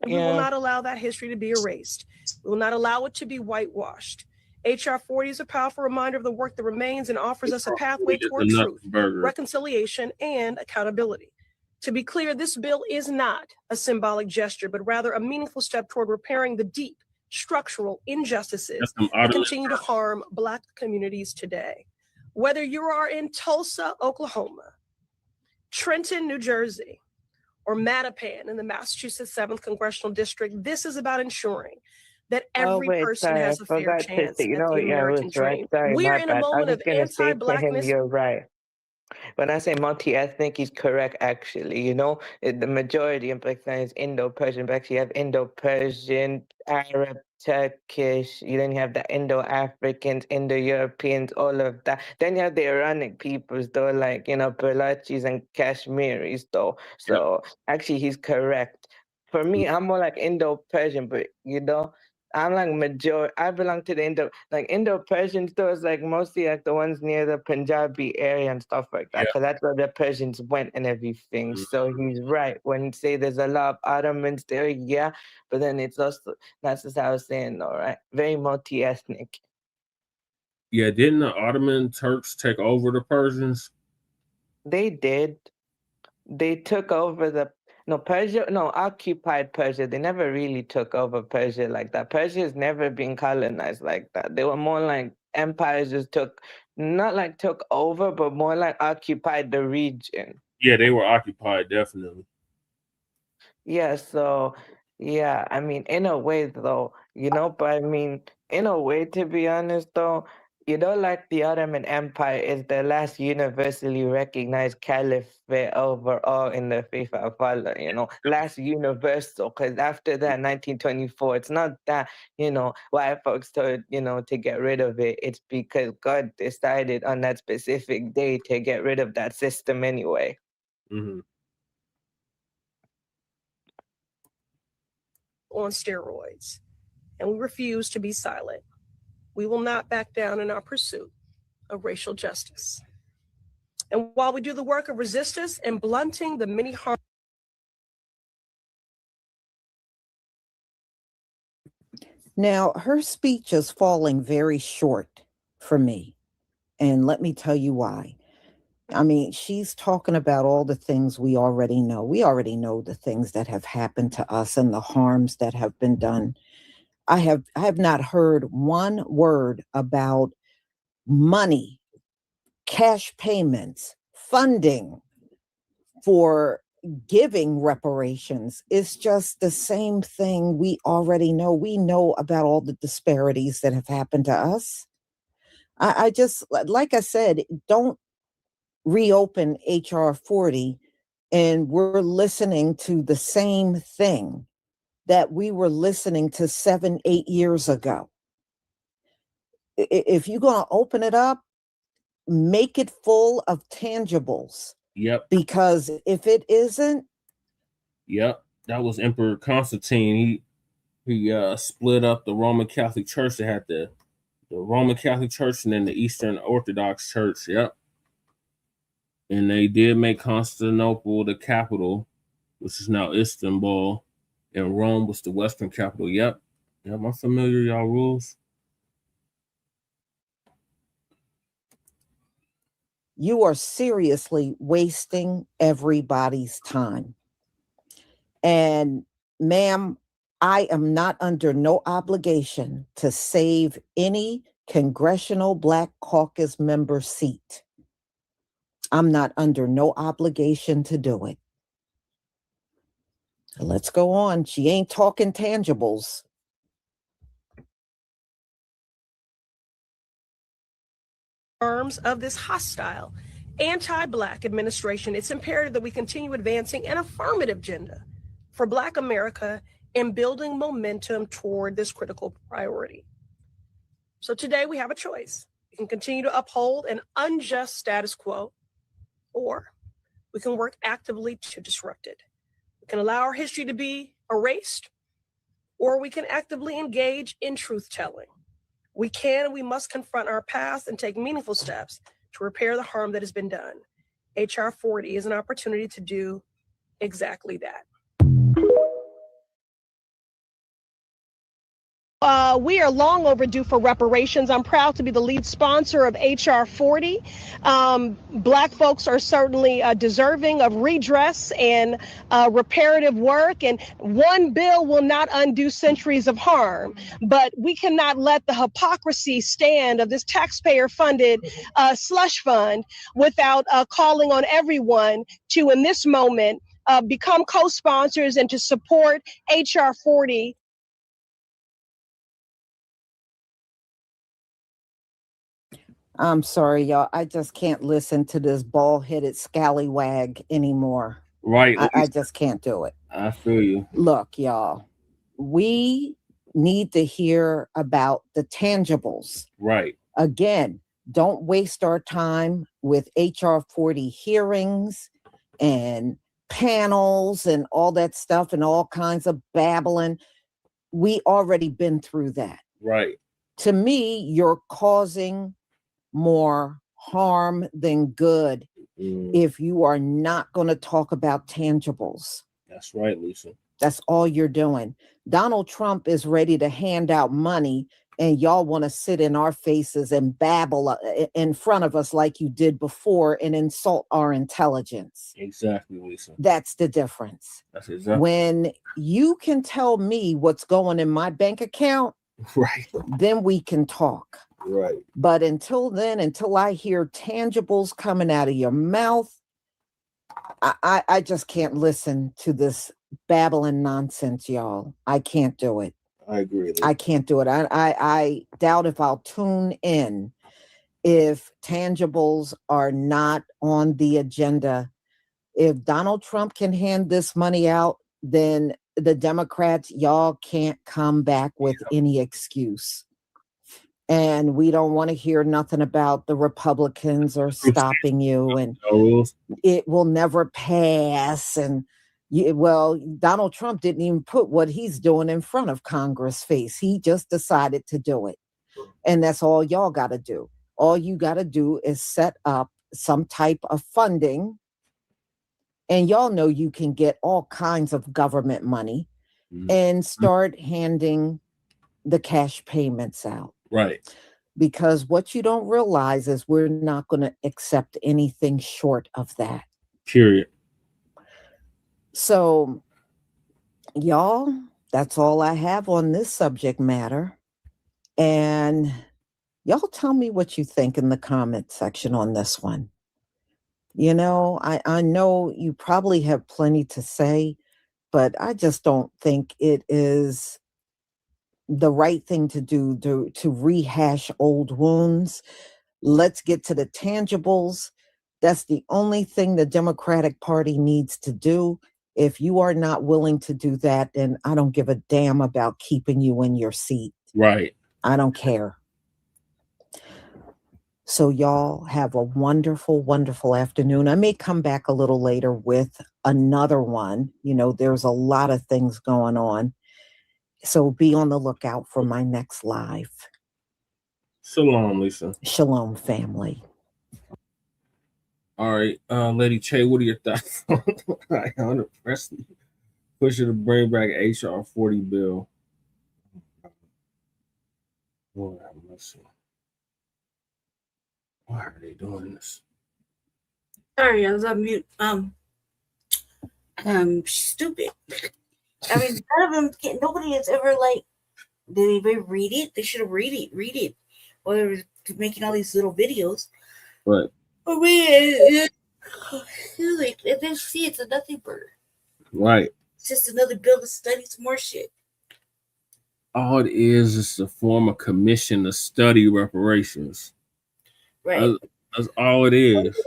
We will not allow that history to be erased. We will not allow it to be whitewashed. HR 40 is a powerful reminder of the work that remains and offers us a pathway toward truth, reconciliation, and accountability. To be clear, this bill is not a symbolic gesture, but rather a meaningful step toward repairing the deep structural injustices that continue to harm Black communities today. Whether you are in Tulsa, Oklahoma, Trenton, New Jersey, or Mattapan in the Massachusetts 7th Congressional District, this is about ensuring that every person has a fair chance at the American dream. We're in a moment of anti-Blackness. You're right. When I say multi-ethnic, he's correct, actually. The majority in Pakistan is Indo-Persian, but actually you have Indo-Persian, Arab, Turkish, then you have the Indo-Africans, Indo-Europeans, all of that. Then you have the Iranic peoples, though, like, Balachis and Kashmiris, though. So actually he's correct. For me, I'm more like Indo-Persian, but, I'm like I belong to the Indo-Persians, though, is like mostly like the ones near the Punjabi area and stuff like that, because that's where the Persians went and everything. So he's right when you say there's a lot of Ottomans there, but then it's also, that's just how I was saying, though, right? Very multi-ethnic. Yeah, didn't the Ottoman Turks take over the Persians? They did. They took over occupied Persia. They never really took over Persia like that. Persia has never been colonized like that. They were more like empires just took over, but more like occupied the region. Yeah, they were occupied, definitely. Yeah, so, I mean, in a way, though, but I mean, in a way, to be honest, though, like the Ottoman Empire is the last universally recognized caliphate overall in the faith of Allah, last universal, because after that, 1924, it's not that, white folks told, to get rid of it. It's because God decided on that specific day to get rid of that system anyway. Mm-hmm. On steroids, and we refuse to be silent. We will not back down in our pursuit of racial justice. And while we do the work of resistance and blunting the many harms. Now, her speech is falling very short for me. And let me tell you why. I mean, she's talking about all the things we already know. We already know the things that have happened to us and the harms that have been done. I have not heard one word about money, cash payments, funding for giving reparations. It's just the same thing we already know. We know about all the disparities that have happened to us. I just, like I said, don't reopen HR 40 and we're listening to the same thing that we were listening to 7-8 years ago. If you're going to open it up, make it full of tangibles. Yep. Because if it isn't. Yep. That was Emperor Constantine. He split up the Roman Catholic Church. They had the Roman Catholic Church and then the Eastern Orthodox Church. Yep. And they did make Constantinople the capital, which is now Istanbul. And Rome was the Western capital. Yep. I'm familiar, y'all rules. You are seriously wasting everybody's time. And ma'am, I am not under no obligation to save any Congressional Black Caucus member seat. I'm not under no obligation to do it. Let's go on. She ain't talking tangibles. Terms of this hostile, anti-Black administration, it's imperative that we continue advancing an affirmative agenda for Black America in building momentum toward this critical priority. So today we have a choice. We can continue to uphold an unjust status quo, or we can work actively to disrupt it. We can allow our history to be erased, or we can actively engage in truth-telling. We can and we must confront our past and take meaningful steps to repair the harm that has been done. HR 40 is an opportunity to do exactly that. We are long overdue for reparations. I'm proud to be the lead sponsor of HR 40. Black folks are certainly deserving of redress and reparative work, and one bill will not undo centuries of harm. But we cannot let the hypocrisy stand of this taxpayer-funded slush fund without calling on everyone to, in this moment, become co-sponsors and to support HR 40. I'm sorry, y'all. I just can't listen to this bald-headed scallywag anymore. Right. I just can't do it. I feel you. Look, y'all, we need to hear about the tangibles. Right. Again, don't waste our time with HR 40 hearings and panels and all that stuff and all kinds of babbling. We already been through that. Right. To me, you're causing more harm than good if you are not going to talk about tangibles. That's right, Lisa. That's all you're doing. Donald Trump is ready to hand out money, and y'all want to sit in our faces and babble in front of us like you did before and insult our intelligence. Exactly, Lisa. That's the difference. That's exactly. When you can tell me what's going in my bank account, right, then we can talk. Right. But until then, until I hear tangibles coming out of your mouth, I just can't listen to this babbling nonsense, y'all. I can't do it. I agree. I can't do it. I doubt if I'll tune in if tangibles are not on the agenda. If Donald Trump can hand this money out, then the Democrats, y'all can't come back with any excuse. And we don't want to hear nothing about the Republicans or stopping you, and it will never pass. And well, Donald Trump didn't even put what he's doing in front of Congress' face. He just decided to do it. And that's all y'all got to do. All you got to do is set up some type of funding. And y'all know you can get all kinds of government money and start handing the cash payments out. Right. Because what you don't realize is we're not going to accept anything short of that. Period. So, y'all, that's all I have on this subject matter. And y'all tell me what you think in the comment section on this one. You know, I know you probably have plenty to say, but I just don't think it is the right thing to do to rehash old wounds. Let's get to the tangibles. That's the only thing the Democratic Party needs to do. If you are not willing to do that, then I don't give a damn about keeping you in your seat. Right. I don't care. So y'all have a wonderful, wonderful afternoon. I may come back a little later with another one. You know, there's a lot of things going on. So be on the lookout for my next live. Shalom, Lisa. Shalom, family. All right, Lady Che, what are your thoughts on Ayanna Pressley pushing to bring back HR 40 bill? Lord have mercy. Why are they doing this? Sorry, I was on mute. Stupid. I mean, none of them. Nobody has ever did they read it? They should have read it, or they were making all these little videos. Right. I mean, if they see it's a nothing burger. Right. It's just another bill to study some more shit. All it is to form a commission to study reparations. Right. That's all it is.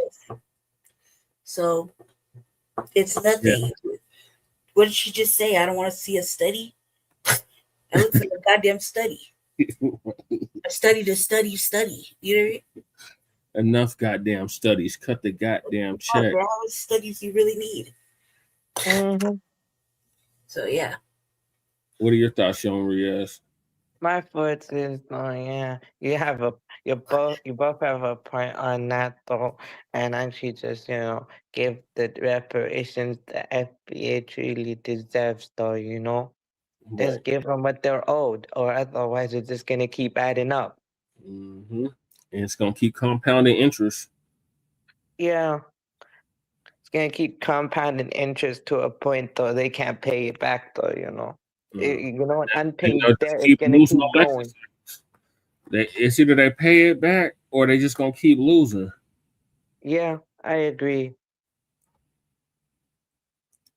So it's nothing. What did she just say? I don't want to see a study. That looks like a goddamn study. A study to study. You know what I mean? Enough goddamn studies. Cut the goddamn check. Bro, how much studies you really need? Mm-hmm. So yeah. What are your thoughts, Sean Riaz? My thoughts is, yeah, you both have a point on that though, and actually just give the reparations the FBA truly deserves though, just give them what they're owed, or otherwise it's just gonna keep adding up. Mm-hmm. And it's gonna keep compounding interest. Yeah, it's gonna keep compounding interest to a point though they can't pay it back though, unpaid debt is gonna keep going. It's either they pay it back or they just gonna keep losing. Yeah, I agree.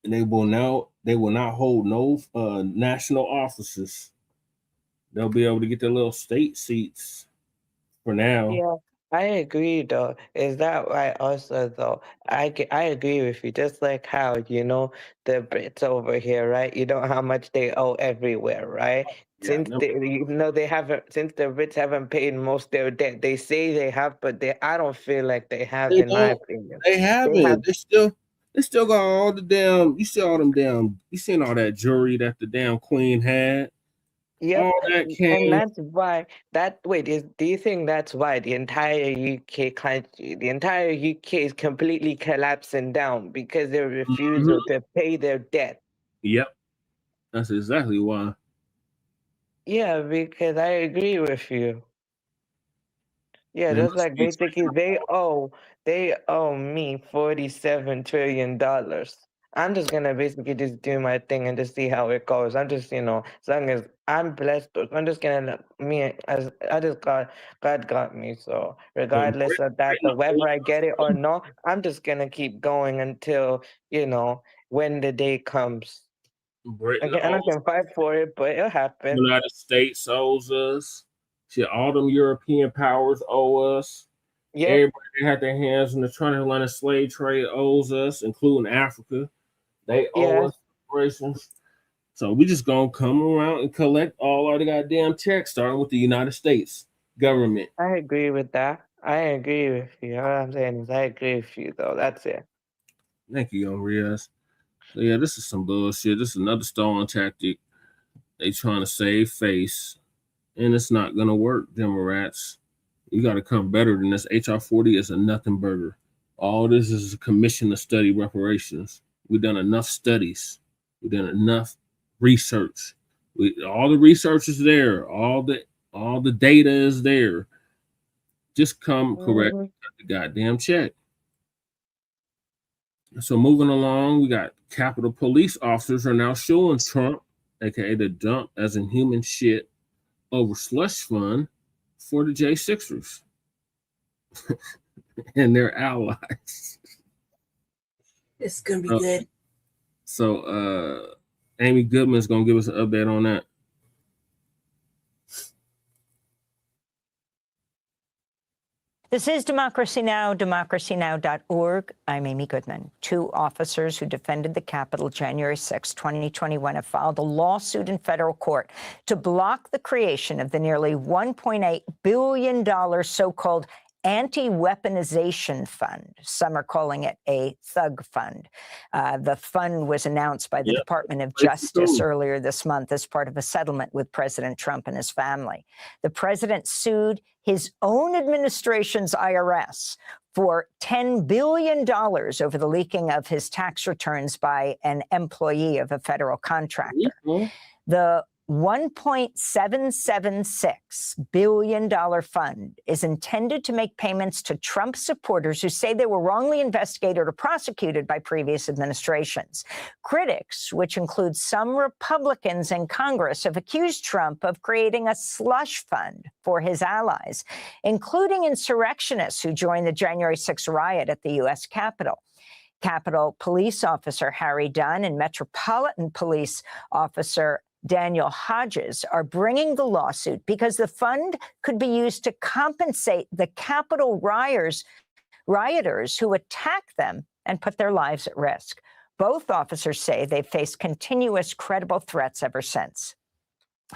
And they will not hold no national offices. They'll be able to get their little state seats for now. Yeah, I agree though. Is that right also though? I agree with you. Just like how, the Brits over here, right? You know how much they owe everywhere, right? Since the Brits haven't paid most of their debt, they say they have, but I don't feel like they have, in my opinion. They haven't. They still got all the damn. You see all them damn. You seen all that jewelry that the damn queen had. Yep, all that came. and that's why do you think that's why the entire UK is completely collapsing down because they refuse to pay their debt? Yep, that's exactly why. Yeah, because I agree with you. Yeah, just like basically they owe me $47 trillion. I'm just gonna basically just do my thing and just see how it goes. I'm just, as long as I'm blessed, I'm just gonna God got me. So regardless of that, whether I get it or not, I'm just gonna keep going until, when the day comes. Britain Again, I can fight for it, but it'll happen. United States owes us. Shit, all them European powers owe us. Yep. Everybody that had their hands in the transatlantic slave trade owes us, including Africa. They owe us reparations. So we just gonna come around and collect all our goddamn checks, starting with the United States government. I agree with that. I agree with you. All I'm saying is I agree with you, though. That's it. Thank you, Riaz. So yeah, this is some bullshit. This is another stolen tactic. They trying to save face, and it's not gonna work, Democrats. You got to come better than this. HR 40 is a nothing burger. All this is a commission to study reparations. We've done enough studies. We've done enough research. All the research is there. All the data is there. Just come correct the goddamn check. So moving along, we got Capitol Police officers are now showing Trump, aka the dump as in human shit, over slush fund for the J6ers and their allies. It's gonna be good. So Amy Goodman's gonna give us an update on that. This is Democracy Now!, democracynow.org. I'm Amy Goodman. 2 officers who defended the Capitol January 6, 2021 have filed a lawsuit in federal court to block the creation of the nearly $1.8 billion so-called anti-weaponization fund. Some are calling it a thug fund. The fund was announced by the Department of Justice earlier this month as part of a settlement with President Trump and his family. The president sued his own administration's IRS for $10 billion over the leaking of his tax returns by an employee of a federal contractor. The $1.776 billion fund is intended to make payments to Trump supporters who say they were wrongly investigated or prosecuted by previous administrations. Critics, which include some Republicans in Congress, have accused Trump of creating a slush fund for his allies, including insurrectionists who joined the January 6th riot at the U.S. Capitol. Capitol Police Officer Harry Dunn and Metropolitan Police Officer Daniel Hodges are bringing the lawsuit because the fund could be used to compensate the Capitol rioters who attacked them and put their lives at risk. Both officers say they've faced continuous credible threats ever since.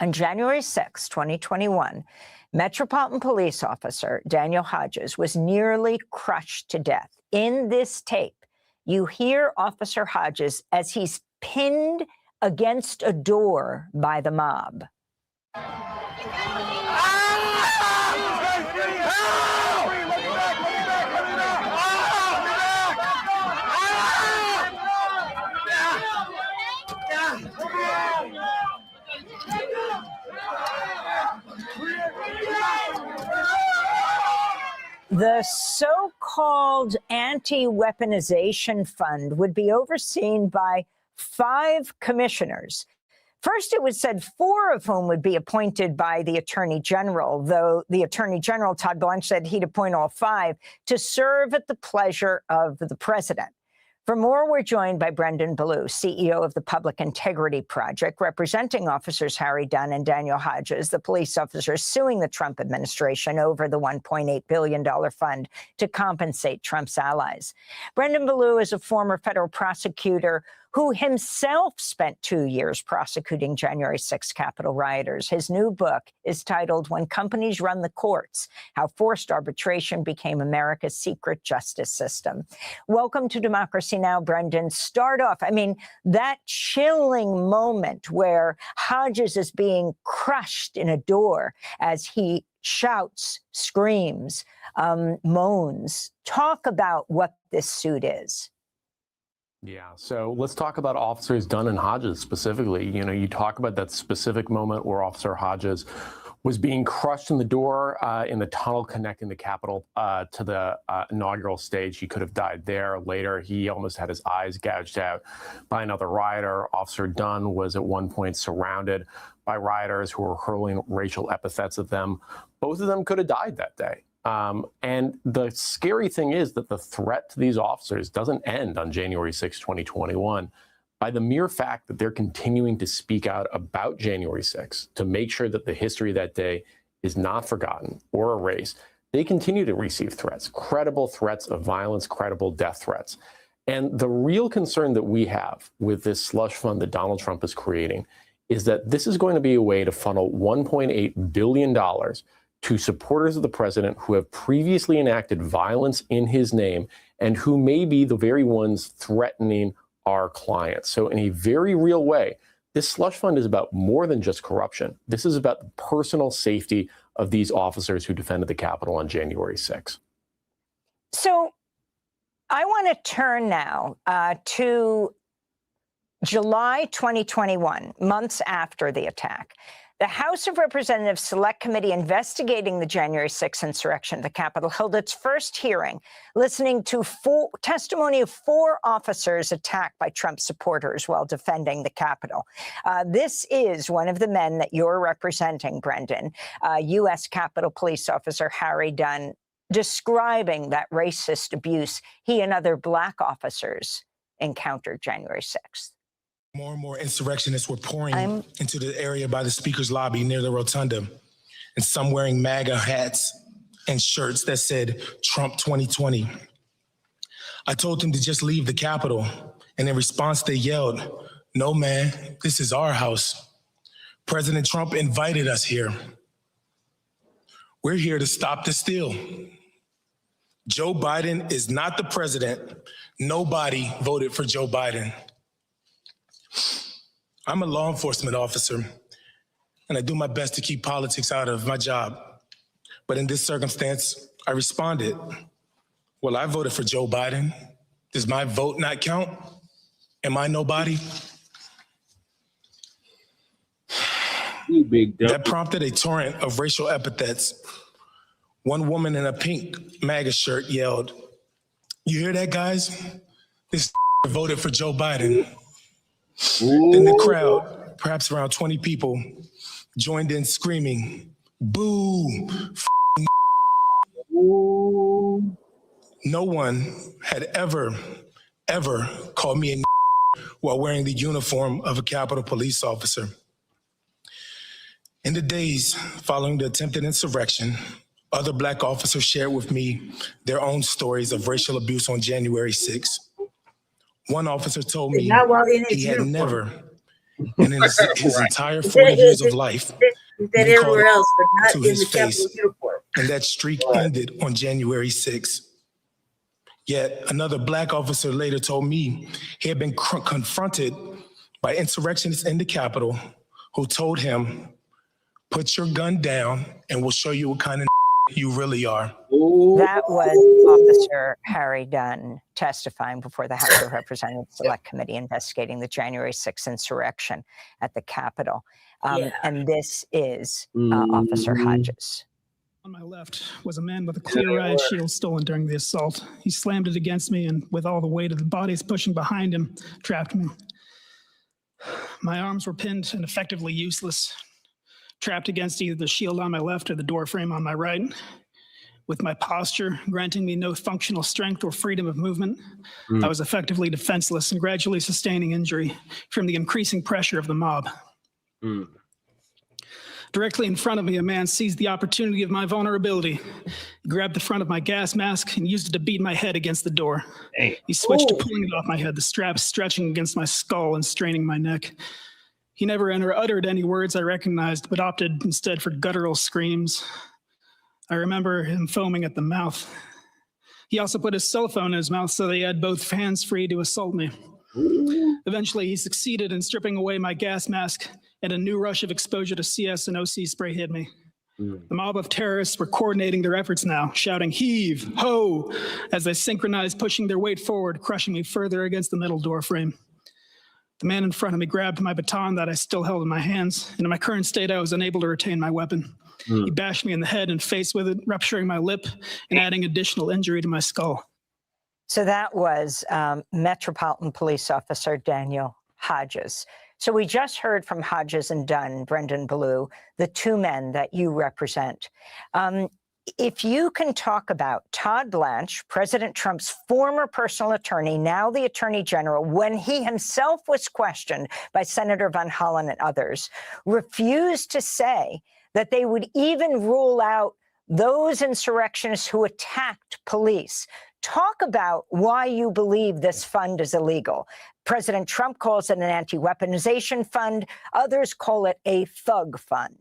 On January 6, 2021, Metropolitan Police Officer Daniel Hodges was nearly crushed to death. In this tape, you hear Officer Hodges as he's pinned against a door by the mob. The so-called anti-weaponization fund would be overseen by 5 commissioners. First, it was said 4 of whom would be appointed by the Attorney General, though the Attorney General, Todd Blanche, said he'd appoint all 5 to serve at the pleasure of the president. For more, we're joined by Brendan Ballou, CEO of the Public Integrity Project, representing officers Harry Dunn and Daniel Hodges, the police officers suing the Trump administration over the $1.8 billion fund to compensate Trump's allies. Brendan Ballou is a former federal prosecutor who himself spent 2 years prosecuting January 6 Capitol rioters. His new book is titled When Companies Run the Courts, How Forced Arbitration Became America's Secret Justice System. Welcome to Democracy Now!, Brendan. Start off, that chilling moment where Hodges is being crushed in a door as he shouts, screams, moans. Talk about what this suit is. Yeah, so let's talk about officers Dunn and Hodges specifically. You talk about that specific moment where Officer Hodges was being crushed in the door in the tunnel connecting the Capitol to the inaugural stage. He could have died there. Later, he almost had his eyes gouged out by another rioter. Officer Dunn was at one point surrounded by rioters who were hurling racial epithets at them. Both of them could have died that day. And the scary thing is that the threat to these officers doesn't end on January 6, 2021. By the mere fact that they're continuing to speak out about January 6 to make sure that the history of that day is not forgotten or erased, they continue to receive threats, credible threats of violence, credible death threats. And the real concern that we have with this slush fund that Donald Trump is creating is that this is going to be a way to funnel $1.8 billion to supporters of the president who have previously enacted violence in his name and who may be the very ones threatening our clients. So in a very real way, this slush fund is about more than just corruption. This is about the personal safety of these officers who defended the Capitol on January 6th. So I want to turn now to July 2021, months after the attack. The House of Representatives Select Committee investigating the January 6th insurrection at the Capitol held its first hearing, listening to testimony of 4 officers attacked by Trump supporters while defending the Capitol. This is one of the men that you're representing, Brendan, U.S. Capitol Police Officer Harry Dunn, describing that racist abuse he and other Black officers encountered January 6th. More and more insurrectionists were pouring into the area by the speaker's lobby near the rotunda, and some wearing MAGA hats and shirts that said Trump 2020. I told them to just leave the Capitol, and in response they yelled, "No, man, this is our house. President Trump invited us here. We're here to stop the steal. Joe Biden is not the president. Nobody voted for Joe Biden. I'm a law enforcement officer, and I do my best to keep politics out of my job. But in this circumstance, I responded, well, I voted for Joe Biden. Does my vote not count? Am I nobody?" That prompted a torrent of racial epithets. One woman in a pink MAGA shirt yelled, "You hear that, guys? This voted for Joe Biden." Then the crowd, perhaps around 20 people, joined in screaming, "Boo! No one had ever called me a while wearing the uniform of a Capitol Police officer. In the days following the attempted insurrection, other Black officers shared with me their own stories of racial abuse on January 6th. One officer told me Not while in his he had uniform. never, and in his entire 40 years of life, That been called everywhere else, but to not in his the face, Capitol uniform. and that streak ended on January 6th. Yet another Black officer later told me he had been confronted by insurrectionists in the Capitol who told him, "Put your gun down and we'll show you what kind of you really are." That was Officer Harry Dunn testifying before the House of Representatives Select Committee investigating the January 6th insurrection at the Capitol. And this is Officer Hodges. On my left was a man with a clear riot shield stolen during the assault. He slammed it against me and with all the weight of the bodies pushing behind him, trapped me. My arms were pinned and effectively useless, trapped against either the shield on my left or the door frame on my right. With my posture granting me no functional strength or freedom of movement, I was effectively defenseless and gradually sustaining injury from the increasing pressure of the mob. Directly in front of me, a man seized the opportunity of my vulnerability. He grabbed the front of my gas mask and used it to beat my head against the door. He switched to pulling it off my head, the strap stretching against my skull and straining my neck. He never uttered any words I recognized, but opted instead for guttural screams. I remember him foaming at the mouth. He also put his cell phone in his mouth so that he had both hands free to assault me. Eventually, he succeeded in stripping away my gas mask, and a new rush of exposure to CS and OC spray hit me. The mob of terrorists were coordinating their efforts now, shouting "heave, ho," as they synchronized, pushing their weight forward, crushing me further against the metal door frame. The man in front of me grabbed my baton that I still held in my hands, and in my current state, I was unable to retain my weapon. He bashed me in the head and face with it, rupturing my lip and adding additional injury to my skull. So that was Metropolitan Police Officer Daniel Hodges. So we just heard from Hodges and Dunn, Brendan Ballou, the two men that you represent. If you can talk about Todd Blanche, President Trump's former personal attorney, now the Attorney General, when he himself was questioned by Senator Van Hollen and others, refused to say that they would even rule out those insurrectionists who attacked police. Talk about why you believe this fund is illegal. President Trump calls it an anti-weaponization fund. Others call it a thug fund.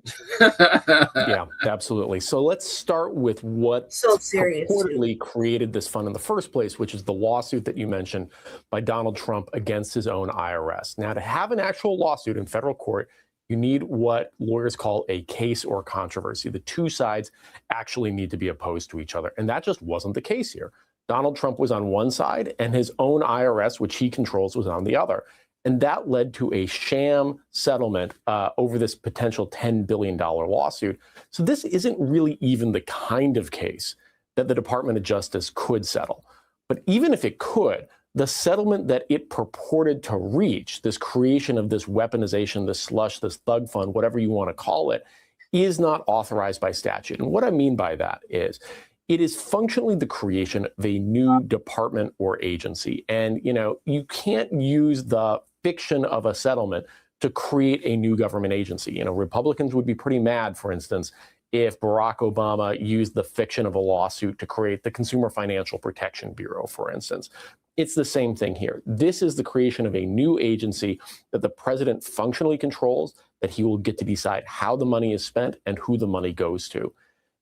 Yeah, absolutely. So let's start with what purportedly created this fund in the first place, which is the lawsuit that you mentioned by Donald Trump against his own IRS. Now, to have an actual lawsuit in federal court, you need what lawyers call a case or controversy. The two sides actually need to be opposed to each other. And that just wasn't the case here. Donald Trump was on one side and his own IRS, which he controls, was on the other. And that led to a sham settlement over this potential $10 billion lawsuit. So this isn't really even the kind of case that the Department of Justice could settle. But even if it could, the settlement that it purported to reach, this creation of this weaponization, this slush, this thug fund, whatever you want to call it, is not authorized by statute. And what I mean by that is it is functionally the creation of a new department or agency. And, you know, you can't use the fiction of a settlement to create a new government agency. You know, Republicans would be pretty mad, for instance, if Barack Obama used the fiction of a lawsuit to create the Consumer Financial Protection Bureau, for instance. It's the same thing here. This is the creation of a new agency that the president functionally controls, that he will get to decide how the money is spent and who the money goes to.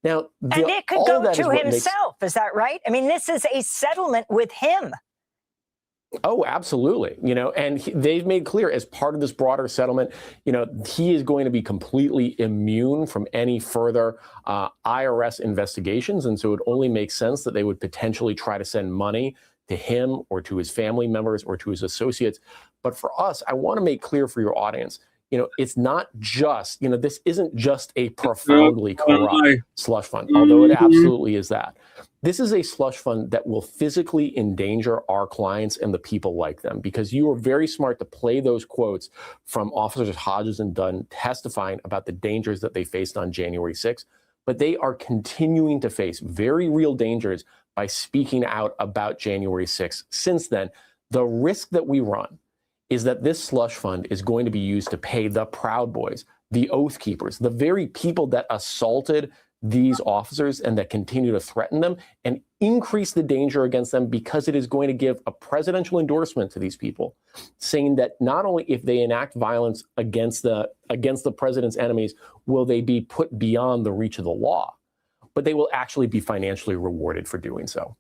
Now, and it could go to himself. Is that right? I mean, this is a settlement with him. Oh, absolutely. You know, and they've made clear as part of this broader settlement, you know, he is going to be completely immune from any further IRS investigations. And so it only makes sense that they would potentially try to send money to him or to his family members or to his associates. But for us, I want to make clear for your audience, you know, it's not just, you know, this isn't just a profoundly corrupt slush fund, although it absolutely is that. This is a slush fund that will physically endanger our clients and the people like them, because you are very smart to play those quotes from Officers Hodges and Dunn testifying about the dangers that they faced on January 6th. But they are continuing to face very real dangers by speaking out about January 6th. Since then, the risk that we run is that this slush fund is going to be used to pay the Proud Boys, the Oath Keepers, the very people that assaulted these officers and that continue to threaten them and increase the danger against them, because it is going to give a presidential endorsement to these people, saying that not only if they enact violence against the president's enemies will they be put beyond the reach of the law, but they will actually be financially rewarded for doing so.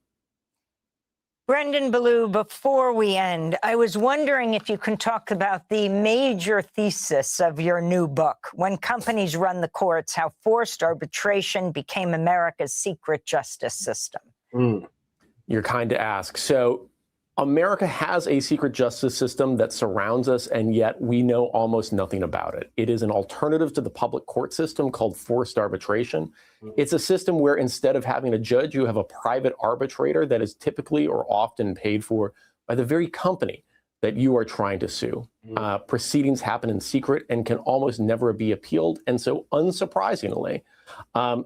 Brendan Ballou, before we end, I was wondering if you can talk about the major thesis of your new book, When Companies Run the Courts, How Forced Arbitration Became America's Secret Justice System. You're kind to ask. So America has a secret justice system that surrounds us, and yet we know almost nothing about it. It is an alternative to the public court system called forced arbitration. It's a system where instead of having a judge, you have a private arbitrator that is typically or often paid for by the very company that you are trying to sue. Proceedings happen in secret and can almost never be appealed. And so unsurprisingly,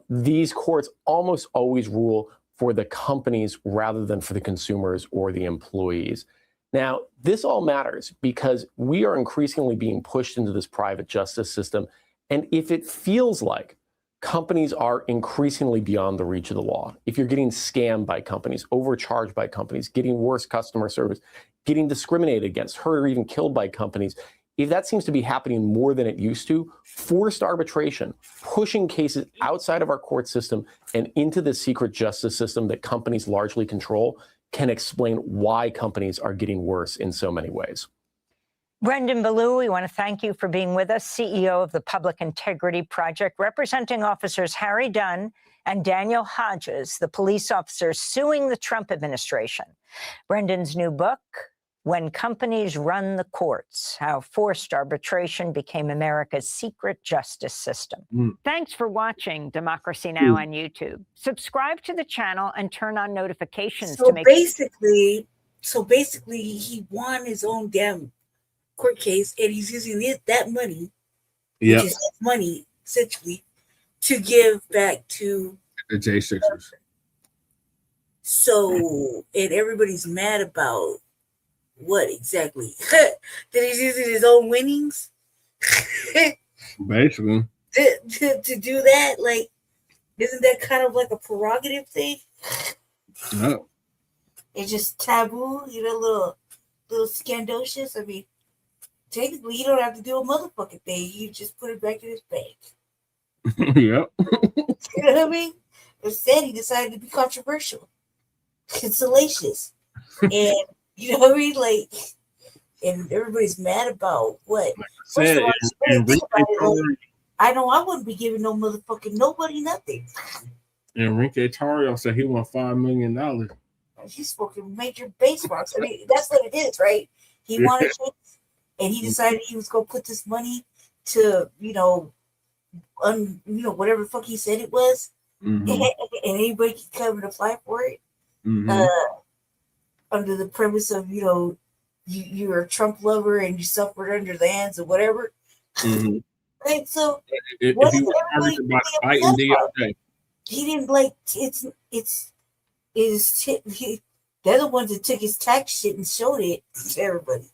these courts almost always rule for the companies rather than for the consumers or the employees. Now, this all matters because we are increasingly being pushed into this private justice system. And if it feels like companies are increasingly beyond the reach of the law, if you're getting scammed by companies, overcharged by companies, getting worse customer service, getting discriminated against, hurt or even killed by companies, if that seems to be happening more than it used to, forced arbitration, pushing cases outside of our court system and into the secret justice system that companies largely control can explain why companies are getting worse in so many ways. Brendan Ballou, we want to thank you for being with us, CEO of the Public Integrity Project, representing officers Harry Dunn and Daniel Hodges, the police officers suing the Trump administration. Brendan's new book, When Companies Run the Courts, How Forced Arbitration Became America's Secret Justice System. Thanks for watching Democracy Now! On YouTube. Subscribe to the channel and turn on notifications So to make basically, he won his own damn court case, and he's using that money, which is his money, essentially, to give back to the J6ers. So, and everybody's mad about what exactly? That he's using his own winnings Basically. to do that? Like, isn't that kind of like a prerogative thing? No. It's just taboo, little scandalous. I mean, technically, you don't have to do a motherfucking thing. You just put it back in his bank. Yep. You know what I mean? Instead, he decided to be controversial and salacious. And, you know what I mean? Like, and everybody's mad about what? First of all, I know I wouldn't be giving no motherfucking nobody nothing. Enrique Tarrio said he won $5 million. He's smoking major bass rocks. I mean, that's what it is, right? He wanted it, and he decided he was going to put this money to, whatever the fuck he said it was, and anybody can come and apply for it, under the premise of, you're a Trump lover and you suffered under the hands of whatever. Right? So, if what he is was everybody about fighting DOJ. He didn't like they're the ones that took his tax shit and showed it to everybody.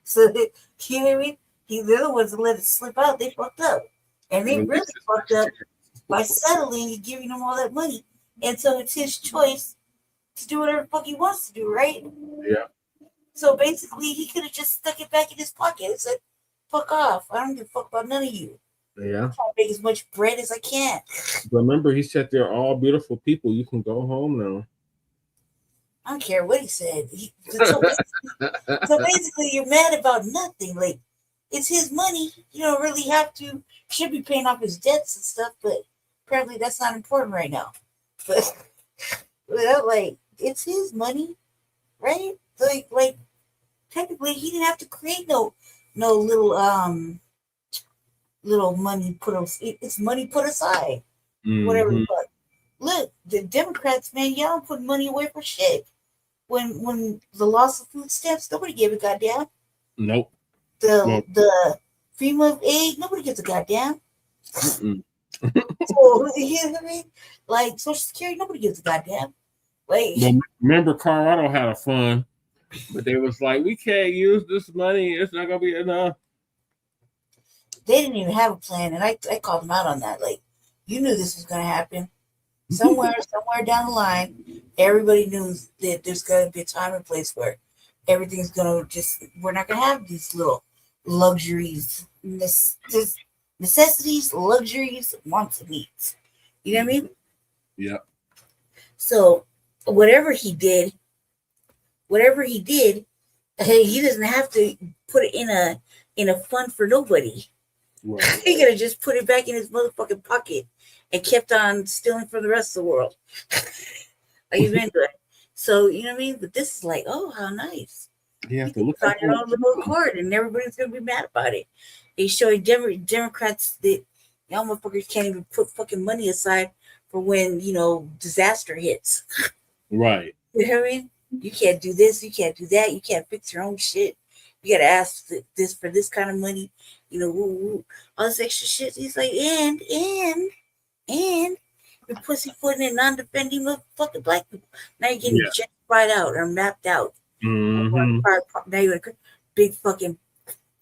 So, you know what I mean? They're the ones that let it slip out. They fucked up. And they really fucked up by settling and giving them all that money. And so it's his choice to do whatever the fuck he wants to do, right? Yeah. So basically, he could have just stuck it back in his pocket and said, fuck off. I don't give a fuck about none of you. Yeah. I'm trying to make as much bread as I can. Remember, he said they're all beautiful people. You can go home now. I don't care what he said. So basically, you're mad about nothing. Like, it's his money. You don't really have to. Should be paying off his debts and stuff, but apparently that's not important right now. But like, it's his money, right? Like technically, he didn't have to create no little money put on. It's money put aside, whatever. But look, the Democrats, man, y'all don't put money away for shit. When the loss of food stamps, nobody gave a goddamn. Nope. The FEMA aid, nobody gives a goddamn. So, you know what I mean? Like, Social Security, nobody gives a goddamn. Like, remember, Colorado had a fund, but they was like, we can't use this money. It's not gonna be enough. They didn't even have a plan, and I called them out on that. Like, you knew this was going to happen. Somewhere down the line, everybody knew that there's going to be a time and place where everything's going to we're not going to have these little luxuries, necessities, luxuries, wants, and needs. You know what I mean? Yeah. So whatever he did, he doesn't have to put it in a fund for nobody. Right. He could have just put it back in his motherfucking pocket and kept on stealing from the rest of the world. Like he's been doing. So you know what I mean? But this is like, oh, how nice. You have to look at it on the remote court, and everybody's gonna be mad about it. He's showing Democrats that y'all motherfuckers can't even put fucking money aside for when disaster hits. Right. You know what I mean? You can't do this, you can't do that, you can't fix your own shit. You gotta ask this for this kind of money, all this extra shit. He's like, and you're pussyfooting and non-defending motherfucking black people. Now you're getting gentrified out or mapped out. Mm-hmm. Now you're big fucking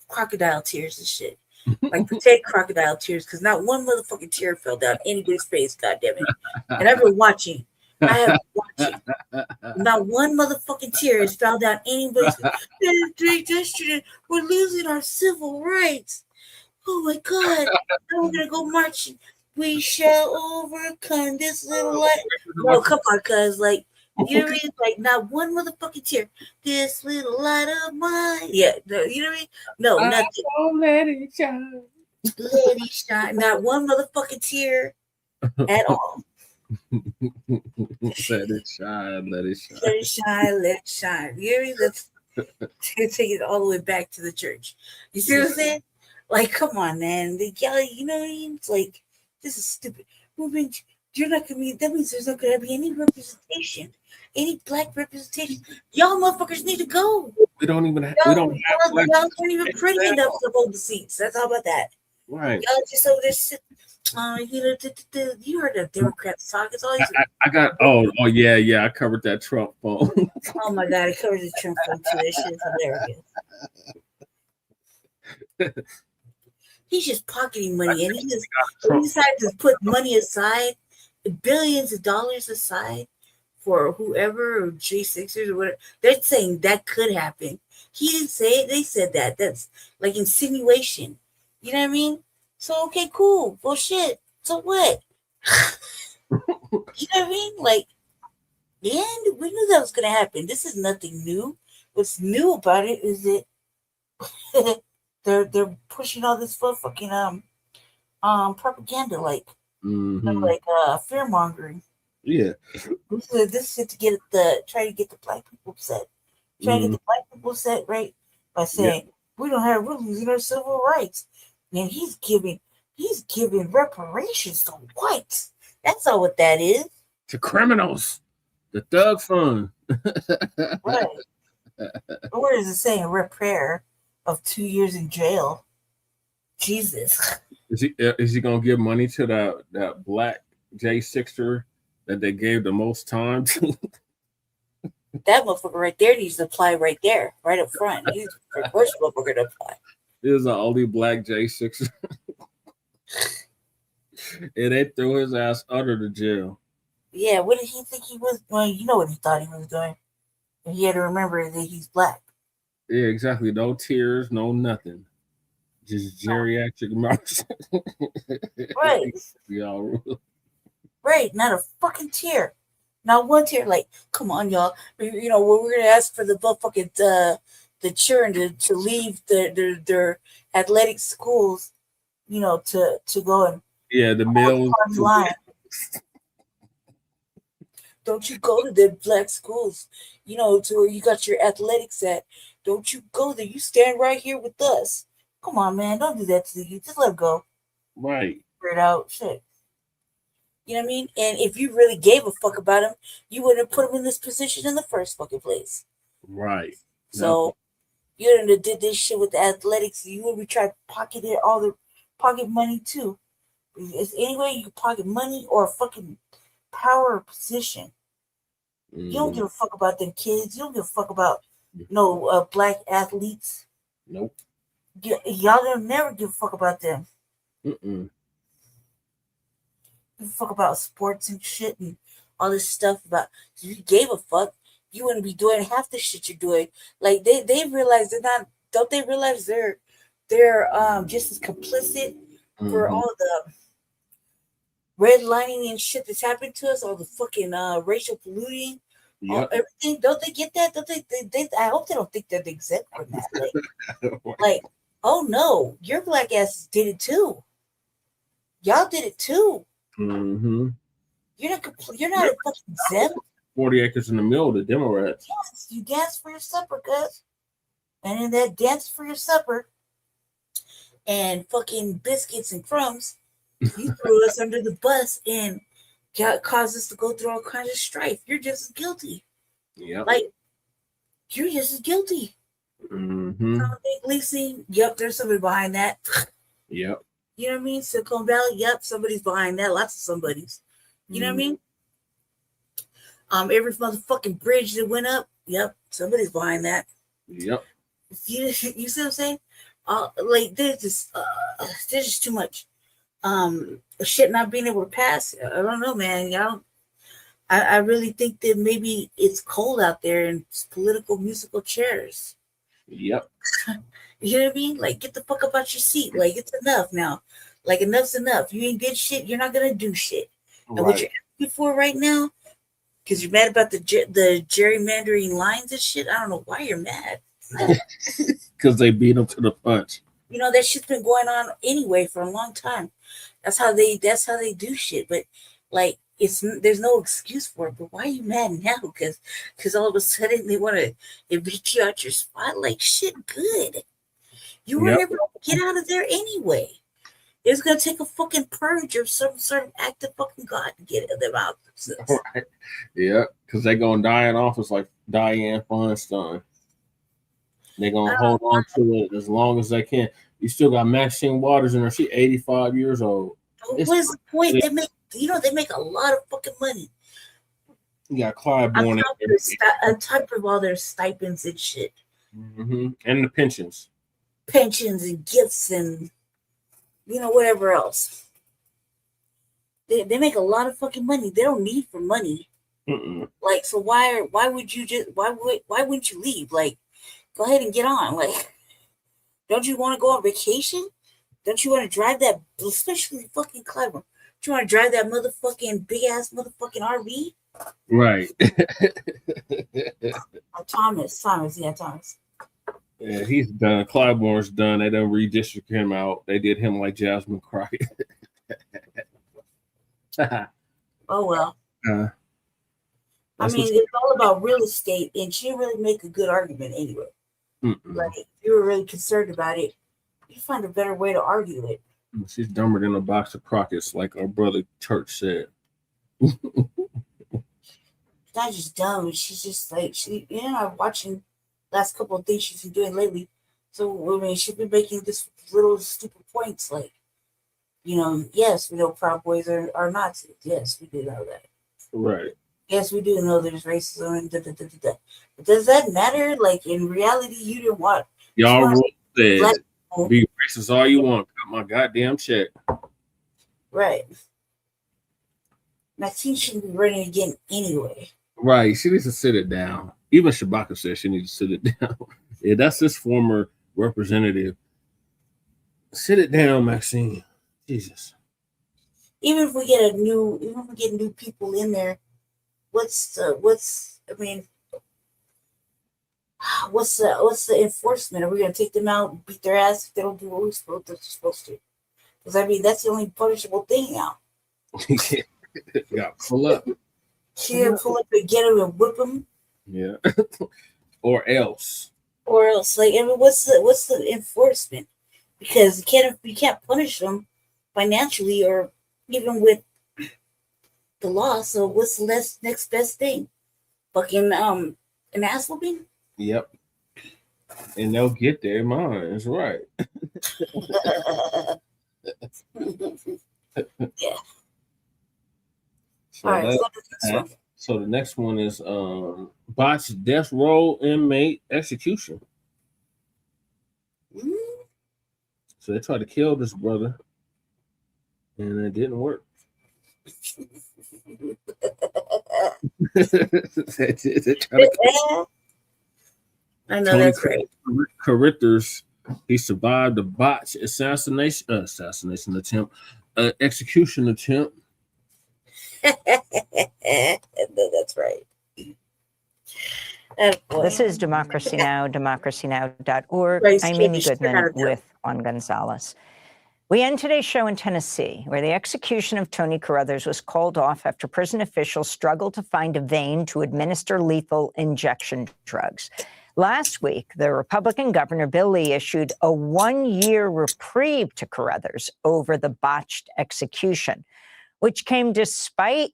crocodile tears and shit. Like protect crocodile tears, because not one motherfucking tear fell down anybody's face, goddammit. And I've been watching. Not one motherfucking tear has fell down anybody's face. We're losing our civil rights. Oh my God. Now we're gonna go marching. We shall overcome this little light. No, come on, cuz you know what I mean? Like not one motherfucking tear. This little light of mine. Yeah, no, you know what I mean? No, nothing. Oh, let it shine. Let it shine. Not one motherfucking tear at all. Let it shine. Let it shine. Let it shine. Let it shine. You know what I mean? Let's take it all the way back to the church. You see what I'm saying? Like, come on, man. You know what I mean? It's like, this is stupid. You're not gonna be. That means there's not gonna be any representation, any black representation. Y'all motherfuckers need to go. We don't even have. Y'all aren't even pretty enough to hold the seats. That's all about that. Right. Y'all just over there sit. You heard the Democrats talk. It's always. I got. Oh yeah. I covered that Trump phone. Oh my God, I covered the Trump phone too. That shit is hilarious. He's just pocketing money, and he decided to put money aside, billions of dollars aside for whoever or J6ers or whatever. They're saying that could happen. He didn't say it. They said that. That's like insinuation. You know what I mean? So, okay, cool. Bullshit. So what? You know what I mean? Like, and we knew that was going to happen. This is nothing new. What's new about it is that they're pushing all this fucking propaganda, like fear mongering. Yeah. This is to try to get the black people upset. Try to get the black people upset, right? By saying we're losing our civil rights. And he's giving reparations to whites. That's all what that is. To criminals. The thug fund. Right. What is it saying? Repair of 2 years in jail. Jesus. Is he gonna give money to that black J6er that they gave the most time to? That motherfucker right there needs to apply right there, right up front. He's the first motherfucker to apply. This is the only black J6er. And they threw his ass under the jail. Yeah, what did he think he was doing? You know what he thought he was doing. And he had to remember that he's black. Yeah, exactly. No tears, no nothing. Just geriatric mouth. Right. Y'all. Right. Not a fucking tear. Not one tear. Like, come on, y'all. We're gonna ask for the fucking the children to leave their athletic schools, to go and the males. Don't you go to the black schools, to where you got your athletics at. Don't you go there. You stand right here with us. Come on, man. Don't do that to the youth. Just let them go. Right. Spread out. Shit. You know what I mean? And if you really gave a fuck about him, you wouldn't have put him in this position in the first fucking place. Right. So you wouldn't have did this shit with the athletics. You would be trying to pocket all the pocket money too. It's any way you can pocket money or a fucking power or position. You don't give a fuck about them kids. You don't give a fuck about no black athletes. Nope. Y'all don't never give a fuck about them. Mm-mm. Give a fuck about sports and shit and all this stuff about. If you gave a fuck, you wouldn't be doing half the shit you're doing. Like they realize they're not. Don't they realize they're just as complicit for all the redlining and shit that's happened to us, all the fucking racial polluting, all, everything. Don't they get that? Don't they, I hope they don't think they're exempt from that. Like, oh no, your black asses did it too. Y'all did it too. Mm-hmm. You're not a fucking exempt. 40 acres in the middle, the Democrats. Yes, you dance for your supper, cuz. And in that dance for your supper and fucking biscuits and crumbs, you threw us under the bus and caused us to go through all kinds of strife. You're just as guilty. Yeah. Like, you're just as guilty. Mm-hmm. Leasing, yep, there's somebody behind that. Yep. You know what I mean? Silicon Valley, yep, somebody's behind that. Lots of somebodies. You know what I mean? Every motherfucking bridge that went up, yep, somebody's behind that. Yep. You see what I'm saying? Like there's just too much. Shit not being able to pass. I don't know, man. Y'all, I really think that maybe it's cold out there in political musical chairs. Yep. You know what I mean? Like, get the fuck up out your seat. Like, it's enough now. Like, enough's enough. You ain't good shit. You're not gonna do shit. And what you're asking for right now, because you're mad about the gerrymandering lines and shit. I don't know why you're mad. Because they beat them to the punch. You know, that shit's been going on anyway for a long time. That's how they do shit. But like, there's no excuse for it. But why are you mad now? Because all of a sudden they want to evict you out your spot. Like, shit, good. You were never gonna get out of there anyway. It's gonna take a fucking purge or some sort of act of fucking God to get them out. Right. Yeah, because they're gonna die in office like Dianne Feinstein. They're gonna hold on to it as long as they can. You still got Maxine Waters in there. She's 85 years old. What's the point? They make a lot of fucking money. You got Clyde Bourne on top of all their stipends and shit. Mm-hmm. And the pensions And gifts and whatever else. They make a lot of fucking money. They don't need for money. Mm-mm. Like, so why wouldn't you leave? Like, go ahead and get on. Like, don't you want to go on vacation? Don't you want to drive that, especially fucking Clyde? Don't you want to drive that motherfucking big ass motherfucking RV? Right. Thomas. Yeah, he's done. Clybourne's done. They done redistrict him out. They did him like Jasmine Crockett. Oh well. I mean, it's all about real estate, and she didn't really make a good argument anyway. Like, if you were really concerned about it, you find a better way to argue it. She's dumber than a box of Crockett's, like our brother Church said. She's not just dumb. She's just like I'm watching last couple of things she's been doing lately. So I mean, she's been making this little stupid points like, yes, we know Proud Boys are Nazis. Yes, we do know that. Right. Yes, we do know there's racism and But does that matter? Like, in reality, you didn't want y'all said be racist all you want. Got my goddamn check. Right. Maxine shouldn't be running again anyway. Right. She needs to sit it down. Even Shabaka said she needs to sit it down. Yeah, that's his former representative. Sit it down, Maxine. Jesus. Even if we get new people in there, what's the enforcement? Are we gonna take them out and beat their ass if they don't do what they're supposed to? Because I mean, that's the only punishable thing now. Got pull up. Yeah, pull up and get them and whip them. Yeah. Or else. Like, I mean, what's the enforcement? Because you can't punish them financially or even with the law. So what's the next best thing? Fucking an ass whooping? Yep. And they'll get their minds right. Yeah. So, all right. So the next one is Botched death row inmate execution. So they tried to kill this brother, and it didn't work. I know that's right. Carruthers, he survived a botched assassination attempt, execution attempt. I know that's right. This is Democracy Now!, democracynow.org. I'm Amy Goodman with Juan Gonzalez. We end today's show in Tennessee, where the execution of Tony Carruthers was called off after prison officials struggled to find a vein to administer lethal injection drugs. Last week, the Republican Governor Bill Lee issued a 1-year reprieve to Carruthers over the botched execution, which came despite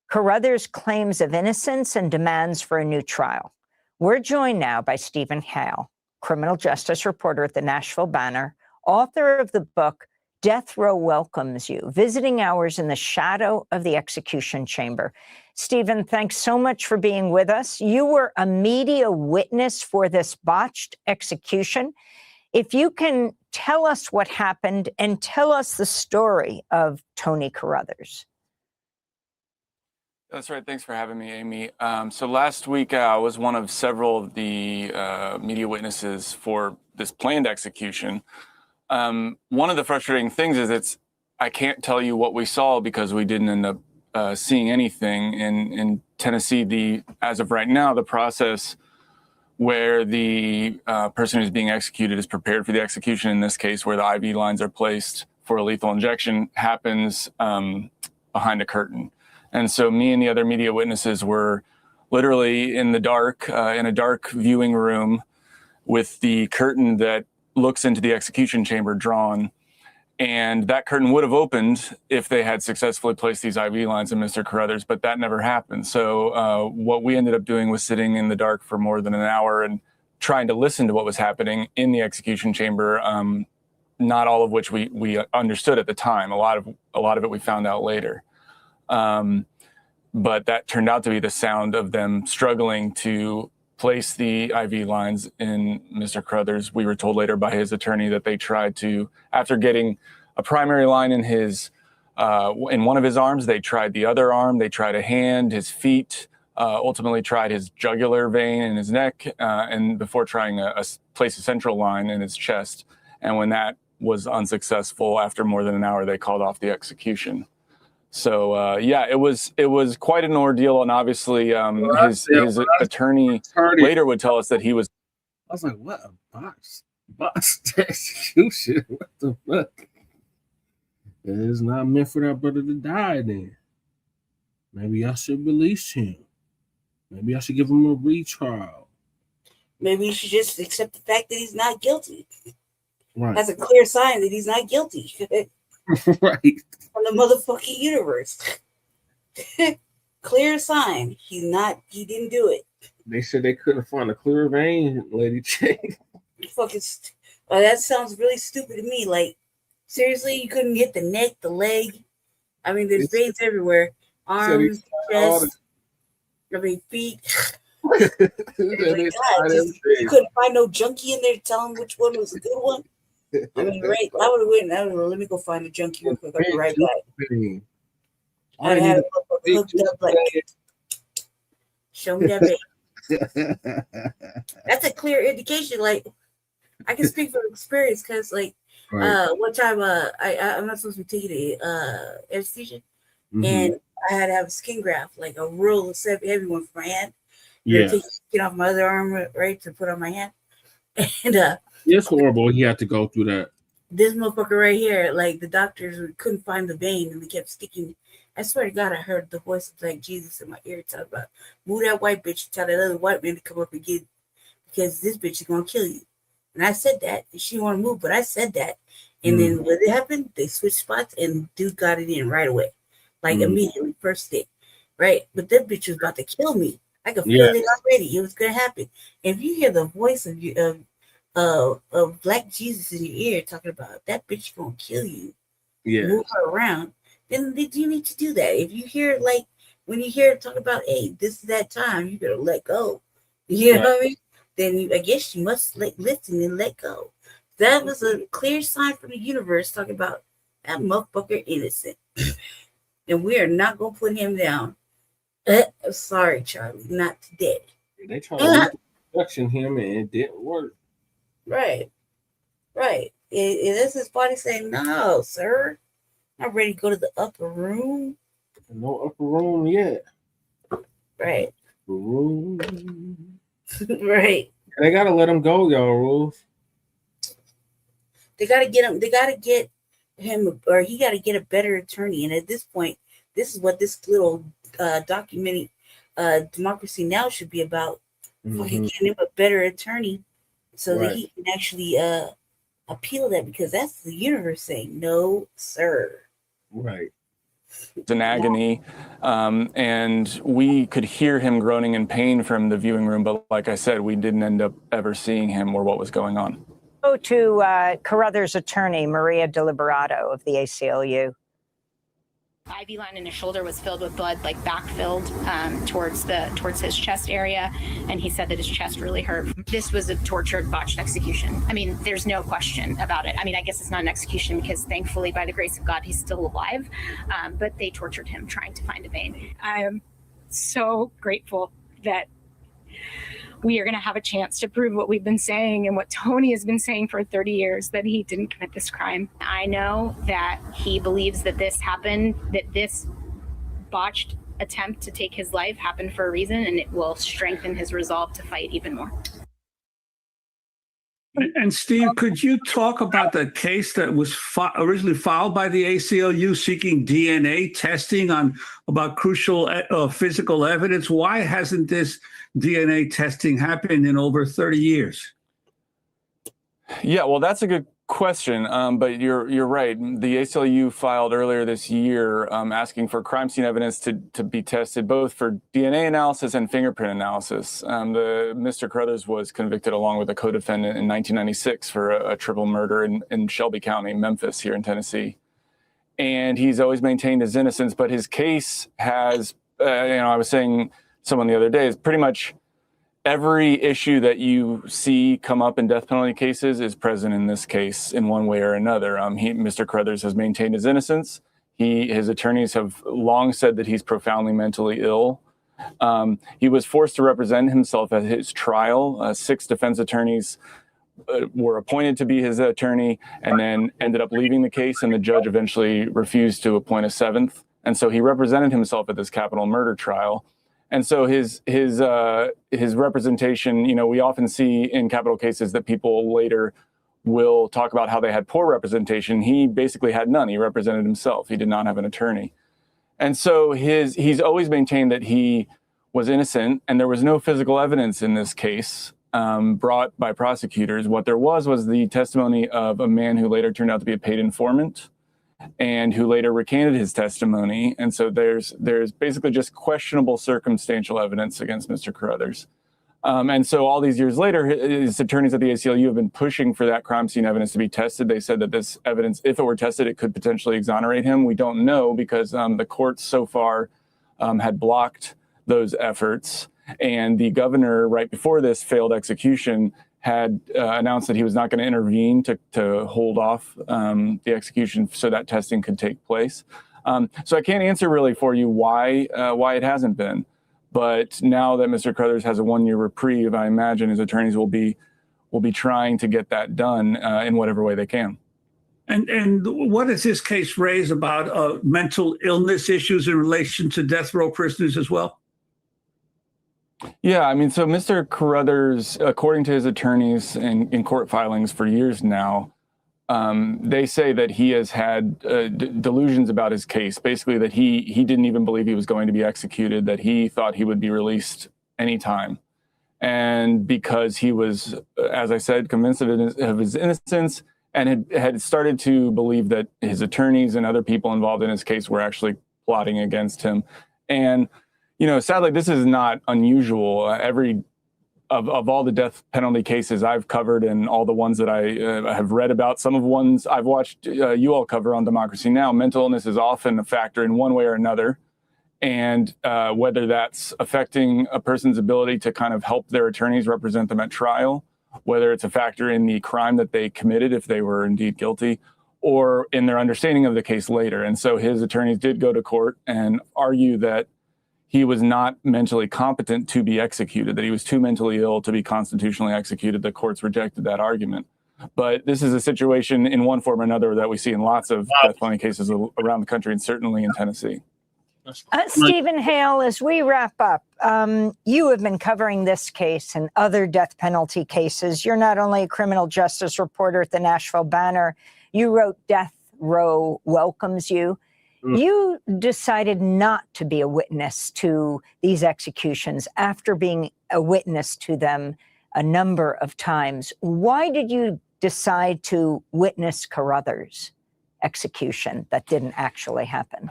Carruthers' claims of innocence and demands for a new trial. We're joined now by Stephen Hale, criminal justice reporter at the Nashville Banner, author of the book Death Row Welcomes You, Visiting Hours in the Shadow of the Execution Chamber. Stephen, thanks so much for being with us. You were a media witness for this botched execution. If you can tell us what happened and tell us the story of Tony Carruthers. That's right. Thanks for having me, Amy. So last week, I was one of several of the media witnesses for this planned execution. One of the frustrating things is I can't tell you what we saw because we didn't end up seeing anything. In Tennessee, as of right now, the process where the person who's being executed is prepared for the execution, in this case, where the IV lines are placed for a lethal injection, happens behind a curtain. And so me and the other media witnesses were literally in the dark, in a dark viewing room with the curtain that looks into the execution chamber drawn. And that curtain would have opened if they had successfully placed these IV lines in Mr. Carruthers, but that never happened. So what we ended up doing was sitting in the dark for more than an hour and trying to listen to what was happening in the execution chamber, not all of which we understood at the time. A lot of it we found out later. But that turned out to be the sound of them struggling to place the IV lines in Mr. Carruthers. We were told later by his attorney that they tried to, after getting a primary line in in one of his arms, they tried the other arm, they tried a hand, his feet, ultimately tried his jugular vein in his neck, and before trying place a central line in his chest. And when that was unsuccessful, after more than an hour, they called off the execution. So yeah, it was quite an ordeal, and obviously his attorney later would tell us that he was. I was like, "What a botched execution? What the fuck? It is not meant for that brother to die. Then maybe I should release him. Maybe I should give him a retrial. Maybe you should just accept the fact that he's not guilty. Right. That's a clear sign that he's not guilty." Right. From the motherfucking universe. Clear sign. He didn't do it. They said they couldn't find a clear vein, Lady J. Fucking that sounds really stupid to me. Like, seriously, you couldn't get the neck, the leg. I mean, there's veins everywhere. Arms, chest, feet. You couldn't find no junkie in there to tell him which one was a good one. I mean, right? I would have went. Let me go find a junkie real quick. I'll be right back. I'd have it hooked up like. Show me that vein. That's a clear indication. Like, I can speak from experience because, like, one time, I'm not supposed to be taking anesthesia, and I had to have a skin graft, like a real heavy one for my hand. Yeah. Take skin off my other arm, right, to put on my hand, and it's horrible. He had to go through that. This motherfucker right here, like the doctors couldn't find the vein and they kept sticking. I swear to God, I heard the voice of like Jesus in my ear talk about, move that white bitch and tell that other white man to come up and get, because this bitch is gonna kill you. And I said that, and she didn't want to move, but I said that. And then when it happened, they switched spots and dude got it in right away, like immediately, first day, right? But that bitch was about to kill me. I could feel it already. It was gonna happen. If you hear the voice of you, of Black Jesus in your ear talking about that bitch gonna kill you, move her around, then you need to do that. If you hear, like, when you hear it talk about, hey, this is that time, you better let go. You know what I mean? Then I guess you must listen and let go. That was a clear sign from the universe talking about that motherfucker innocent. And we are not going to put him down. Sorry, Charlie, not today. They tried to reduction him and it didn't work. Right. That's his body saying, no, sir. I'm ready to go to the upper room. No upper room yet. Right. Upper room. Right. They got to let him go, y'all, Rules. They got to get him. They got to get him, or he got to get a better attorney. And at this point, this is what this little documenting Democracy Now! Should be about. Fucking getting him a better attorney so that he can actually appeal that, because that's the universe saying, no, sir. Right. It's in agony, and we could hear him groaning in pain from the viewing room, but like I said, we didn't end up ever seeing him or what was going on. Go to Carruthers' attorney, Maria Deliberato of the ACLU. IV line in his shoulder was filled with blood, like backfilled towards his chest area, and he said that his chest really hurt. This was a tortured, botched execution. I mean, there's no question about it. I mean, I guess it's not an execution because thankfully, by the grace of God, he's still alive, but they tortured him trying to find a vein. I am so grateful that we are going to have a chance to prove what we've been saying and what Tony has been saying for 30 years, that he didn't commit this crime. I know that he believes that this happened, that this botched attempt to take his life happened for a reason, and it will strengthen his resolve to fight even more. And Steve, could you talk about the case that was originally filed by the ACLU seeking DNA testing about crucial physical evidence? Why hasn't this DNA testing happened in over 30 years? Yeah, well, that's a good question, but you're right. The ACLU filed earlier this year asking for crime scene evidence to be tested both for DNA analysis and fingerprint analysis. Mr. Carruthers was convicted along with a co-defendant in 1996 for a triple murder in Shelby County, Memphis, here in Tennessee. And he's always maintained his innocence, but his case has, I was saying someone the other day, is pretty much every issue that you see come up in death penalty cases is present in this case in one way or another. Mr. Carruthers has maintained his innocence. His attorneys have long said that he's profoundly mentally ill. He was forced to represent himself at his trial. 6 defense attorneys were appointed to be his attorney and then ended up leaving the case, and the judge eventually refused to appoint a 7th. And so he represented himself at this capital murder trial. And so his representation, we often see in capital cases that people later will talk about how they had poor representation. He basically had none. He represented himself. He did not have an attorney. And so he's always maintained that he was innocent, and there was no physical evidence in this case brought by prosecutors. What there was the testimony of a man who later turned out to be a paid informant, and who later recanted his testimony. And so there's basically just questionable circumstantial evidence against Mr. Carruthers. And so all these years later, his attorneys at the ACLU have been pushing for that crime scene evidence to be tested. They said that this evidence, if it were tested, it could potentially exonerate him. We don't know because the courts so far had blocked those efforts. And the governor, right before this failed execution, had announced that he was not going to intervene to hold off the execution so that testing could take place. So I can't answer really for you why it hasn't been. But now that Mr. Carruthers has a 1-year reprieve, I imagine his attorneys will be trying to get that done in whatever way they can. And what does this case raise about mental illness issues in relation to death row prisoners as well? Yeah, I mean, so Mr. Carruthers, according to his attorneys in court filings for years now, they say that he has had delusions about his case, basically that he didn't even believe he was going to be executed, that he thought he would be released anytime. And because he was, as I said, convinced of his innocence and had started to believe that his attorneys and other people involved in his case were actually plotting against him. And sadly, this is not unusual. Of all the death penalty cases I've covered and all the ones that I have read about, some of the ones I've watched you all cover on Democracy Now!, mental illness is often a factor in one way or another. And whether that's affecting a person's ability to kind of help their attorneys represent them at trial, whether it's a factor in the crime that they committed, if they were indeed guilty, or in their understanding of the case later. And so his attorneys did go to court and argue that he was not mentally competent to be executed, that he was too mentally ill to be constitutionally executed. The courts rejected that argument. But this is a situation in one form or another that we see in lots of death penalty cases around the country, and certainly in Tennessee. Stephen Hale, as we wrap up, you have been covering this case and other death penalty cases. You're not only a criminal justice reporter at the Nashville Banner, you wrote Death Row Welcomes You. You decided not to be a witness to these executions after being a witness to them a number of times. Why did you decide to witness Carruthers' execution that didn't actually happen?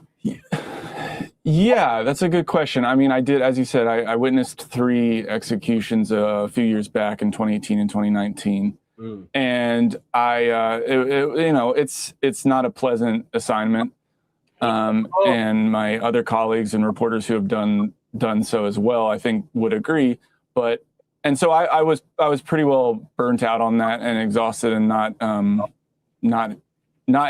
Yeah, that's a good question. I mean, I did, as you said, I witnessed 3 executions a few years back in 2018 and 2019. And it's not a pleasant assignment. And my other colleagues and reporters who have done so as well, I think would agree. And so I was pretty well burnt out on that and exhausted and not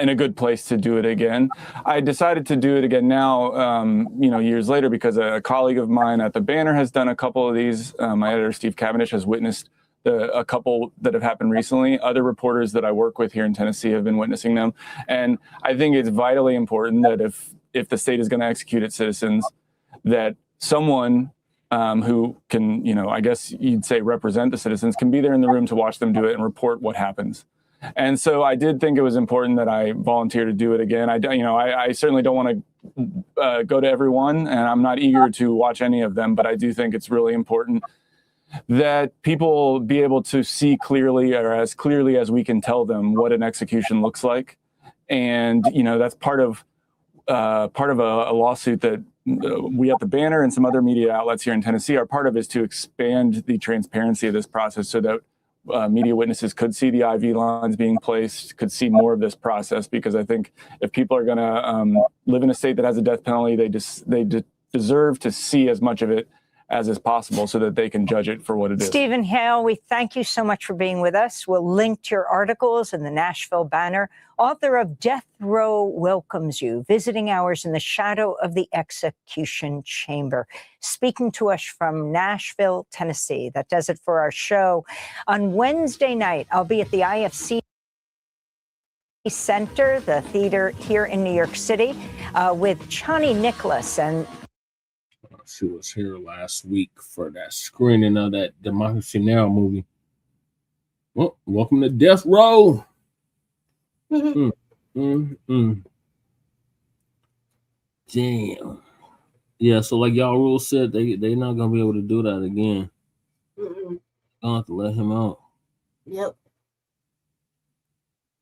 in a good place to do it again. I decided to do it again now, years later, because a colleague of mine at the Banner has done a couple of these. My editor, Steve Cavendish, has witnessed a couple that have happened recently. Other reporters that I work with here in Tennessee have been witnessing them. And I think it's vitally important that if the state is going to execute its citizens, that someone who can, I guess you'd say represent the citizens, can be there in the room to watch them do it and report what happens. And so I did think it was important that I volunteer to do it again. I certainly don't want to go to everyone, and I'm not eager to watch any of them, but I do think it's really important that people be able to see clearly, or as clearly as we can tell them, what an execution looks like. And, that's part of a lawsuit that we at the Banner and some other media outlets here in Tennessee are part of, is to expand the transparency of this process so that media witnesses could see the IV lines being placed, could see more of this process. Because I think if people are going to live in a state that has a death penalty, they deserve to see as much of it as is possible so that they can judge it for what it is. Stephen Hale, we thank you so much for being with us. We'll link to your articles in the Nashville Banner. Author of Death Row Welcomes You, Visiting Hours in the Shadow of the Execution Chamber. Speaking to us from Nashville, Tennessee. That does it for our show. On Wednesday night, I'll be at the IFC Center, the theater here in New York City, with Chani Nicholas. And she was here last week for that screening of that Democracy Now! Movie. Well, welcome to Death Row. Damn. Yeah, so like y'all rules said, they not gonna be able to do that again. Gonna have to let him out. Yep.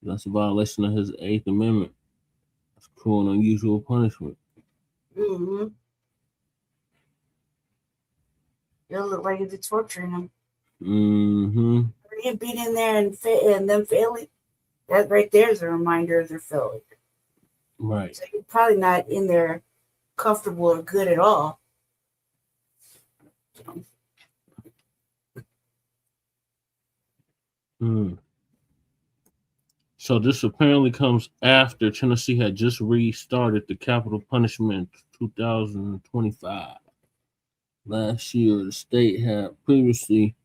That's a violation of his 8th Amendment. That's cruel and unusual punishment. It'll look like it's torturing him. Him being in there and them failing, that right there is a reminder of their failure. Right. So you're probably not in there comfortable or good at all. So this apparently comes after Tennessee had just restarted the capital punishment in 2025. Last year, the state had previously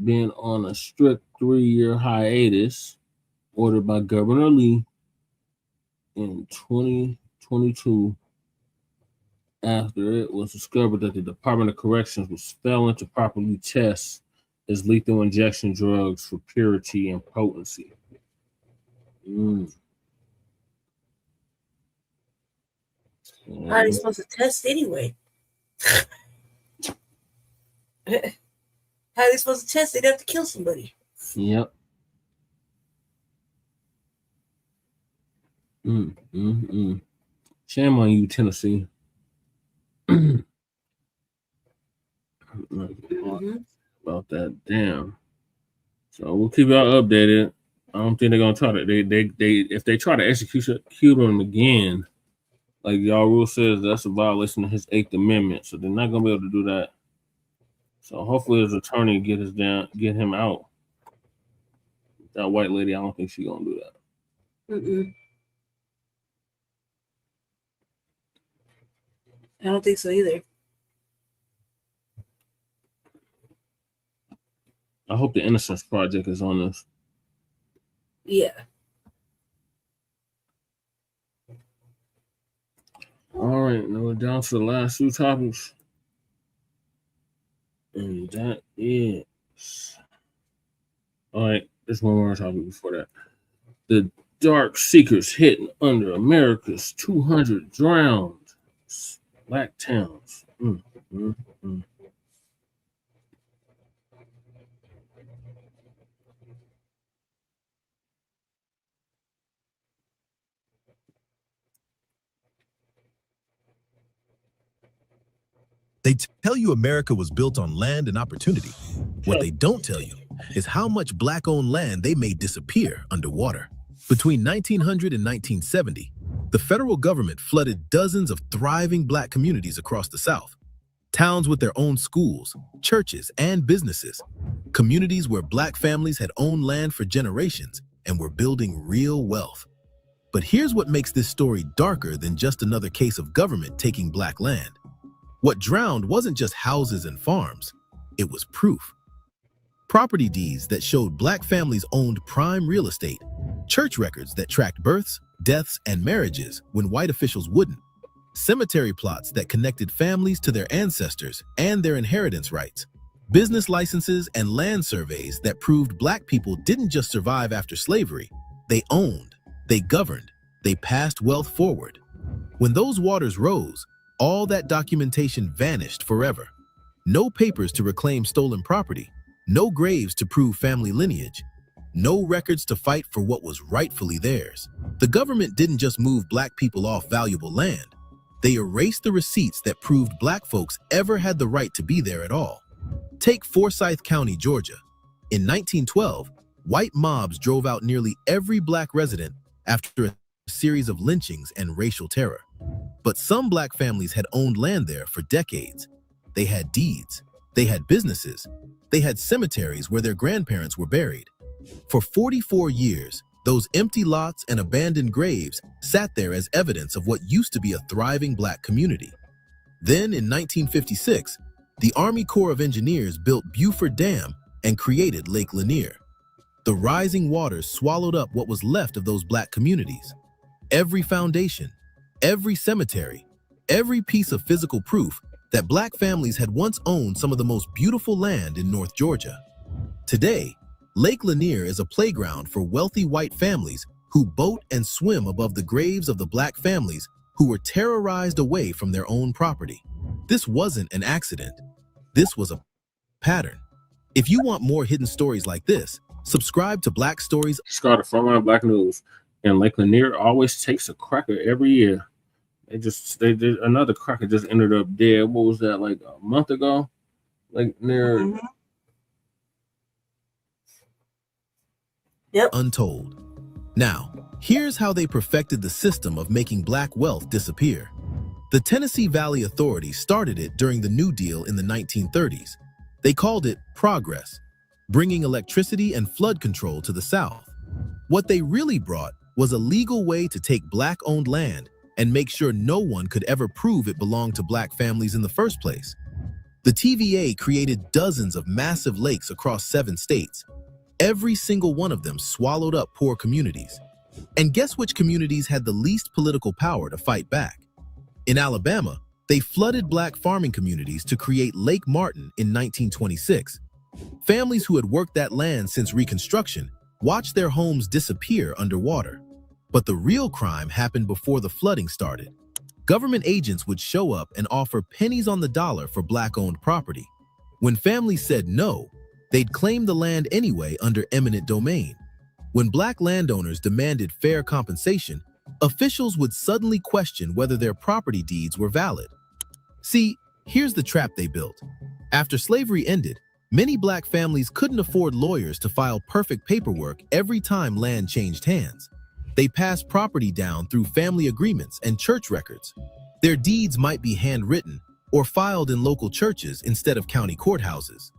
been on a strict 3-year hiatus ordered by Governor Lee in 2022 after it was discovered that the Department of Corrections was failing to properly test as lethal injection drugs for purity and potency. How are they supposed to test anyway? How are they supposed to test? They'd have to kill somebody. Yep. Shame on you, Tennessee. About that, damn. So we'll keep y'all updated. I don't think they're gonna try to. They if they try to execute him again, like y'all rule says, that's a violation of his 8th Amendment. So they're not gonna be able to do that. So hopefully his attorney get him out. That white lady, I don't think she's gonna do that. Mm-mm. I don't think so either. I hope the Innocence Project is on this. Yeah. All right, now we're down to the last two topics. And that is... All right, there's one more topic before that. The Dark Seekers hidden under America's 200 drowned Black towns. They tell you America was built on land and opportunity. What they don't tell you is how much Black-owned land they made disappear underwater. Between 1900 and 1970, the federal government flooded dozens of thriving Black communities across the South. Towns with their own schools, churches, and businesses. Communities where Black families had owned land for generations and were building real wealth. But here's what makes this story darker than just another case of government taking Black land. What drowned wasn't just houses and farms, it was proof. Property deeds that showed Black families owned prime real estate, church records that tracked births, deaths, and marriages when white officials wouldn't, cemetery plots that connected families to their ancestors and their inheritance rights, business licenses and land surveys that proved Black people didn't just survive after slavery, they owned, they governed, they passed wealth forward. When those waters rose, all that documentation vanished forever. No papers to reclaim stolen property, no graves to prove family lineage, no records to fight for what was rightfully theirs. The government didn't just move Black people off valuable land. They erased the receipts that proved Black folks ever had the right to be there at all. Take Forsyth County, Georgia. In 1912, white mobs drove out nearly every Black resident after a series of lynchings and racial terror. But some Black families had owned land there for decades. They had deeds, they had businesses, they had cemeteries where their grandparents were buried. For 44 years, those empty lots and abandoned graves sat there as evidence of what used to be a thriving Black community. Then in 1956, the Army Corps of Engineers built Buford Dam and created Lake Lanier. The rising waters swallowed up what was left of those Black communities. Every foundation, every cemetery, every piece of physical proof that Black families had once owned some of the most beautiful land in North Georgia. Today, Lake Lanier is a playground for wealthy white families who boat and swim above the graves of the Black families who were terrorized away from their own property. This wasn't an accident. This was a pattern. If you want more hidden stories like this, subscribe to Black Stories. Scott, the frontline Black News, and Lake Lanier always takes a cracker every year. They did another cracker just ended up dead. What was that, like a month ago? Like near. Yep. Untold. Now, here's how they perfected the system of making Black wealth disappear. The Tennessee Valley Authority started it during the New Deal in the 1930s. They called it Progress, bringing electricity and flood control to the South. What they really brought was a legal way to take Black-owned land and make sure no one could ever prove it belonged to Black families in the first place. The TVA created dozens of massive lakes across 7 states. Every single one of them swallowed up poor communities. And guess which communities had the least political power to fight back? In Alabama, they flooded Black farming communities to create Lake Martin in 1926. Families who had worked that land since Reconstruction watched their homes disappear underwater. But the real crime happened before the flooding started. Government agents would show up and offer pennies on the dollar for Black-owned property. When families said no, they'd claim the land anyway under eminent domain. When Black landowners demanded fair compensation, officials would suddenly question whether their property deeds were valid. See, here's the trap they built. After slavery ended, many Black families couldn't afford lawyers to file perfect paperwork every time land changed hands. They passed property down through family agreements and church records. Their deeds might be handwritten or filed in local churches instead of county courthouses.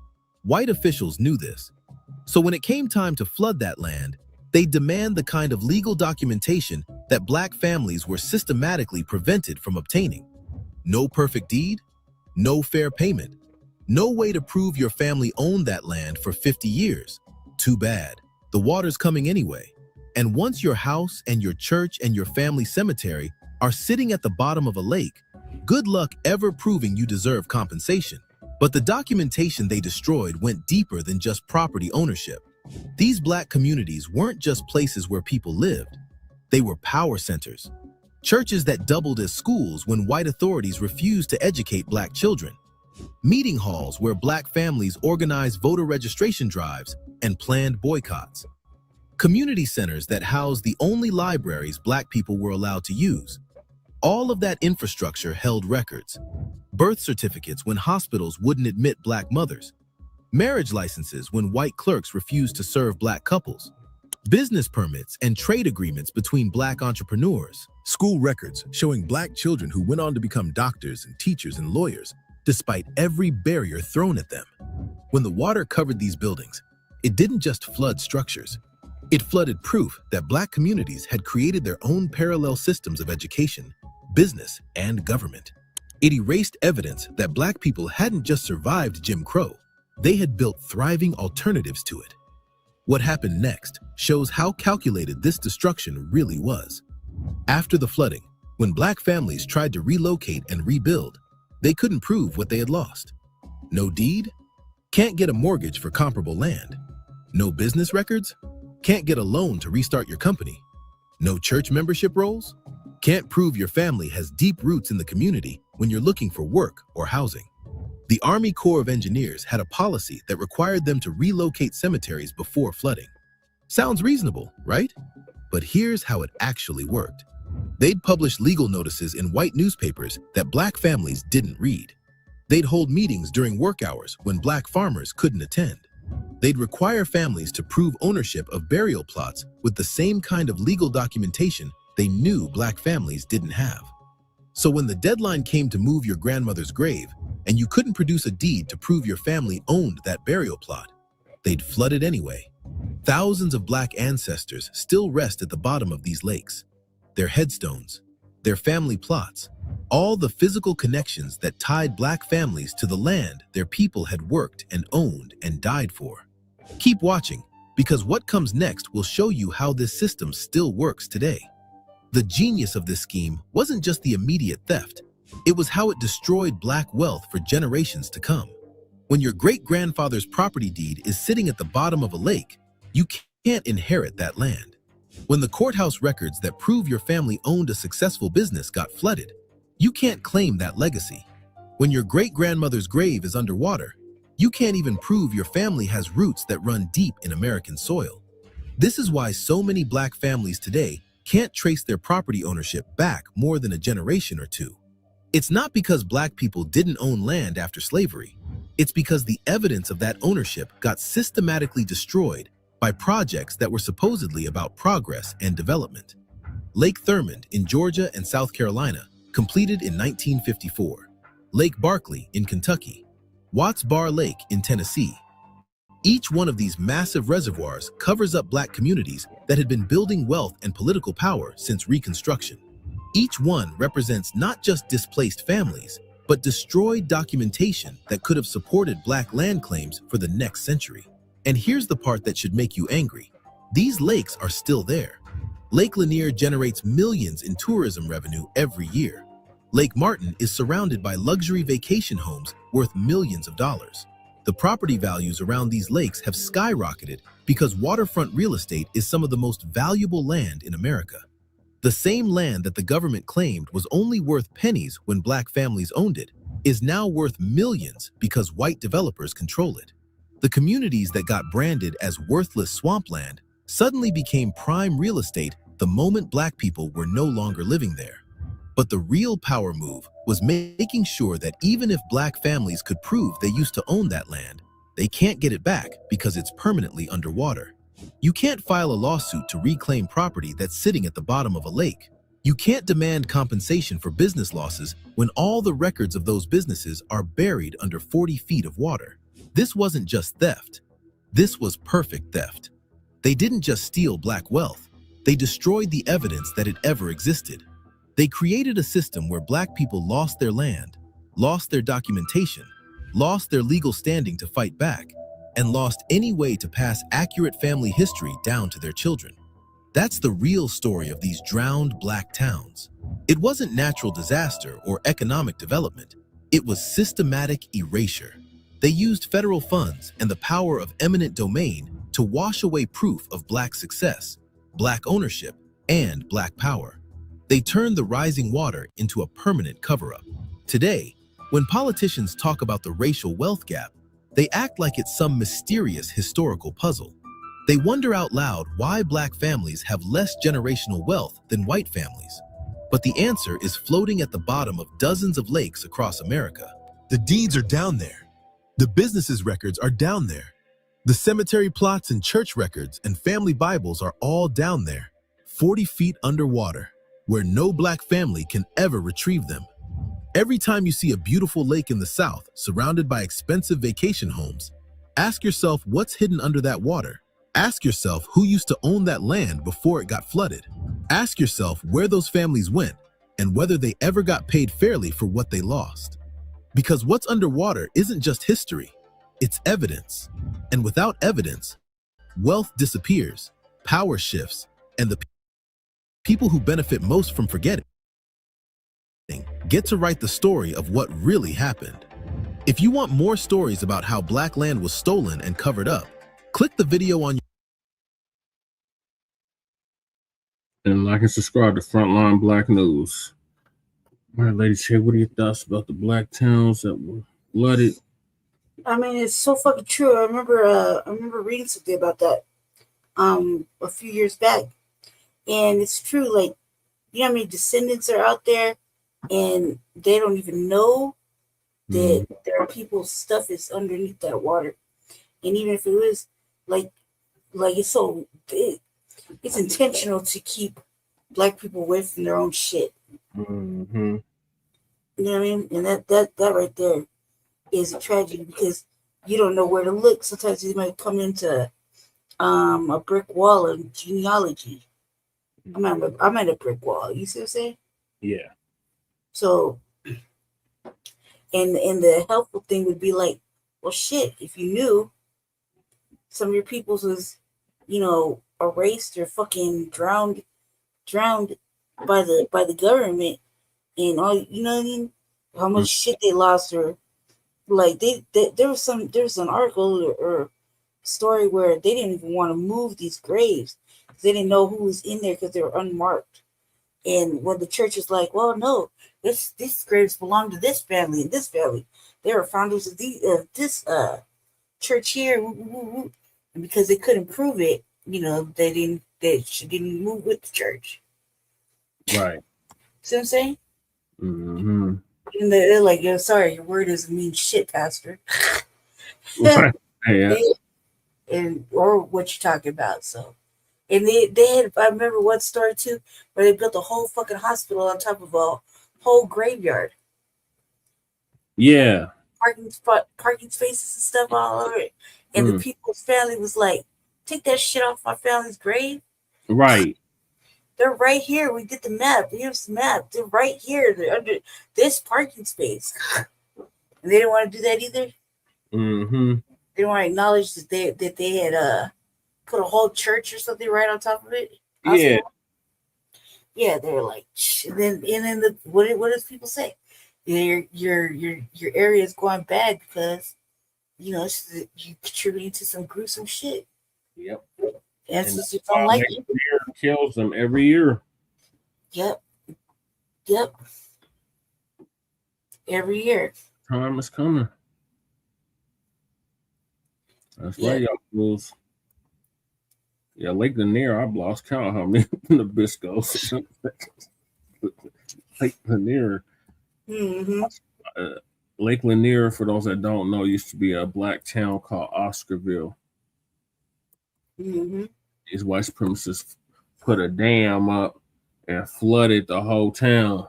White officials knew this. So when it came time to flood that land, they demand the kind of legal documentation that Black families were systematically prevented from obtaining. No perfect deed, no fair payment, no way to prove your family owned that land for 50 years. Too bad. The water's coming anyway. And once your house and your church and your family cemetery are sitting at the bottom of a lake, good luck ever proving you deserve compensation. But the documentation they destroyed went deeper than just property ownership. These Black communities weren't just places where people lived. They were power centers. Churches that doubled as schools when white authorities refused to educate Black children. Meeting halls where Black families organized voter registration drives and planned boycotts. Community centers that housed the only libraries Black people were allowed to use. All of that infrastructure held records. Birth certificates when hospitals wouldn't admit Black mothers. Marriage licenses when white clerks refused to serve Black couples. Business permits and trade agreements between Black entrepreneurs. School records showing Black children who went on to become doctors and teachers and lawyers, despite every barrier thrown at them. When the water covered these buildings, it didn't just flood structures. It flooded proof that Black communities had created their own parallel systems of education, business, and government. It erased evidence that Black people hadn't just survived Jim Crow, they had built thriving alternatives to it. What happened next shows how calculated this destruction really was. After the flooding, when Black families tried to relocate and rebuild, they couldn't prove what they had lost. No deed? Can't get a mortgage for comparable land. No business records? Can't get a loan to restart your company. No church membership rolls? Can't prove your family has deep roots in the community when you're looking for work or housing. The Army Corps of Engineers had a policy that required them to relocate cemeteries before flooding. Sounds reasonable, right? But here's how it actually worked. They'd publish legal notices in white newspapers that Black families didn't read. They'd hold meetings during work hours when Black farmers couldn't attend. They'd require families to prove ownership of burial plots with the same kind of legal documentation they knew Black families didn't have. So when the deadline came to move your grandmother's grave and you couldn't produce a deed to prove your family owned that burial plot, they'd flood it anyway. Thousands of Black ancestors still rest at the bottom of these lakes. Their headstones, their family plots, all the physical connections that tied Black families to the land their people had worked and owned and died for. Keep watching, because what comes next will show you how this system still works today. The genius of this scheme wasn't just the immediate theft, it was how it destroyed Black wealth for generations to come. When your great-grandfather's property deed is sitting at the bottom of a lake, you can't inherit that land. When the courthouse records that prove your family owned a successful business got flooded, you can't claim that legacy. When your great-grandmother's grave is underwater, you can't even prove your family has roots that run deep in American soil. This is why so many Black families today can't trace their property ownership back more than a generation or two. It's not because Black people didn't own land after slavery. It's because the evidence of that ownership got systematically destroyed by projects that were supposedly about progress and development. Lake Thurmond in Georgia and South Carolina, completed in 1954. Lake Barkley in Kentucky. Watts Bar Lake in Tennessee. Each one of these massive reservoirs covers up Black communities that had been building wealth and political power since Reconstruction. Each one represents not just displaced families, but destroyed documentation that could have supported Black land claims for the next century. And here's the part that should make you angry. These lakes are still there. Lake Lanier generates millions in tourism revenue every year. Lake Martin is surrounded by luxury vacation homes worth millions of dollars. The property values around these lakes have skyrocketed because waterfront real estate is some of the most valuable land in America. The same land that the government claimed was only worth pennies when Black families owned it is now worth millions because white developers control it. The communities that got branded as worthless swampland suddenly became prime real estate the moment Black people were no longer living there. But the real power move was making sure that even if Black families could prove they used to own that land, they can't get it back because it's permanently underwater. You can't file a lawsuit to reclaim property that's sitting at the bottom of a lake. You can't demand compensation for business losses when all the records of those businesses are buried under 40 feet of water. This wasn't just theft. This was perfect theft. They didn't just steal Black wealth, they destroyed the evidence that it ever existed. They created a system where Black people lost their land, lost their documentation, lost their legal standing to fight back, and lost any way to pass accurate family history down to their children. That's the real story of these drowned Black towns. It wasn't natural disaster or economic development. It was systematic erasure. They used federal funds and the power of eminent domain to wash away proof of Black success, Black ownership, and Black power. They turned the rising water into a permanent cover-up. Today, when politicians talk about the racial wealth gap, they act like it's some mysterious historical puzzle. They wonder out loud why Black families have less generational wealth than white families. But the answer is floating at the bottom of dozens of lakes across America. The deeds are down there. The businesses records are down there. The cemetery plots and church records and family Bibles are all down there, 40 feet underwater, where no Black family can ever retrieve them. Every time you see a beautiful lake in the South surrounded by expensive vacation homes, ask yourself what's hidden under that water. Ask yourself who used to own that land before it got flooded. Ask yourself where those families went and whether they ever got paid fairly for what they lost. Because what's underwater isn't just history, it's evidence. And without evidence, wealth disappears, power shifts, and the people who benefit most from forgetting get to write the story of what really happened. If you want more stories about how Black land was stolen and covered up, click the video on And like and subscribe to Frontline Black News. All right, Lady Che, what are your thoughts about the Black towns that were flooded? I mean, it's so fucking true. I remember reading something about that a few years back. And it's true, like, you know how many descendants are out there and they don't even know that there are people's stuff is underneath that water. And even if it was like it's so big, it's intentional to keep Black people away from their own shit. Mm-hmm. You know what I mean? And that right there is a tragedy because you don't know where to look. Sometimes you might come into a brick wall of genealogy. I'm at a brick wall. You see what I'm saying? Yeah. So, and the helpful thing would be like, well, shit, if you knew some of your peoples was, you know, erased or fucking drowned by the government and all, you know what I mean? How much shit they lost, or like there was an article or story where they didn't even want to move these graves because they didn't know who was in there because they were unmarked. And when the church is like, well, no, these graves belong to this family and this family. They were founders of this church here, and because they couldn't prove it, you know, they didn't move with the church. Right. See what I'm saying? Mm-hmm. And they're like, "Yo, sorry, your word doesn't mean shit, Pastor." Right. Yeah. And or what you talking about? So, and they had, I remember one story too where they built a whole fucking hospital on top of a whole graveyard. Yeah. Parking spaces and stuff all over it. And the people's family was like, "Take that shit off my family's grave." Right. They're right here. We did the map. Here's the map. They're right here. They're under this parking space. And they didn't want to do that either. Mm-hmm. They didn't want to acknowledge that they had put a whole church or something right on top of it. Yeah. Yeah, they were like, and then what does people say? Your area is going bad because you know you contributing to some gruesome shit. Yep. Ancestors don't like it. Kills them every year. Yep. Every year. Time is coming. That's right, y'all fools. Yeah, Lake Lanier, I've lost count how many Nabiscos. Lake Lanier. Mm-hmm. Lake Lanier, for those that don't know, used to be a Black town called Oscarville. Mm-hmm. These white supremacists put a dam up and flooded the whole town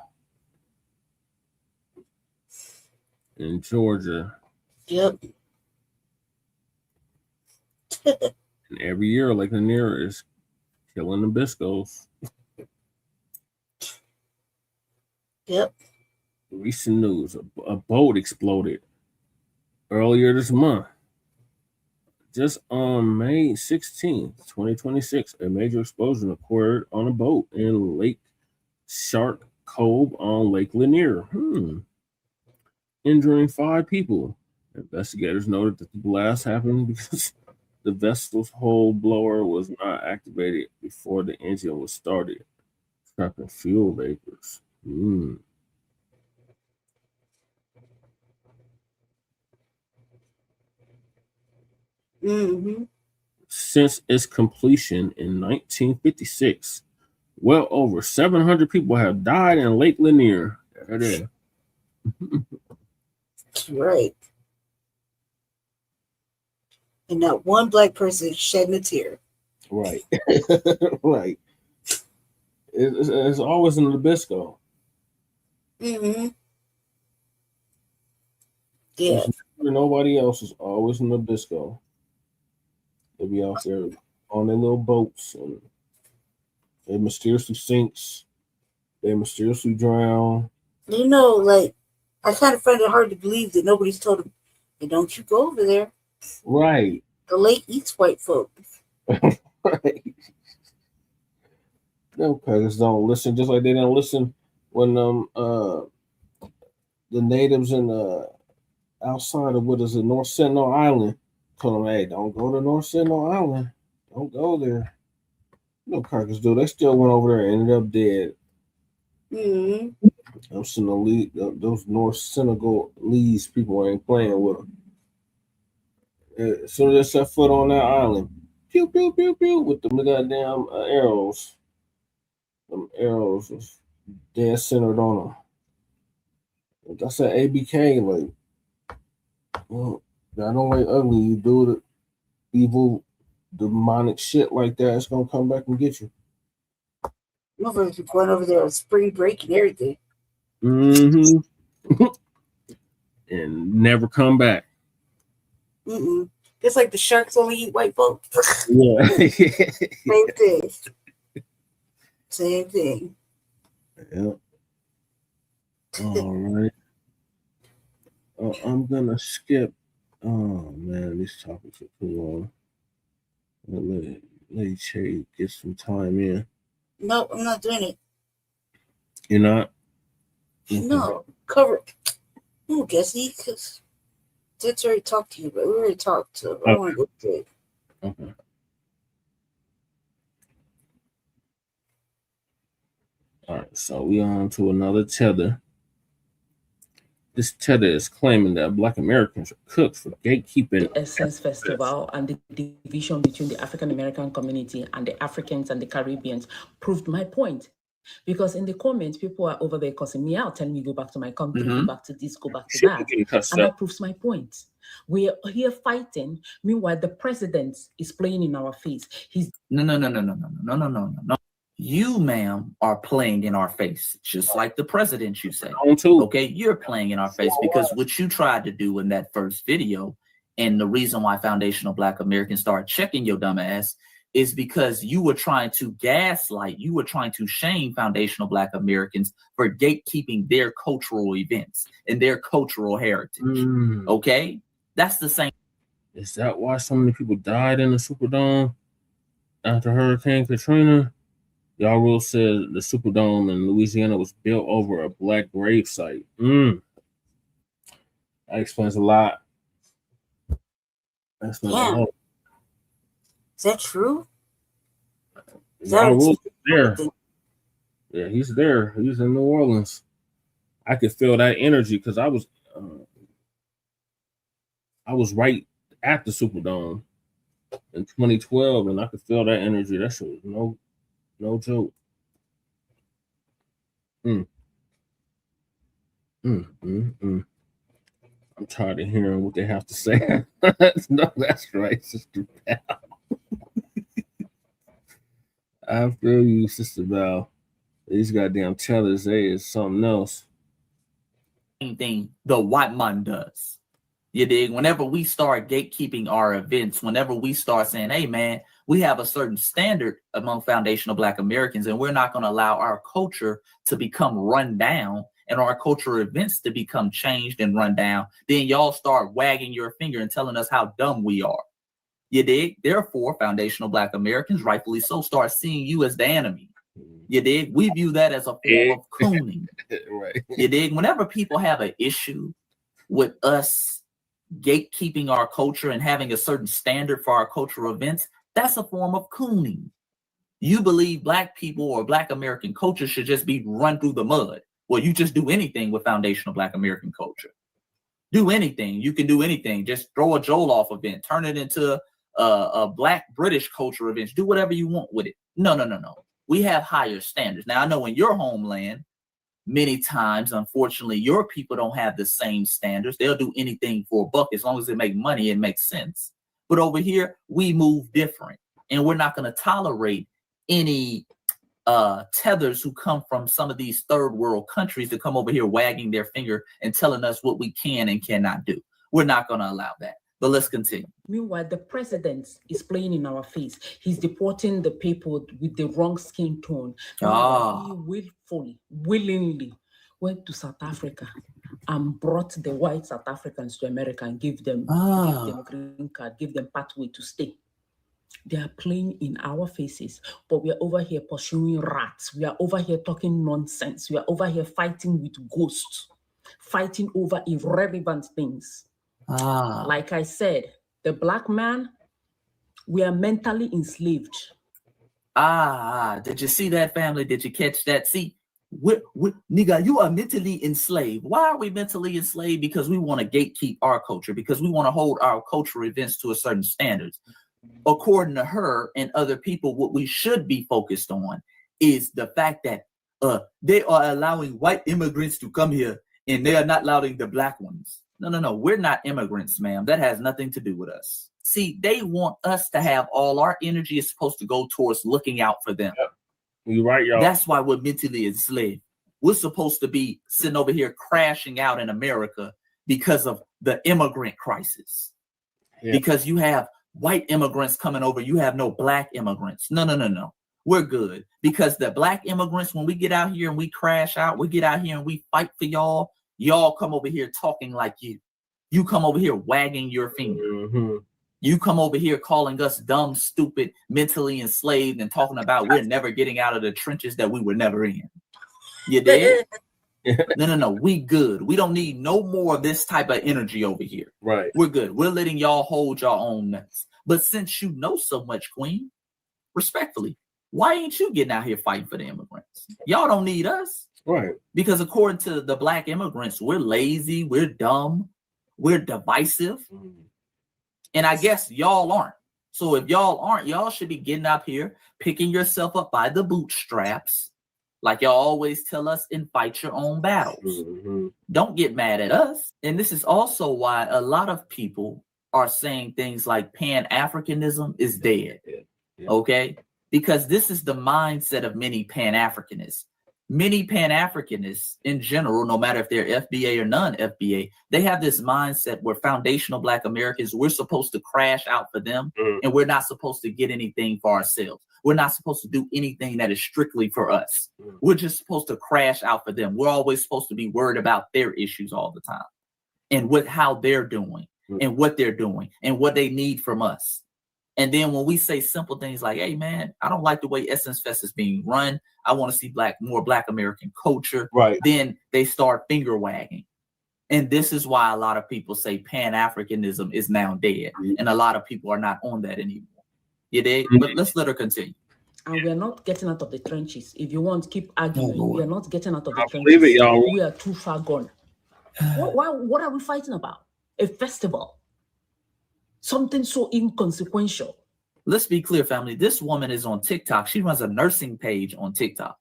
in Georgia. Yep. And every year, Lake Lanier is killing Nabiscos. Yep. Recent news: a boat exploded earlier this month. Just on May 16th, 2026, a major explosion occurred on a boat in Lake Shark Cove on Lake Lanier, injuring 5 people. Investigators noted that the blast happened because the vessel's hull blower was not activated before the engine was started, trapping fuel vapors. Mm-hmm. Since its completion in 1956, well over 700 people have died in Lake Lanier. There it is. Right. And not one black person shedding a tear. Right. Right. It's always in Nabisco. Mm-hmm. Yeah. Nobody else is always in Nabisco. They be out there on their little boats and they mysteriously sinks. They mysteriously drown. You know, like, I kind of find it hard to believe that nobody's told them, hey, don't you go over there. Right. The lake eats white folk. Right. Them crackers don't listen, just like they don't listen when the natives in outside of what is it, North Sentinel Island told them, hey, don't go to North Sentinel Island. Don't go there. No crackers do. They still went over there and ended up dead. Mm-hmm. Those North Senegalese people ain't playing with them. As soon as they set foot on that island, pew, pew, pew, pew, with the goddamn arrows. Them arrows was dead centered on them. That's that ABK, like, well, I don't like ugly. You do the evil, demonic shit like that, it's gonna come back and get you. Motherfuckers going over there on spring break and everything. Mm-hmm. And never come back. Mm-mm. It's like the sharks only eat white folks. Yeah. Same thing. Same thing. Yep. All right. I'm gonna skip. Oh man, these topics are too long. Let Che get some time in. No, I'm not doing it. You're not? Okay. No, cover. I guess because Dit's already talked to you, but we already talked, so I want to go through it. Okay. All right, so we on to another tether. This tether is claiming that Black Americans are cooked for gatekeeping. The Essence Festival and the division between the African American community and the Africans and the Caribbeans proved my point. Because in the comments, people are over there cussing me out, telling me go back to my country, go back to this, go back to that. And that proves my point. We are here fighting. Meanwhile, the president is playing in our face. He's No. You, ma'am, are playing in our face, just like the president, you say. Okay, you're playing in our face because what you tried to do in that first video, and the reason why Foundational Black Americans started checking your dumb ass is because you were trying to gaslight, you were trying to shame Foundational Black Americans for gatekeeping their cultural events and their cultural heritage. Okay? That's the same. Is that why so many people died in the Superdome after Hurricane Katrina? Y'all rule said the Superdome in Louisiana was built over a Black grave site. That explains a lot. That explains a lot. Is that true? Rule there. Yeah, he's there. He's in New Orleans. I could feel that energy because I was right at the Superdome in 2012, and I could feel that energy. That shit was no joke. I'm tired of hearing what they have to say. No, that's right, Sister Val. I feel you, Sister Val. These goddamn tellers, they is something else. Same thing the white man does. You dig? Whenever we start gatekeeping our events, whenever we start saying, hey, man, we have a certain standard among foundational Black Americans, and we're not going to allow our culture to become run down and our cultural events to become changed and run down, then y'all start wagging your finger and telling us how dumb we are. You dig? Therefore, foundational Black Americans, rightfully so, start seeing you as the enemy. You dig? We view that as a form of cooning. Right. You dig? Whenever people have an issue with us gatekeeping our culture and having a certain standard for our cultural events, that's a form of cooning. You believe Black people or Black American culture should just be run through the mud. Well, you just do anything with foundational Black American culture. Do anything. You can do anything. Just throw a Joel off event, turn it into a Black British culture event. Do whatever you want with it. No. We have higher standards. Now, I know in your homeland, many times, unfortunately, your people don't have the same standards. They'll do anything for a buck as long as they make money and makes sense. But over here, we move different, and we're not going to tolerate any tethers who come from some of these third world countries to come over here wagging their finger and telling us what we can and cannot do. We're not going to allow that. But let's continue. Meanwhile, the president is playing in our face. He's deporting the people with the wrong skin tone. He willingly went to South Africa and brought the white South Africans to America and give them a green card, give them pathway to stay. They are playing in our faces, but we are over here pursuing rats. We are over here talking nonsense. We are over here fighting with ghosts, fighting over irrelevant things. Like I said, the Black man, we are mentally enslaved. Did you see that, family? Did you catch that? See, nigga, you are mentally enslaved. Why are we mentally enslaved? Because we want to gatekeep our culture, because we want to hold our cultural events to a certain standards. According to her and other people, what we should be focused on is the fact that they are allowing white immigrants to come here and they are not allowing the Black ones. No. We're not immigrants, ma'am. That has nothing to do with us. See, they want us to have all our energy is supposed to go towards looking out for them. Yep. You're right, y'all. That's why we're mentally enslaved. We're supposed to be sitting over here crashing out in America because of the immigrant crisis. Yeah. Because you have white immigrants coming over, you have no Black immigrants. No. We're good. Because the Black immigrants, when we get out here and we crash out, we get out here and we fight for y'all, y'all come over here talking like you. You come over here wagging your finger. Mm-hmm. You come over here calling us dumb, stupid, mentally enslaved, and talking about we're never getting out of the trenches that we were never in. You did? No. We good. We don't need no more of this type of energy over here. Right. We're good. We're letting y'all hold your own nuts. But since you know so much, Queen, respectfully, why ain't you getting out here fighting for the immigrants? Y'all don't need us. Right. Because according to the Black immigrants, we're lazy, we're dumb, we're divisive. And I guess y'all aren't. So if y'all aren't, y'all should be getting up here, picking yourself up by the bootstraps, like y'all always tell us, and fight your own battles. Mm-hmm. Don't get mad at us. And this is also why a lot of people are saying things like Pan-Africanism is dead. Yeah. Okay? Because this is the mindset of many Pan-Africanists. Many Pan-Africanists in general, no matter if they're FBA or non-FBA, they have this mindset where foundational Black Americans, we're supposed to crash out for them, and we're not supposed to get anything for ourselves. We're not supposed to do anything that is strictly for us. We're just supposed to crash out for them. We're always supposed to be worried about their issues all the time and with how they're doing and what they're doing and what they need from us. And then when we say simple things like, hey, man, I don't like the way Essence Fest is being run. I want to see more Black American culture. Right. Then they start finger wagging. And this is why a lot of people say Pan-Africanism is now dead. And a lot of people are not on that anymore. You dig? But let's let her continue. And we're not getting out of the trenches. If you want, keep arguing. We are not getting out of the trenches. Believe it, y'all. We are too far gone. What are we fighting about? A festival. Something so inconsequential. Let's be clear, family. This woman is on TikTok. She runs a nursing page on TikTok.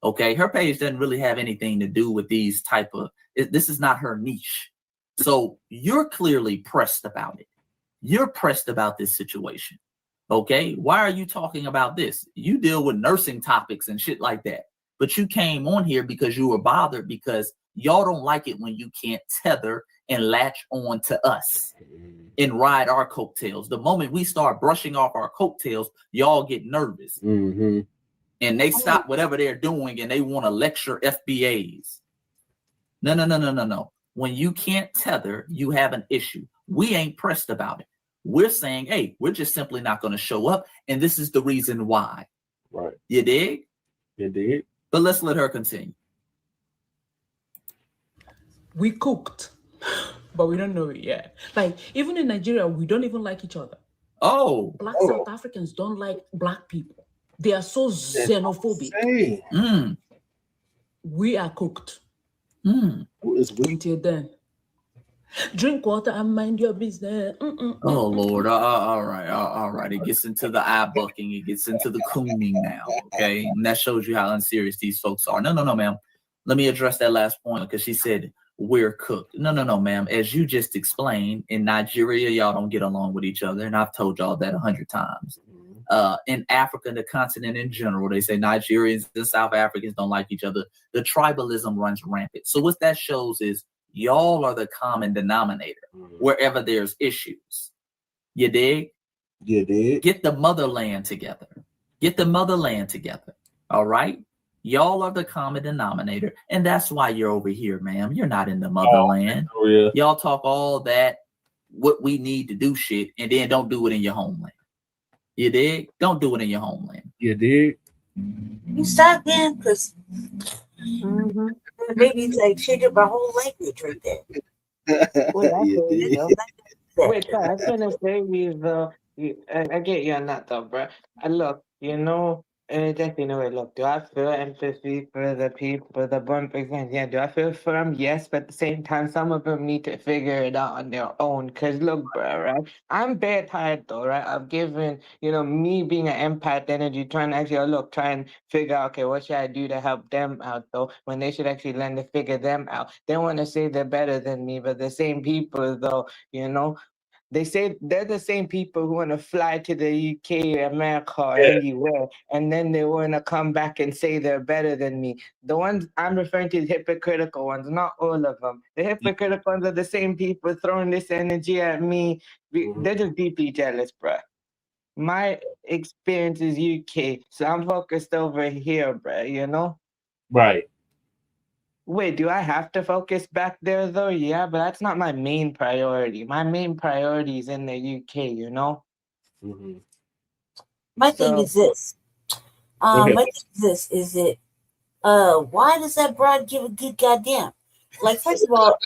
Okay, her page doesn't really have anything to do with these type of. This is not her niche. So you're clearly pressed about it. You're pressed about this situation. Okay, why are you talking about this? You deal with nursing topics and shit like that. But you came on here because you were bothered because y'all don't like it when you can't tether and latch on to us and ride our coattails. The moment we start brushing off our coattails, y'all get nervous. And they stop whatever they're doing and they want to lecture FBAs. No. When you can't tether, you have an issue. We ain't pressed about it. We're saying, hey, we're just simply not going to show up. And this is the reason why. Right. You dig? You dig? But let's let her continue. We cooked, but we don't know it yet. Like, even in Nigeria, we don't even like each other. Oh. Black South Africans don't like black people. They are so xenophobic. We are cooked. Until then. Drink water and mind your business. Oh, Lord. All right. It gets into the eye bucking. It gets into the cooning now, okay? And that shows you how unserious these folks are. No, ma'am. Let me address that last point because she said we're cooked. No, ma'am. As you just explained, in Nigeria, y'all don't get along with each other, and I've told y'all that 100 times. In Africa, the continent in general, they say Nigerians and South Africans don't like each other. The tribalism runs rampant. So what that shows is y'all are the common denominator wherever there's issues. You dig? You dig? Get the motherland together. All right? Y'all are the common denominator. And that's why you're over here, ma'am. You're not in the motherland. Y'all talk all that, what we need to do shit, and then don't do it in your homeland. You dig? Don't do it in your homeland. You dig? You stop then, because maybe it's like change up my whole language right there. Wait, I was gonna say I get you on that though, bro. And look, look, do I feel empathy for the people, the bump again? Yeah, do I feel for them? Yes, but at the same time, some of them need to figure it out on their own. Cause look, bro, right? I'm bad tired though, right? I've given, me being an empath energy, trying to actually try and figure out, okay, what should I do to help them out though? When they should actually learn to figure them out. They want to say they're better than me, but the same people though, they say they're the same people who want to fly to the UK, America, or anywhere, and then they want to come back and say they're better than me. The ones I'm referring to, the hypocritical ones, not all of them. The hypocritical ones are the same people throwing this energy at me. They're just deeply jealous, bruh. My experience is UK, so I'm focused over here, bruh, Right. Wait, do I have to focus back there though? Yeah, but that's not my main priority. My main priority is in the UK, My thing is this. Why does that broad give a good goddamn? Like, first of all,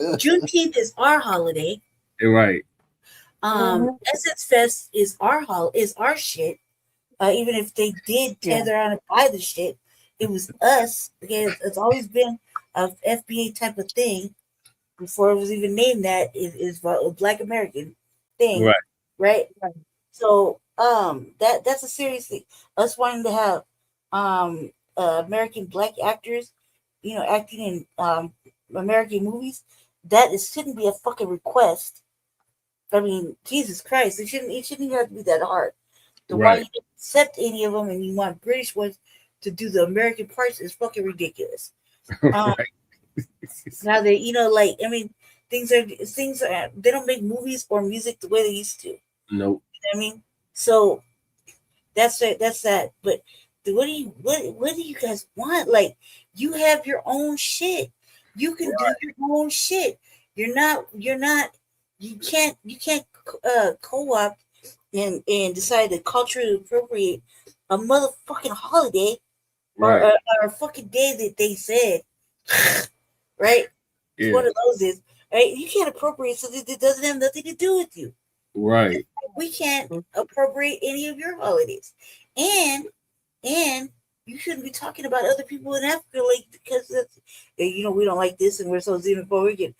Juneteenth is our holiday. You're right. Essence Fest is our shit. Even if they did tether on and buy the shit, it was us. Okay, it's always been a FBA type of thing before it was even named that. It is a Black American thing, right? So that's a serious thing. Us wanting to have American Black actors, acting in American movies, shouldn't be a fucking request. I mean, Jesus Christ, it shouldn't even have to be that hard. Why you don't accept any of them and you want British ones to do the American parts is fucking ridiculous. Now they, things are they don't make movies or music the way they used to. Nope. You know what I mean? So that's that. But what do you guys want? Like, you have your own shit. You can do your own shit. You can't co-opt and decide to culturally appropriate a motherfucking holiday or a fucking day that they said, right? Yeah. One of those is, right? You can't appropriate something that doesn't have nothing to do with you. Right. We can't appropriate any of your holidays. And you shouldn't be talking about other people in Africa because that's, we don't like this and we're so xenophobic and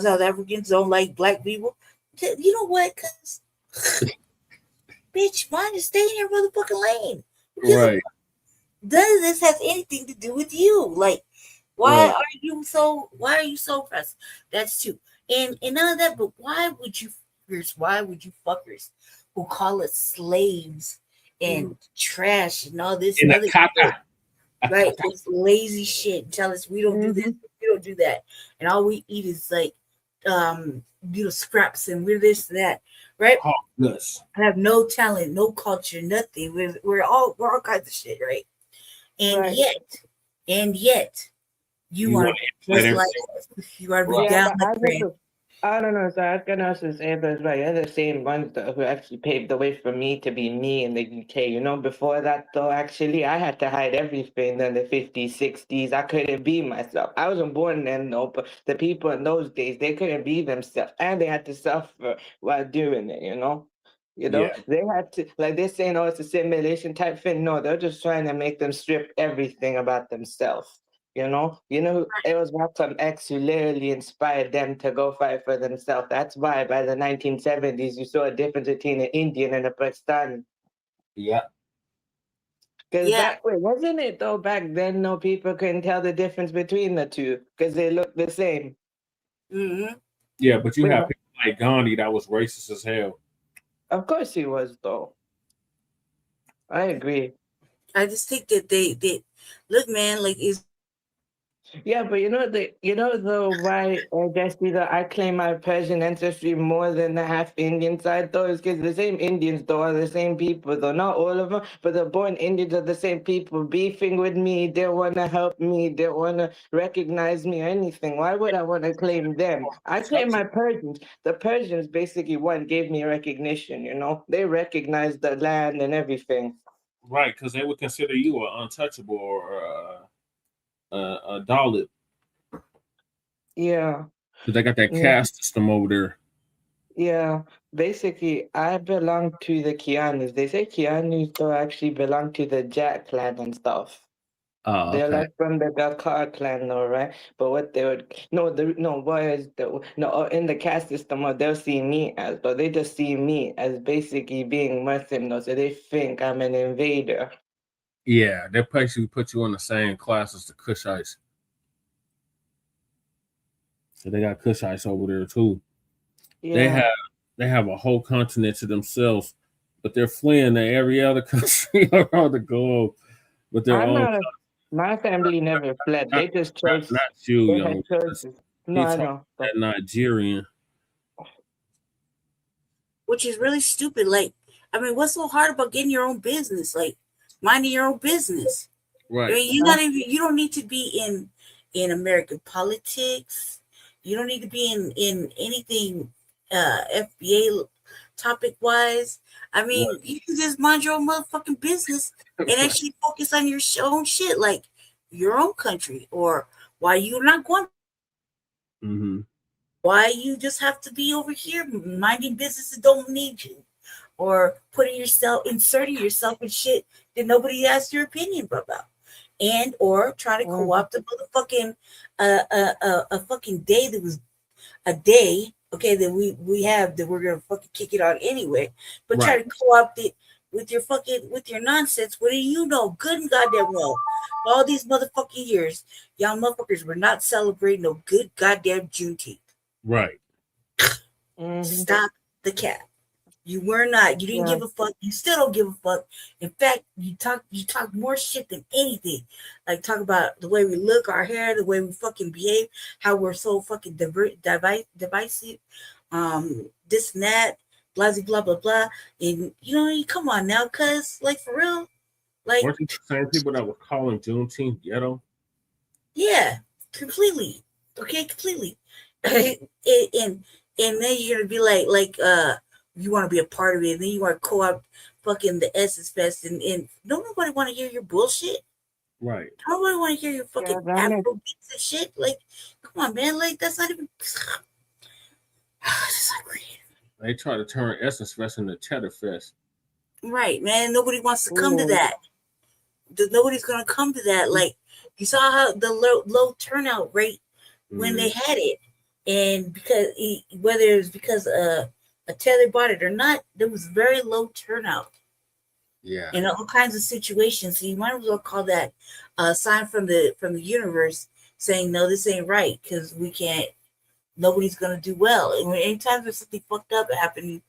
South Africans don't like Black people. You know what? Because bitch, why you stay in your motherfucking lane? Right. None of this has anything to do with you. Like, why are you so pressed? That's two. And none of that, but why would you fuckers who call us slaves and trash and all this and other shit, right? This lazy shit. Tell us we don't do this, we don't do that. And all we eat is like scraps and we're this and that, right? Oh, yes. I have no talent, no culture, nothing. We're all kinds of shit, right? And yet, you want to just like you are down the train. I don't know. So I was gonna also say those right. They're the same ones though, who actually paved the way for me to be me in the UK. You know, before that though, actually, I had to hide everything in the 50s, 60s. I couldn't be myself. I wasn't born then, though, but the people in those days, they couldn't be themselves, and they had to suffer while doing it. You know, they had to, like, they're saying, oh, it's a simulation type thing. No, they're just trying to make them strip everything about themselves. You know, it was Malcolm X who literally inspired them to go fight for themselves. That's why by the 1970s, you saw a difference between an Indian and a Pakistani. Yeah. Because that way, wasn't it though, back then, no people couldn't tell the difference between the two because they looked the same. Mm-hmm. Yeah, but you have people like Gandhi that was racist as hell. Of course he was, though. I agree. I just think that they look, man, like is. Yeah, but though why I guess either I claim my Persian ancestry more than the half Indian side though is because the same Indians though are the same people though, not all of them, but the born Indians are the same people beefing with me. They want to help me. They want to recognize me or anything. Why would I want to claim them? I claim my Persians. The Persians basically gave me recognition. They recognized the land and everything. Right, because they would consider you an untouchable or a Dalit. Yeah. Because they got that caste system over there. Yeah. Basically, I belong to the Kianis. They say Kianis don't actually belong to the Jack clan and stuff. Oh, They're okay. like from the Bacc clan, though, right? But what they would in the caste system, they'll see me as, but they just see me as basically being Muslim, though, so they think I'm an invader. Yeah, they basically put you in the same class as the Kushites. So they got Kushites over there too. Yeah. They have a whole continent to themselves, but they're fleeing to every other country around the globe. But they're my family never fled. They just chose. Not you, they young. had choices. No, I know. That Nigerian. Which is really stupid. Like, I mean, what's so hard about getting your own business? Like, minding your own business. Right. I mean, you don't need to be in American politics. You don't need to be in anything FBA topic wise. I mean, you can just mind your own motherfucking business and actually focus on your own shit, like your own country, or why you're not going. Mm-hmm. Why you just have to be over here minding business that don't need you, or inserting yourself in shit that nobody asked your opinion about, and or try to co-opt a motherfucking a fucking day that was a day, okay, that we have that we're gonna fucking kick it on anyway, but try to co-opt it with your nonsense. What do you know? Good and goddamn well, all these motherfucking years, y'all motherfuckers were not celebrating no good goddamn Juneteenth. Right. Stop the cap. You were not. You didn't give a fuck. You still don't give a fuck. In fact, you talk more shit than anything. Like, talk about the way we look, our hair, the way we fucking behave, how we're so fucking divisive, this and that, blah blah blah blah. And come on now, cuz, like, for real, like, weren't you the same people that were calling Juneteenth ghetto? Yeah, completely. Okay, completely. and then you're gonna be like you want to be a part of it, and then you want to co-opt fucking the Essence Fest, and don't nobody want to hear your bullshit. Right. Don't nobody want to hear your fucking Afro beats and shit. Like, come on, man. Like, that's not even. They try to turn Essence Fest into Cheddar Fest. Right, man. Nobody wants to come to that. Nobody's gonna come to that. Like, you saw how the low turnout rate when they had it, and whether it was because Taylor bought it or not, there was very low turnout. Yeah. In all kinds of situations. So you might as well call that a sign from the universe saying, no, this ain't right, because nobody's gonna do well. And anytime there's something fucked up happening,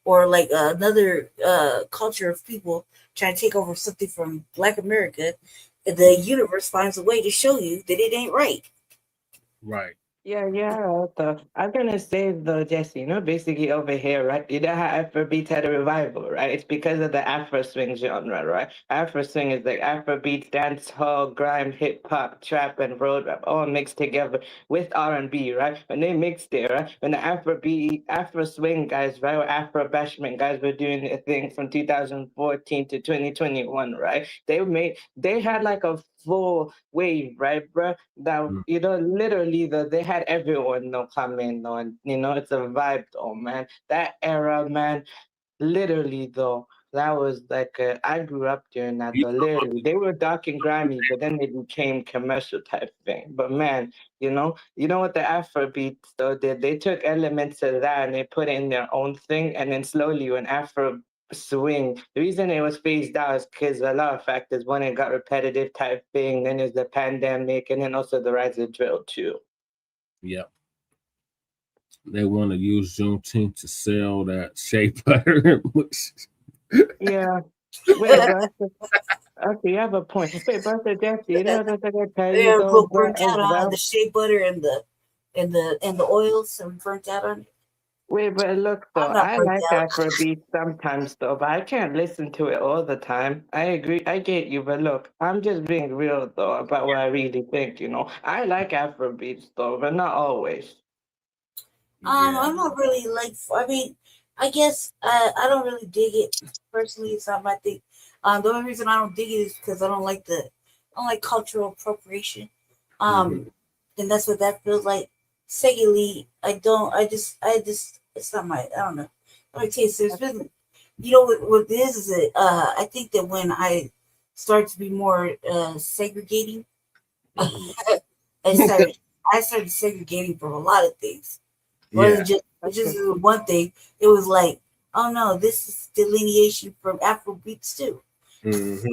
or like another culture of people trying to take over something from Black America, the universe finds a way to show you that it ain't right. Right. Yeah. I'm gonna say though, Jesse, basically over here, right? You know how Afrobeat had a revival, right? It's because of the Afro swing genre, right? Afro swing is like Afrobeat, dance hall, grime, hip hop, trap, and road rap all mixed together with R&B, right? When they mixed it, right? When the Afrobeat, Afro swing guys, right, or Afro bashment guys were doing a thing from 2014 to 2021, right? They had like a full wave, right, bro? That literally they had everyone come in, and it's a vibe though, man. That era, man, literally though. That was like I grew up during that though. Literally, they were dark and grimy, but then they became commercial type thing. But man, you know what the Afrobeats though did? They took elements of that and they put it in their own thing, and then slowly when Afro swing, the reason it was phased out is because a lot of factors. One, it got repetitive type thing. Then there's the pandemic, and then also the rise of drill too. Yep. They want to use Juneteenth to sell that shea butter. Yeah. Wait, okay, you have a point. Wait, Buster Jesse, you know what I gotta tell you though, bro, burnt out as well? the shea butter and the oils and burnt out on it. Wait, but look though, I like Afrobeat sometimes though, but I can't listen to it all the time. I agree, I get you, but look, I'm just being real though about what I really think, I like Afrobeats though, but not always. I'm not really like. I mean, I guess I don't really dig it personally. It's not my thing. The only reason I don't dig it is because I don't like cultural appropriation. And that's what that feels like. Secondly, I just, it's not my. I don't know. Let me tell you, there's been, what this is. I think that when I start to be more segregating, I started segregating from a lot of things. Wasn't just one thing. It was like, oh no, this is delineation from Afrobeats too. Mm-hmm.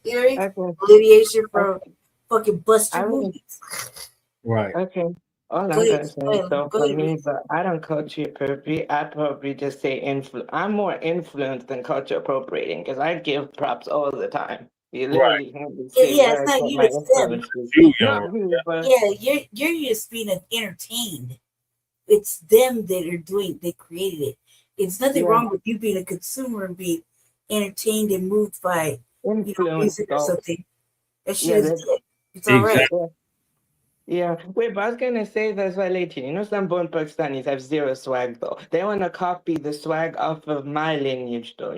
You know what I mean? Delineation from fucking Buster movies. Right. Okay. All I'm gonna say so for me, but I don't culture appropriate. I probably just say I'm more influenced than culture appropriating because I give props all the time. You literally have to say Yeah, where it's I not get you, my it's them. influences. Not me, but You're just being entertained. It's them that are they created it. It's nothing wrong with you being a consumer and being entertained and moved by music or something. That shit is good. It's all right. Yeah, wait, but I was gonna say that's why later, some born Pakistanis have zero swag though. They wanna copy the swag off of my lineage though,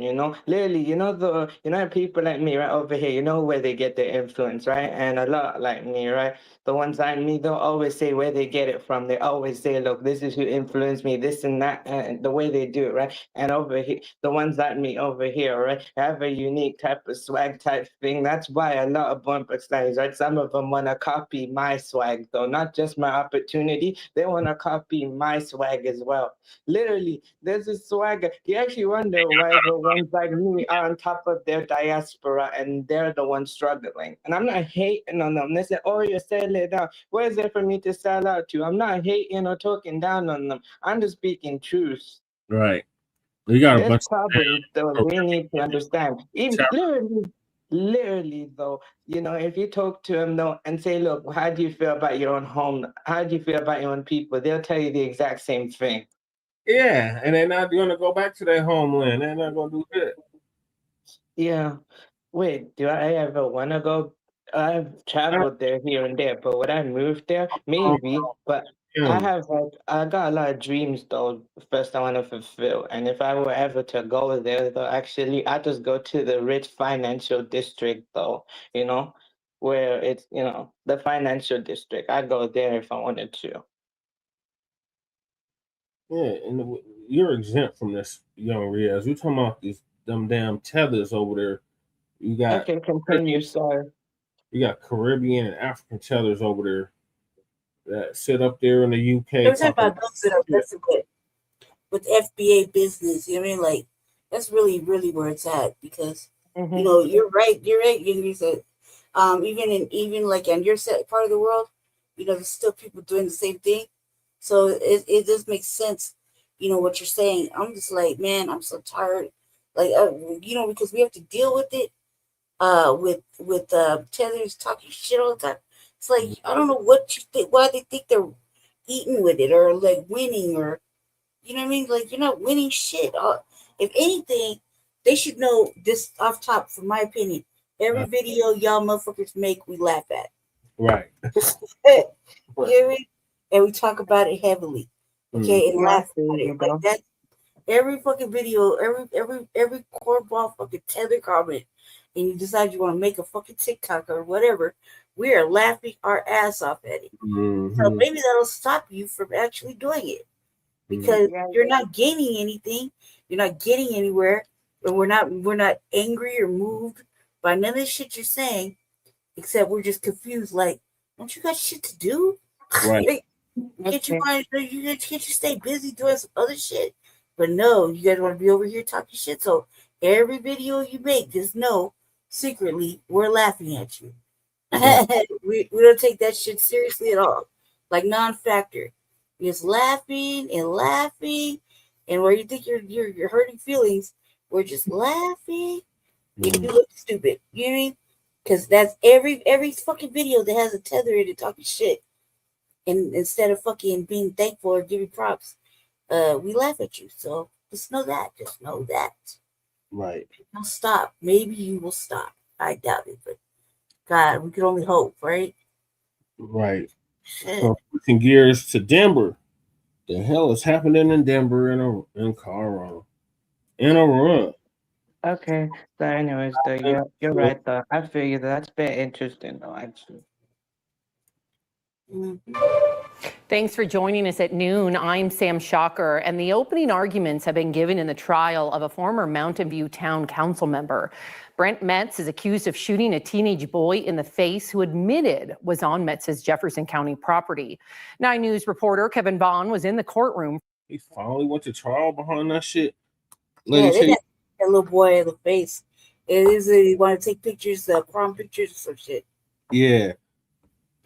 Literally, people like me right over here, where they get their influence, right? And a lot like me, right? The ones like me, they'll always say where they get it from. They always say, look, this is who influenced me, this and that, and the way they do it, right? And over here, the ones like me over here, right, have a unique type of swag type thing. That's why a lot of born Pakistanis, right? Some of them wanna copy my swag though, not just my opportunity. They want to copy my swag as well. Literally, there's a swag. You actually wonder why the ones like me are on top of their diaspora and they're the ones struggling. And I'm not hating on them. They say, oh, you're selling down. What is there for me to sell out to? I'm not hating or talking down on them. I'm just speaking truth. Right. You got a bunch of problems that we need to understand. Even literally though, if you talk to them though and say, look, how do you feel about your own home? How do you feel about your own people? They'll tell you the exact same thing. Yeah, and they're not going to go back to their homeland. They're not going to do that. Yeah. Wait, do I ever want to go? I've traveled there here and there, but would I move there? Maybe, but I got a lot of dreams though. First, I want to fulfill, and if I were ever to go there, though, actually, I just go to the rich financial district though. Where it's the financial district. I go there if I wanted to. Yeah, and you're exempt from this, young Riaz. You're talking about them damn tethers over there. You got okay, continue, sorry. You got Caribbean and African tethers over there that sit up there in the UK. They're talking about those that are messing with FBA business. You know what I mean? Like that's really, really where it's at because you're right. You said even like on your part of the world, there's still people doing the same thing. So it just makes sense, what you're saying. I'm just like, man, I'm so tired. Like, because we have to deal with it, with tethers talking shit all the time. It's like, I don't know what you think, why they think they're eating with it or like winning or, you know what I mean? Like, you're not winning shit. If anything, they should know this off top, from my opinion. Every video y'all motherfuckers make, we laugh at. Right. You hear me? And we talk about it heavily. Okay, and laugh at it. Like that. Every fucking video, every cornball fucking tether comment, and you decide you want to make a fucking TikTok or whatever, we are laughing our ass off at it. So maybe that'll stop you from actually doing it. Because you're not gaining anything, you're not getting anywhere, and we're not angry or moved by none of the shit you're saying, except we're just confused. Like, don't you got shit to do? Right. Can't you stay busy doing some other shit? But no, you guys want to be over here talking shit. So every video you make, just know secretly we're laughing at you. we don't take that shit seriously at all, like non-factor. Just laughing and laughing, and where you think you're hurting feelings, we're just laughing. You look stupid. You know what I mean? Because that's every fucking video that has a tether in it talking shit, and instead of fucking being thankful or giving props, we laugh at you. So just know that. Just know that. Right. Now stop. Maybe you will stop. I doubt it, but God, we can only hope, right? Right. So switching gears to Denver. The hell is happening in Denver in Colorado? In a run. Okay. So anyways, though, you're right though. I feel you. That's been interesting though, actually. Thanks for joining us at noon. I'm Sam Shocker, and the opening arguments have been given in the trial of a former Mountain View Town Council member. Brent Metz is accused of shooting a teenage boy in the face who admitted was on Metz's Jefferson County property. 9 News reporter Kevin Vaughn was in the courtroom. He finally went to trial behind that shit. Yeah, they got that little boy in the face. It is you want to take pictures, prom pictures or some shit. Yeah.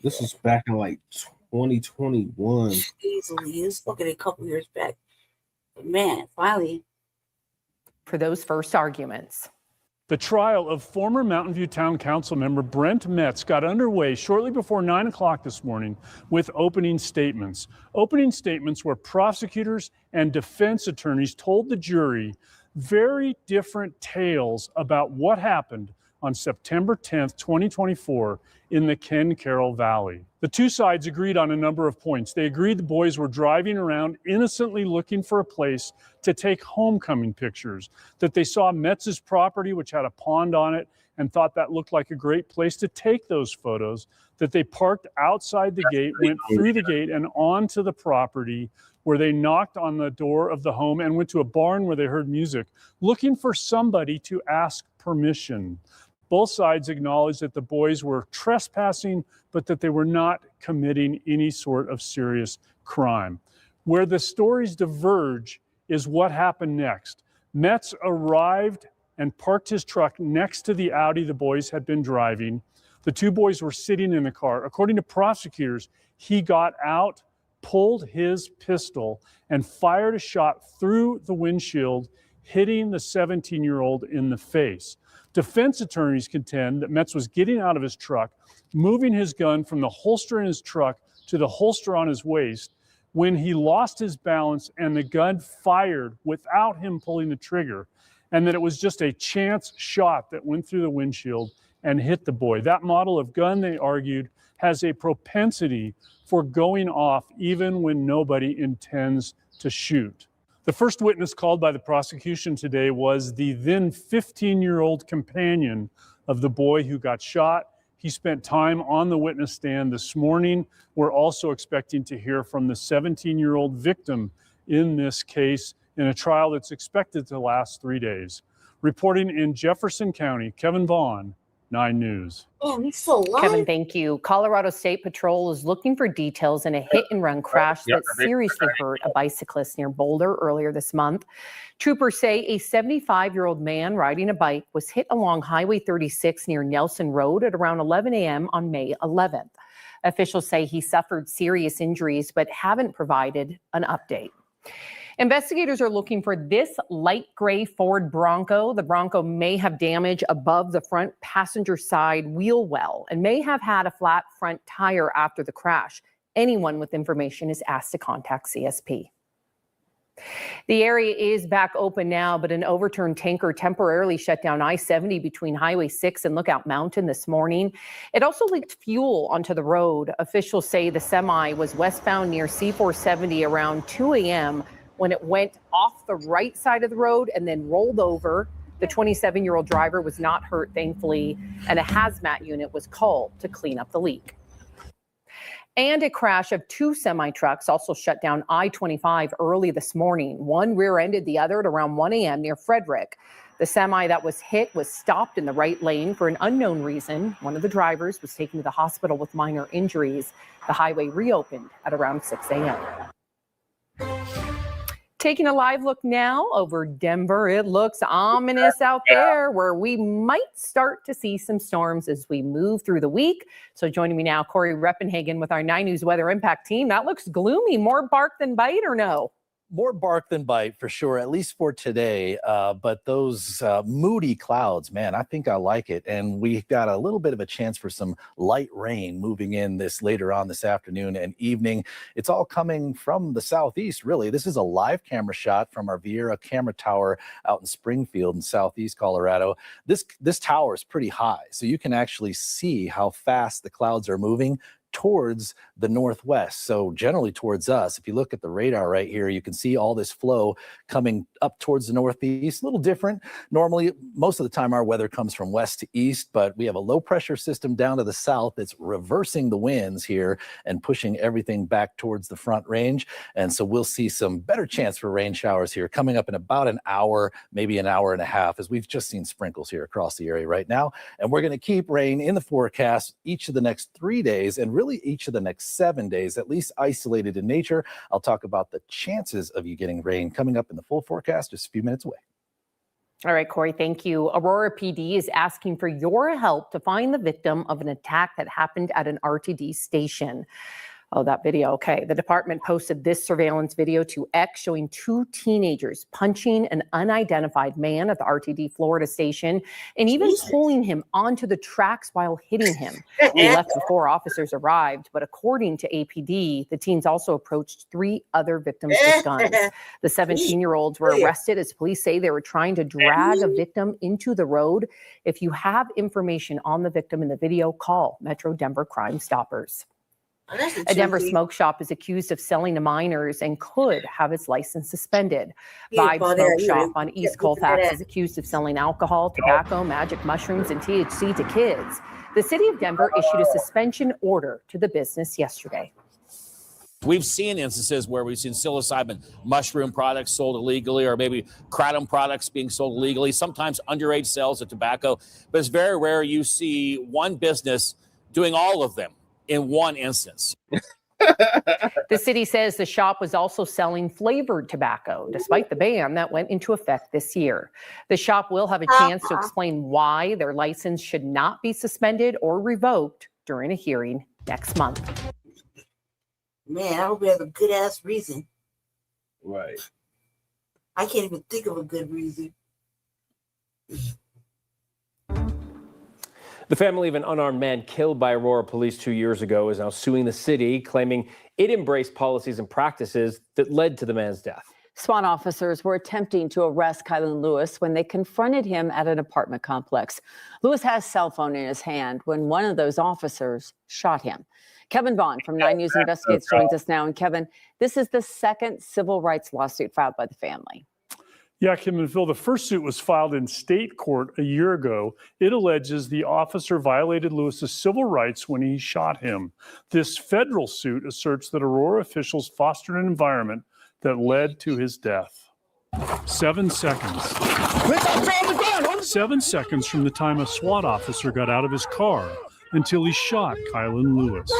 This was back in like 2021. Easily. It was fucking a couple years back. But man, finally. For those first arguments. The trial of former Mountain View Town Council member Brent Metz got underway shortly before 9 o'clock this morning with opening statements. Opening statements where prosecutors and defense attorneys told the jury very different tales about what happened on September 10th, 2024 in the Ken Carroll Valley. The two sides agreed on a number of points. They agreed the boys were driving around innocently looking for a place to take homecoming pictures, that they saw Metz's property, which had a pond on it, and thought that looked like a great place to take those photos, that they parked outside the gate, went through the gate and onto the property, where they knocked on the door of the home and went to a barn where they heard music, looking for somebody to ask permission. Both sides acknowledged that the boys were trespassing, but that they were not committing any sort of serious crime. Where the stories diverge is what happened next. Metz arrived and parked his truck next to the Audi the boys had been driving. The two boys were sitting in the car. According to prosecutors, he got out, pulled his pistol, and fired a shot through the windshield, hitting the 17-year-old in the face. Defense attorneys contend that Metz was getting out of his truck, moving his gun from the holster in his truck to the holster on his waist, when he lost his balance and the gun fired without him pulling the trigger, and that it was just a chance shot that went through the windshield and hit the boy. That model of gun, they argued, has a propensity for going off even when nobody intends to shoot. The first witness called by the prosecution today was the then 15-year-old companion of the boy who got shot. He spent time on the witness stand this morning. We're also expecting to hear from the 17-year-old victim in this case in a trial that's expected to last 3 days. Reporting in Jefferson County, Kevin Vaughn, 9 News. Oh, he's still alive? Kevin, thank you. Colorado State Patrol is looking for details in a hit-and-run crash that seriously hurt a bicyclist near Boulder earlier this month. Troopers say a 75-year-old man riding a bike was hit along Highway 36 near Nelson Road at around 11 a.m. on May 11th. Officials say he suffered serious injuries but haven't provided an update. Investigators are looking for this light gray Ford Bronco. The Bronco may have damage above the front passenger side wheel well and may have had a flat front tire after the crash. Anyone with information is asked to contact CSP. The area is back open now, but an overturned tanker temporarily shut down I-70 between Highway 6 and Lookout Mountain this morning. It also leaked fuel onto the road. Officials say the semi was westbound near C-470 around 2 a.m. when it went off the right side of the road and then rolled over. The 27-year-old driver was not hurt, thankfully, and a hazmat unit was called to clean up the leak. And a crash of two semi-trucks also shut down I-25 early this morning. One rear-ended the other at around 1 a.m. near Frederick. The semi that was hit was stopped in the right lane for an unknown reason. One of the drivers was taken to the hospital with minor injuries. The highway reopened at around 6 a.m. Taking a live look now over Denver. It looks ominous out there, where we might start to see some storms as we move through the week. So joining me now, Corey Reppenhagen with our 9 News Weather Impact team. That looks gloomy. More bark than bite, or no? More bark than bite for sure, at least for today. But those moody clouds, man, I think I like it. And we got a little bit of a chance for some light rain moving in this later on this afternoon and evening. It's all coming from the southeast, really. This is a live camera shot from our Vieira camera tower out in Springfield in southeast Colorado. This tower is pretty high, so you can actually see how fast the clouds are moving towards the northwest, so generally towards us. If you look at the radar right here, you can see all this flow coming up towards the northeast. A little different. Normally, most of the time, our weather comes from west to east, but we have a low pressure system down to the south that's reversing the winds here and pushing everything back towards the front range. And so we'll see some better chance for rain showers here coming up in about an hour, maybe an hour and a half, as we've just seen sprinkles here across the area right now. And we're going to keep rain in the forecast each of the next 3 days, and really each of the next 7 days, at least isolated in nature. I'll talk about the chances of you getting rain coming up in the full forecast just a few minutes away. All right, Corey, thank you. Aurora PD is asking for your help to find the victim of an attack that happened at an RTD station. Oh, that video. Okay. The department posted this surveillance video to X showing two teenagers punching an unidentified man at the RTD Florida station and even pulling him onto the tracks while hitting him. They left before officers arrived, but according to APD, the teens also approached 3 other victims with guns. The 17-year-olds were arrested as police say they were trying to drag a victim into the road. If you have information on the victim in the video, call Metro Denver Crime Stoppers. A Denver smoke shop is accused of selling to minors and could have its license suspended. Vibe Smoke Shop on East Colfax is accused of selling alcohol, tobacco, magic mushrooms, and THC to kids. The city of Denver issued a suspension order to the business yesterday. We've seen instances where we've seen psilocybin mushroom products sold illegally, or maybe kratom products being sold illegally, sometimes underage sales of tobacco, but it's very rare you see one business doing all of them in one instance. The city says the shop was also selling flavored tobacco, despite the ban that went into effect this year. The shop will have a chance to explain why their license should not be suspended or revoked during a hearing next month. Man, I hope we have a good ass reason. Right. I can't even think of a good reason. The family of an unarmed man killed by Aurora police 2 years ago is now suing the city, claiming it embraced policies and practices that led to the man's death. SWAT officers were attempting to arrest Kylan Lewis when they confronted him at an apartment complex. Lewis has a cell phone in his hand when one of those officers shot him. Kevin Vaughn from 9 News Investigates joins us now. And Kevin, this is the second civil rights lawsuit filed by the family. Yeah, Kim and Phil, the first suit was filed in state court a year ago. It alleges the officer violated Lewis's civil rights when he shot him. This federal suit asserts that Aurora officials fostered an environment that led to his death. 7 seconds. 7 seconds from the time a SWAT officer got out of his car until he shot Kylan Lewis.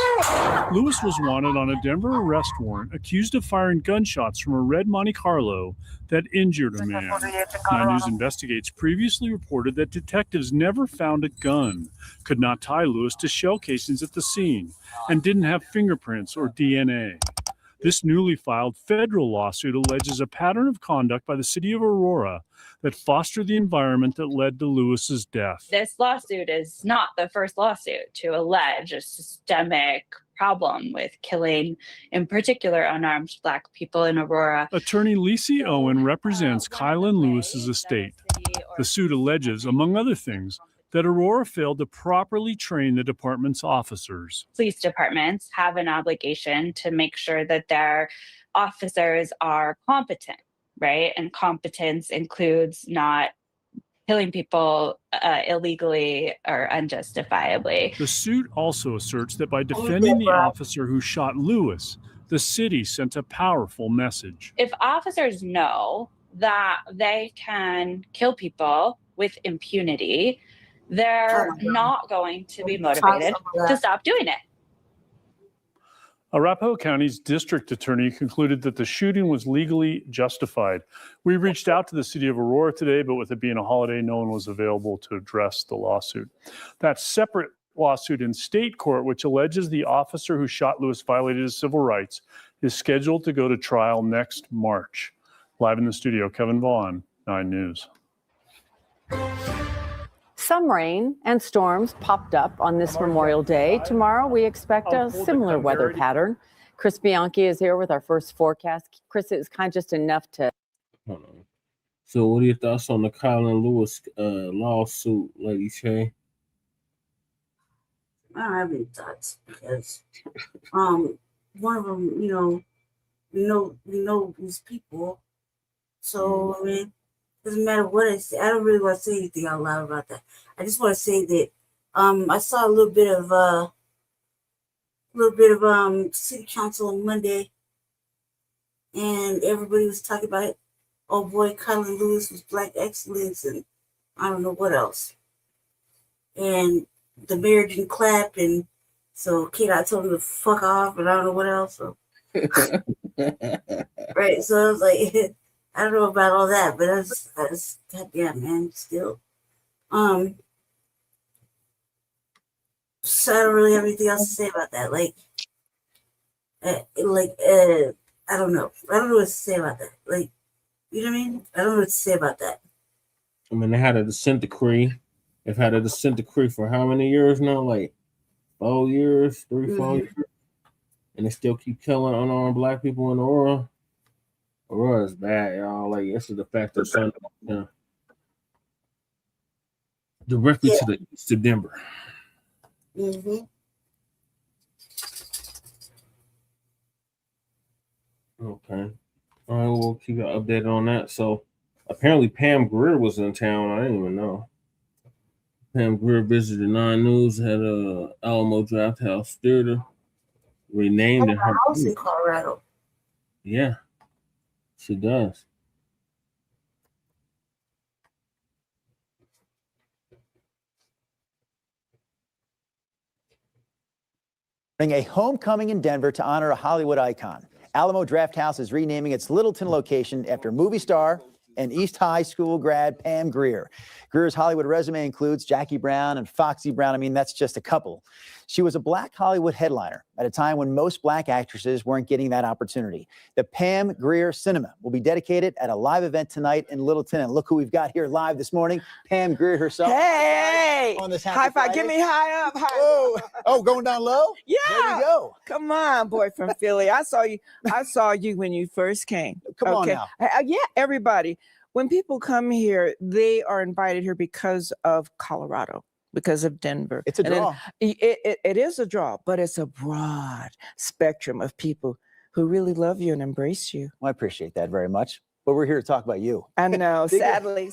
Lewis was wanted on a Denver arrest warrant, accused of firing gunshots from a red Monte Carlo that injured a man. 9 News Investigates previously reported that detectives never found a gun, could not tie Lewis to shell casings at the scene, and didn't have fingerprints or DNA. This newly filed federal lawsuit alleges a pattern of conduct by the city of Aurora that fostered the environment that led to Lewis's death. This lawsuit is not the first lawsuit to allege a systemic problem with killing, in particular, unarmed Black people in Aurora. Attorney Lacey Owen represents Kylan Lewis's estate. The suit alleges, among other things, that Aurora failed to properly train the department's officers. Police departments have an obligation to make sure that their officers are competent, right? And competence includes not killing people illegally or unjustifiably. The suit also asserts that by defending the officer who shot Lewis, the city sent a powerful message. If officers know that they can kill people with impunity, they're not going to be motivated to stop doing it. Arapahoe County's district attorney concluded that the shooting was legally justified. We reached out to the city of Aurora today, but with it being a holiday, no one was available to address the lawsuit. That separate lawsuit in state court, which alleges the officer who shot Lewis violated his civil rights, is scheduled to go to trial next March. Live in the studio, Kevin Vaughn, 9 News. Some rain and storms popped up on this Memorial Day. Tomorrow, we expect a similar weather pattern. Chris Bianchi is here with our first forecast. Chris, it was kind of just enough to... Hold on. So what are your thoughts on the Kylan Lewis lawsuit, Lady Shay? I don't have any thoughts because one of them, we know these people. So, I mean, doesn't matter what I say. I don't really want to say anything out loud about that. I just want to say that I saw a little bit of city council on Monday, and everybody was talking about it. Oh boy, Kylan Lewis was Black excellence, and I don't know what else. And the mayor didn't clap, and so Kid, told him to fuck off, and I don't know what else. So. Right, so I was like. I don't know about all that, but that's goddamn, man, still. So I don't really have anything else to say about that. I don't know. I don't know what to say about that. Like, you know what I mean? I don't know what to say about that. I mean, they had a dissent decree. They've had a dissent decree for how many years now? Like 4 years, 4 years. And they still keep killing unarmed Black people in Aurora. Aurora is bad, y'all. Like, this is the fact that sun directly to the east of Denver. Mm-hmm. Okay. All right, we'll keep you updated on that. So, apparently Pam Grier was in town. I didn't even know. Pam Grier visited 9 News, had a Alamo Draft House Theater renamed in her house in Colorado. Yeah. She does. A homecoming in Denver to honor a Hollywood icon. Alamo Draft House is renaming its Littleton location after movie star and East High School grad Pam Grier. Grier's Hollywood resume includes Jackie Brown and Foxy Brown. I mean, that's just a couple. She was a Black Hollywood headliner at a time when most Black actresses weren't getting that opportunity. The Pam Grier Cinema will be dedicated at a live event tonight in Littleton. And look who we've got here live this morning, Pam Grier herself. Hey! On this high five. Friday. Give me high up. Oh, going down low? Yeah. There you go. Come on, boy from Philly. I saw you when you first came. Come on now. Yeah, everybody. When people come here, they are invited here because of Colorado, because of Denver. It's a draw. It is a draw, but it's a broad spectrum of people who really love you and embrace you. Well, I appreciate that very much. But we're here to talk about you. I know, sadly.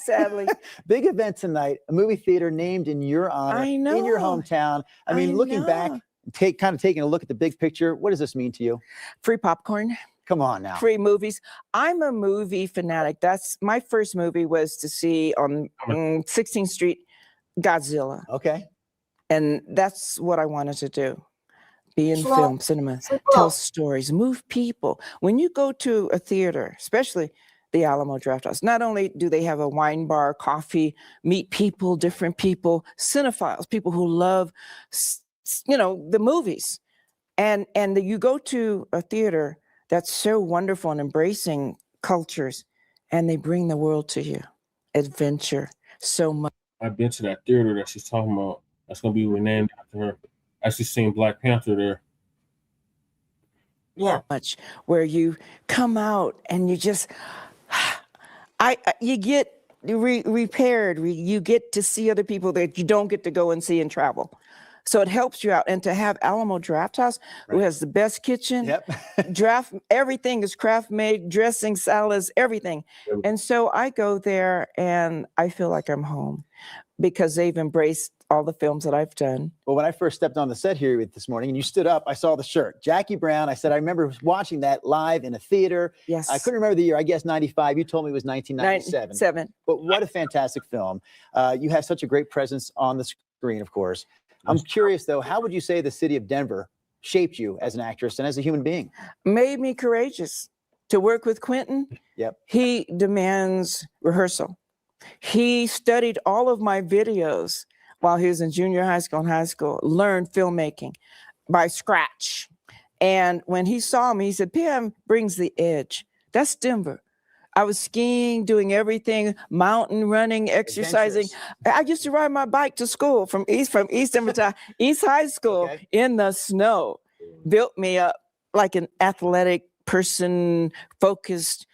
Big event tonight, a movie theater named in your honor, I know. in your hometown. I mean, looking back, taking a look at the big picture, what does this mean to you? Free popcorn. Come on now. Free movies. I'm a movie fanatic. That's my first movie was to see on 16th Street, Godzilla. Okay. And that's what I wanted to do. Be in film, cinema, tell stories, move people. When you go to a theater, especially the Alamo Draft House, not only do they have a wine bar, coffee, meet people, different people, cinephiles, people who love, the movies. And you go to a theater that's so wonderful and embracing cultures, and they bring the world to you. Adventure, so much. I've been to that theater that she's talking about. That's going to be renamed after her. I actually seen Black Panther there. Yeah. Much where you come out and you just, you get repaired. You get to see other people that you don't get to go and see and travel. So it helps you out. And to have Alamo Draft House, who has the best kitchen, everything is craft made, dressing, salads, everything. And so I go there and I feel like I'm home because they've embraced all the films that I've done. Well, when I first stepped on the set here this morning and you stood up, I saw the shirt. Jackie Brown, I said, I remember watching that live in a theater. Yes. I couldn't remember the year, I guess 95. You told me it was 1997. But what a fantastic film. You have such a great presence on the screen, of course. I'm curious, though, how would you say the city of Denver shaped you as an actress and as a human being? Made me courageous to work with Quentin. Yep. He demands rehearsal. He studied all of my videos while he was in junior high school and high school, learned filmmaking by scratch. And when he saw me, he said, Pam brings the edge. That's Denver. I was skiing, doing everything, mountain running, exercising. I used to ride my bike to school from East Denver to East High School in the snow. Built me up like an athletic person, focused.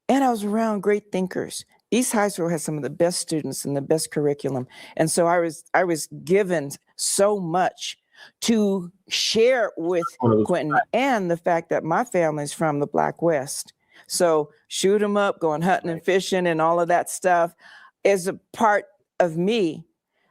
And I was around great thinkers. East High School has some of the best students and the best curriculum. And so I was given so much to share with Quentin, and the fact that my family's from the Black West. So shoot 'em up, going hunting and fishing and all of that stuff is a part of me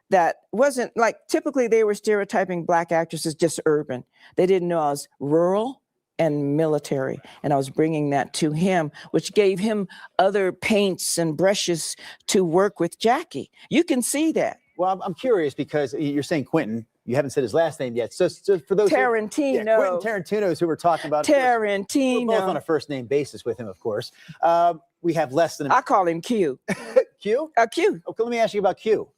that wasn't like, typically they were stereotyping Black actresses just urban. They didn't know I was rural and military. And I was bringing that to him, which gave him other paints and brushes to work with Jackie. You can see that. Well, I'm curious because you're saying Quentin. You haven't said his last name yet. So for those Tarantino. Quentin Tarantino's who we're talking about. Tarantino. We're both on a first name basis with him, of course. We have less than I call him Q. Q? Q. Okay, let me ask you about Q.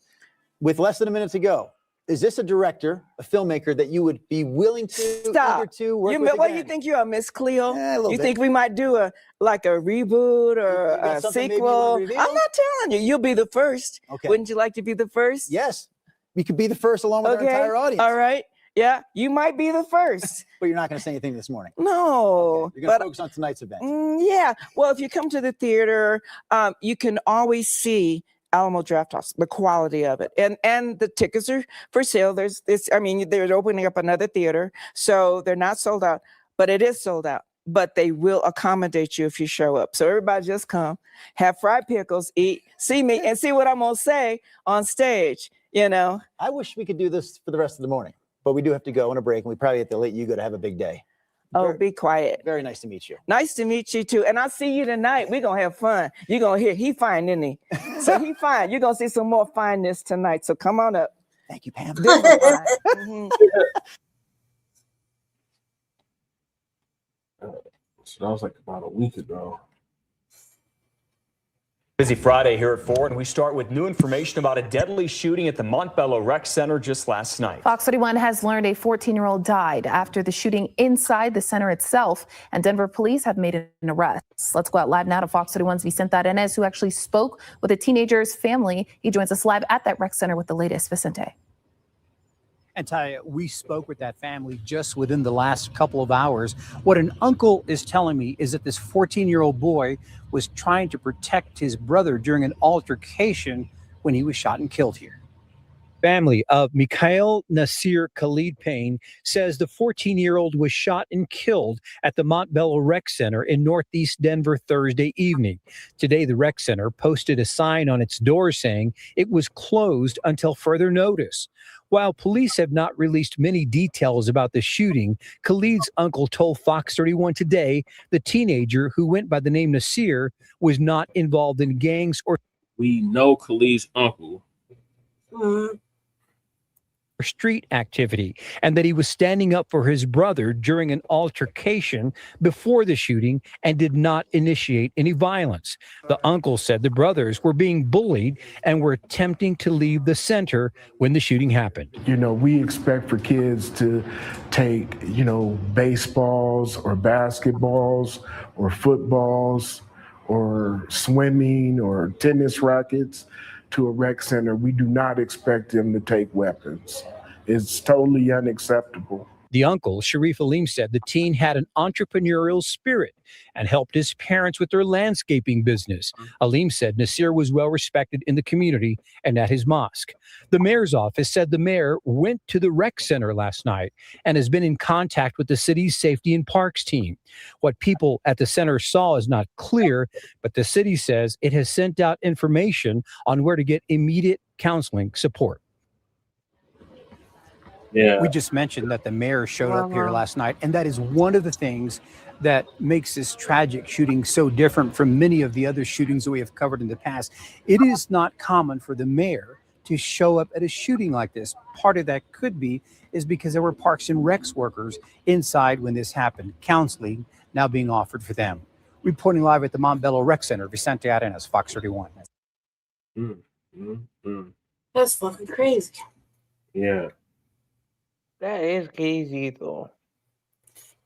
With less than a minute to go, is this a director, a filmmaker that you would be willing to, eager to work with What do again? you think you are, Miss Cleo? You think we might do a reboot or a something maybe you sequel? wanna reveal? I'm not telling you. You'll be the first. Okay. Wouldn't you like to be the first? Yes. We could be the first along with our entire audience. All right. Yeah, you might be the first. But you're not going to say anything this morning. No. Okay. You're going to focus on tonight's event. Yeah. Well, if you come to the theater, you can always see Alamo Draft House, the quality of it. And the tickets are for sale. They're opening up another theater, so they're not sold out, but it is sold out. But they will accommodate you if you show up. So everybody just come, have fried pickles, eat, see me, and see what I'm going to say on stage, you know. I wish we could do this for the rest of the morning, but we do have to go on a break, and we probably have to let you go to have a big day. Oh, be quiet. Very nice to meet you. Nice to meet you too. And I'll see you tonight. We're going to have fun. You're going to hear, he fine, isn't he? So he fine. You're going to see some more fineness tonight. So come on up. Thank you, Pam. Mhm. So that was like about a week ago. Busy Friday here at 4, and we start with new information about a deadly shooting at the Montbello Rec Center just last night. Fox 31 has learned a 14-year-old died after the shooting inside the center itself, and Denver police have made an arrest. Let's go out live now to Fox 31's Vicente Arenas, who actually spoke with the teenager's family. He joins us live at that rec center with the latest. Vicente. And Taya, we spoke with that family just within the last couple of hours. What an uncle is telling me is that this 14-year-old boy was trying to protect his brother during an altercation when he was shot and killed here. Family of Mikhail Nasir Khalid Payne says the 14-year-old was shot and killed at the Montbello Rec Center in Northeast Denver Thursday evening. Today, the rec center posted a sign on its door saying it was closed until further notice. While police have not released many details about the shooting, Khalid's uncle told Fox 31 today the teenager, who went by the name Nasir, was not involved in gangs or... We know Khalid's uncle. street activity, and that he was standing up for his brother during an altercation before the shooting and did not initiate any violence. The uncle said the brothers were being bullied and were attempting to leave the center when the shooting happened. You know, we expect for kids to take, you know, baseballs or basketballs or footballs or swimming or tennis rackets to a rec center. We do not expect them to take weapons. It's totally unacceptable. The uncle, Sharif Aleem, said the teen had an entrepreneurial spirit and helped his parents with their landscaping business. Aleem said Nasir was well respected in the community and at his mosque. The mayor's office said the mayor went to the rec center last night and has been in contact with the city's safety and parks team. What people at the center saw is not clear, but the city says it has sent out information on where to get immediate counseling support. Yeah. We just mentioned that the mayor showed up here last night, and that is one of the things that makes this tragic shooting so different from many of the other shootings that we have covered in the past. It is not common for the mayor to show up at a shooting like this. Part of that could be is because there were Parks and Recs workers inside when this happened. Counseling now being offered for them. Reporting live at the Montbello Rec Center, Vicente Arenas, Fox 31. That's fucking crazy. Yeah. That is crazy though.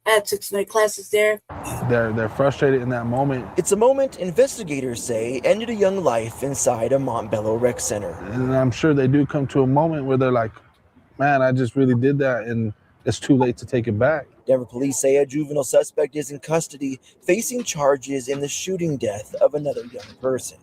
I took some classes there. They're frustrated in that moment. It's a moment investigators say ended a young life inside a Montbello Rec Center. And I'm sure they do come to a moment where they're like, man, I just really did that, and it's too late to take it back. Denver police say a juvenile suspect is in custody, facing charges in the shooting death of another young person.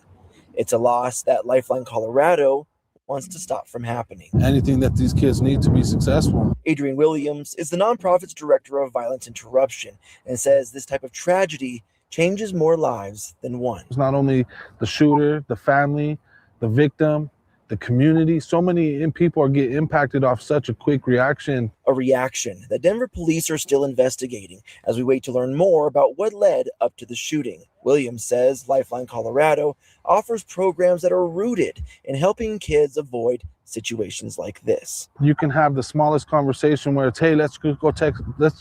It's a loss that Lifeline Colorado wants to stop from happening. Anything that these kids need to be successful. Adrian Williams is the nonprofit's director of violence interruption and says this type of tragedy changes more lives than one. It's not only the shooter, the family, the victim, the community. So many people are getting impacted off such a quick reaction. A reaction that Denver police are still investigating as we wait to learn more about what led up to the shooting. Williams says Lifeline Colorado offers programs that are rooted in helping kids avoid situations like this. You can have the smallest conversation where it's, hey, let's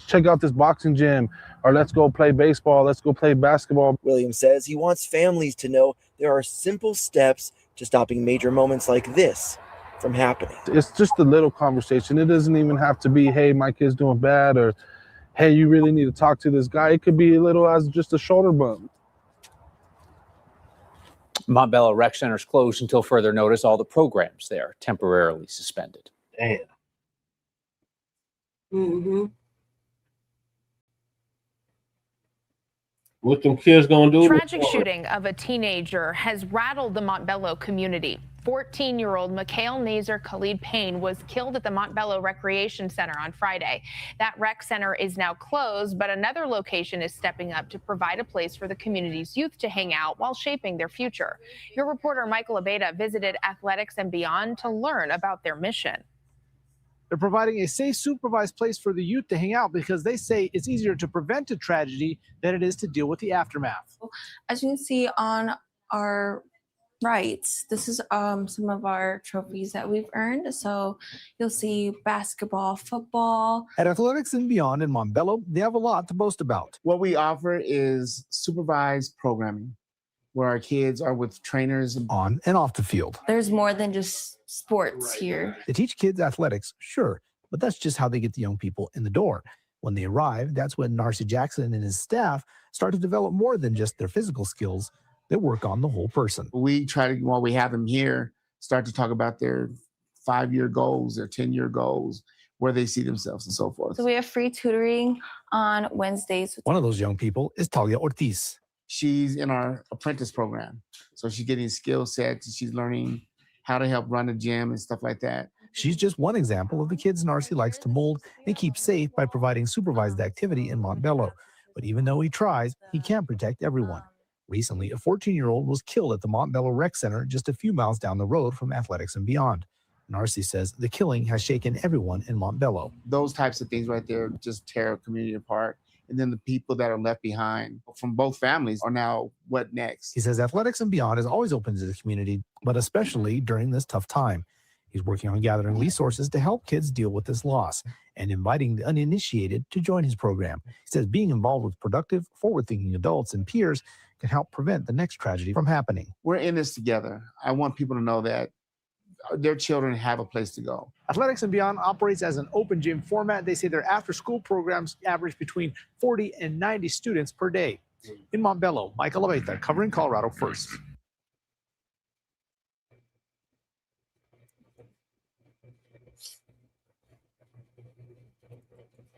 check out this boxing gym, or let's go play baseball, let's go play basketball. Williams says he wants families to know there are simple steps to stopping major moments like this from happening. It's just a little conversation. It doesn't even have to be, hey, my kid's doing bad, or hey, you really need to talk to this guy. It could be a little as just a shoulder bump. Montbello Rec Center is closed until further notice. All the programs there temporarily suspended. Damn. Mm-hmm. What them kids gonna do? Tragic shooting of a teenager has rattled the Montbello community. 14-year-old Mikhail Nazar Khalid Payne was killed at the Montbello Recreation Center on Friday. That rec center is now closed, but another location is stepping up to provide a place for the community's youth to hang out while shaping their future. Your reporter Michael Abeda visited Athletics and Beyond to learn about their mission. They're providing a safe, supervised place for the youth to hang out because they say it's easier to prevent a tragedy than it is to deal with the aftermath. As you can see on our right, this is some of our trophies that we've earned. So you'll see basketball, football. At Athletics and Beyond in Montbello, they have a lot to boast about. What we offer is supervised programming, where our kids are with trainers on and off the field. There's more than just sports here. They teach kids athletics, sure, but that's just how they get the young people in the door. When they arrive, that's when Narcy Jackson and his staff start to develop more than just their physical skills. They work on the whole person. We try to, while we have them here, start to talk about their 5-year goals, their 10-year goals, where they see themselves and so forth. So we have free tutoring on Wednesdays. One of those young people is Talia Ortiz. She's in our apprentice program. So she's getting skill sets. She's learning how to help run a gym and stuff like that. She's just one example of the kids Narcy likes to mold and keep safe by providing supervised activity in Montbello. But even though he tries, he can't protect everyone. Recently, a 14-year-old was killed at the Montbello Rec Center just a few miles down the road from Athletics and Beyond. Narcy says the killing has shaken everyone in Montbello. Those types of things right there just tear a community apart. And then the people that are left behind from both families are now, what next? He says Athletics and Beyond is always open to the community, but especially during this tough time. He's working on gathering resources to help kids deal with this loss and inviting the uninitiated to join his program. He says being involved with productive, forward-thinking adults and peers can help prevent the next tragedy from happening. We're in this together. I want people to know that their children have a place to go. Athletics and Beyond operates as an open gym format. They say their after-school programs average between 40 and 90 students per day. In Montbello, Michael Abeta, covering Colorado First.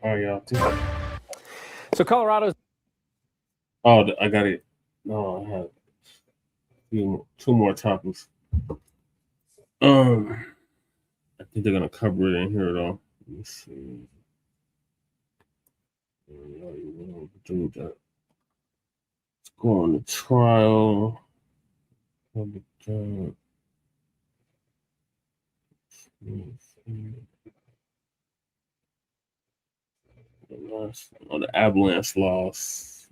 All right, y'all. So Colorado's. Oh, I got it. No, I had two more topics. I think they're gonna cover it in here though. Let me see. Do that. Let's go on the trial. The Avalanche loss.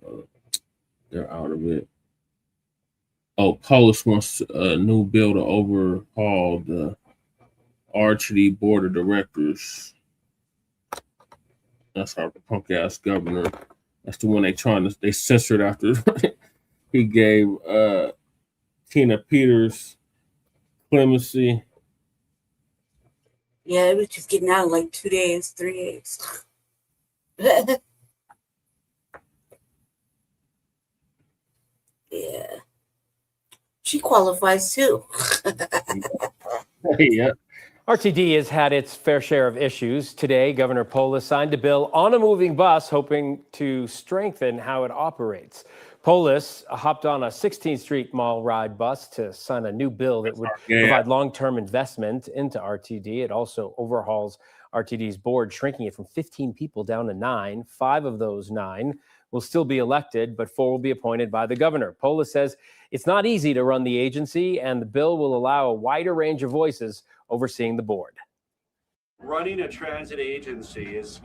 They're out of it. Oh, Polis wants a new bill to overhaul the RTD board of directors. That's our punk ass governor. That's the one they censored after he gave Tina Peters clemency. Yeah, it was just getting out in like 2 days, 3 days. Yeah. She qualifies too. Yeah. RTD has had its fair share of issues. Today, Governor Polis signed a bill on a moving bus, hoping to strengthen how it operates. Polis hopped on a 16th Street Mall ride bus to sign a new bill that would provide long-term investment into RTD. It also overhauls RTD's board, shrinking it from 15 people down to 9. 5 of those 9 will still be elected, but 4 will be appointed by the governor. Polis says it's not easy to run the agency, and the bill will allow a wider range of voices overseeing the board. Running a transit agency is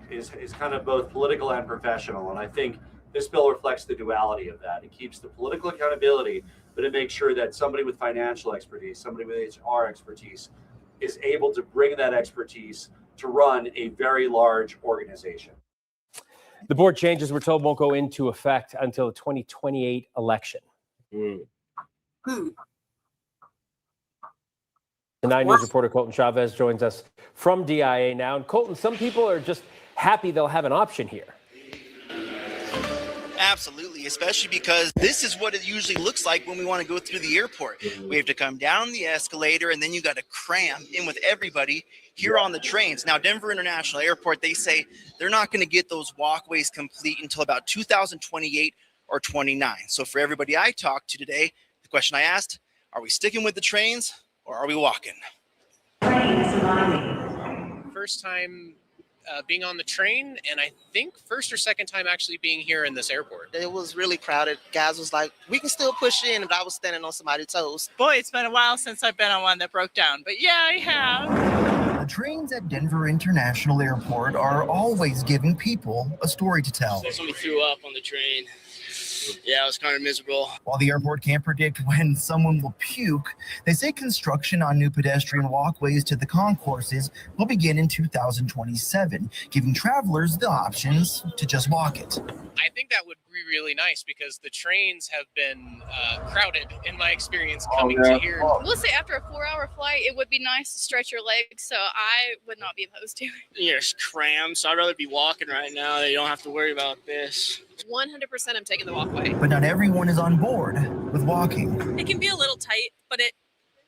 kind of both political and professional, and I think this bill reflects the duality of that. It keeps the political accountability, but it makes sure that somebody with financial expertise, somebody with HR expertise, is able to bring that expertise to run a very large organization. The board changes, we're told, won't go into effect until the 2028 election. The 9 News reporter Colton Chavez joins us from DIA now. And Colton, some people are just happy they'll have an option here. Absolutely, especially because this is what it usually looks like when we want to go through the airport. We have to come down the escalator, and then you got to cram in with everybody here on the trains. Now, Denver International Airport, they say they're not going to get those walkways complete until about 2028 or 29. So for everybody I talked to today, the question I asked, are we sticking with the trains or are we walking? First time being on the train, and I think first or second time actually being here in this airport. It was really crowded. Guys was like, we can still push in, but I was standing on somebody's toes. Boy, it's been a while since I've been on one that broke down, but yeah, I have. The trains at Denver International Airport are always giving people a story to tell. Somebody threw up on the train. Yeah, it was kind of miserable. While the airport can't predict when someone will puke, they say construction on new pedestrian walkways to the concourses will begin in 2027, giving travelers the options to just walk it. I think that would be really nice because the trains have been crowded in my experience coming to here. We'll say after a 4-hour flight, it would be nice to stretch your legs, so I would not be opposed to it. You're just crammed, so I'd rather be walking right now. You don't have to worry about this. 100% I'm taking the walkway. But not everyone is on board with walking. It can be a little tight, but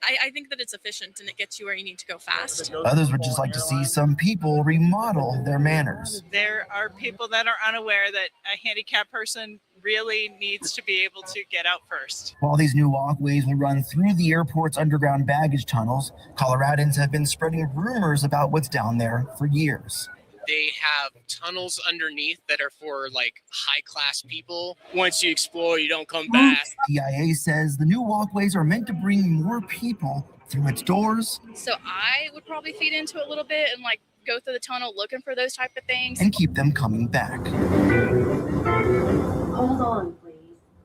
I think that it's efficient and it gets you where you need to go fast. Others would just like to see some people remodel their manners. There are people that are unaware that a handicapped person really needs to be able to get out first. While these new walkways will run through the airport's underground baggage tunnels, Coloradans have been spreading rumors about what's down there for years. They have tunnels underneath that are for like high class people. Once you explore, you don't come back. DIA says the new walkways are meant to bring more people through its doors. So I would probably feed into a little bit and like go through the tunnel looking for those type of things. And keep them coming back. Hold on, please.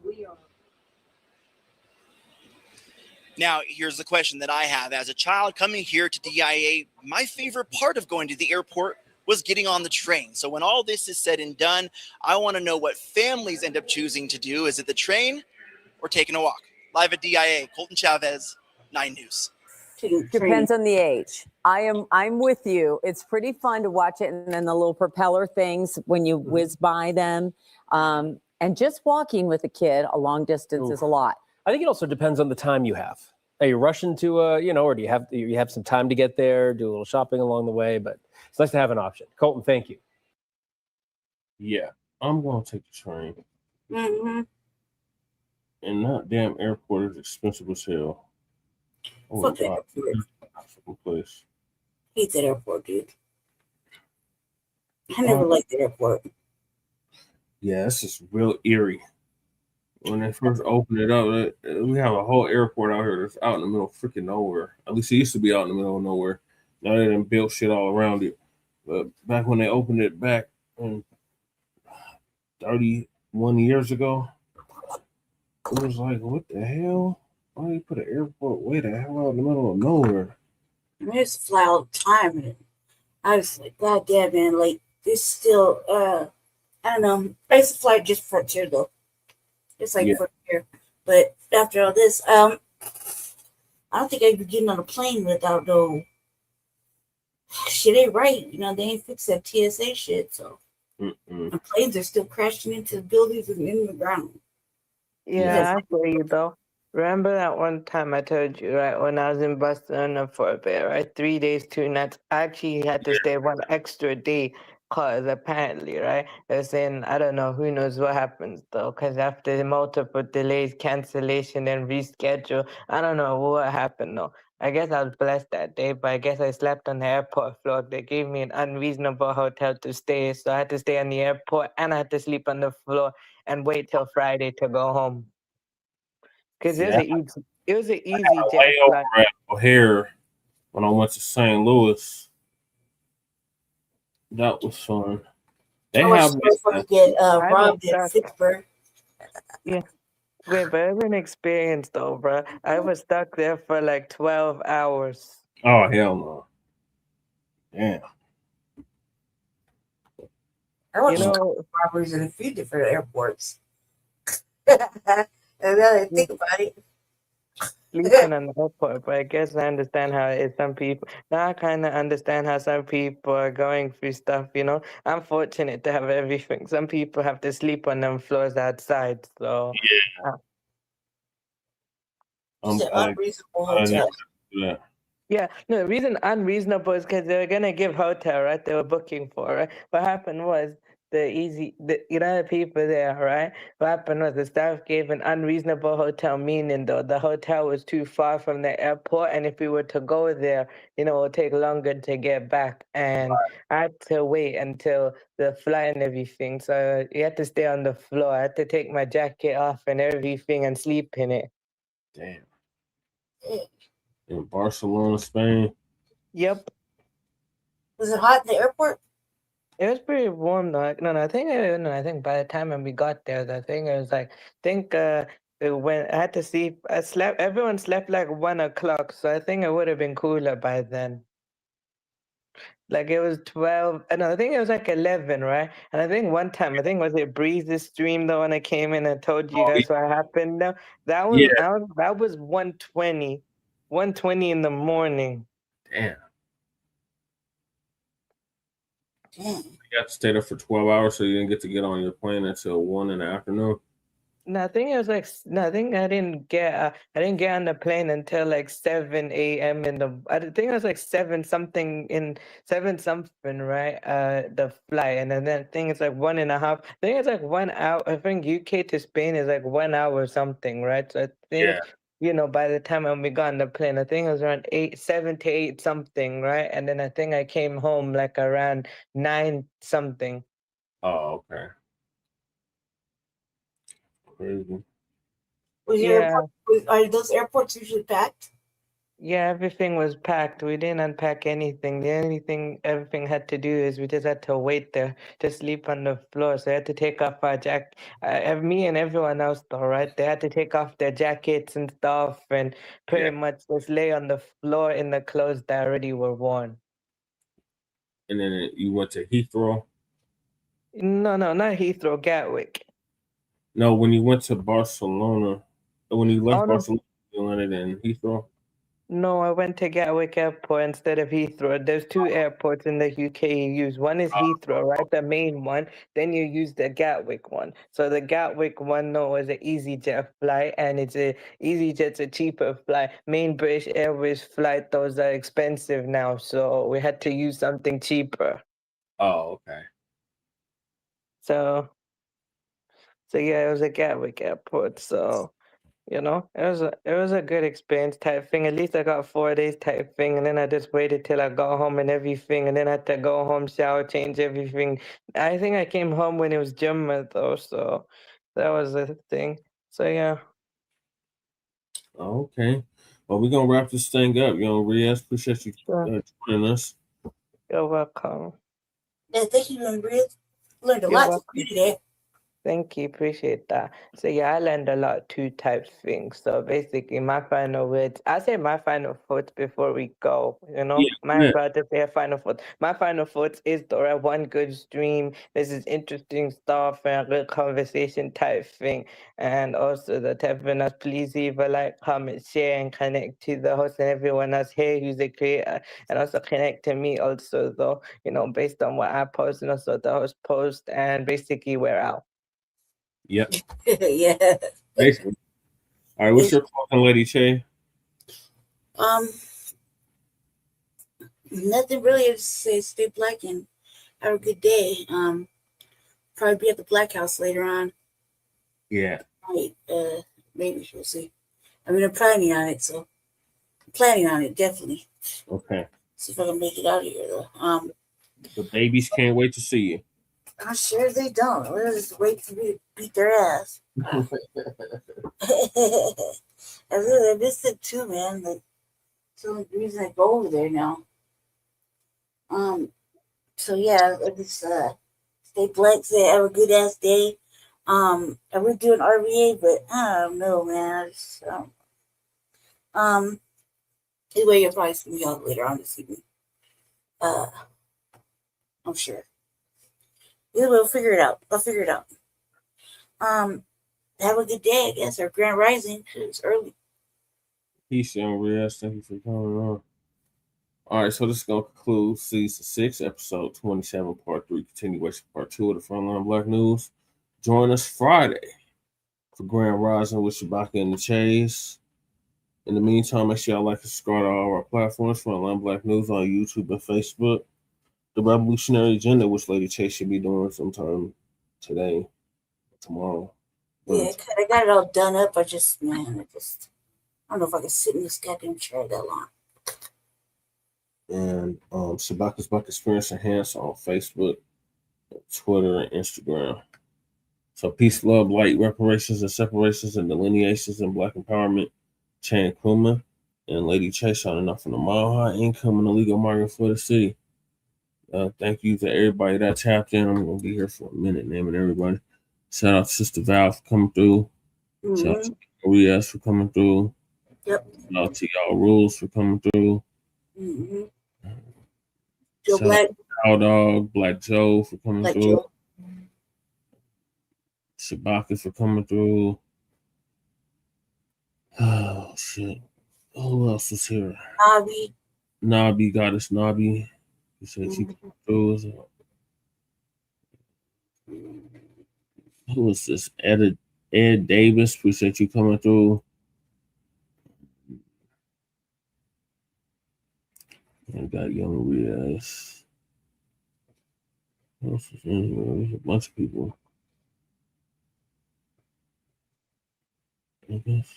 We are. Now, here's the question that I have. As a child coming here to DIA, my favorite part of going to the airport was getting on the train. So when all this is said and done, I want to know what families end up choosing to do. Is it the train or taking a walk? Live at DIA, Colton Chavez, 9 News. Depends on the age. I'm with you. It's pretty fun to watch it, and then the little propeller things when you whiz by them. And just walking with a kid a long distance is a lot. I think it also depends on the time you have. Are you rushing to or do you have some time to get there, do a little shopping along the way? But it's nice to have an option. Colton, thank you. Yeah, I'm going to take the train. Mm-hmm. And that damn airport is expensive as hell. Oh, Fuck that God. airport. Place. Hate that airport, dude. I never liked the airport. Yeah, it's just real eerie. When they first opened it up, we have a whole airport out here that's out in the middle of freaking nowhere. At least it used to be out in the middle of nowhere. Now they done built shit all around it. But back when they opened it back 31 years ago, it was like, what the hell? Why do you put an airport way the hell out in the middle of nowhere? I used to fly all the time, and I was like, God damn, man, like, this still, I don't know. I used to fly just Frontier, though. It's like Frontier. But after all this, I don't think I'd be getting on a plane without no, shit ain't right. You know, they ain't fixed that TSA shit, so. The planes are still crashing into the buildings and in the ground. Yeah, I feel you though. Remember that one time I told you, right, when I was in Barcelona for a bit, right? 3 days, 2 nights. I actually had to stay one extra day because apparently, right, they're saying, I don't know, who knows what happens though, because after multiple delays, cancellation, and reschedule, I don't know what happened though. I guess I was blessed that day, but I guess I slept on the airport floor. They gave me an unreasonable hotel to stay, so I had to stay on the airport and I had to sleep on the floor and wait till Friday to go home. Because it was an easy jet flight. At O'Hare when I went to St. Louis. That was fun. They have to get robbed in Pittsburgh. Yeah. Wait, but it was an experience though, bro. I was stuck there for like 12 hours. Oh, hell no. Yeah. I went to robberies in a few different airports. And now I think about it. Sleeping on the airport, but I guess I understand how it is. Some people now I kind of understand how some people are going through stuff. You know, I'm fortunate to have everything. Some people have to sleep on them floors outside. So unreasonable hotel. Yeah, no, the reason unreasonable is because they were gonna give hotel, right? They were booking for, right? What happened was the people there, right? What happened was the staff gave an unreasonable hotel, meaning though the hotel was too far from the airport, and if we were to go there, it would take longer to get back, and I had to wait until the flight and everything. So you had to stay on the floor. I had to take my jacket off and everything and sleep in it. Damn. In Barcelona, Spain. Yep. Was it hot in the airport? It was pretty warm though. I think by the time when we got there, the thing it was like when I had to sleep, everyone slept like 1 o'clock, so I think it would have been cooler by then. Like it was 12, no, I think it was like 11, right? And I think one time, was it Breeze's stream though when I came in and told you guys what happened though? That was 1:20 in the morning. Damn. You got to stay there for 12 hours, so you didn't get to get on your plane until 1 in the afternoon. No, I think it was like I think I didn't get on the plane until like 7 a.m. I think it was like 7 something, right? The flight, and then I think it's like 1.5. I think it's like 1 hour. I think UK to Spain is like 1 hour or something, right? So I think by the time when we got on the plane, I think it was around 7 to 8 something, right? And then I think I came home like around 9 something. Oh, okay. Crazy. Are those airports usually packed? Yeah, everything was packed. We didn't unpack anything. The only thing everything had to do is we just had to wait there to sleep on the floor. So I had to take off our me and everyone else though, right? They had to take off their jackets and stuff and pretty much just lay on the floor in the clothes that already were worn. And then you went to Heathrow? No, not Heathrow, Gatwick. No, when you went to Barcelona, when you left Oh no. Barcelona, you landed in Heathrow? No, I went to Gatwick Airport instead of Heathrow. There's two airports in the UK you use. One is Heathrow, right? The main one. Then you use the Gatwick one. So the Gatwick one, no, is an EasyJet flight, and EasyJet's a cheaper flight. Main British Airways flight, those are expensive now, so we had to use something cheaper. Oh, okay. So yeah, it was a Gatwick Airport. So it was a good experience type thing. At least I got 4 days type thing, and then I just waited till I got home and everything, and then I had to go home, shower, change everything. I think I came home when it was Jumma though, so that was the thing. So yeah. Okay. Well, we're gonna wrap this thing up. Riaz, appreciate you joining us. You're welcome. Yeah, thank you, Maria. Learned a You're lot welcome. today. Thank you, appreciate that. So yeah, I learned a lot too type things. So basically my final words, I say my final thoughts before we go, my brother say a final thoughts. My final thoughts is Dora one good stream. This is interesting stuff and a good conversation type thing. And also the us, please leave a like, comment, share, and connect to the host and everyone else here who's a creator, and also connect to me also though, based on what I post and also the host post, and basically we're out. Yep. Yeah. Basically. All right, what's your closing, Lady Che? Nothing really. I just say stay black and have a good day. Probably be at the Blacc House later on. Yeah. Right. Maybe we'll see. I mean, I'm planning on it, definitely. Okay. See if I can make it out of here though. The babies can't wait to see you. I'm sure they don't. They'll just wait for me to beat their ass. I miss it too, man. That's the only reason I go over there now. So yeah, I just stay blessed, say have a good ass day. I would do an RVA, but I don't know, man. Anyway, you'll probably see me out later on this evening. I'm sure. Yeah, we'll figure it out. I'll figure it out. Have a good day, I guess, or Grand Rising. It's early. Peace, young Riaz. Thank you for coming on. All right, so this is going to conclude Season 6, Episode 27, Part 3, continuation Part 2 of the Frontline Black News. Join us Friday for Grand Rising with Bacc and the Chase. In the meantime, make sure y'all like and subscribe to all our platforms, Frontline Black News on YouTube and Facebook. The Revolutionary Agenda, which Lady Chase should be doing sometime today, tomorrow. Yeah, I got it all done up. I don't know if I can sit in this goddamn chair that long. And Shabaka's Black Experience Enhanced on Facebook, Twitter, and Instagram. So peace, love, light, reparations, and separations, and delineations in Black empowerment. Chan Kuma and Lady Chase shining off from the mile high income and the legal market for the city. Thank you to everybody that tapped in. I'm going to be here for a minute, naming everybody. Shout out to Sister Val for coming through. Mm-hmm. Shout out to Riaz for coming through. Yep. Shout out to y'all Rules for coming through. Mm-hmm. Shout out to Cow Dog, Black Joe for coming through. Shabaka for coming through. Oh, shit. Who else was here? Nobby, Goddess Nobby. He said she came through. Who is this? Ed Davis. Appreciate you coming through. I got Young Riaz. Who else is in here? There's a bunch of people. I guess.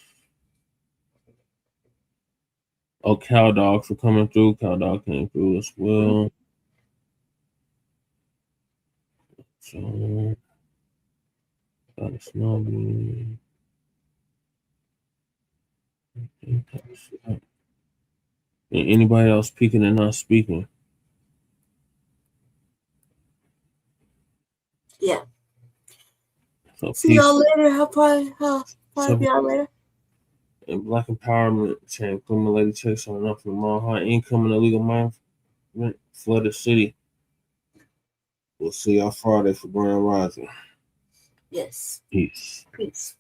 Oh, Cow Dog for coming through. Cow Dog came through as well. So, Goddess Nobby. I think that's it. Anybody else speaking and not speaking? Yeah. So See peace. y'all later. I'll probably So- be out later. And Black empowerment chain accumulated checks on enough from all high income and illegal migrant flooded city. We'll see y'all Friday for Grand Rising. Yes. Peace. Peace.